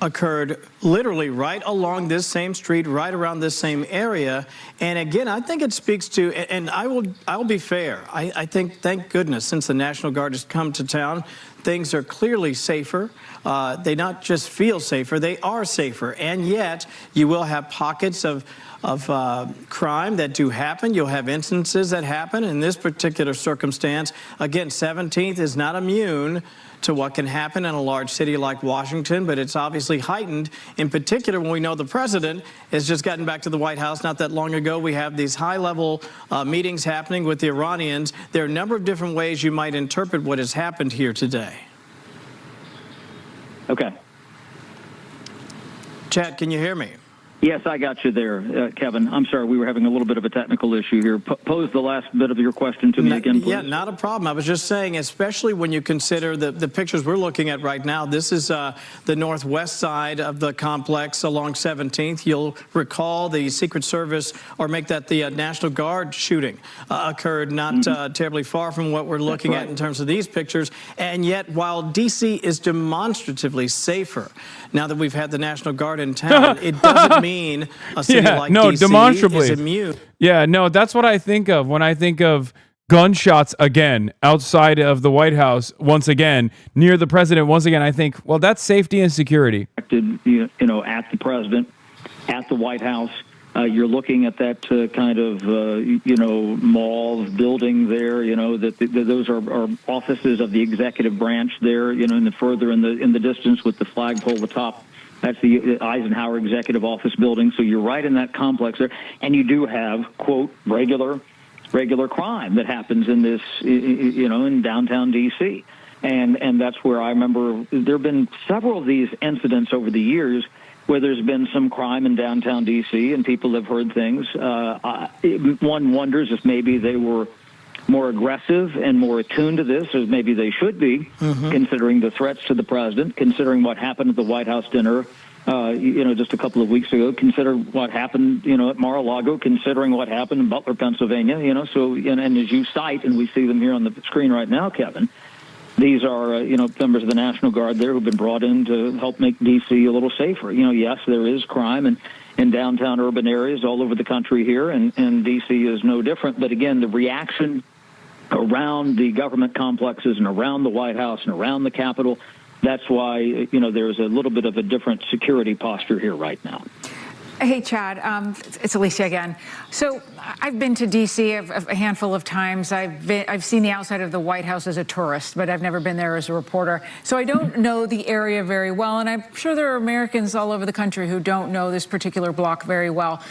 occurred literally right along this same street, right around this same area. And again, I think it speaks to, and I'll be fair. I think, thank goodness, since the National Guard has come to town, things are clearly safer. They not just feel safer, they are safer. And yet, you will have pockets of crime that do happen. You'll have instances that happen. In this particular circumstance, again, 17th is not immune to what can happen in a large city like Washington, but it's obviously heightened, in particular when we know the president has just gotten back to the White House not that long ago. We have these high-level meetings happening with the Iranians. There are a number of different ways you might interpret what has happened here today. Okay. Chad, can you hear me? Yes, I got you there, Kevin. I'm sorry, we were having a little bit of a technical issue here. Pose the last bit of your question to me again, please. Yeah, not a problem. I was just saying, especially when you consider the pictures we're looking at right now, this is the northwest side of the complex along 17th. You'll recall the Secret Service, or make that the National Guard shooting occurred not terribly far from what we're looking at in terms of these pictures. And yet, while D.C. is demonstratively safer now that we've had the National Guard in town, it doesn't mean a city like D.C. demonstrably is immune. Yeah, no, that's what I think of when I think of gunshots again outside of the White House once again, near the president once again. I think, well, that's safety and security. At the president, at the White House, you're looking at that kind of, mall building there, that those are offices of the executive branch there, in the distance with the flagpole at the top. That's the Eisenhower Executive Office building. So you're right in that complex there. And you do have, quote, regular crime that happens in this, in downtown D.C. And that's where I remember there have been several of these incidents over the years. where there's been some crime in downtown D.C. and people have heard things. One wonders if maybe they were more aggressive and more attuned to this, as maybe they should be, considering the threats to the president, considering what happened at the White House dinner, just a couple of weeks ago, consider what happened, at Mar-a-Lago, considering what happened in Butler, Pennsylvania, and as you cite, and we see them here on the screen right now, Kevin, these are, members of the National Guard there who've been brought in to help make D.C. a little safer. Yes, there is crime in downtown urban areas all over the country here, and D.C. is no different. But again, the reaction around the government complexes and around the White House and around the Capitol, that's why, there's a little bit of a different security posture here right now. Hey, Chad, it's Alicia again. So I've been to D.C. a handful of times. I've seen the outside of the White House as a tourist, but I've never been there as a reporter. So I don't know the area very well, and I'm sure there are Americans all over the country who don't know this particular block very well.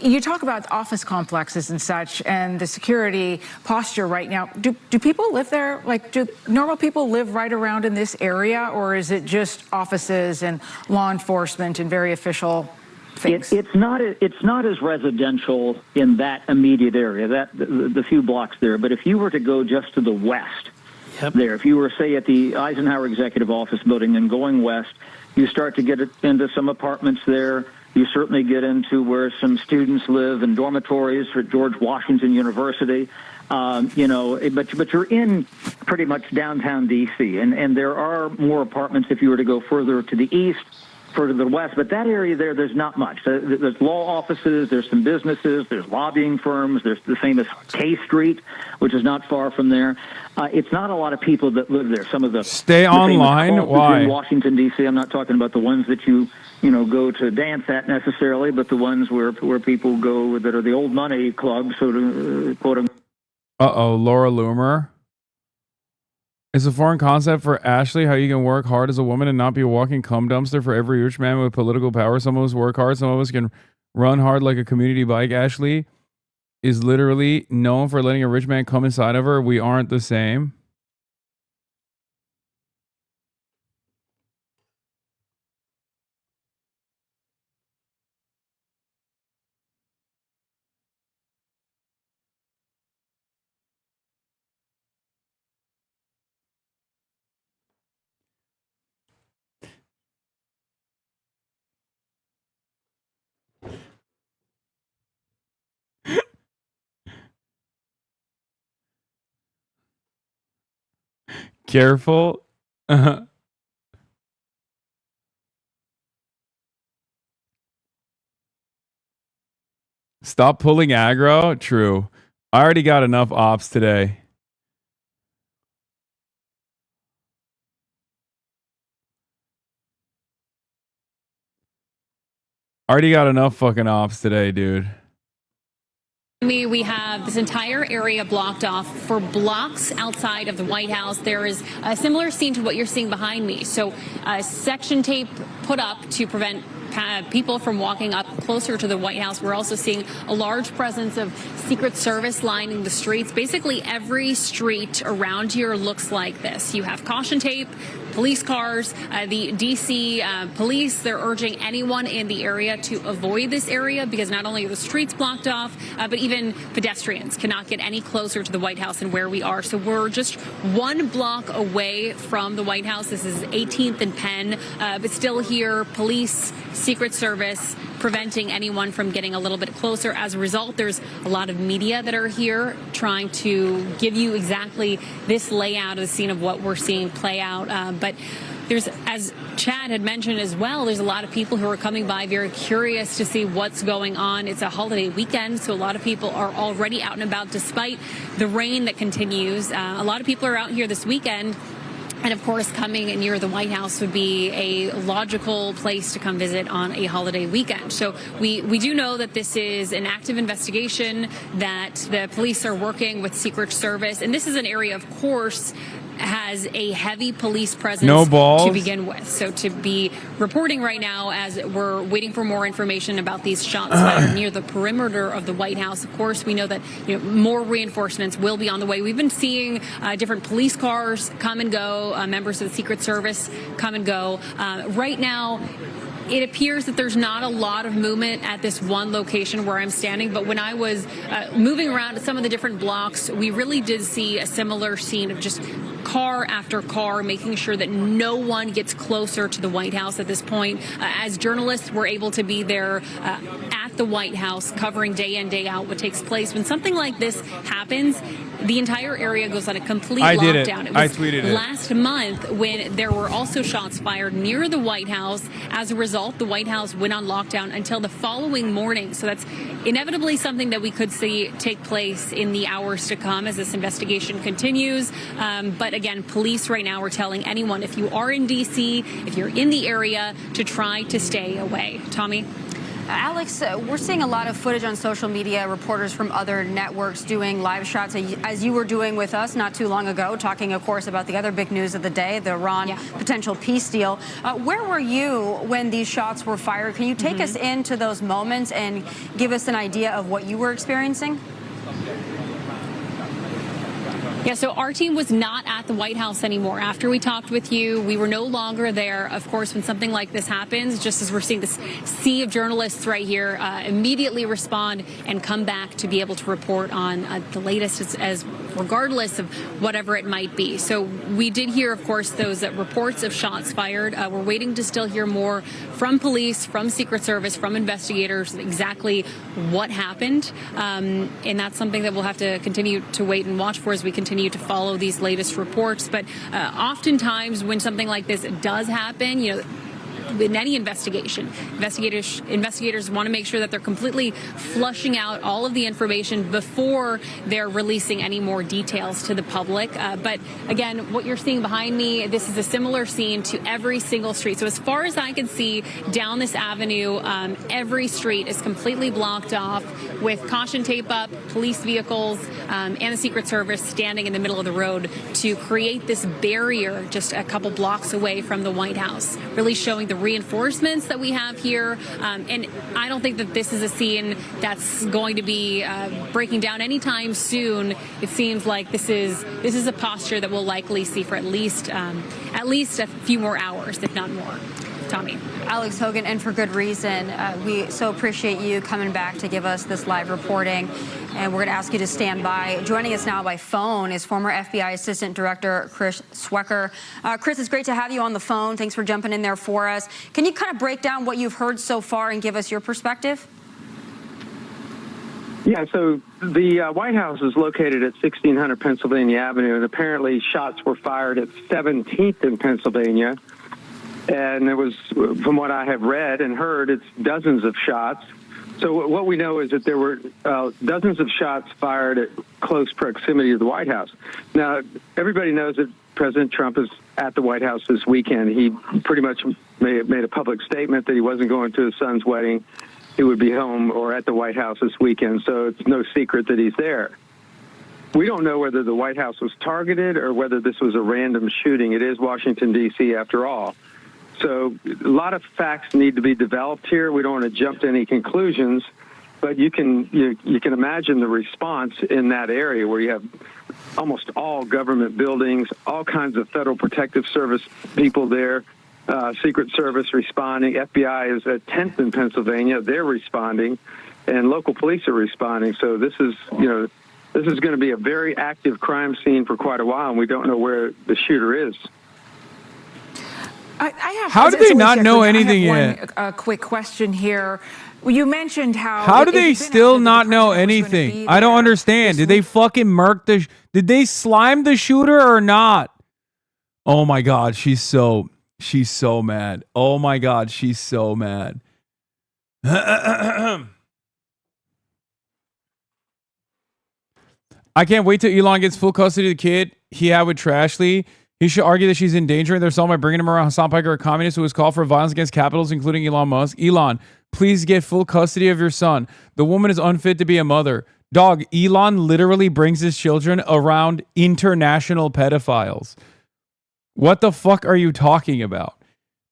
You talk about office complexes and such and the security posture right now. Do people live there? Like, do normal people live right around in this area, or is it just offices and law enforcement and very official things? It's not as residential in that immediate area, the few blocks there. But if you were to go just to the west there, if you were, say, at the Eisenhower Executive Office building and going west, you start to get into some apartments there. You certainly get into where some students live in dormitories at George Washington University, but you're in pretty much downtown D.C., and there are more apartments if you were to go further to the east, further to the west, but that area there's not much. There's law offices, there's some businesses, there's lobbying firms, there's the famous K Street, which is not far from there. It's not a lot of people that live there. Some of the stay online. Why? In Washington, D.C., I'm not talking about the ones that you go to dance at necessarily, but the ones where people go that are the old money clubs, so to quote them. Laura Loomer. It's a foreign concept for Ashley how you can work hard as a woman and not be a walking cum dumpster for every rich man with political power. Some of us work hard. Some of us can run hard like a community bike. Ashley is literally known for letting a rich man come inside of her. We aren't the same. Careful. Stop pulling aggro. True. I already got enough ops today. Already got enough fucking ops today, dude. We have this entire area blocked off for blocks outside of the White House. There is a similar scene to what you're seeing behind me. So section tape put up to prevent people from walking up closer to the White House. We're also seeing a large presence of Secret Service lining the streets. Basically, every street around here looks like this. You have caution tape, police cars, the D.C. police. They're urging anyone in the area to avoid this area because not only are the streets blocked off, but even pedestrians cannot get any closer to the White House and where we are. So we're just one block away from the White House. This is 18th and Penn, but still here, police, Secret Service, preventing anyone from getting a little bit closer. As a result, there's a lot of media that are here trying to give you exactly this layout of the scene of what we're seeing play out. But there's, as Chad had mentioned as well, there's a lot of people who are coming by very curious to see what's going on. It's a holiday weekend, so a lot of people are already out and about despite the rain that continues. A lot of people are out here this weekend. And of course, coming near the White House would be a logical place to come visit on a holiday weekend. So we do know that this is an active investigation, that the police are working with Secret Service. And this is an area, of course, has a heavy police presence to begin with. So to be reporting right now as we're waiting for more information about these shots fired near the perimeter of the White House, of course, we know that more reinforcements will be on the way. We've been seeing different police cars come and go, members of the Secret Service come and go. Right now, it appears that there's not a lot of movement at this one location where I'm standing, but when I was moving around to some of the different blocks, we really did see a similar scene of just car after car, making sure that no one gets closer to the White House at this point. As journalists, we're able to be there at the White House, covering day in, day out what takes place. When something like this happens, the entire area goes on a complete lockdown. It was I tweeted it last month when there were also shots fired near the White House. As a result, the White House went on lockdown until the following morning. So that's inevitably something that we could see take place in the hours to come as this investigation continues. But again, police right now are telling anyone, if you are in D.C., if you're in the area, to try to stay away. Tommy? Alex, we're seeing a lot of footage on social media, reporters from other networks doing live shots, as you were doing with us not too long ago, talking, of course, about the other big news of the day, the Iran potential peace deal. Where were you when these shots were fired? Can you take us into those moments and give us an idea of what you were experiencing? Yeah, so our team was not at the White House anymore. After we talked with you, we were no longer there. Of course, when something like this happens, just as we're seeing this sea of journalists right here, immediately respond and come back to be able to report on the latest as regardless of whatever it might be. So we did hear, of course, those reports of shots fired. We're waiting to still hear more from police, from Secret Service, from investigators, exactly what happened. And that's something that we'll have to continue to wait and watch for as we continue to follow these latest reports. But oftentimes when something like this does happen, you know, in any investigation, investigators want to make sure that they're completely flushing out all of the information before they're releasing any more details to the public. But again, what you're seeing behind me, this is a similar scene to every single street. So as far as I can see down this avenue, every street is completely blocked off with caution tape up, police vehicles, and the Secret Service standing in the middle of the road to create this barrier just a couple blocks away from the White House, really showing the reinforcements that we have here. And I don't think that this is a scene that's going to be breaking down anytime soon. It seems like this is a posture that we'll likely see for at least a few more hours, if not more. Tommy. Alex Hogan, and for good reason. We so appreciate you coming back to give us this live reporting, and we're going to ask you to stand by. Joining us now by phone is former FBI Assistant Director Chris Swecker. Chris, it's great to have you on the phone. Thanks for jumping in there for us. Can you kind of break down what you've heard so far and give us your perspective? Yeah, so the White House is located at 1600 Pennsylvania Avenue, and apparently shots were fired at 17th in Pennsylvania. And it was, from what I have read and heard, it's dozens of shots. So what we know is that there were dozens of shots fired at close proximity to the White House. Now, everybody knows that President Trump is at the White House this weekend. He pretty much made a public statement that he wasn't going to his son's wedding. He would be home or at the White House this weekend, so it's no secret that he's there. We don't know whether the White House was targeted or whether this was a random shooting. It is Washington, D.C., after all. So a lot of facts need to be developed here. We don't want to jump to any conclusions, but you can imagine the response in that area where you have almost all government buildings, all kinds of Federal Protective Service people there, Secret Service responding. FBI is at 10th in Pennsylvania. They're responding, and local police are responding. So this is going to be a very active crime scene for quite a while, and we don't know where the shooter is. How do they not know anything yet? A quick question here. You mentioned how do they still not know anything? I don't understand. Did they fucking murk did they slime the shooter or not? Oh my God, she's so mad. Oh my God, she's so mad. I can't wait till Elon gets full custody of the kid he had with Ashley. He should argue that she's in danger and they're solved by bringing him around. Hasan Piker, a communist who has called for violence against capitals, including Elon Musk. Elon, please get full custody of your son. The woman is unfit to be a mother. Dog, Elon literally brings his children around international pedophiles. What the fuck are you talking about?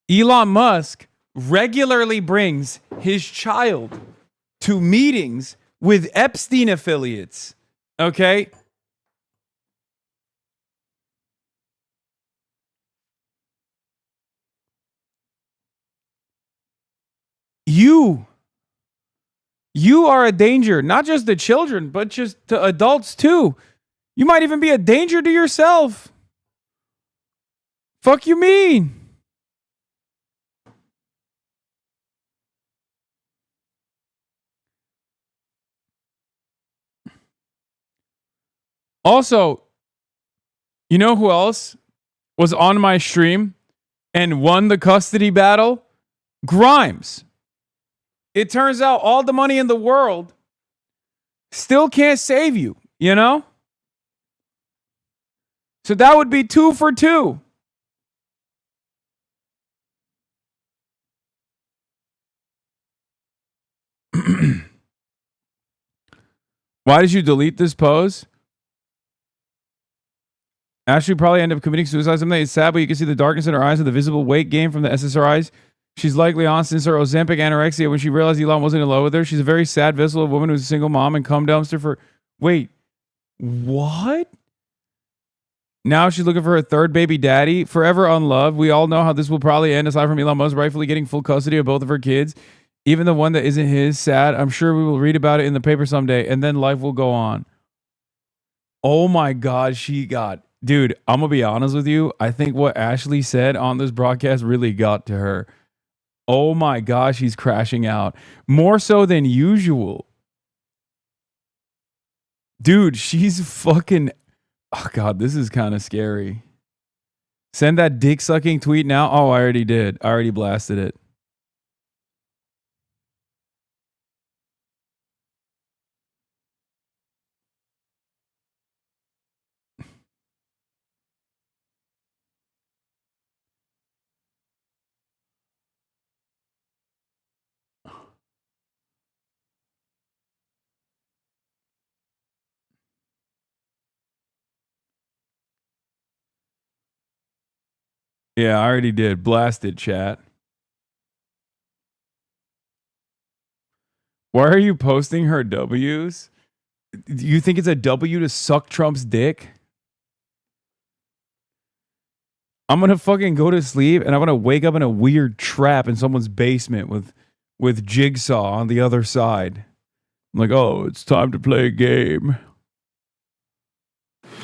Elon Musk regularly brings his child to meetings with Epstein affiliates. Okay? you are a danger, not just to children, but just to adults too. You might even be a danger to yourself. Fuck you mean? Also, you know who else was on my stream and won the custody battle? Grimes. It turns out all the money in the world still can't save you, you know? So that would be 2 for 2. Why did you delete this pose? Ashley probably ended up committing suicide someday. It's sad, but you can see the darkness in her eyes with the visible weight gain from the SSRIs. She's likely on since her Ozempic anorexia when she realized Elon wasn't in love with her. She's a very sad vessel of a woman who's a single mom and cum dumpster for... Wait, what? Now she's looking for her third baby daddy. Forever unloved. We all know how this will probably end, aside from Elon Musk rightfully getting full custody of both of her kids. Even the one that isn't his. Sad. I'm sure we will read about it in the paper someday, and then life will go on. Oh my God, she got... Dude, I'm going to be honest with you. I think what Ashley said on this broadcast really got to her. Oh my gosh, she's crashing out. More so than usual. Dude, she's fucking... Oh God, this is kind of scary. Send that dick-sucking tweet now. Oh, I already did. I already blasted it. Yeah, I already did. Blasted, chat. Why are you posting her W's? Do you think it's a W to suck Trump's dick? I'm going to fucking go to sleep and I'm going to wake up in a weird trap in someone's basement with Jigsaw on the other side. I'm like, oh, it's time to play a game.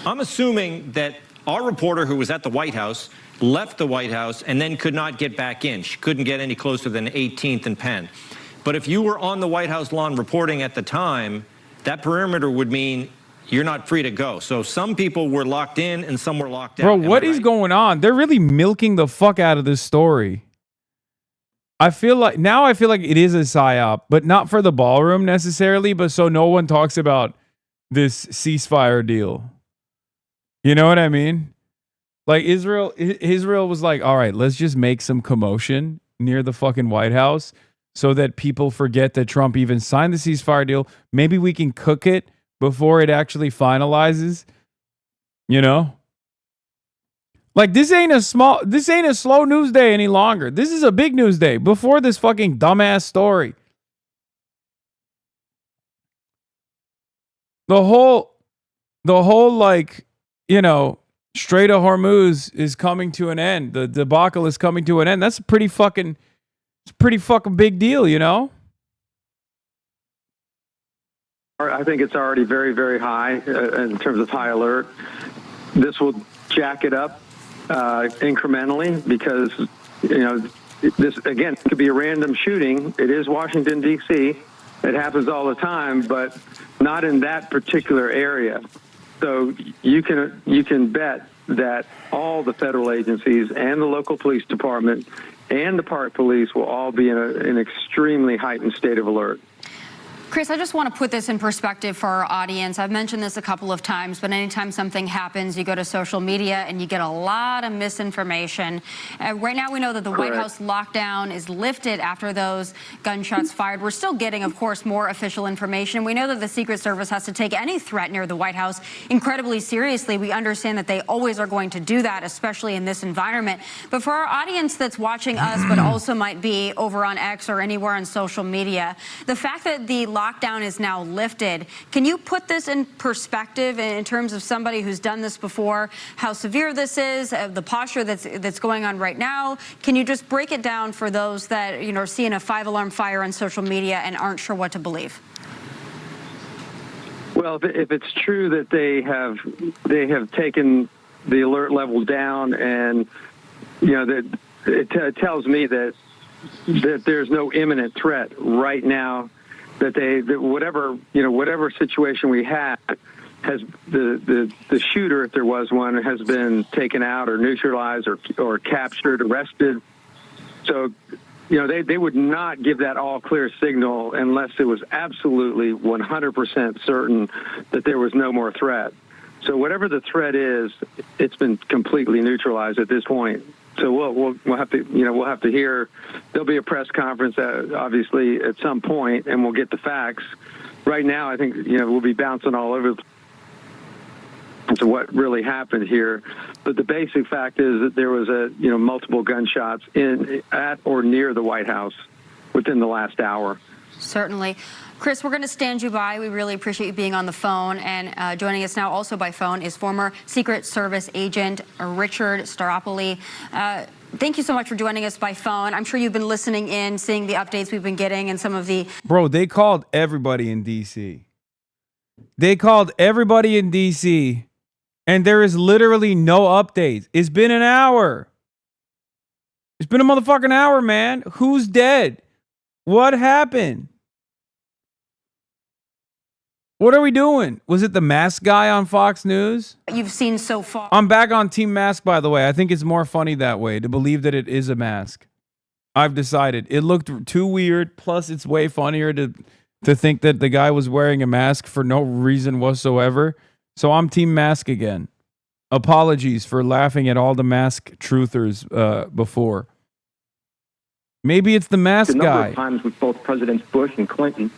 I'm assuming that our reporter who was at the White House left the White House and then could not get back in. She couldn't get any closer than 18th and Penn. But if you were on the White House lawn reporting at the time, that perimeter would mean you're not free to go. So some people were locked in and some were locked out. Bro, what is going on? They're really milking the fuck out of this story. I feel like it is a psyop, but not for the ballroom necessarily, but so no one talks about this ceasefire deal. You know what I mean? Like Israel was like, all right, let's just make some commotion near the fucking White House so that people forget that Trump even signed the ceasefire deal. Maybe we can cook it before it actually finalizes. You know? Like this ain't a slow news day any longer. This is a big news day before this fucking dumbass story. The whole like, you know, Strait of Hormuz is coming to an end. The debacle is coming to an end. That's a pretty fucking big deal, you know? I think it's already very, very high in terms of high alert. This will jack it up incrementally because, you know, this, again, could be a random shooting. It is Washington, D.C. It happens all the time, but not in that particular area. So you can bet that all the federal agencies and the local police department and the park police will all be in an extremely heightened state of alert. Chris, I just want to put this in perspective for our audience. I've mentioned this a couple of times, but anytime something happens, you go to social media and you get a lot of misinformation. Right now, we know that the White House lockdown is lifted after those gunshots fired. We're still getting, of course, more official information. We know that the Secret Service has to take any threat near the White House incredibly seriously. We understand that they always are going to do that, especially in this environment. But for our audience that's watching us, but also might be over on X or anywhere on social media, the fact that the lockdown is now lifted. Can you put this in perspective in terms of somebody who's done this before, how severe this is, the posture that's going on right now? Can you just break it down for those that are seeing a 5-alarm fire on social media and aren't sure what to believe? Well, if it's true that they have taken the alert level down, and that it tells me that there's no imminent threat right now, that whatever situation we have has the shooter, if there was one, has been taken out or neutralized or captured, arrested. So they would not give that all clear signal unless it was absolutely 100% certain that there was no more threat. So whatever the threat is, it's been completely neutralized at this point. So we'll have to hear. There'll be a press conference obviously at some point, and we'll get the facts. Right now, I think we'll be bouncing all over to what really happened here, but the basic fact is that there was multiple gunshots at or near the White House within the last hour. Certainly. Chris, we're going to stand you by. We really appreciate you being on the phone. And joining us now also by phone is former Secret Service agent Richard Staropoli. Thank you so much for joining us by phone. I'm sure you've been listening in, seeing the updates we've been getting and some of the... Bro, they called everybody in D.C. They called everybody in D.C., and there is literally no updates. It's been an hour. It's been a motherfucking hour, man. Who's dead? What happened? What are we doing? Was it the mask guy on Fox News? You've seen so far. I'm back on Team Mask, by the way. I think it's more funny that way, to believe that it is a mask. I've decided. It looked too weird. Plus, it's way funnier to think that the guy was wearing a mask for no reason whatsoever. So I'm Team Mask again. Apologies for laughing at all the mask truthers before. Maybe it's the mask guy. A number of times with both Presidents Bush and Clinton,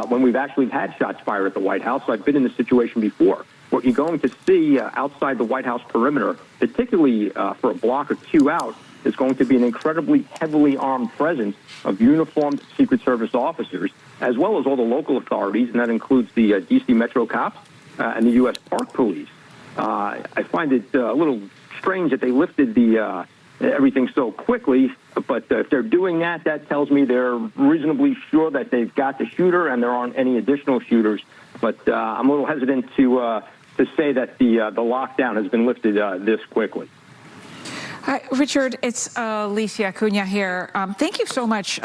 when we've actually had shots fired at the White House. So I've been in this situation before. What you're going to see outside the White House perimeter, particularly for a block or two out, is going to be an incredibly heavily armed presence of uniformed Secret Service officers, as well as all the local authorities, and that includes the D.C. Metro cops and the U.S. Park Police. I find it a little strange that they lifted the everything so quickly, but if they're doing that, that tells me they're reasonably sure that they've got the shooter and there aren't any additional shooters. But I'm a little hesitant to say that the lockdown has been lifted this quickly. Hi, Richard, it's Alicia Cunha here. Thank you so much.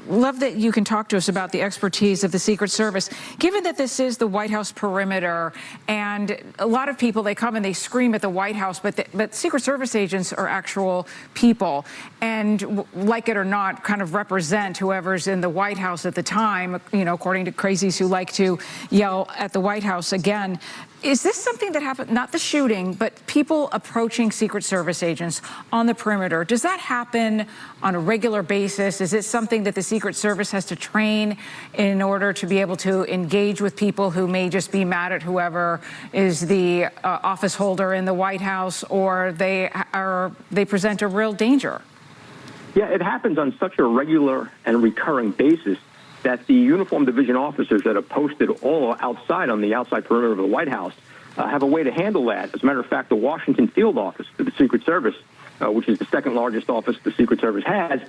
Love that you can talk to us about the expertise of the Secret Service. Given that this is the White House perimeter, and a lot of people, they come and they scream at the White House, but Secret Service agents are actual people, and like it or not, kind of represent whoever's in the White House at the time, according to crazies who like to yell at the White House again. Is this something that happened, not the shooting, but people approaching Secret Service agents on the perimeter? Does that happen on a regular basis? Is it something that the Secret Service has to train in order to be able to engage with people who may just be mad at whoever is the office holder in the White House, or they present a real danger? Yeah, it happens on such a regular and recurring basis that the uniformed division officers that are posted all outside on the outside perimeter of the White House have a way to handle that. As a matter of fact, the Washington field office of the Secret Service, which is the second largest office the Secret Service has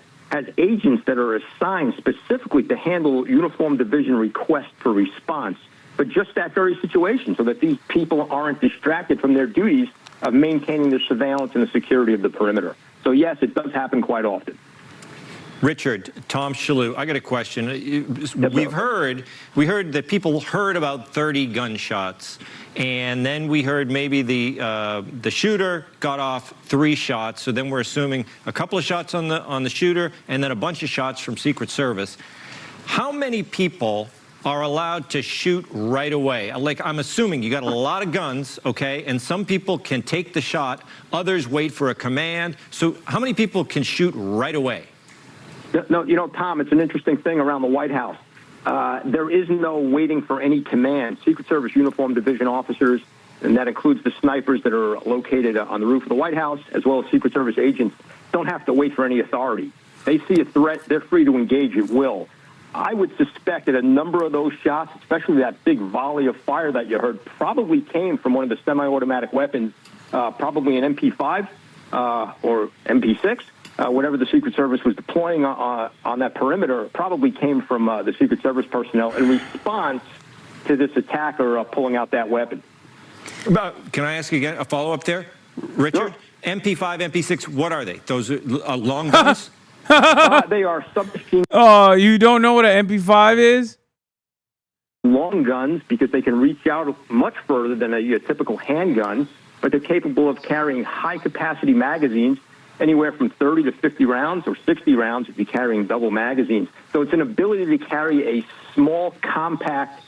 agents that are assigned specifically to handle uniformed division requests for response for just that very situation, so that these people aren't distracted from their duties of maintaining the surveillance and the security of the perimeter. So yes, it does happen quite often. Richard, Tom Shalhoub, I got a question. We heard that people heard about 30 gunshots, and then we heard maybe the shooter got off 3 shots. So then we're assuming a couple of shots on the shooter, and then a bunch of shots from Secret Service. How many people are allowed to shoot right away? Like, I'm assuming you got a lot of guns, okay, and some people can take the shot, others wait for a command. So how many people can shoot right away? No, Tom, it's an interesting thing around the White House. There is no waiting for any command. Secret Service uniformed division officers, and that includes the snipers that are located on the roof of the White House, as well as Secret Service agents, don't have to wait for any authority. They see a threat, they're free to engage at will. I would suspect that a number of those shots, especially that big volley of fire that you heard, probably came from one of the semi-automatic weapons, probably an MP5 or MP6. Whatever the Secret Service was deploying on that perimeter probably came from the Secret Service personnel in response to this attack or pulling out that weapon. Can I ask you again a follow-up there? Richard, sure. MP5, MP6, what are they? Those are long guns? They are submachine. Oh, you don't know what an MP5 is? Long guns, because they can reach out much further than a typical handgun, but they're capable of carrying high-capacity magazines, anywhere from 30 to 50 rounds or 60 rounds if you're carrying double magazines. So it's an ability to carry a small, compact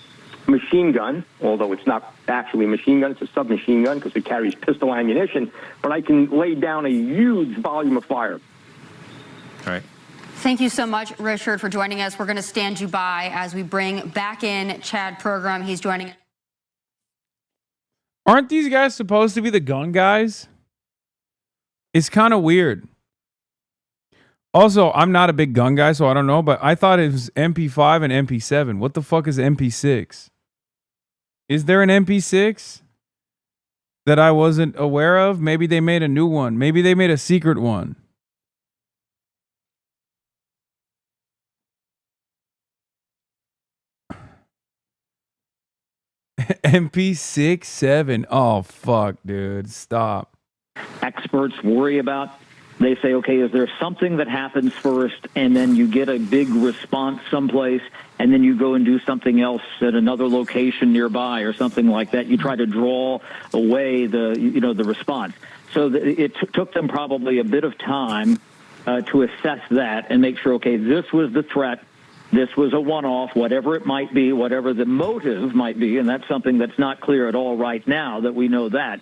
machine gun, although it's not actually a machine gun, it's a submachine gun because it carries pistol ammunition, but I can lay down a huge volume of fire. All right. Thank you so much, Richard, for joining us. We're going to stand you by as we bring back in Chad Program. He's joining us. Aren't these guys supposed to be the gun guys? It's kind of weird. Also, I'm not a big gun guy, so I don't know, but I thought it was MP5 and MP7. What the fuck is MP6? Is there an MP6 that I wasn't aware of? Maybe they made a new one. Maybe they made a secret one. MP6, 7. Oh, fuck, dude. Stop. Experts worry about. They say, okay, is there something that happens first, and then you get a big response someplace, and then you go and do something else at another location nearby or something like that. You try to draw away the response. So it took them probably a bit of time to assess that and make sure, okay, this was the threat. This was a one-off, whatever it might be, whatever the motive might be, and that's something that's not clear at all right now that we know that.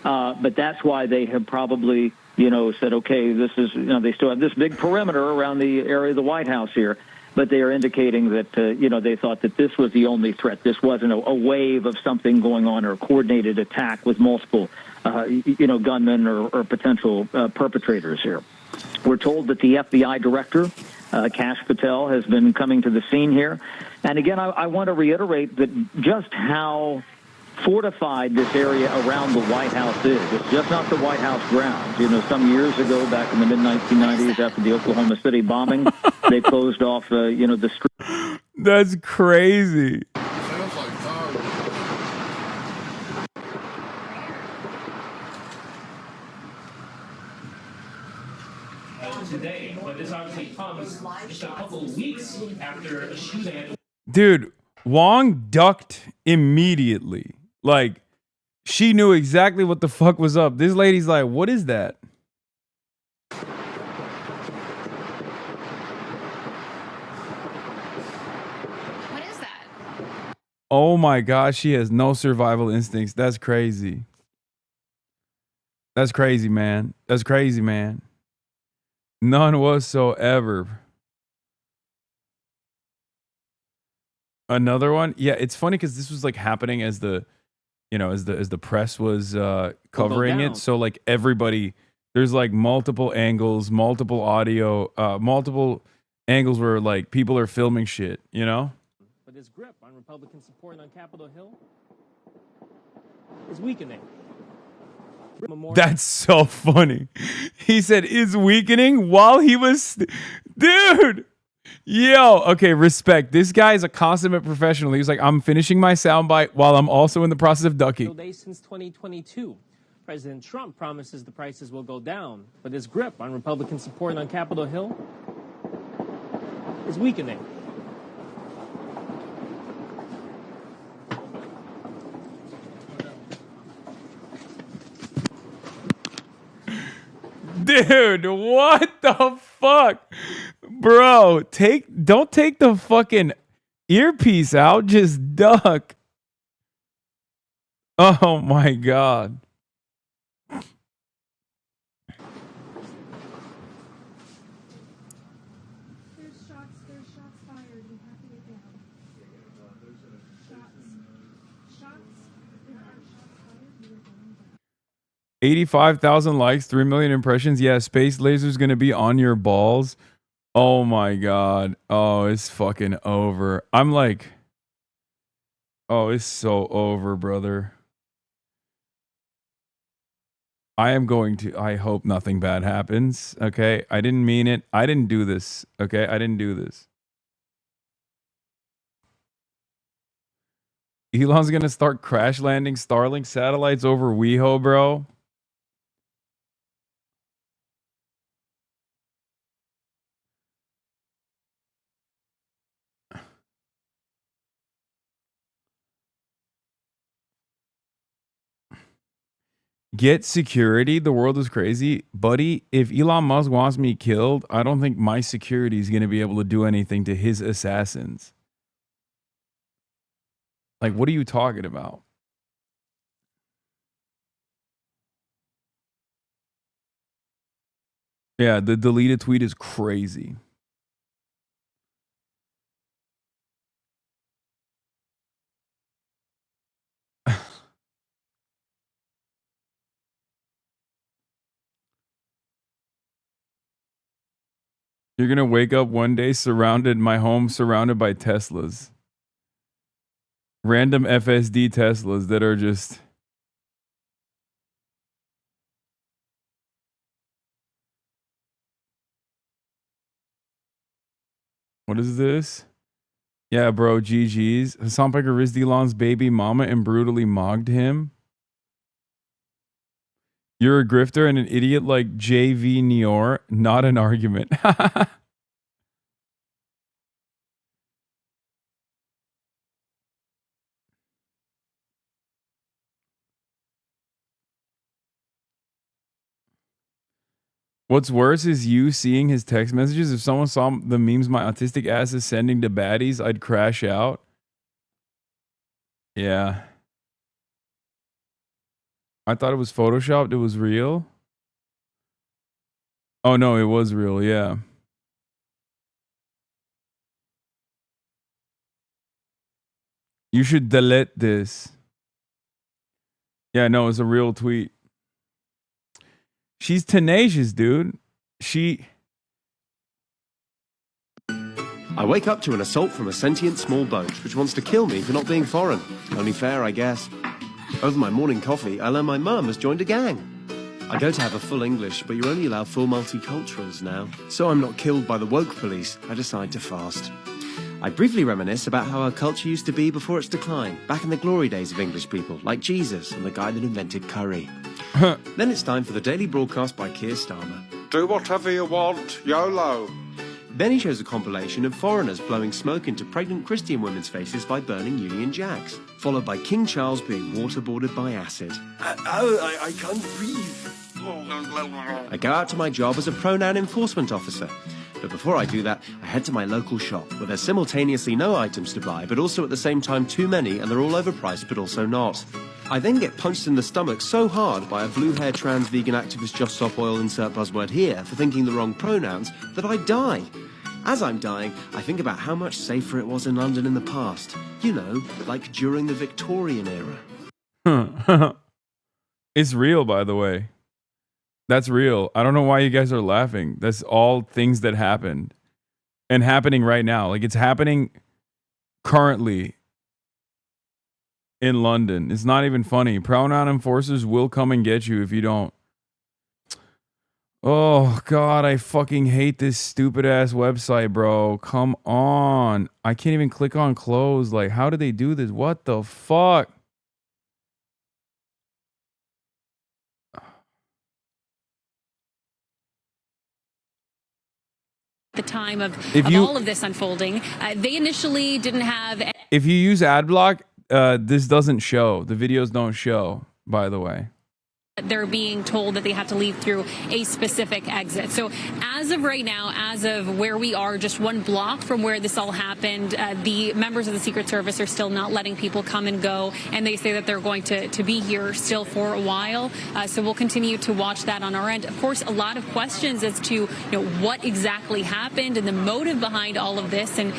But that's why they have probably, said, okay, this is, they still have this big perimeter around the area of the White House here, but they are indicating that, they thought that this was the only threat. This wasn't a wave of something going on or a coordinated attack with multiple, gunmen or potential perpetrators here. We're told that the FBI director, Kash Patel, has been coming to the scene here. And again, I want to reiterate that just how fortified this area around the White House is. It's just not the White House grounds. Some years ago, back in the mid-1990s, after the Oklahoma City bombing, they closed off, the street. That's crazy. Today, but this obviously comes just a couple of weeks after a shooting. Dude, Wong ducked immediately. Like, she knew exactly what the fuck was up. This lady's like, what is that? What is that? Oh my gosh, she has no survival instincts. That's crazy. That's crazy, man. That's crazy, man. None whatsoever. Another one? Yeah, it's funny because this was like happening as the press was covering it. So like everybody, there's like multiple angles, multiple audio, multiple angles where like people are filming shit, But his grip on Republican support on Capitol Hill is weakening. That's so funny. He said is weakening while he was, dude. Yo, okay, respect. This guy is a consummate professional. He's like, I'm finishing my soundbite while I'm also in the process of ducking. Day since 2022, President Trump promises the prices will go down, but his grip on Republican support on Capitol Hill is weakening. Dude, what the fuck? Bro, don't take the fucking earpiece out, just duck. Oh my God. There's shots fired. You have to get down. Shots fired. 85,000 likes, 3 million impressions. Yeah, Space Laser's gonna be on your balls. Oh my God. Oh, it's fucking over. I'm like, oh, it's so over, brother. I am going to, I hope nothing bad happens. Okay. I didn't mean it. I didn't do this. Okay. I didn't do this. Elon's going to start crash landing Starlink satellites over WeHo, bro. Get security. The world is crazy. Buddy, if Elon Musk wants me killed, I don't think my security is going to be able to do anything to his assassins. Like, what are you talking about? Yeah, the deleted tweet is crazy. You're going to wake up one day my home surrounded by Teslas. Random FSD Teslas that are just... What is this? Yeah, bro, GG's. Hasan risked Elon's baby mama and brutally mogged him. You're a grifter and an idiot like JV Nior. Not an argument. What's worse is you seeing his text messages. If someone saw the memes my autistic ass is sending to baddies, I'd crash out. Yeah. I thought it was photoshopped. It was real. Oh, no, it was real. Yeah. You should delete this. Yeah, no, it's a real tweet. She's tenacious, dude. I wake up to an assault from a sentient small boat, which wants to kill me for not being foreign. Only fair, I guess. Over my morning coffee, I learn my mum has joined a gang. I go to have a full English, but you only allow full multiculturals now. So I'm not killed by the woke police, I decide to fast. I briefly reminisce about how our culture used to be before its decline, back in the glory days of English people, like Jesus and the guy that invented curry. Then it's time for the daily broadcast by Keir Starmer. Do whatever you want, YOLO. Then he shows a compilation of foreigners blowing smoke into pregnant Christian women's faces by burning Union Jacks, followed by King Charles being waterboarded by acid. I can't breathe. I go out to my job as a pronoun enforcement officer. But before I do that, I head to my local shop, where there's simultaneously no items to buy, but also at the same time too many, and they're all overpriced, but also not. I then get punched in the stomach so hard by a blue-haired trans vegan activist Just Stop Oil insert buzzword here for thinking the wrong pronouns that I die. As I'm dying, I think about how much safer it was in London in the past. You know, like during the Victorian era. It's real, by the way. That's real. I don't know why you guys are laughing. That's all things that happened and happening right now. Like, it's happening currently in London. It's not even funny. Pronoun enforcers will come and get you if you don't. Oh, God, I fucking hate this stupid ass website, bro. Come on. I can't even click on close. Like, how did they do this? What the fuck? The time of all of this unfolding, they initially didn't have. If you use AdBlock, this doesn't show. The videos don't show, by the way. They're being told that they have to leave through a specific exit. So as of right now, as of where we are, just one block from where this all happened, the members of the Secret Service are still not letting people come and go, and they say that they're going to be here still for a while. So we'll continue to watch that on our end. Of course, a lot of questions as to what exactly happened and the motive behind all of this, and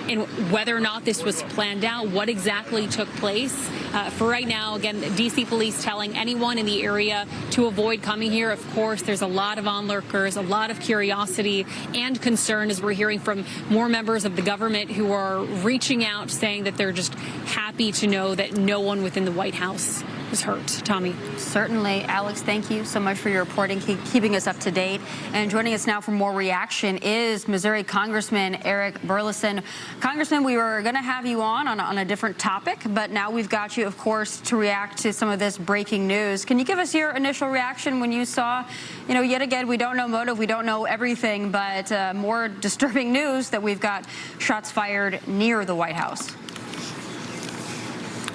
and whether or not this was planned out, what exactly took place. For right now, again, DC police telling anyone in the area to avoid coming here. Of course, there's a lot of onlookers, a lot of curiosity and concern as we're hearing from more members of the government who are reaching out saying that they're just happy to know that no one within the White House was hurt. Tommy. Certainly. Alex, thank you so much for your reporting, keeping us up to date. And joining us now for more reaction is Missouri Congressman Eric Burleson. Congressman, we were going to have you on a different topic, but now we've got you, of course, to react to some of this breaking news. Can you give us your initial reaction when you saw, yet again, we don't know motive, we don't know everything, but more disturbing news that we've got shots fired near the White House?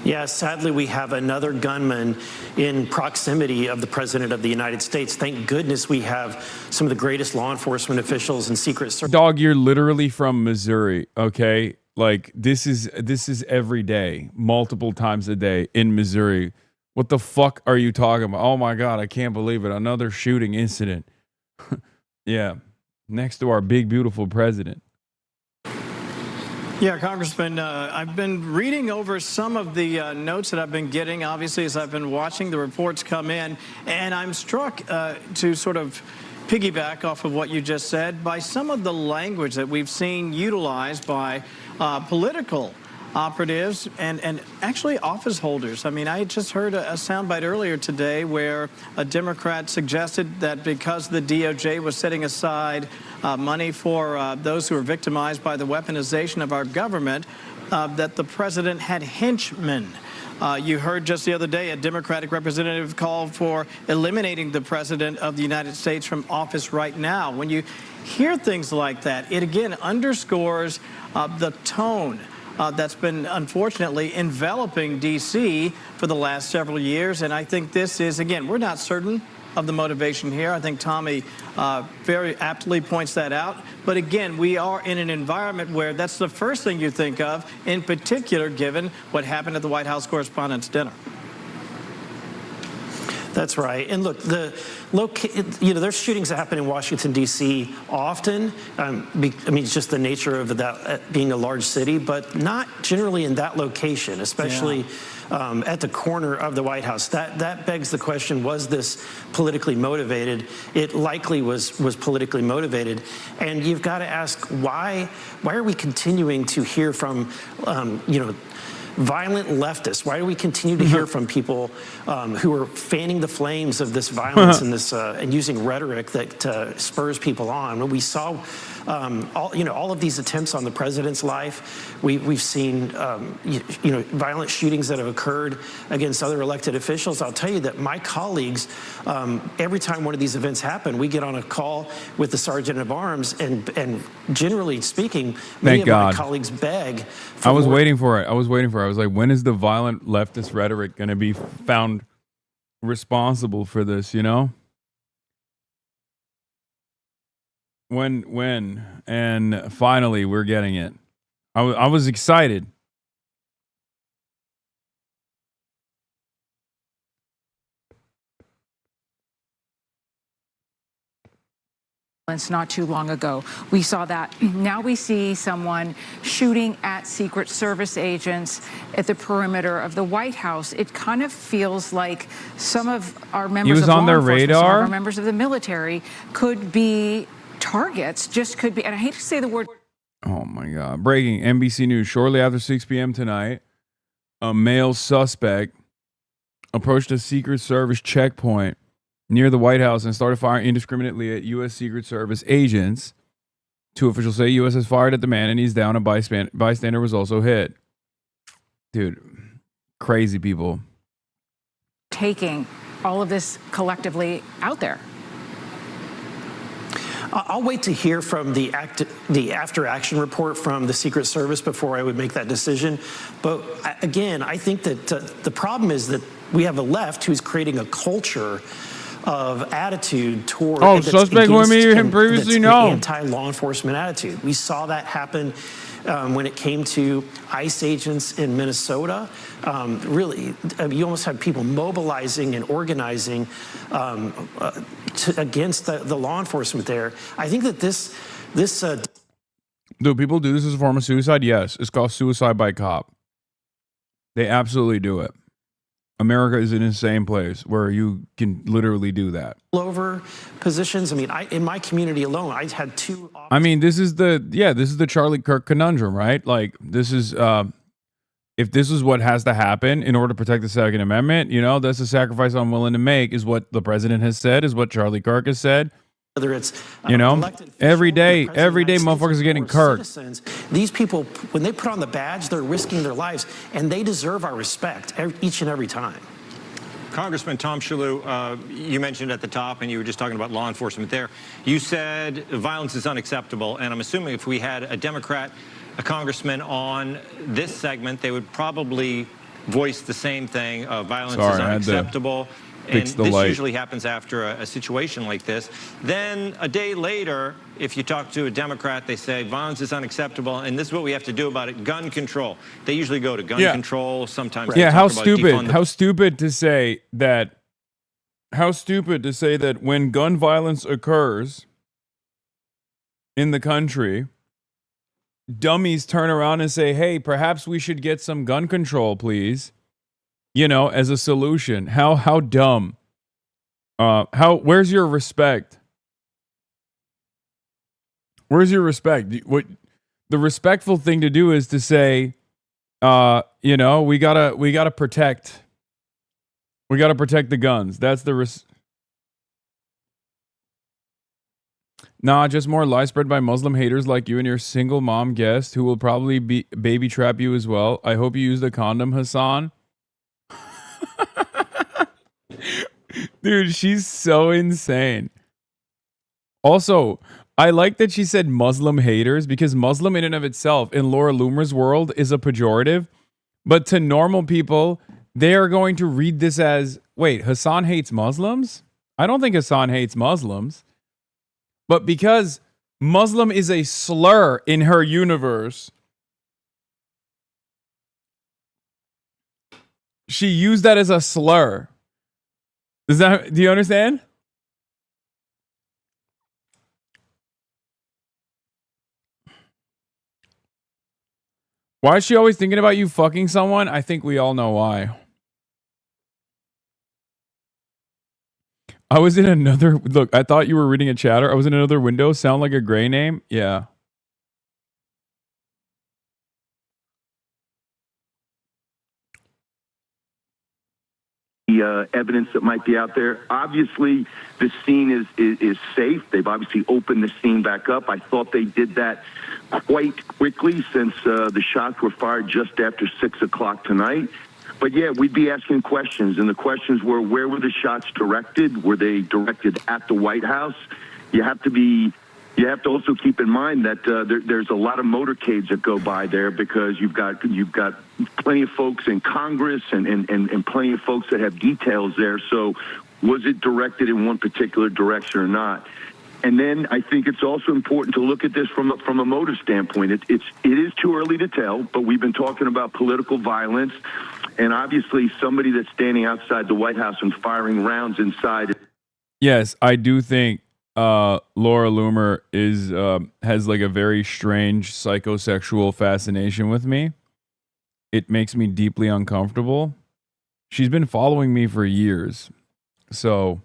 Yes, sadly, we have another gunman in proximity of the President of the United States. Thank goodness we have some of the greatest law enforcement officials and Secret Service. Dog, you're literally from Missouri, okay? Like, this is every day, multiple times a day in Missouri. What the fuck are you talking about? Oh, my God, I can't believe it. Another shooting incident. Yeah, next to our big, beautiful president. Yeah, Congressman, I've been reading over some of the notes that I've been getting, obviously, as I've been watching the reports come in, and I'm struck to sort of piggyback off of what you just said by some of the language that we've seen utilized by political operatives and actually office holders. I mean, I just heard a soundbite earlier today where a Democrat suggested that because the DOJ was setting aside money for those who are victimized by the weaponization of our government, that the president had henchmen. You heard just the other day a Democratic representative call for eliminating the president of the United States from office right now. When you hear things like that, it again underscores the tone that's been unfortunately enveloping D.C. for the last several years. And I think this is, again, we're not certain of the motivation here. I think Tommy very aptly points that out. But again, we are in an environment where that's the first thing you think of, in particular, given what happened at the White House Correspondents' Dinner. That's right. And look, there's shootings that happen in Washington, D.C. often. I mean, it's just the nature of that being a large city, but not generally in that location, especially at the corner of the White House. That begs the question, was this politically motivated? It likely was politically motivated. And you've got to ask, why are we continuing to hear from, violent leftists? Why do we continue to hear from people who are fanning the flames of this violence and this and using rhetoric that spurs people on? When we saw all of these attempts on the president's life, we've seen violent shootings that have occurred against other elected officials. I'll tell you that my colleagues, every time one of these events happen, we get on a call with the sergeant of arms, and generally speaking, many of my colleagues beg. I was waiting for it. I was like, when is the violent leftist rhetoric going to be found responsible for this, When? And finally, we're getting it. I was excited. Not too long ago. We saw that. Now we see someone shooting at Secret Service agents at the perimeter of the White House. It kind of feels like some of our members of law enforcement, some of our members of the military could be targets, and I hate to say the word. Oh my God. Breaking NBC News. Shortly after 6 p.m. tonight, a male suspect approached a Secret Service checkpoint near the White House and started firing indiscriminately at U.S. Secret Service agents. Two officials say U.S. has fired at the man and he's down. A bystander was also hit. Dude, crazy people. Taking all of this collectively out there. I'll wait to hear from the after-action report from the Secret Service before I would make that decision. But again, I think that the problem is that we have a left who's creating a culture of attitude toward suspect who we previously know, anti-law enforcement attitude. We saw that happen when it came to ICE agents in Minnesota. Really, you almost had people mobilizing and organizing against the law enforcement there. I think that this Do people do this as a form of suicide? Yes. It's called suicide by cop. They absolutely do it. America is an insane place where you can literally do that. Over positions. I mean, in my community alone, I had 2. I mean, this is the Charlie Kirk conundrum, right? Like, this is if this is what has to happen in order to protect the Second Amendment, you know, that's a sacrifice I'm willing to make, is what the president has said, is what Charlie Kirk has said. Whether it's you know, every day motherfuckers are getting kirked. These people, when they put on the badge, they're risking their lives, and they deserve our respect each and every time. Congressman Tom Shalhoub, you mentioned at the top, and you were just talking about law enforcement there. You said violence is unacceptable, and I'm assuming if we had a Democrat, a congressman on this segment, they would probably voice the same thing. Violence is unacceptable. And this usually happens after a situation like this. Then a day later, if you talk to a Democrat, they say violence is unacceptable, and this is what we have to do about it: gun control. They usually go to gun control. Sometimes, they how talk about stupid! How stupid to say that! How stupid to say that when gun violence occurs in the country, dummies turn around and say, "Hey, perhaps we should get some gun control, please." You know, as a solution. How dumb. Where's your respect? Where's your respect? What the respectful thing to do is to say, you know, we gotta protect the guns. That's the Nah, just more lies spread by Muslim haters like you and your single mom guest who will probably baby trap you as well. I hope you use the condom, Hasan. Dude, she's so insane. Also, I like that she said Muslim haters, because Muslim in and of itself in Laura Loomer's world is a pejorative. But to normal people, they are going to read this as, wait, Hasan hates Muslims? I don't think Hasan hates Muslims. But because Muslim is a slur in her universe, she used that as a slur. Do you understand? Why is she always thinking about you fucking someone? I think we all know why. I was in another... Look, I thought you were reading a chatter. I was in another window. Sound like a gray name? Yeah. Evidence that might be out there. Obviously, the scene is safe. They've obviously opened the scene back up. I thought they did that quite quickly since the shots were fired just after 6 o'clock tonight. But yeah, we'd be asking questions, and the questions were, where were the shots directed? Were they directed at the White House? You have to also keep in mind that there's a lot of motorcades that go by there, because you've got plenty of folks in Congress and plenty of folks that have details there. So was it directed in one particular direction or not? And then I think it's also important to look at this from a motive standpoint. It is too early to tell, but we've been talking about political violence, and obviously somebody that's standing outside the White House and firing rounds inside. Yes, I do think Laura Loomer has like a very strange psychosexual fascination with me. It makes me deeply uncomfortable. She's been following me for years, so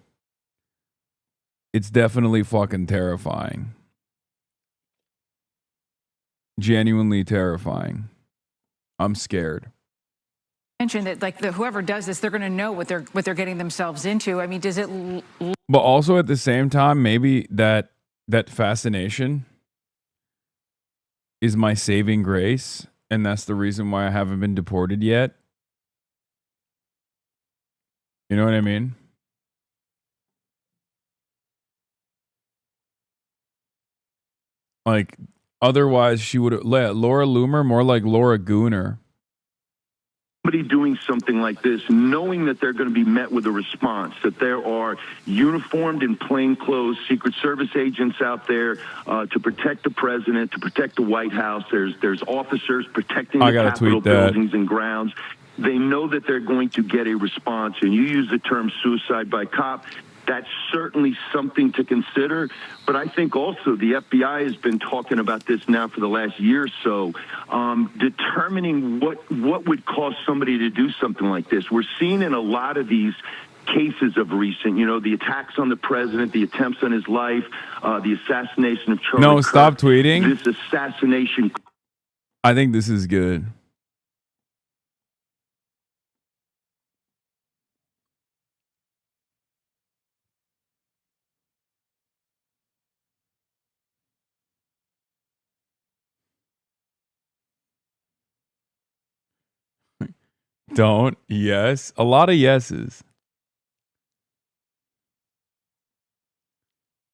it's definitely fucking terrifying. Genuinely terrifying. I'm scared. Mention that, like, whoever does this, they're going to know what they're getting themselves into. I mean, does it? But also at the same time, maybe that fascination is my saving grace, and that's the reason why I haven't been deported yet. You know what I mean? Like, otherwise she would have let Laura Loomer more like Laura Gooner. Somebody doing something like this, knowing that they're going to be met with a response, that there are uniformed and plainclothes Secret Service agents out there to protect the president, to protect the White House. There's officers protecting the Capitol buildings and grounds. They know that they're going to get a response, and you use the term suicide by cop. that's certainly something to consider. But I think also the FBI has been talking about this now for the last year or so, determining what would cause somebody to do something like this. We're seeing in a lot of these cases of recent, the attacks on the president, the attempts on his life, the assassination of Charlie No, Kirk, stop tweeting. this assassination. I think this is good. Don't. Yes. A lot of yeses.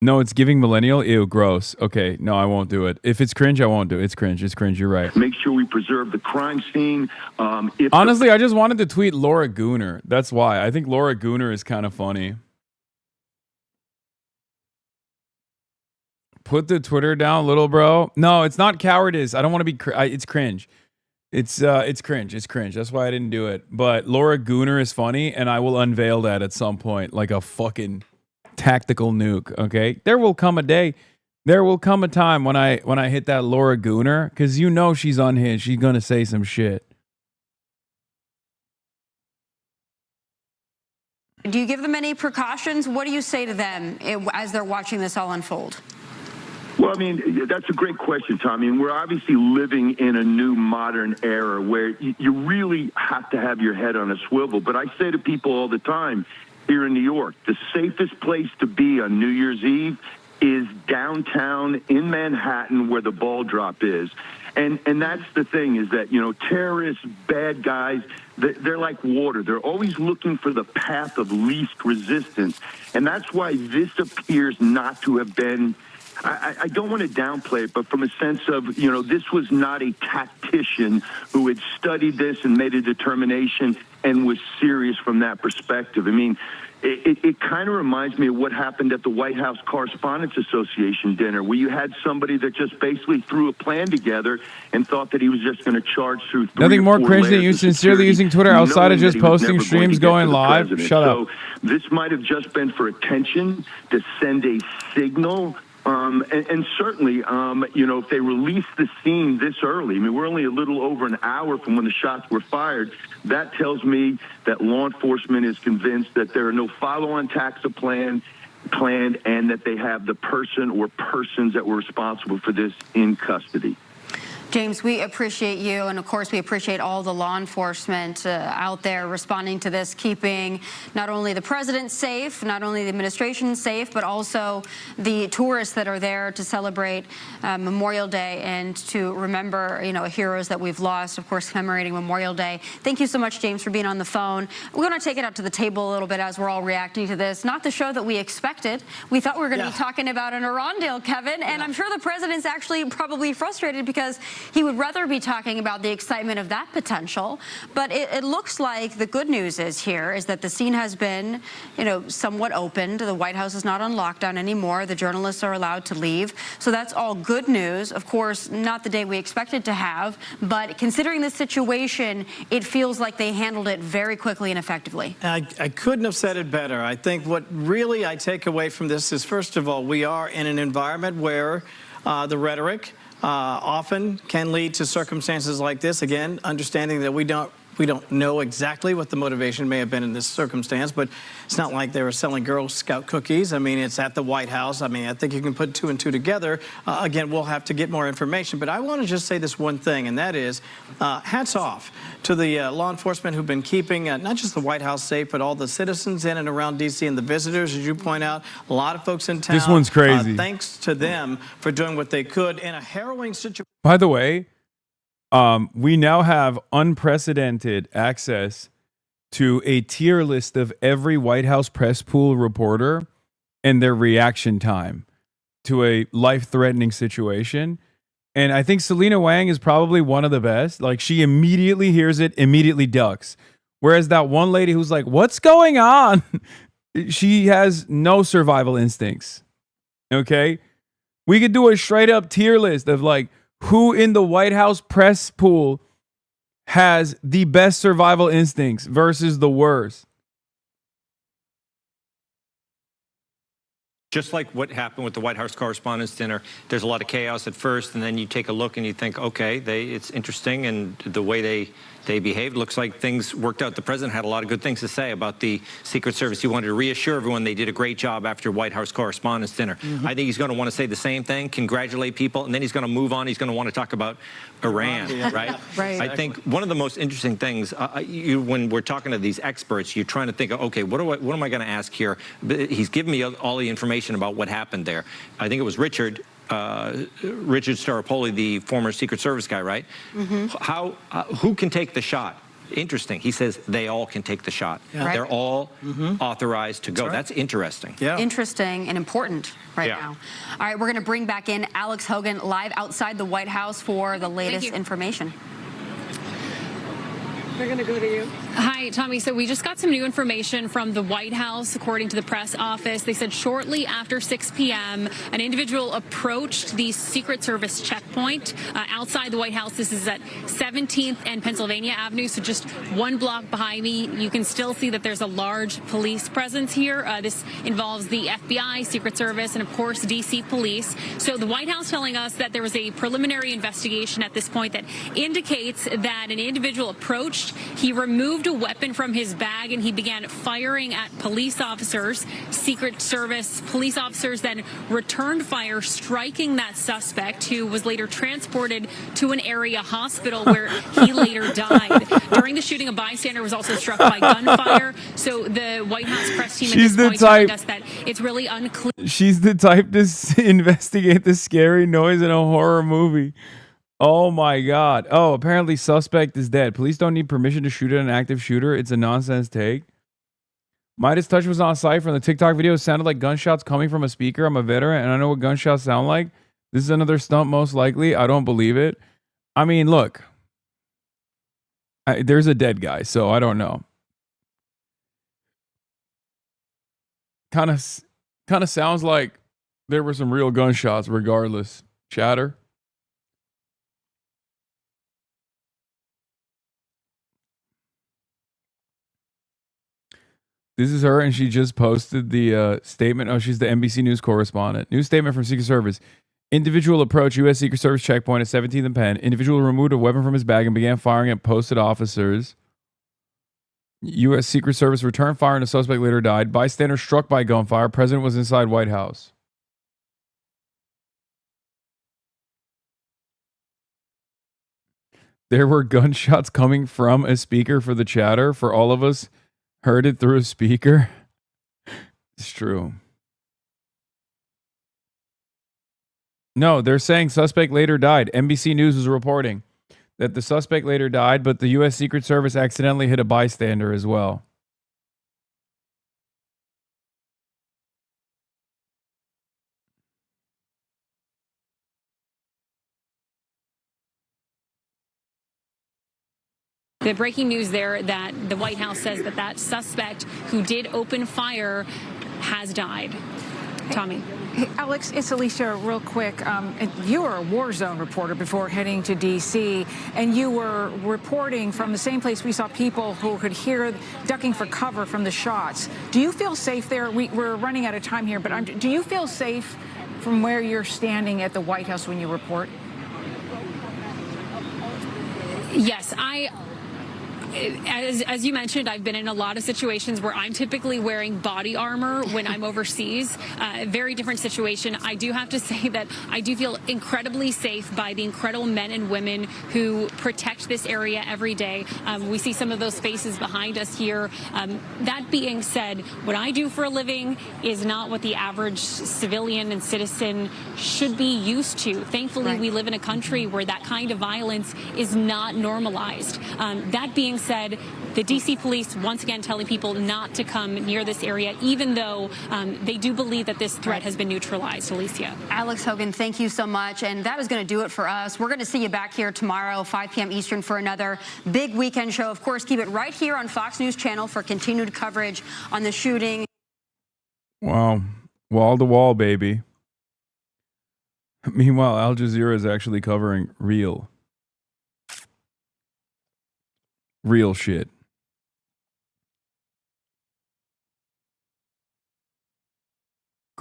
No, it's giving millennial. Ew, gross. Okay, no, I won't do it. If it's cringe, I won't do it. It's cringe. It's cringe. You're right. Make sure we preserve the crime scene. Honestly, I just wanted to tweet Laura Gooner. That's why. I think Laura Gooner is kind of funny. Put the Twitter down, little bro. No, it's not cowardice. I don't want to be. It's cringe. It's cringe. It's cringe. That's why I didn't do it. But Laura Gooner is funny, and I will unveil that at some point, like a fucking tactical nuke. Okay, there will come a day. There will come a time when I hit that Laura Gooner, because she's unhinged. She's gonna say some shit. Do you give them any precautions? What do you say to them as they're watching this all unfold? Well, I mean, that's a great question, Tom. I mean, we're obviously living in a new modern era where you really have to have your head on a swivel. But I say to people all the time here in New York, the safest place to be on New Year's Eve is downtown in Manhattan where the ball drop is. And that's the thing is that, terrorists, bad guys, they're like water. They're always looking for the path of least resistance. And that's why this appears not to have been, I don't want to downplay it, but from a sense of, this was not a tactician who had studied this and made a determination and was serious from that perspective. I mean, it kind of reminds me of what happened at the White House Correspondents Association dinner, where you had somebody that just basically threw a plan together and thought that he was just going to charge through Nothing more cringe than you sincerely using Twitter outside of just posting streams, going live. Shut up. This might have just been for attention, to send a signal. And certainly, if they release the scene this early, I mean, we're only a little over an hour from when the shots were fired. That tells me that law enforcement is convinced that there are no follow-on attacks planned, and that they have the person or persons that were responsible for this in custody. James, we appreciate you, and of course we appreciate all the law enforcement out there responding to this, keeping not only the president safe, not only the administration safe, but also the tourists that are there to celebrate Memorial Day and to remember, heroes that we've lost, of course, commemorating Memorial Day. Thank you so much, James, for being on the phone. We're going to take it out to the table a little bit as we're all reacting to this. Not the show that we expected. We thought we were going to be talking about an Iran deal, Kevin, and I'm sure the president's actually probably frustrated because he would rather be talking about the excitement of that potential. But it looks like the good news is that the scene has been, somewhat opened. The White House is not on lockdown anymore. The journalists are allowed to leave. So that's all good news. Of course, not the day we expected to have. But considering the situation, it feels like they handled it very quickly and effectively. I couldn't have said it better. I think what really I take away from this is, first of all, we are in an environment where the rhetoric often can lead to circumstances like this. Again, understanding that we don't know exactly what the motivation may have been in this circumstance, but it's not like they were selling Girl Scout cookies. I mean, it's at the White House. I mean, I think you can put two and two together. Again, we'll have to get more information, but I want to just say this one thing, and that is hats off to the law enforcement who've been keeping not just the White House safe, but all the citizens in and around D.C. and the visitors, as you point out, a lot of folks in town. This one's crazy. Thanks to them for doing what they could in a harrowing situation. By the way, we now have unprecedented access to a tier list of every White House press pool reporter and their reaction time to a life-threatening situation. And I think Selena Wang is probably one of the best. Like, she immediately hears it, immediately ducks. Whereas that one lady who's like, what's going on? She has no survival instincts. Okay? We could do a straight-up tier list of, like, who in the White House press pool has the best survival instincts versus the worst. Just like what happened with the White House Correspondents' Dinner, there's a lot of chaos at first, and then you take a look and you think, okay, it's interesting, and the way they behaved looks like things worked out. The president had a lot of good things to say about the Secret Service. He wanted to reassure everyone they did a great job after White House Correspondents' Dinner. I think he's going to want to say the same thing, congratulate people, and then he's going to move on. He's going to want to talk about Iran, right? Right. I think one of the most interesting things, when we're talking to these experts, you're trying to think, okay, what am I going to ask here? He's given me all the information about what happened there. I think it was Richard Staropoli, the former Secret Service guy, right? Who can take the shot? Interesting. He says they all can take the shot. Yeah. Right. They're all authorized to go. That's interesting. Interesting and important right Yeah. now. All right, we're going to bring back in Alex Hogan live outside the White House for the latest information. They're going to go to you. Hi, Tommy. So we just got some new information from the White House, according to the press office. They said shortly after 6 p.m., an individual approached the Secret Service checkpoint outside the White House. This is at 17th and Pennsylvania Avenue, so just one block behind me. You can still see that there's a large police presence here. This involves the FBI, Secret Service, and, of course, D.C. police. So the White House telling us that there was a preliminary investigation at this point that indicates that an individual approached. He removed a weapon from his bag and he began firing at police officers. Secret Service police officers then returned fire, striking that suspect, who was later transported to an area hospital where he later died. During the shooting, a bystander was also struck by gunfire. So the White House press team at this point telling us that it's really unclear. She's the type to investigate the scary noise in a horror movie. Oh my God. Oh, apparently suspect is dead. Police don't need permission to shoot at an active shooter. It's a nonsense take. Midas Touch was on site from the TikTok video. It sounded like gunshots coming from a speaker. I'm a veteran and I know what gunshots sound like. This is another stunt, most likely. I don't believe it. I mean, look. There's a dead guy, so I don't know. Kind of sounds like there were some real gunshots regardless. Chatter. This is her, and she just posted the statement. Oh, she's the NBC News correspondent. New statement from Secret Service. Individual approached U.S. Secret Service checkpoint at 17th and Penn. Individual removed a weapon from his bag and began firing at posted officers. U.S. Secret Service returned fire and the suspect later died. Bystander struck by gunfire. President was inside White House. There were gunshots coming from a speaker for the chatter. For all of us, heard it through a speaker. It's true. No, they're saying suspect later died. NBC News was reporting that the suspect later died, but the U.S. Secret Service accidentally hit a bystander as well. The breaking news there that the White House says that that suspect who did open fire has died. Tommy. Hey, Alex, it's Alicia, real quick. You were a war zone reporter before heading to D.C., and you were reporting from the same place we saw people who could hear ducking for cover from the shots. Do you feel safe there? We're running out of time here, but do you feel safe from where you're standing at the White House when you report? Yes, as you mentioned, I've been in a lot of situations where I'm typically wearing body armor when I'm overseas. Very different situation. I do have to say that I do feel incredibly safe by the incredible men and women who protect this area every day. We see some of those faces behind us here. That being said, what I do for a living is not what the average civilian and citizen should be used to. Thankfully, we live in a country where that kind of violence is not normalized. That being said, the D.C. police once again telling people not to come near this area, even though they do believe that this threat has been neutralized. Alicia. Alex Hogan, thank you so much. And that is going to do it for us. We're going to see you back here tomorrow, 5 p.m. Eastern, for another big weekend show. Of course, keep it right here on Fox News Channel for continued coverage on the shooting. Wow. Wall to wall, baby. Meanwhile, Al Jazeera is actually covering real shit.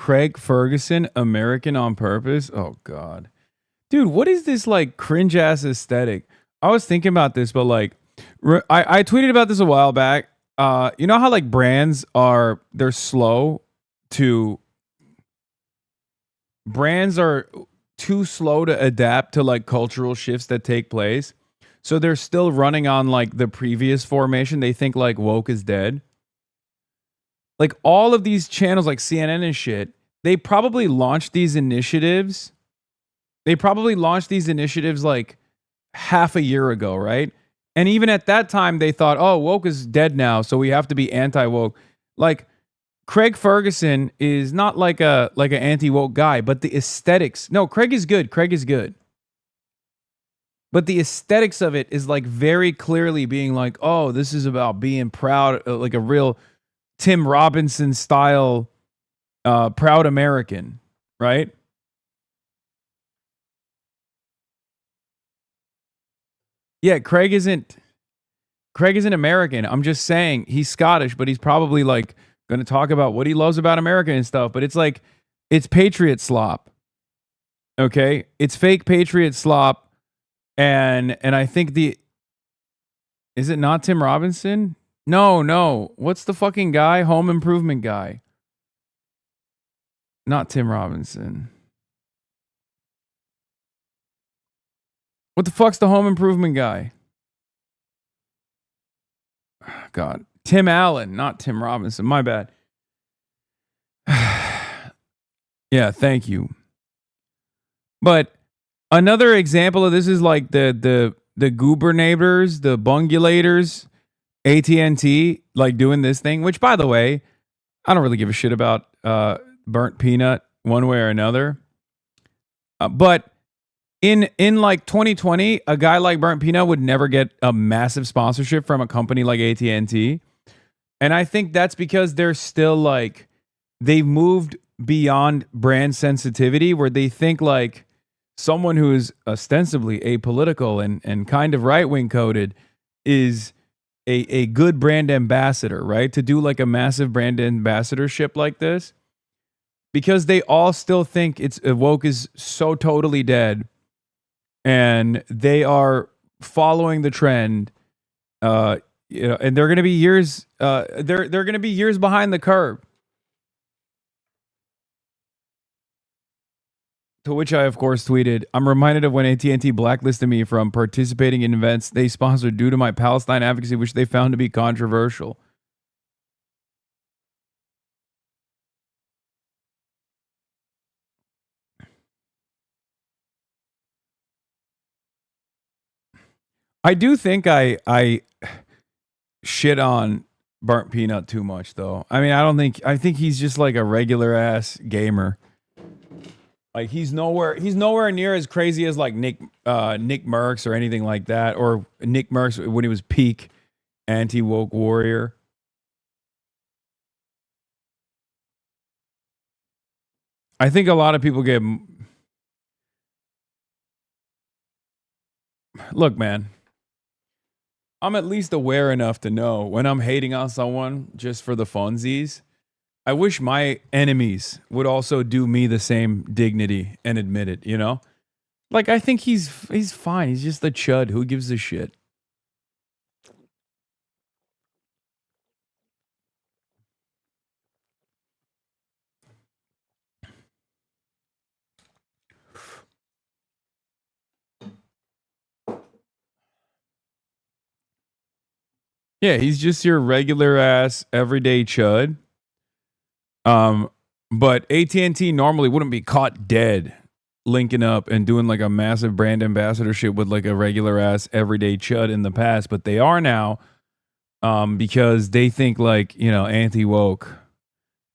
Craig Ferguson, American on Purpose. Oh God, dude, what is this like cringe ass aesthetic? I was thinking about this, but like, I tweeted about this a while back. You know how like brands are too slow to adapt to like cultural shifts that take place. So they're still running on like the previous formation. They think like woke is dead. Like all of these channels like CNN and shit, they probably launched these initiatives. Like half a year ago, right? And even at that time, they thought, oh, woke is dead now, so we have to be anti-woke. Like, Craig Ferguson is not like an anti-woke guy, but the aesthetics. No, Craig is good. But the aesthetics of it is like very clearly being like, oh, this is about being proud, like a real Tim Robinson style proud American, right? Yeah, Craig isn't American. I'm just saying he's Scottish, but he's probably like going to talk about what he loves about America and stuff. But it's like, it's patriot slop. Okay? It's fake patriot slop. And I think is it not Tim Robinson? No. What's the fucking guy? Home Improvement guy. Not Tim Robinson. What the fuck's the Home Improvement guy? God. Tim Allen, not Tim Robinson. My bad. Yeah, thank you. But another example of this is like the gubernators, the bungulators, AT&T, like doing this thing, which by the way, I don't really give a shit about burnt peanut one way or another. But in like 2020, a guy like Burnt Peanut would never get a massive sponsorship from a company like AT&T. And I think that's because they're still like, they've moved beyond brand sensitivity where they think like someone who is ostensibly apolitical and kind of right-wing coded is a good brand ambassador, right? To do like a massive brand ambassadorship like this. Because they all still think woke is so totally dead. And they are following the trend, and they're going to be years. They're going to be years behind the curve. To which I, of course, tweeted, "I'm reminded of when AT&T blacklisted me from participating in events they sponsored due to my Palestine advocacy, which they found to be controversial." I do think I shit on Burnt Peanut too much, though. I mean, I think he's just like a regular ass gamer. Like he's nowhere near as crazy as like Nick Merckx or anything like that, or Nick Merckx when he was peak anti-woke warrior. I think a lot of people get. Look, man. I'm at least aware enough to know when I'm hating on someone just for the funsies. I wish my enemies would also do me the same dignity and admit it, you know? Like, I think he's fine. He's just a chud. Who gives a shit? Yeah, he's just your regular ass everyday chud. But AT&T normally wouldn't be caught dead linking up and doing like a massive brand ambassadorship with like a regular ass everyday chud in the past, but they are now because they think like, you know, anti-woke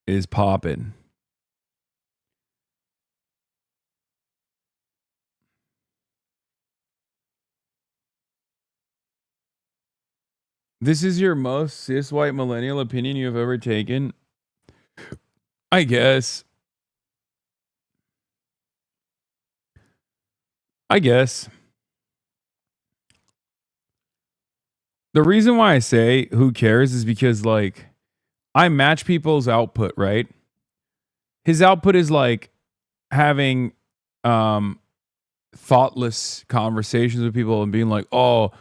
is popping. This is your most cis white millennial opinion you have ever taken? I guess. The reason why I say who cares is because like I match people's output, right? his output is like having thoughtless conversations with people and being like, oh,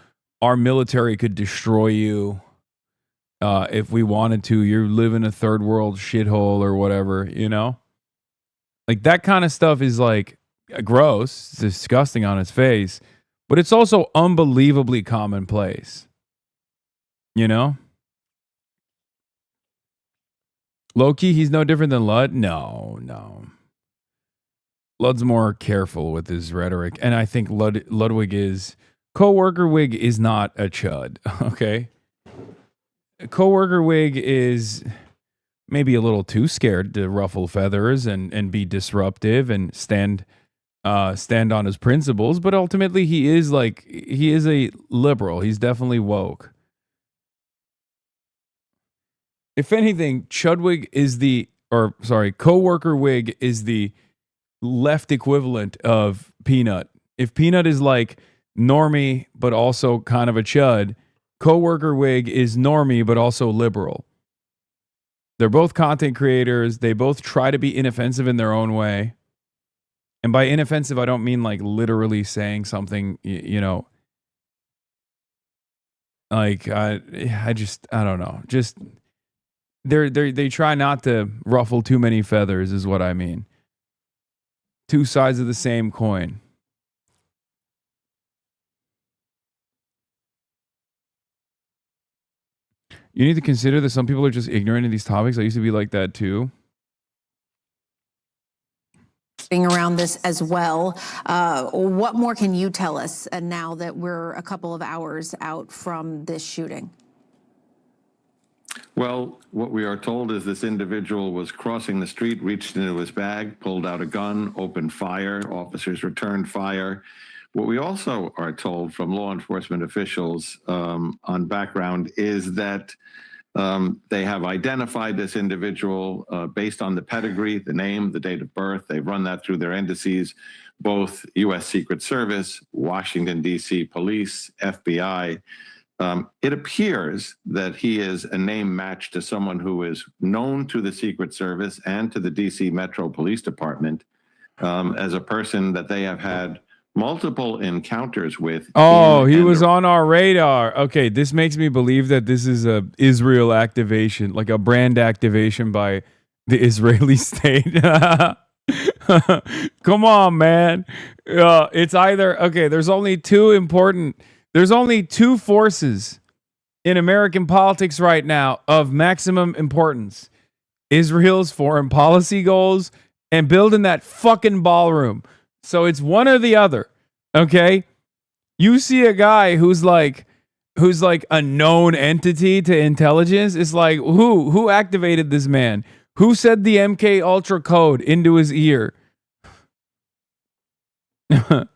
our military could destroy you if we wanted to. You live in a third world shithole or whatever, you know? Like that kind of stuff is like gross, it's disgusting on its face, but it's also unbelievably commonplace. You know? Low-key, he's no different than Lud? No. Lud's more careful with his rhetoric, and I think Ludwig is... Coworker Wig is not a chud, okay? Coworker Wig is maybe a little too scared to ruffle feathers and be disruptive and stand on his principles, but ultimately he is a liberal. He's definitely woke. If anything, Chudwig is Coworker Wig is the left equivalent of Peanut. If Peanut is like normie but also kind of a chud, Coworker Wig is normie but also liberal. They're both content creators. They both try to be inoffensive in their own way. And by inoffensive, I don't mean like literally saying something, you know, like I don't know. Just they try not to ruffle too many feathers is what I mean. Two sides of the same coin. You need to consider that some people are just ignorant of these topics. I used to be like that too. Around this as well. What more can you tell us now that we're a couple of hours out from this shooting? Well, what we are told is this individual was crossing the street, reached into his bag, pulled out a gun, opened fire. Officers returned fire. What we also are told from law enforcement officials on background is that they have identified this individual based on the pedigree, the name, the date of birth. They've run that through their indices, both U.S. Secret Service, Washington, D.C. Police, FBI. It appears that he is a name match to someone who is known to the Secret Service and to the D.C. Metro Police Department as a person that they have had multiple encounters with. Oh, he was on our radar. Okay, this makes me believe that this is a Israel activation, like a brand activation by the Israeli state. Come on, man. It's either, okay, there's only two forces in American politics right now of maximum importance. Israel's foreign policy goals and building that fucking ballroom. So it's one or the other, okay? You see a guy who's like a known entity to intelligence. It's like, who activated this man? Who said the MK Ultra code into his ear? To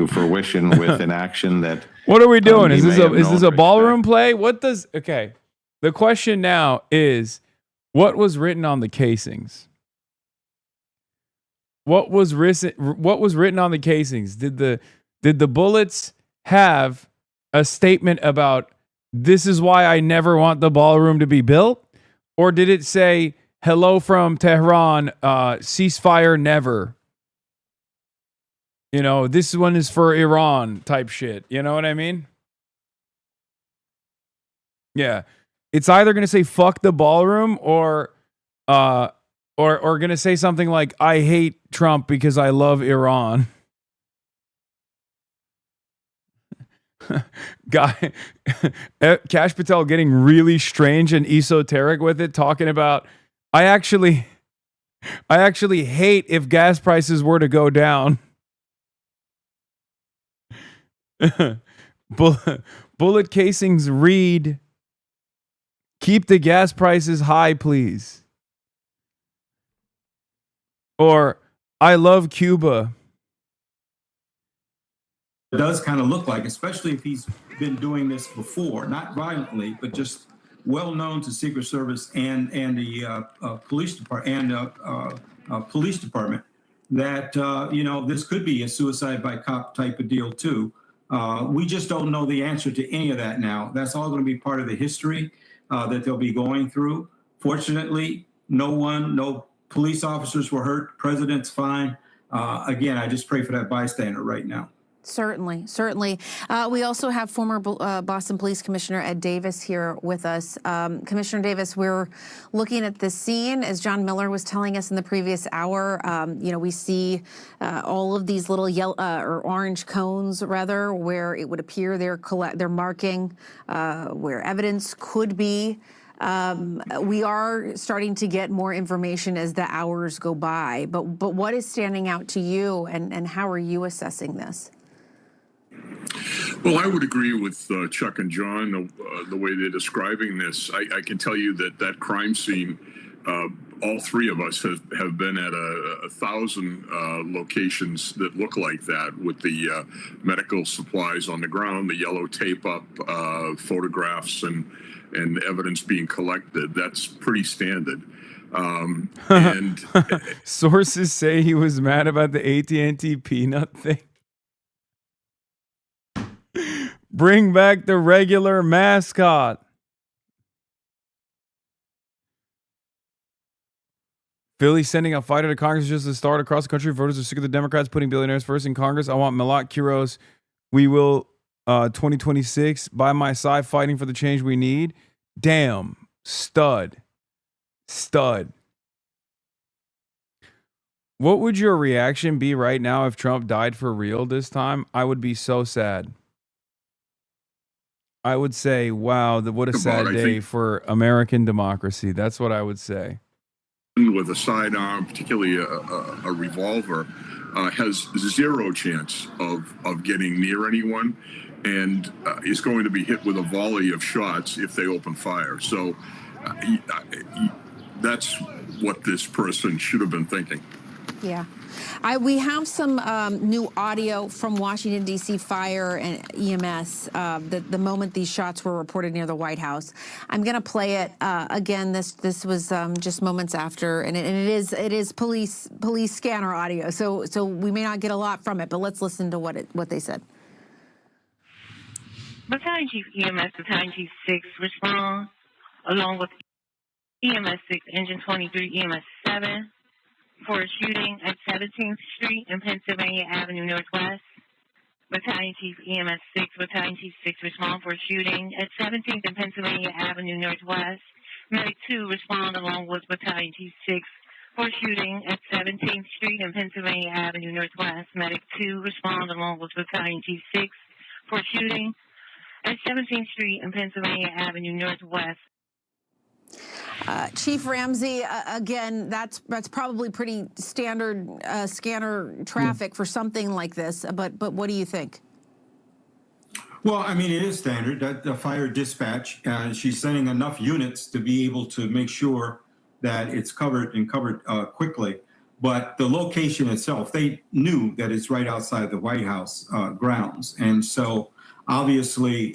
fruition with an action that... What are we doing? Is this a ballroom play? Okay. The question now is, what was written on the casings? What was written on the casings? Did the bullets have a statement about this is why I never want the ballroom to be built? Or did it say hello from Tehran, ceasefire never? You know, this one is for Iran type shit. You know what I mean? Yeah. It's either going to say fuck the ballroom or going to say something like, I hate Trump because I love Iran. Guy, Kash Patel getting really strange and esoteric with it, talking about, I actually hate if gas prices were to go down. Bullet casings read, keep the gas prices high, please. Or, I love Cuba. It does kind of look like, especially if he's been doing this before, not violently, but just well known to Secret Service and the police department, that this could be a suicide by cop type of deal too. We just don't know the answer to any of that now. That's all going to be part of the history that they'll be going through. Fortunately, no police officers were hurt. President's fine. Again, I just pray for that bystander right now. Certainly, certainly. We also have former Boston Police Commissioner Ed Davis here with us. Commissioner Davis, we're looking at this scene, as John Miller was telling us in the previous hour. We see all of these little yellow or orange cones, rather, where it would appear they're marking where evidence could be. We are starting to get more information as the hours go by. But what is standing out to you, and how are you assessing this? Well, I would agree with Chuck and John, the way they're describing this. I can tell you that crime scene, all three of us have been at 1,000 locations that look like that, with the medical supplies on the ground, the yellow tape up, photographs and evidence being collected. That's pretty standard. And sources say he was mad about the AT&T peanut thing. Bring back the regular mascot. Philly sending a fighter to Congress just to start across the country. Voters are sick of the Democrats putting billionaires first in Congress. I want Milot Quiros. We will 2026 by my side fighting for the change we need. Damn. Stud. What would your reaction be right now if Trump died for real this time? I would be so sad. I would say, wow, what a sad day for American democracy. That's what I would say. With a sidearm, particularly a revolver, has zero chance of getting near anyone, and is going to be hit with a volley of shots if they open fire. So that's what this person should have been thinking. Yeah. We have some new audio from Washington, D.C. Fire and EMS the moment these shots were reported near the White House. I'm going to play it again. This was just moments after, and it is police scanner audio. So we may not get a lot from it, but let's listen to what they said. Battalion Chief EMS, Battalion Chief 6 respond, along with EMS 6, Engine 23, EMS 7. For a shooting at 17th Street and Pennsylvania Avenue Northwest. Battalion Chief EMS 6, Battalion Chief 6 respond for a shooting at 17th and Pennsylvania Avenue Northwest. Medic 2 respond along with Battalion Chief 6 for a shooting at 17th Street and Pennsylvania Avenue Northwest. Medic 2 respond along with Battalion Chief 6 for a shooting at 17th Street and Pennsylvania Avenue Northwest. Chief Ramsey, again, that's probably pretty standard scanner traffic for something like this. But what do you think? Well, I mean, it is standard. The fire dispatch, she's sending enough units to be able to make sure that it's covered quickly. But the location itself, they knew that it's right outside the White House grounds. And so obviously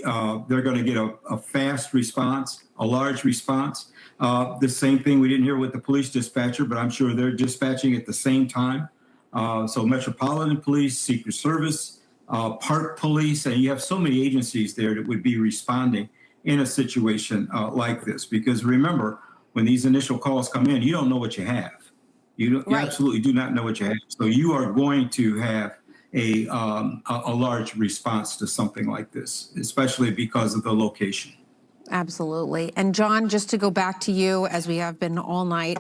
they're going to get a fast response, a large response. The same thing we didn't hear with the police dispatcher, but I'm sure they're dispatching at the same time. So Metropolitan Police, Secret Service, Park Police, and you have so many agencies there that would be responding in a situation like this. Because remember, when these initial calls come in, you don't know what you have. You absolutely do not know what you have. So you are going to have a large response to something like this, especially because of the location. Absolutely. And John, just to go back to you, as we have been all night,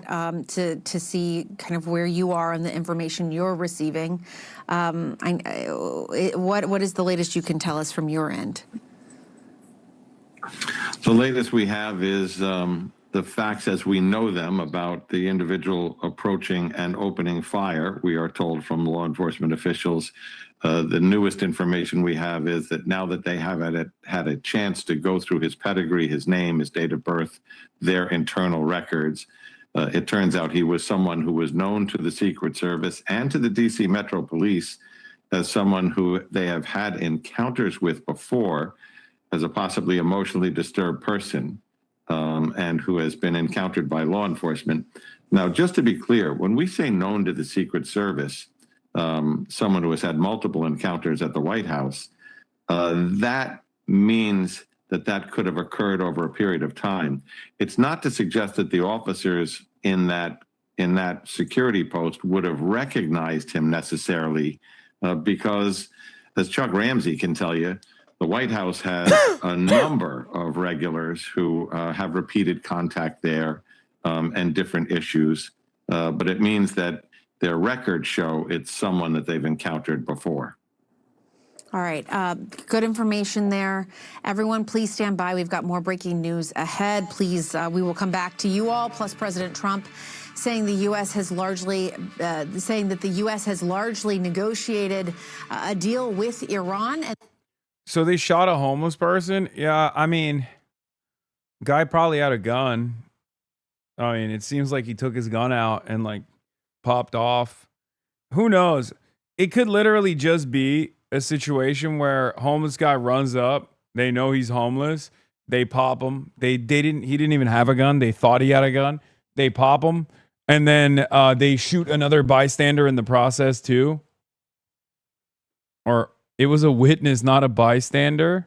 to see kind of where you are and the information you're receiving. What is the latest you can tell us from your end? The latest we have is the facts as we know them about the individual approaching and opening fire. We are told from law enforcement officials. The newest information we have is that now that they have had a chance to go through his pedigree, his name, his date of birth, their internal records, it turns out he was someone who was known to the Secret Service and to the D.C. Metro Police as someone who they have had encounters with before as a possibly emotionally disturbed person, and who has been encountered by law enforcement. Now, just to be clear, when we say known to the Secret Service, someone who has had multiple encounters at the White House, that means that could have occurred over a period of time. It's not to suggest that the officers in that in that security post would have recognized him necessarily, because, as Chuck Ramsey can tell you, the White House has a number of regulars who have repeated contact there and different issues, but it means that their records show it's someone that they've encountered before. All right. Good information there. Everyone, please stand by. We've got more breaking news ahead. Please, we will come back to you all, plus President Trump saying the U.S. has largely, saying that the U.S. has largely negotiated a deal with Iran. So they shot a homeless person? Yeah, I mean, guy probably had a gun. I mean, it seems like he took his gun out and like popped off. Who knows? It could literally just be a situation where homeless guy runs up. They know he's homeless. They pop him. He didn't even have a gun. They thought he had a gun. They pop him. And then they shoot another bystander in the process too. Or it was a witness, not a bystander.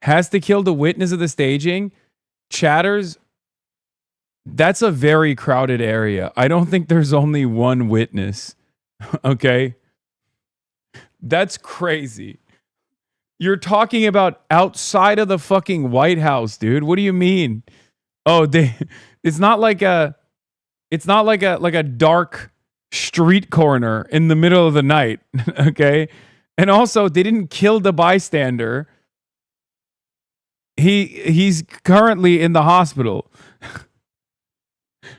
Has to kill the witness of the staging. Chatters. That's a very crowded area. I don't think there's only one witness. Okay. That's crazy. You're talking about outside of the fucking White House, dude. What do you mean? Oh, it's not like a dark street corner in the middle of the night. Okay. And also they didn't kill the bystander. He's currently in the hospital.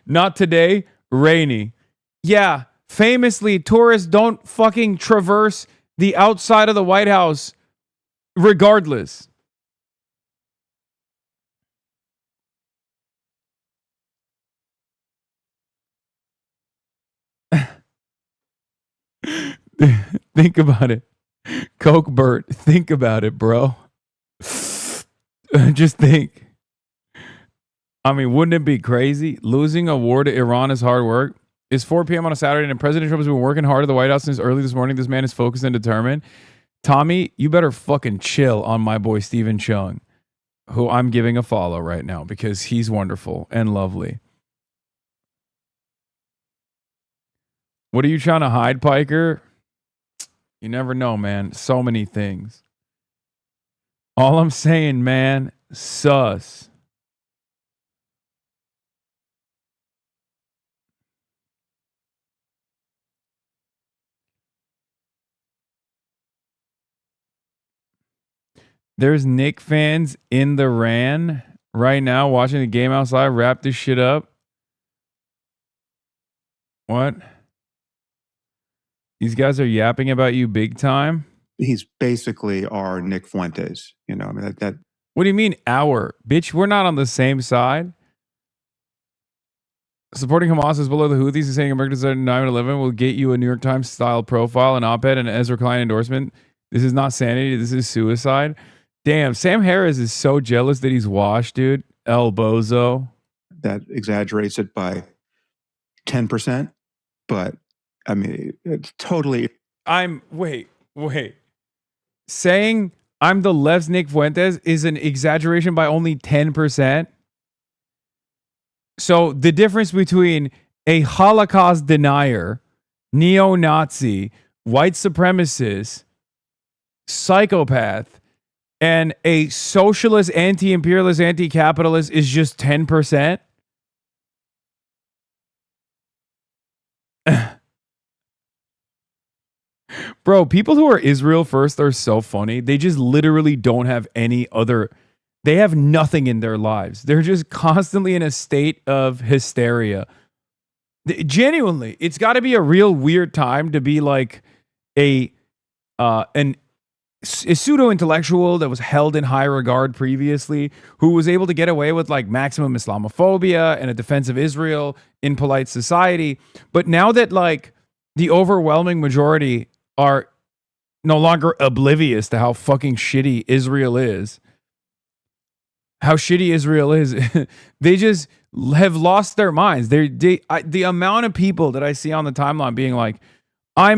Not today, rainy. Yeah, famously, tourists don't fucking traverse the outside of the White House regardless. Think about it. Coke Bert, think about it, bro. Just think. I mean, wouldn't it be crazy? Losing a war to Iran is hard work. It's 4 p.m. on a Saturday, and President Trump has been working hard at the White House since early this morning. This man is focused and determined. Tommy, you better fucking chill on my boy Stephen Chung, who I'm giving a follow right now because he's wonderful and lovely. What are you trying to hide, Piker? You never know, man. So many things. All I'm saying, man, sus. There's Knick fans in the RAN right now watching the game outside. Wrap this shit up. What? These guys are yapping about you big time? He's basically our Nick Fuentes. You know, I mean, that. What do you mean our? Bitch, we're not on the same side. Supporting Hamas is below the Houthis and saying Americans at 9/11 will get you a New York Times style profile, an op-ed, and an Ezra Klein endorsement. This is not sanity. This is suicide. Damn, Sam Harris is so jealous that he's washed, dude. El Bozo. That exaggerates it by 10%. But, I mean, it's totally... Wait. Saying I'm the left's Nick Fuentes is an exaggeration by only 10%. So the difference between a Holocaust denier, neo-Nazi, white supremacist, psychopath, and a socialist, anti-imperialist, anti-capitalist is just 10%? Bro, people who are Israel first are so funny. They just literally don't have any other... They have nothing in their lives. They're just constantly in a state of hysteria. Genuinely, it's got to be a real weird time to be like a pseudo-intellectual that was held in high regard previously, who was able to get away with like maximum Islamophobia and a defense of Israel in polite society. But now that like the overwhelming majority are no longer oblivious to how fucking shitty Israel is, they just have lost their minds. The amount of people that I see on the timeline being like, I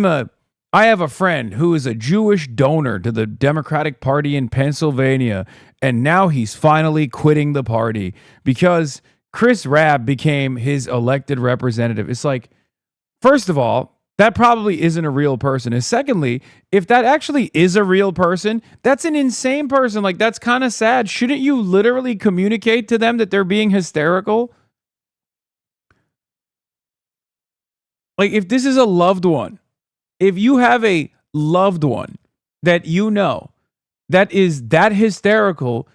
have a friend who is a Jewish donor to the Democratic Party in Pennsylvania, and now he's finally quitting the party because Chris Rabb became his elected representative. It's like, first of all, that probably isn't a real person. And secondly, if that actually is a real person, that's an insane person. Like, that's kind of sad. Shouldn't you literally communicate to them that they're being hysterical? Like, if this is a loved one, if you have a loved one that you know that is that hysterical,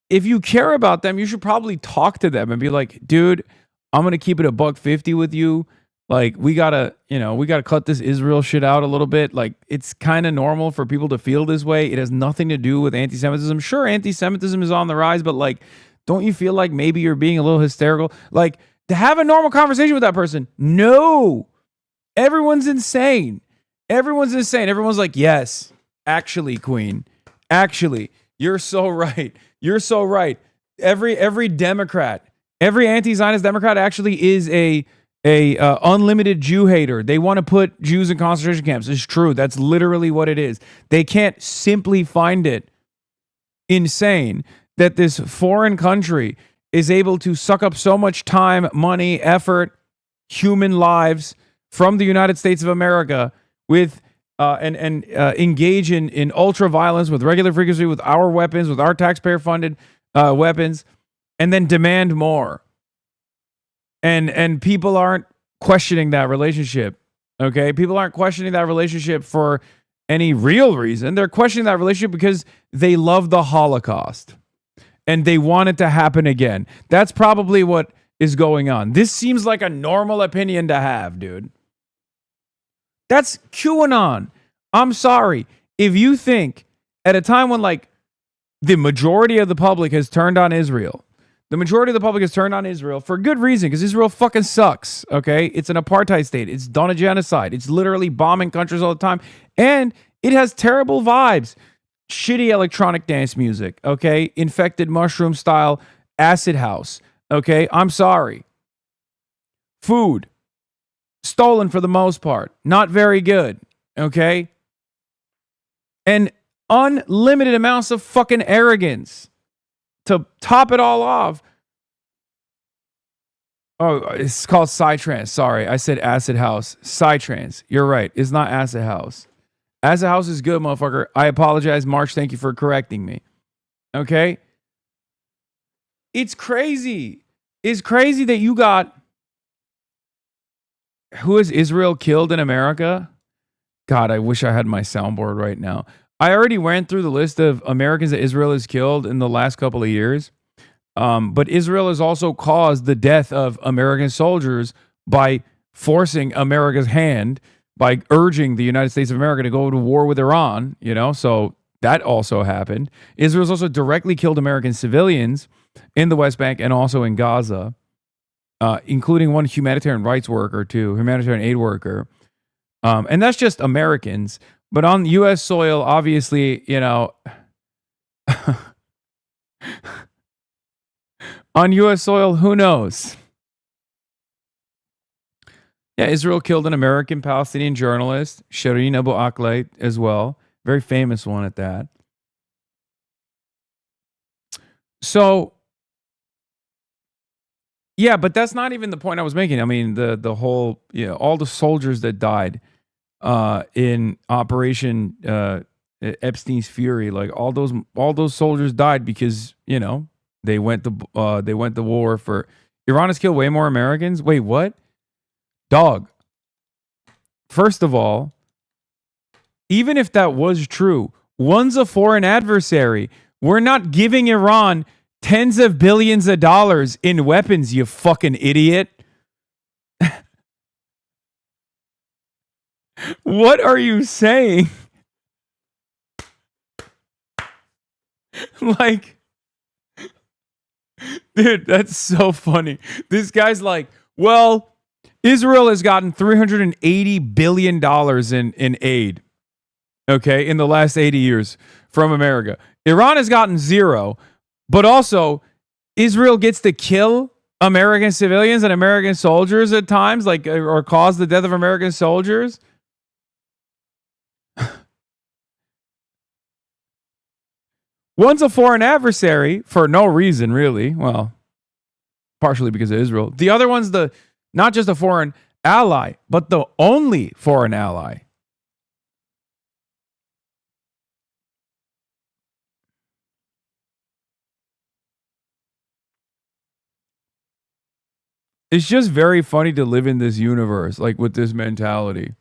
if you care about them, you should probably talk to them and be like, dude, I'm going to keep it a $150 with you. Like, we gotta cut this Israel shit out a little bit. Like, it's kind of normal for people to feel this way. It has nothing to do with anti-Semitism. Sure, anti-Semitism is on the rise, but like, don't you feel like maybe you're being a little hysterical? Like, to have a normal conversation with that person. No, everyone's insane. Everyone's insane. Everyone's like, yes, actually, Queen, actually, you're so right. You're so right. Every Democrat, every anti-Zionist Democrat actually is a unlimited Jew hater. They want to put Jews in concentration camps. It's true. That's literally what it is. They can't simply find it insane that this foreign country is able to suck up so much time, money, effort, human lives from the United States of America with and engage in ultra violence with regular frequency, with our weapons, with our taxpayer funded weapons, and then demand more. And people aren't questioning that relationship. Okay, people aren't questioning that relationship for any real reason. They're questioning that relationship because they love the Holocaust and they want it to happen again. That's probably what is going on. This seems like a normal opinion to have, dude. That's QAnon. I'm sorry. If you think at a time when like the majority of the public has turned on Israel, the majority of the public has turned on Israel for good reason, because Israel fucking sucks, okay? It's an apartheid state. It's done a genocide. It's literally bombing countries all the time. And it has terrible vibes. Shitty electronic dance music, okay? Infected mushroom style acid house, okay? I'm sorry. Food. Stolen for the most part. Not very good, okay? And unlimited amounts of fucking arrogance. To top it all off. Oh, it's called Psytrance. Sorry, I said acid house. Psytrance. You're right. It's not acid house. Acid house is good, motherfucker. I apologize, March. Thank you for correcting me. Okay? It's crazy. It's crazy that you got... Who has Israel killed in America? God, I wish I had my soundboard right now. I already went through the list of Americans that Israel has killed in the last couple of years. But Israel has also caused the death of American soldiers by forcing America's hand, by urging the United States of America to go to war with Iran, you know, so that also happened. Israel's also directly killed American civilians in the West Bank and also in Gaza, including one humanitarian rights worker too, humanitarian aid worker. And that's just Americans. But on U.S. soil, obviously, you know, on U.S. soil, who knows? Yeah, Israel killed an American Palestinian journalist, Shireen Abu Akleh, as well. Very famous one at that. So, yeah, but that's not even the point I was making. I mean, the whole, you know, all the soldiers that died in Operation Epstein's Fury, like all those soldiers died because, you know, they went to war for... Iran has killed way more Americans? Wait, what? Dog. First of all, even if that was true, one's a foreign adversary. We're not giving Iran tens of billions of dollars in weapons, you fucking idiot. What are you saying? Like, dude, that's so funny. This guy's like, well, Israel has gotten $380 billion in aid, okay, in the last 80 years from America. Iran has gotten zero, but also Israel gets to kill American civilians and American soldiers at times, like, or cause the death of American soldiers. One's a foreign adversary for no reason, really. Well, partially because of Israel. The other one's not just a foreign ally, but the only foreign ally. It's just very funny to live in this universe, like with this mentality.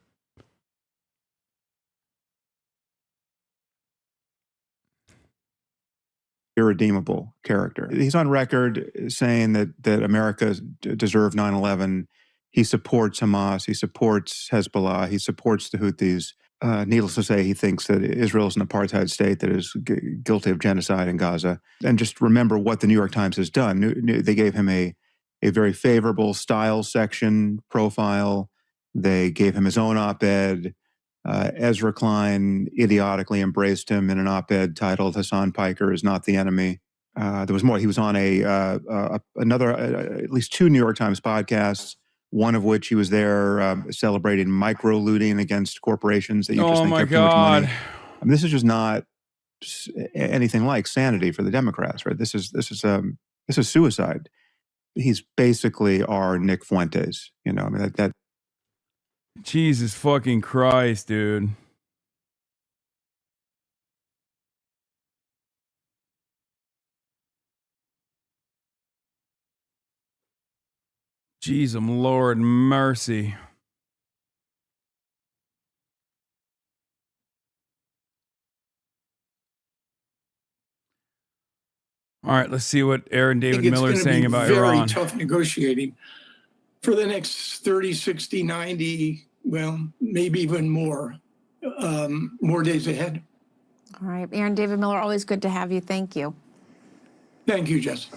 Irredeemable character. He's on record saying that America deserved 9/11. He supports Hamas. He supports Hezbollah. He supports the Houthis. Needless to say, he thinks that Israel is an apartheid state that is guilty of genocide in Gaza. And just remember what the New York Times has done. They gave him a very favorable style section profile. They gave him his own op-ed. Ezra Klein idiotically embraced him in an op-ed titled "Hasan Piker is not the enemy." There was more. He was on another, at least 2 New York Times podcasts, one of which he was there celebrating micro-looting against corporations that you just think have too much money. I mean, this is just not anything like sanity for the Democrats, right? This is suicide. He's basically our Nick Fuentes. You know, I mean that. Jesus fucking Christ, dude. Jesus, Lord mercy. All right, let's see what Aaron David Miller is saying about Iran. Very tough negotiating for the next 30, 60, 90, well, maybe even more days ahead. All right. Aaron David Miller, always good to have you. Thank you. Thank you, Jess.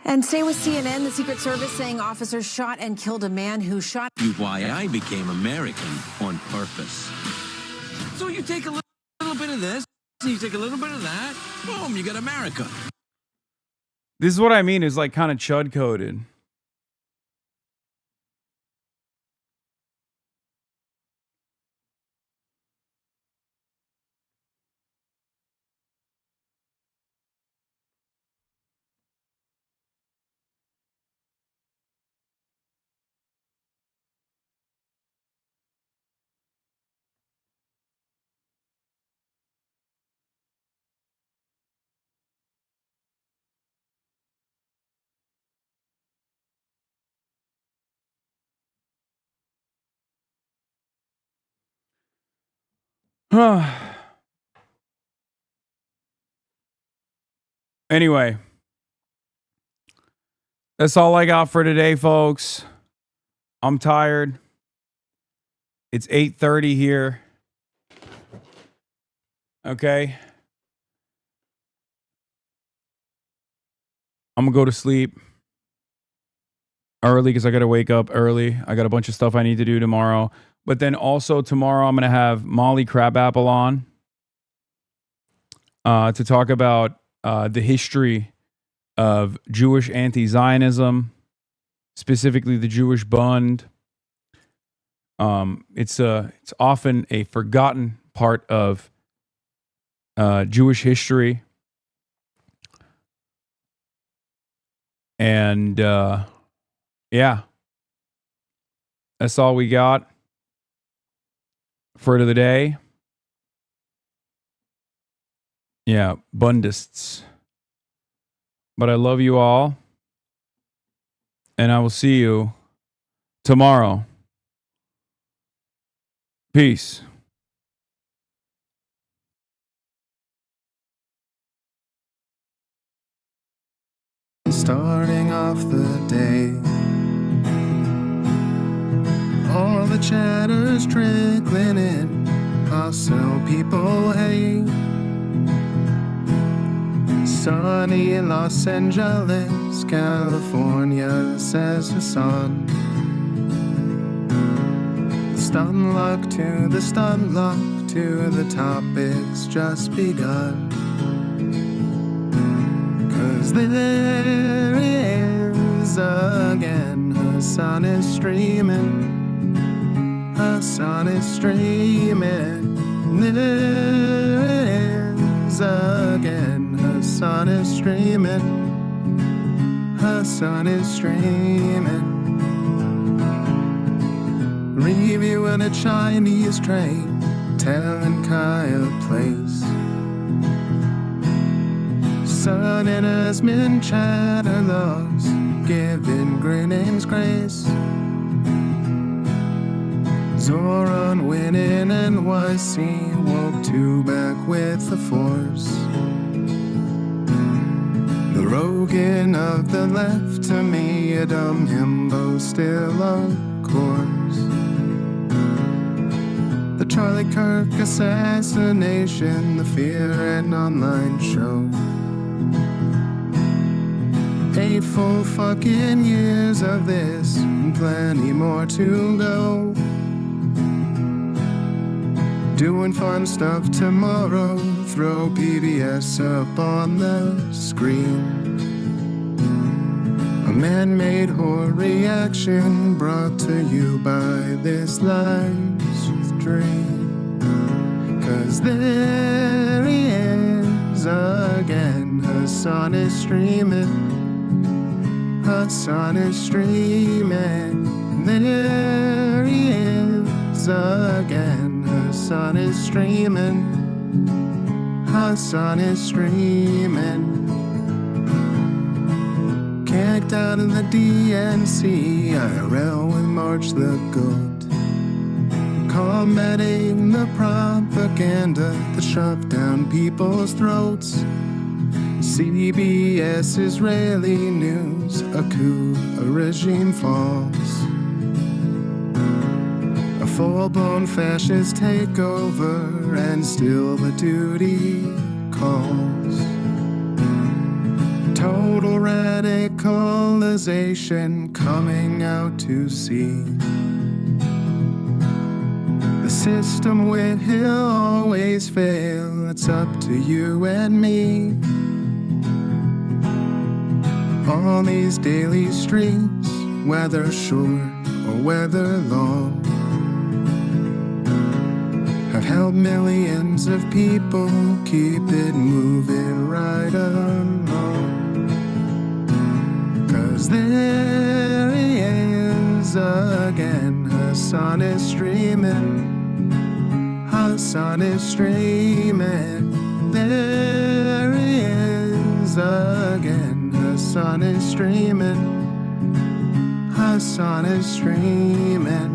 And stay with CNN. The Secret Service saying officers shot and killed a man who shot. Why I became American on purpose. So you take a little bit of this, you take a little bit of that, boom, you got America. This is what I mean, is like kind of chud coded. Anyway, that's all I got for today, folks. I'm tired. It's 8:30 here. Okay. I'm going to go to sleep early because I got to wake up early. I got a bunch of stuff I need to do tomorrow. But then also tomorrow I'm going to have Molly Crabapple on to talk about the history of Jewish anti-Zionism, specifically the Jewish Bund. It's often a forgotten part of Jewish history. And yeah, that's all we got for the day. Yeah, Bundists. But I love you all. And I will see you tomorrow. Peace. Starting off the day, all the chatter's trickling in, hostile people hate. Sunny Los Angeles, California, says Hasan. Stun luck to the stun luck to the topics just begun. 'Cause there is again, Hasan is streaming. Hasan is streaming. There is again, Hasan is streaming. Hasan Hasan is streaming. Reviewing a Chinese train, telling Kaya place. Sun and Asmin chatter loves, giving Greening's grace. Zoran winning NYC, woke two back with the force. The Rogan of the left to me, a dumb himbo still of course. The Charlie Kirk assassination, the Fear and Online show. 8 full fucking years of this, and plenty more to go. Doing fun stuff tomorrow, throw PBS up on the screen. A man-made horror reaction brought to you by this live stream. 'Cause there he is again, Hasan is streaming. Hasan is streaming. There he is again, Hasan is streaming. Hasan is streaming. Kicked out of the DNC, IRL we march the goat. Combating the propaganda that shoved down people's throats. CBS Israeli news, a coup, a regime falls. A full-blown fascist takeover, and still the duty calls. Total radicalization coming out to see. The system will always fail, it's up to you and me. On these daily streets, whether short or whether long, have helped millions of people keep it moving right along. 'Cause there he is again, Hasan is streaming. Hasan is streaming. There he is again, Hasan is streaming. Hasan is streaming.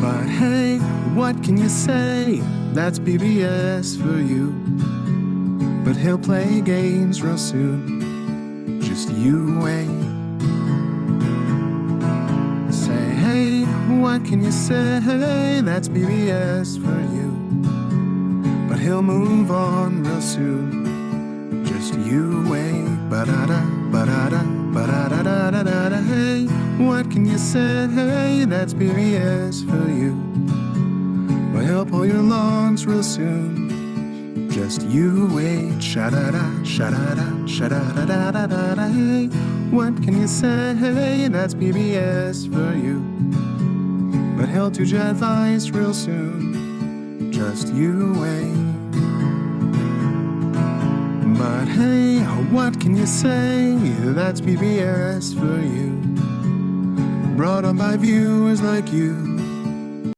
But hey, what can you say? That's PBS for you. But he'll play games real soon. Just you wait. Say, hey, what can you say? That's PBS for you. But he'll move on real soon. Just you wait. Ba-da-da, ba-da-da, ba-da-da-da-da-da. Hey, what can you say? That's PBS for you. But he'll pull your lungs real soon. Just you wait. Sha-da-da, sha-da-da, sha-da-da-da-da-da. Hey, what can you say? That's PBS for you. But he'll do jet advice real soon. Just you wait. But hey, what can you say? That's PBS for you. Brought on by viewers like you.